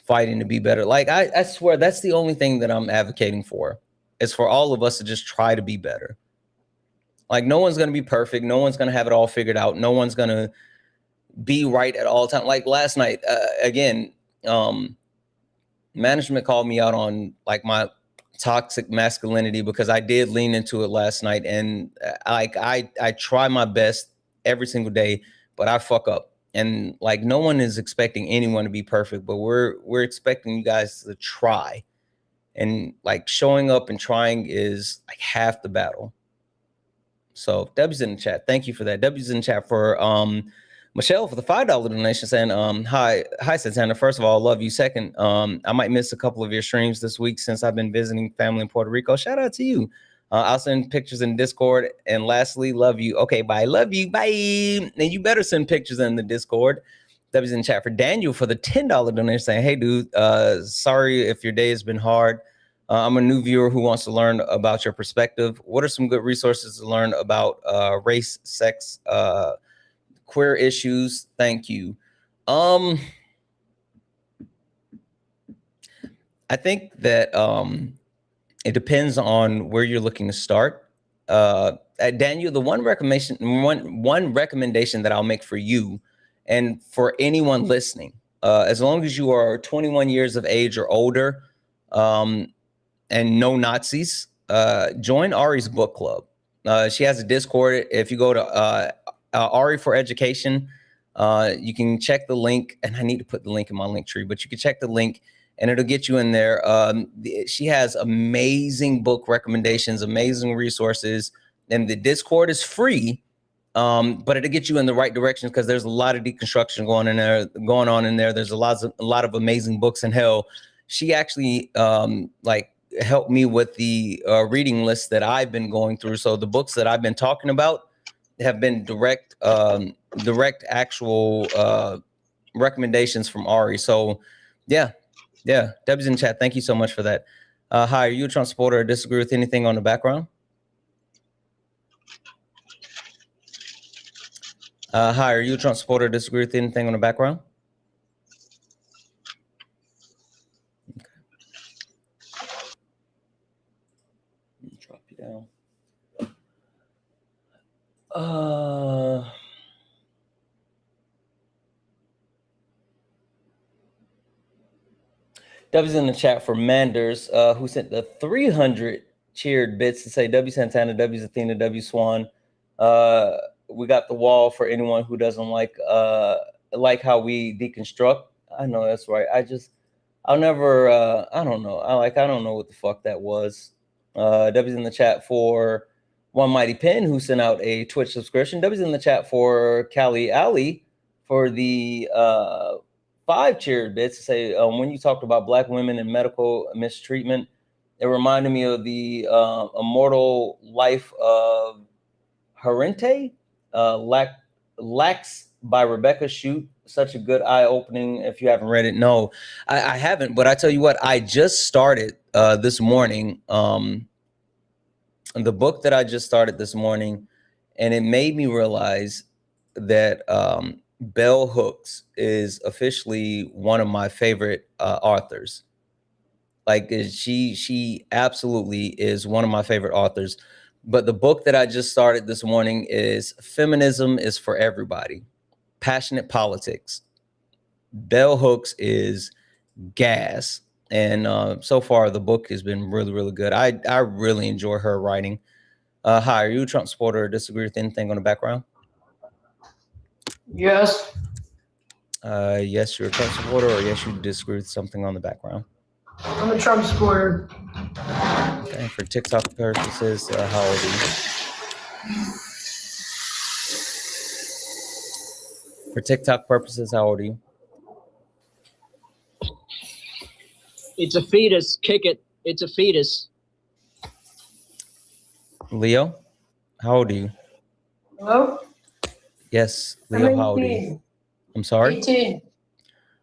fighting to be better. Like I swear that's the only thing that I'm advocating for, is for all of us to just try to be better. Like no one's gonna be perfect. No one's gonna have it all figured out. No one's gonna be right at all time. Like last night, again, management called me out on like my toxic masculinity because I did lean into it last night, and I try my best every single day, but I fuck up. And like no one is expecting anyone to be perfect, but we're expecting you guys to try. And like showing up and trying is like half the battle. So W's in the chat. Thank you for that. W's in the chat for Michelle for the $5 donation, saying hi Santana. First of all, love you. Second, I might miss a couple of your streams this week since I've been visiting family in Puerto Rico. Shout out to you. I'll send pictures in Discord. And lastly, love you. Okay, bye. Love you. Bye. And you better send pictures in the Discord. W's in the chat for Daniel for the $10 donation, saying, hey dude, sorry if your day has been hard. I'm a new viewer who wants to learn about your perspective. What are some good resources to learn about race, sex, queer issues? Thank you. I think that it depends on where you're looking to start. Daniel, the one recommendation that I'll make for you and for anyone listening, as long as you are 21 years of age or older, and no Nazis, join Ari's book club. She has a Discord. If you go to Ari for Education, you can check the link, and I need to put the link in my link tree, but you can check the link and it'll get you in there. She has amazing book recommendations, amazing resources, and the Discord is free, but it'll get you in the right direction because there's a lot of deconstruction going on in there. There's a lot of amazing books, and hell, she actually helped me with the reading list that I've been going through. So the books that I've been talking about have been direct actual recommendations from Ari. So yeah. Deb's in chat. Thank you so much for that. Hi, are you a Trump supporter or disagree with anything on the background? Hi, are you a Trump supporter or disagree with anything on the background? Drop you down. W's in the chat for Manders, who sent the 300 cheered bits to say W Santana, W's Athena, W Swan. We got the wall for anyone who doesn't like how we deconstruct. I know that's right. I'll never. I don't know. I don't know what the fuck that was. W's in the chat for One Mighty Pen, who sent out a Twitch subscription. W's in the chat for Callie Alley for the 5 cheered bits to say, when you talked about Black women and medical mistreatment, it reminded me of the immortal life of Harente, Lax by Rebecca Shute. such a good eye-opening. If you haven't read it, no, I haven't. But I tell you what, I just started this morning. The book that I just started this morning, and it made me realize that Bell Hooks is officially one of my favorite authors. Like she absolutely is one of my favorite authors. But the book that I just started this morning is Feminism is for Everybody, Passionate Politics. Bell Hooks is gas. And so far, the book has been really, really good. I really enjoy her writing. Hi, are you a Trump supporter or disagree with anything on the background? Yes. Yes, you're a Trump supporter, or yes, you disagree with something on the background? I'm a Trump supporter. Okay, for TikTok purposes, how old are you? For TikTok purposes, how old are you? It's a fetus. Kick it. It's a fetus. Leo, how old are you? Hello? Yes, Leo, how old are you? I'm sorry? 18.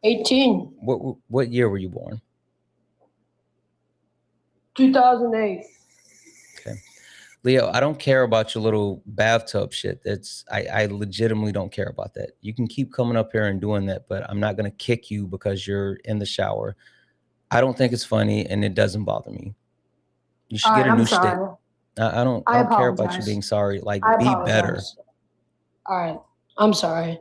18. What year were you born? 2008. Okay. Leo, I don't care about your little bathtub shit. I legitimately don't care about that. You can keep coming up here and doing that, but I'm not going to kick you because you're in the shower. I don't think it's funny, and it doesn't bother me. You should get a new stick. I don't care about you being sorry. Like, be better. All right. I'm sorry.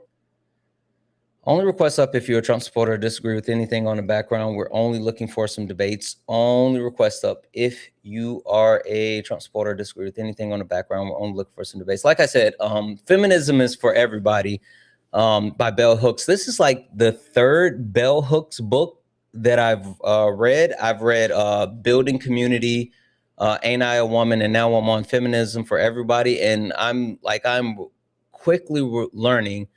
Only request up if you're a Trump supporter or disagree with anything on the background. We're only looking for some debates. Only request up if you are a Trump supporter or disagree with anything on the background. We're only looking for some debates. Like I said, Feminism is for Everybody by Bell Hooks. This is like the third Bell Hooks book that I've read. I've read Building Community, Ain't I a Woman? And now I'm on Feminism for Everybody. And I'm quickly learning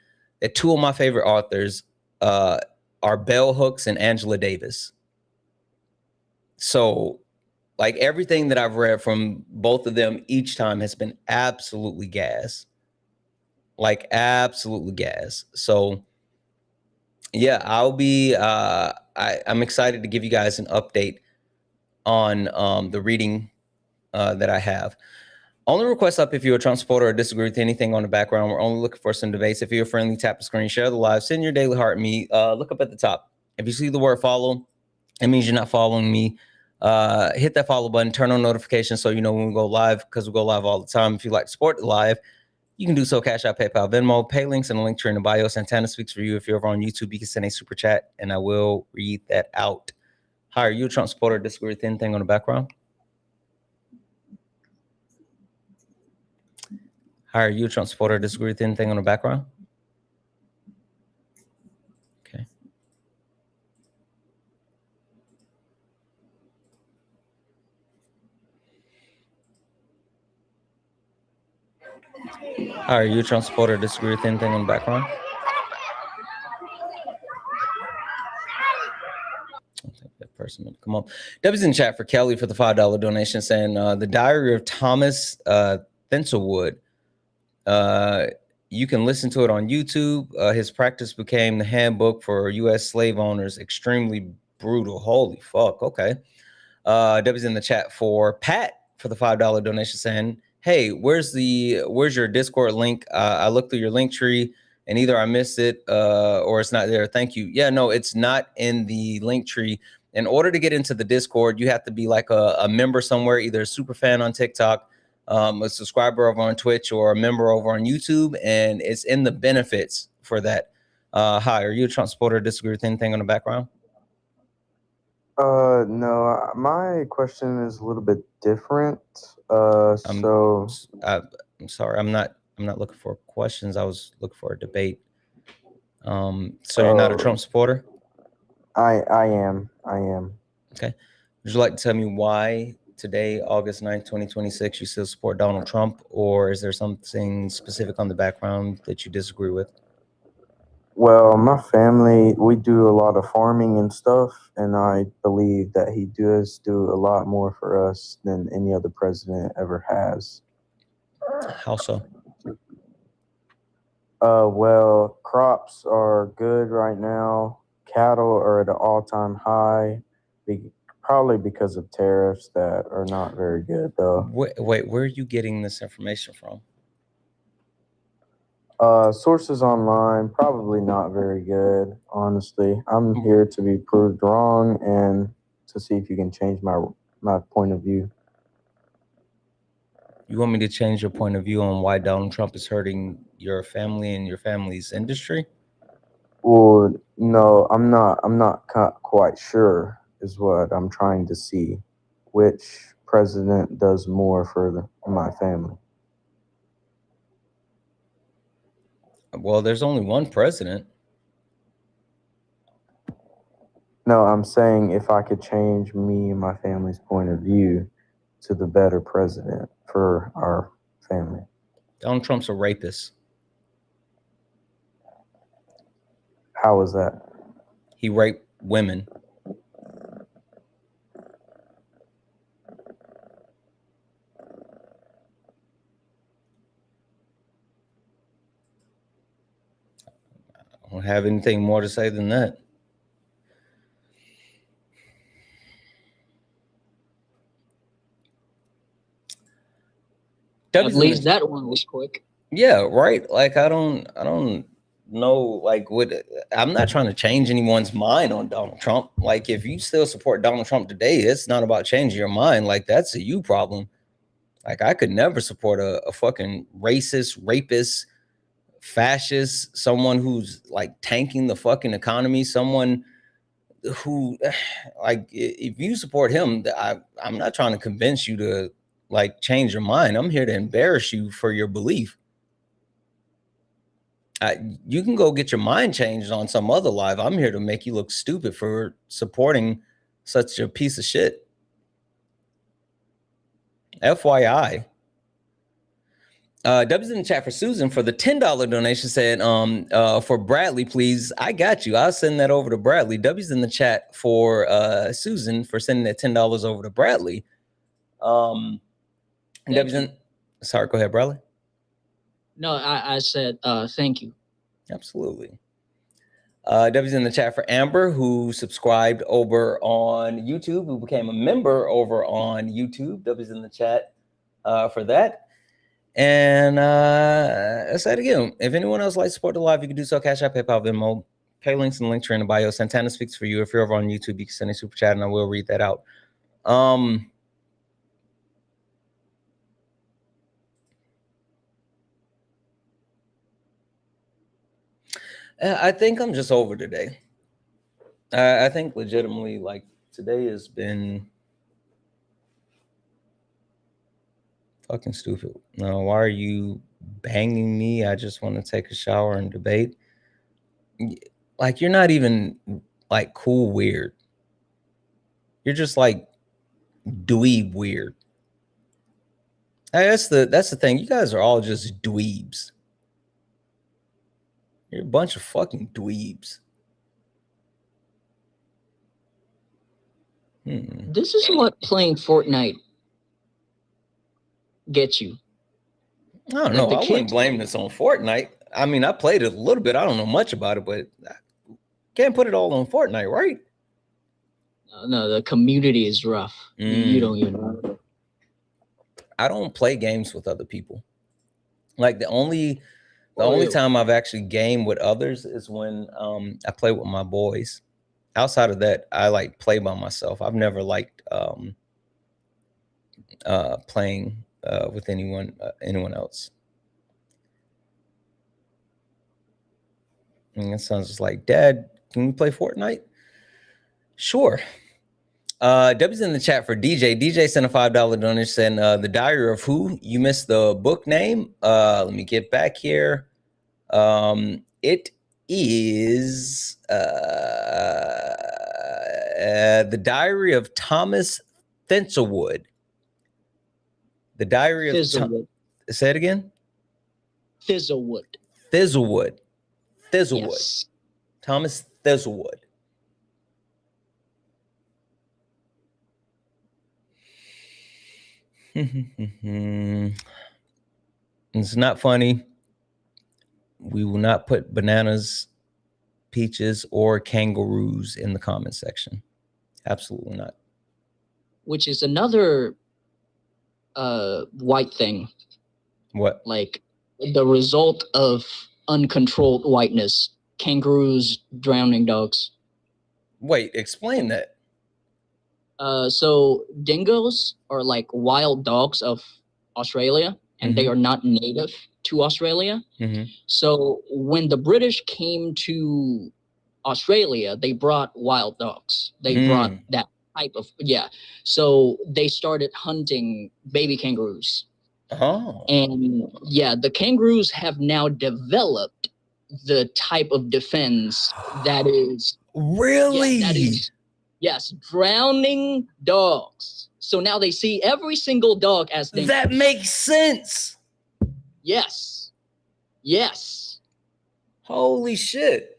that two of my favorite authors are Bell Hooks and Angela Davis. So like everything that I've read from both of them each time has been absolutely gas. Like absolutely gas. So yeah, I'm excited to give you guys an update on the reading that I have. Only request up if you're a Trump supporter or disagree with anything on the background. We're only looking for some debates. If you're friendly, tap the screen, share the live, send your daily heart me. Look up at the top. If you see the word follow, it means you're not following me. Hit that follow button, turn on notifications so you know when we go live, because we go live all the time. If you like to support the live, you can do so. Cash App, PayPal, Venmo, pay links, and the link tree in the bio. Santana speaks for you. If you're over on YouTube, you can send a super chat and I will read that out. Hi, are you a Trump supporter or disagree with anything on the background? Hi, are you a Trump supporter or disagree with anything on the background? Okay. Hi, are you a Trump supporter or disagree with anything on the background? I think that person would come up. Debbie's in chat for Kelly for the $5 donation saying the Diary of Thomas Thistlewood. You can listen to it on YouTube. His practice became the handbook for U.S. slave owners. Extremely brutal. Holy fuck. Okay. Debbie's in the chat for Pat for the $5 donation saying, hey, where's your Discord link? I looked through your link tree and either I missed it or it's not there. Thank you. Yeah, no, it's not in the link tree. In order to get into the Discord, you have to be like a member somewhere, either a super fan on TikTok, a subscriber over on Twitch, or a member over on YouTube, and it's in the benefits for that. Hi, are you a Trump supporter or disagree with anything on the background? No, my question is a little bit different. I'm sorry, I'm not looking for questions. I was looking for a debate. So you're not a Trump supporter? I am. Okay. Would you like to tell me why today, August 9th, 2026, you still support Donald Trump, or is there something specific on the background that you disagree with? Well, my family, we do a lot of farming and stuff, and I believe that he does do a lot more for us than any other president ever has. How so? Well, crops are good right now. Cattle are at an all-time high, probably because of tariffs that are not very good, though. Wait, where are you getting this information from? Sources online, probably not very good, honestly. I'm here to be proved wrong and to see if you can change my point of view. You want me to change your point of view on why Donald Trump is hurting your family and your family's industry? Well, no, I'm not quite sure is what I'm trying to see. Which president does more for my family? Well, there's only one president. No, I'm saying if I could change me and my family's point of view to the better president for our family. Donald Trump's a rapist. How is that? He raped women. I don't have anything more to say than that. At least that one was quick. Yeah, right. Like I don't know like what I'm not trying to change anyone's mind on Donald Trump. Like if you still support Donald Trump today, it's not about changing your mind. Like that's a you problem. Like I could never support a fucking racist, rapist, fascist, someone who's like tanking the fucking economy, someone who like if you support him, I'm not trying to convince you to like change your mind. I'm here to embarrass you for your belief. You can go get your mind changed on some other live. I'm here to make you look stupid for supporting such a piece of shit. FYI. W's in the chat for Susan for the $10 donation said, for Bradley, please. I got you. I'll send that over to Bradley. W's in the chat for Susan for sending that $10 over to Bradley. W's in, sorry, go ahead, Bradley. No, I said thank you. Absolutely. W's in the chat for Amber, who subscribed over on YouTube, who became a member over on YouTube. W's in the chat for that. And let's say it again. If anyone else likes to support the live, you can do so. Cash App, PayPal, Venmo. Pay links in the link tree in the bio. Santana speaks for you. If you're over on YouTube, you can send a super chat and I will read that out. I think I'm just over today. I think legitimately, like today has been fucking stupid. No, why are you banging me? I just want to take a shower and debate. Like you're not even like cool weird. You're just like dweeb weird. That's the thing. You guys are all just dweebs. You're a bunch of fucking dweebs. This is what playing Fortnite gets you. I don't know. I wouldn't blame this on Fortnite. I mean, I played it a little bit. I don't know much about it, but I can't put it all on Fortnite, right? No, the community is rough. You don't even know. I don't play games with other people. Like the only time I've actually gamed with others is when I play with my boys. Outside of that, I like play by myself. I've never liked playing with anyone else. And it sounds just like, Dad, can we play Fortnite? Sure. W's in the chat for DJ. DJ sent a $5 donation saying, The Diary of Who? You missed the book name. Let me get back here. It is The Diary of Thomas Thistlewood. The Diary of say it again. Thistlewood. Thistlewood. Yes. Thomas Thistlewood. It's not funny, We will not put bananas, peaches, or kangaroos in the comment section. Absolutely not. Which is another white thing. What? Like the result of uncontrolled whiteness. Kangaroos drowning dogs. Wait, explain that. So dingoes are like wild dogs of Australia, and they are not native to Australia. So when the British came to Australia, they brought wild dogs. They brought that type of, So they started hunting baby kangaroos. Oh. And the kangaroos have now developed the type of defense that is really that is drowning dogs. So now they see every single dog as dangerous. That makes sense. Yes. Holy shit.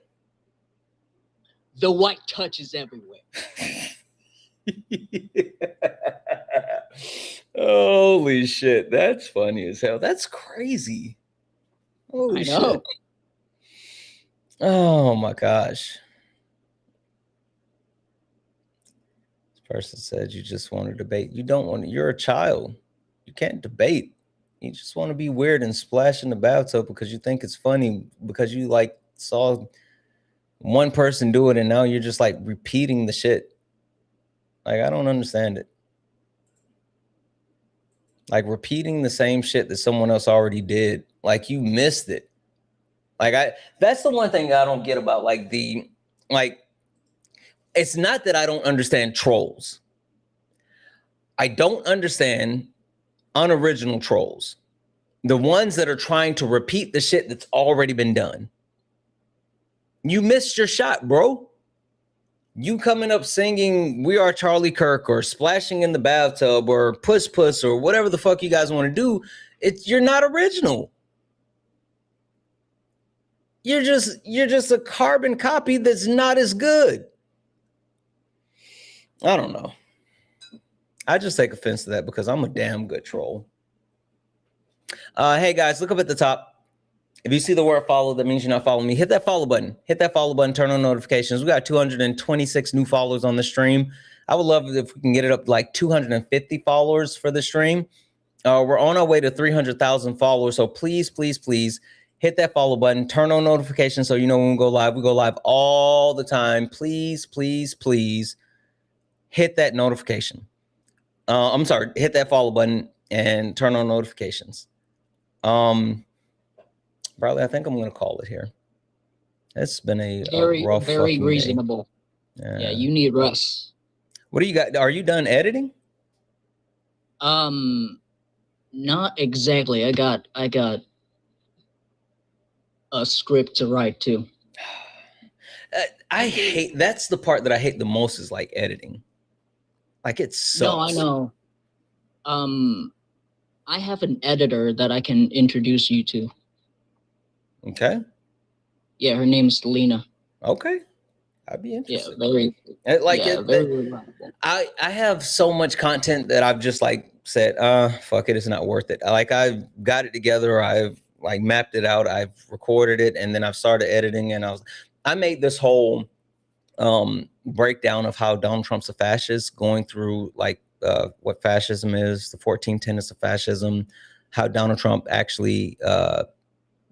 The white touch is everywhere. Holy shit. That's funny as hell. That's crazy. Holy I know. shit. Oh my gosh. This person said you just want to debate. You don't want to. You're a child. You can't debate. You just want to be weird and splash in the bathtub because you think it's funny, because you like saw one person do it and now you're just like repeating the shit. Like, I don't understand it. Like repeating the same shit that someone else already did. Like you missed it. Like that's the one thing I don't get about it's not that I don't understand trolls. I don't understand unoriginal trolls. The ones that are trying to repeat the shit that's already been done. You missed your shot, bro. You coming up singing We Are Charlie Kirk or splashing in the bathtub or Puss Puss or whatever the fuck you guys want to do, you're not original. You're just a carbon copy that's not as good. I don't know. I just take offense to that because I'm a damn good troll. Hey guys, look up at the top. If you see the word follow, that means you're not following me. Hit that follow button. Hit that follow button. Turn on notifications. We got 226 new followers on the stream. I would love it if we can get it up to like 250 followers for the stream. We're on our way to 300,000 followers. So please, please, please hit that follow button. Turn on notifications so you know when we go live. We go live all the time. Please, please, please hit that notification. I'm sorry. Hit that follow button and turn on notifications. Bradley, I think I'm going to call it here. It's been a rough very fucking reasonable. day. Yeah, you need rest. What do you got? Are you done editing? Not exactly. I got a script to write too. That's the part that I hate the most is like editing. Like it sucks. No, I know. I have an editor that I can introduce you to. Okay. Yeah, her name's Lena. Okay. I'd be interested. Yeah, very reliable. I have so much content that I've just like said, fuck it, it's not worth it. Like I've got it together, I've like mapped it out, I've recorded it, and then I've started editing, and I made this whole breakdown of how Donald Trump's a fascist, going through like what fascism is, the 14 tenets of fascism, how Donald Trump actually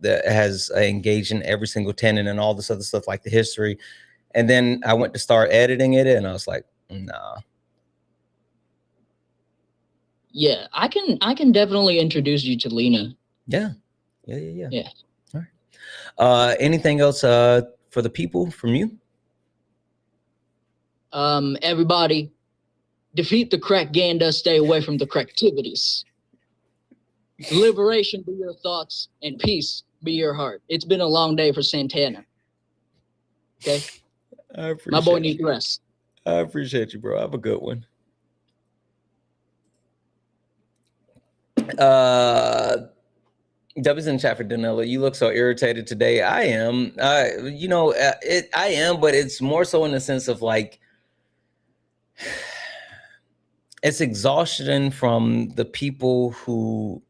has engaged in every single tenet and all this other stuff, like the history. And then I went to start editing it, and I was like, nah. Yeah, I can definitely introduce you to Lena. Yeah. Yeah. All right. Anything else for the people from you? Everybody, defeat the crackganda, stay away from the cracktivities. Liberation be your thoughts, and peace be your heart. It's been a long day for Santana. Okay? My boy needs rest. I appreciate you, bro. Have a good one. W's in chat for Danella. You look so irritated today. I am. I am, but it's more so in the sense of like, it's exhaustion from the people who.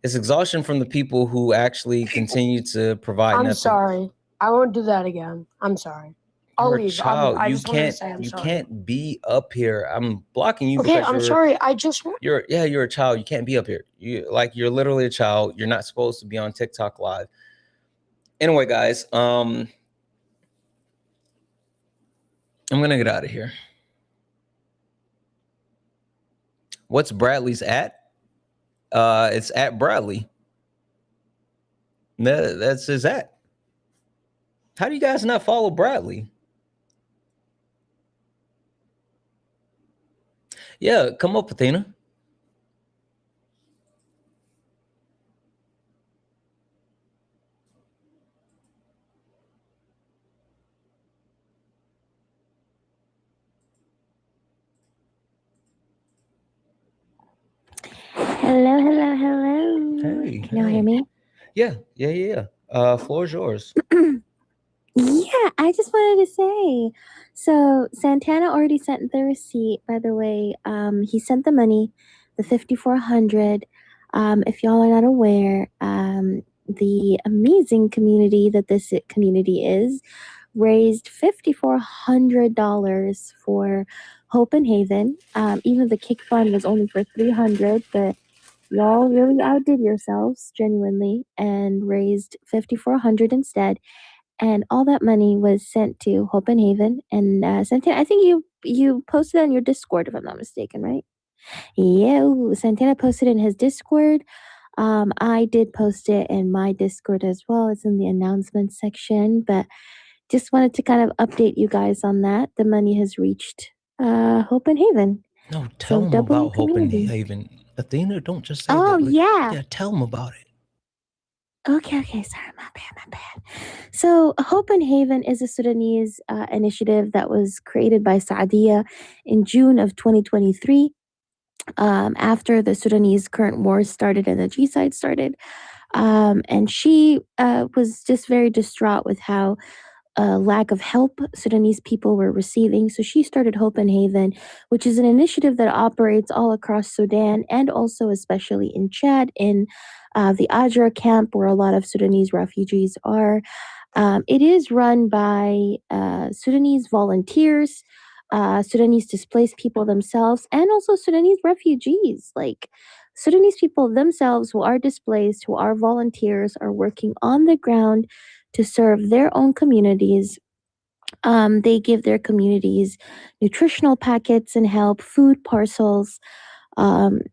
It's exhaustion from the people who actually continue to provide I'm nothing. sorry. I won't do that again. I'm sorry. I'll You're a leave. child. I You just wanted to can't. say I'm You sorry. can't be up here. I'm blocking you Okay, because I'm sorry. I just you're a child. You can't be up here. You're literally a child. You're not supposed to be on TikTok live. Anyway, guys, I'm gonna get out of here. What's Bradley's at? It's at Bradley. That's his at. How do you guys not follow Bradley? Yeah, come up, Athena. Hello, hello, hello. Hey, Can y'all hear me? Yeah. Floor is yours. Yeah, I just wanted to say, so Santana already sent the receipt, by the way. He sent the money, the 5,400. If y'all are not aware, the amazing community that this community is raised $5,400 for Hope and Haven. Even the kick fund was only for 300, but y'all really outdid yourselves genuinely and raised 5,400 instead. And all that money was sent to Hope and Haven. And Santana, I think you posted on your Discord, if I'm not mistaken, right? Yeah, Santana posted in his Discord. I did post it in my Discord as well. It's in the announcement section, but just wanted to kind of update you guys on that. The money has reached Hope and Haven. No, tell them about Hope and Haven. Athena, don't just say that. Oh, yeah. Yeah, tell them about it. Okay, sorry, my bad. So, Hope and Haven is a Sudanese initiative that was created by Saadiya in June of 2023, after the Sudanese current war started and the G-side started. And she was just very distraught with how lack of help Sudanese people were receiving. So she started Hope and Haven, which is an initiative that operates all across Sudan and also especially in Chad, in the Ajra camp where a lot of Sudanese refugees are. It is run by Sudanese volunteers, Sudanese displaced people themselves, and also Sudanese refugees. Like Sudanese people themselves who are displaced, who are volunteers, are working on the ground to serve their own communities. They give their communities nutritional packets and help, food parcels,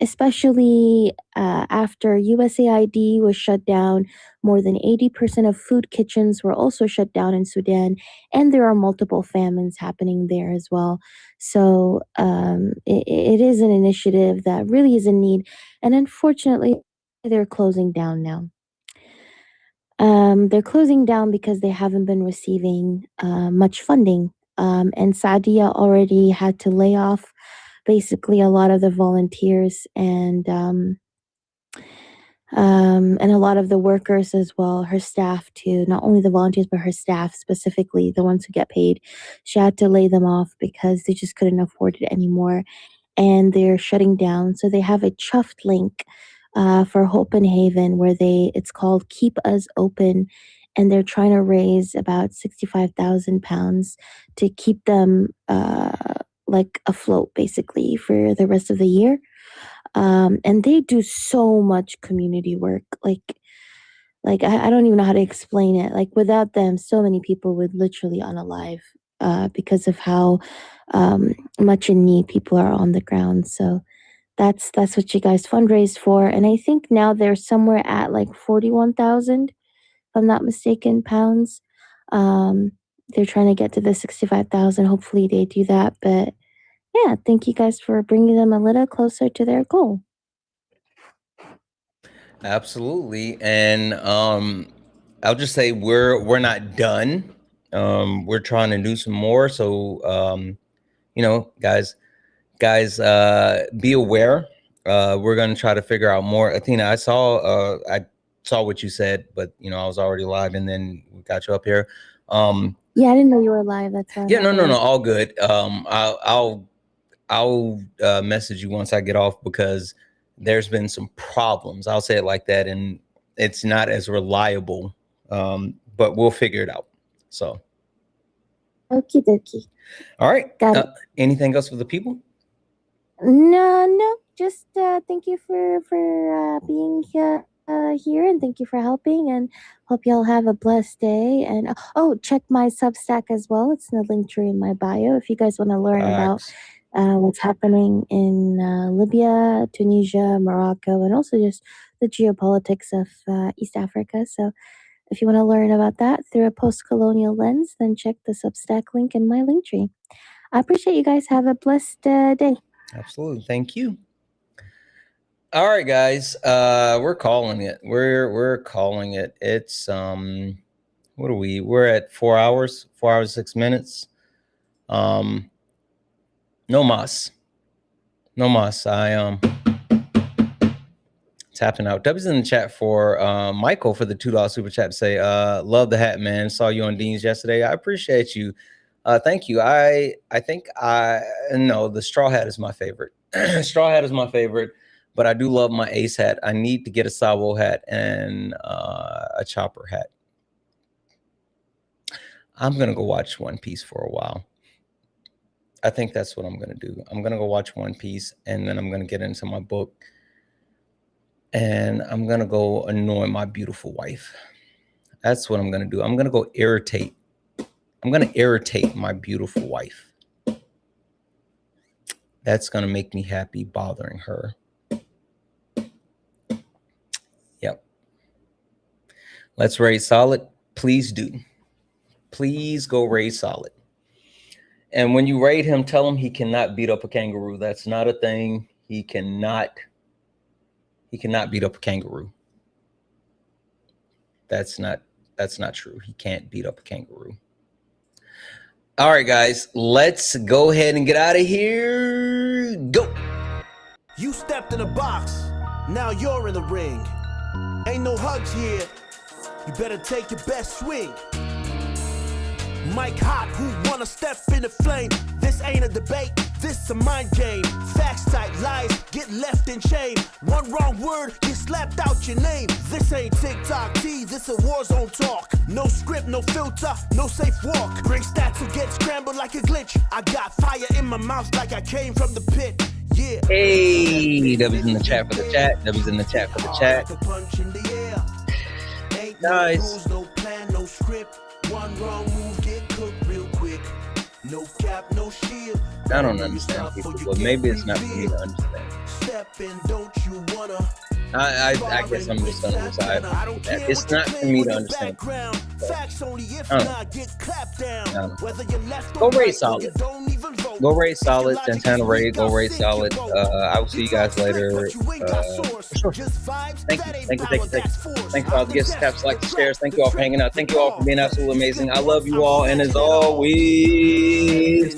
especially after USAID was shut down. More than 80% of food kitchens were also shut down in Sudan, and there are multiple famines happening there as well. So it is an initiative that really is in need, and unfortunately, they're closing down now. They're closing down because they haven't been receiving much funding. And Sadia already had to lay off basically a lot of the volunteers and a lot of the workers as well, her staff too, not only the volunteers, but her staff specifically, the ones who get paid. She had to lay them off because they just couldn't afford it anymore. And they're shutting down. So they have a chuffed link for Hope and Haven where it's called Keep Us Open. And they're trying to raise about £65,000 to keep them like afloat basically for the rest of the year. And they do so much community work. Like I don't even know how to explain it. Like without them, so many people would literally unalive because of how much in need people are on the ground. So that's what you guys fundraise for. And I think now they're somewhere at like 41,000, if I'm not mistaken, pounds. They're trying to get to the 65,000. Hopefully they do that. But yeah, thank you guys for bringing them a little closer to their goal. Absolutely. And I'll just say we're not done. We're trying to do some more. So guys, be aware. We're gonna try to figure out more. Athena, I saw what you said, but I was already live and then we got you up here. Yeah, I didn't know you were live. That's why. Yeah, no, all good. I'll message you once I get off because there's been some problems. I'll say it like that, and it's not as reliable, but we'll figure it out. So, Okie dokie. all right. Got it. Anything else for the people? No. Just thank you for being here, and thank you for helping. And hope y'all have a blessed day. And check my Substack as well. It's in the link tree in my bio if you guys want to learn about what's happening in Libya, Tunisia, Morocco, and also just the geopolitics of East Africa. So if you want to learn about that through a post-colonial lens, then check the Substack link in my link tree. I appreciate you guys. Have a blessed day. Absolutely. Thank you. All right, guys. We're calling it. We're calling it. It's what are we? We're at 4 hours, 4 hours, 6 minutes. No mas. I tapping out. W's in the chat for Michael for the $2 super chat to say, love the hat, man. Saw you on Dean's yesterday. I appreciate you. Thank you. I think the straw hat is my favorite. Straw hat is my favorite, but I do love my ace hat. I need to get a Sabo hat and a chopper hat. I'm gonna go watch One Piece for a while. I think that's what I'm gonna do. I'm gonna go watch One Piece, and then I'm gonna get into my book, and I'm gonna go annoy my beautiful wife. That's what I'm gonna do. I'm gonna go irritate. I'm gonna irritate my beautiful wife. That's gonna make me happy bothering her. Yep. Let's raid solid. Please do. Please go raid solid. And when you raid him, tell him he cannot beat up a kangaroo. That's not a thing. He cannot beat up a kangaroo. That's not true. He can't beat up a kangaroo. All right, guys, let's go ahead and get out of here. Go. You stepped in a box. Now you're in the ring. Ain't no hugs here. You better take your best swing. Mike Hot, who wanna step in the flame? This ain't a debate, this a mind game. Facts tight, lies get left in chain. One wrong word, get slapped out your name. This ain't TikTok T, this a war zone talk. No script, no filter, no safe walk. Bring stats who get scrambled like a glitch. I got fire in my mouth like I came from the pit. Yeah. Hey, W's in the chat for the chat. W's in the chat for the chat. Guys. No plan, no script. One wrong move, get cooked real quick. No cap, no shield. I don't understand people, but maybe it's not for me to understand. Step in, don't you wanna? I guess I'm just gonna decide that it's not for me to understand. Go raid solid. Go raid solid. Santana raid. Go raid solid. I will see you guys later. Sure. Thank you. Thank you for all the gifts, taps, likes, shares. Thank you all for hanging out. Thank you all for being absolutely amazing. I love you all, and as always,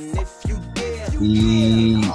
peace.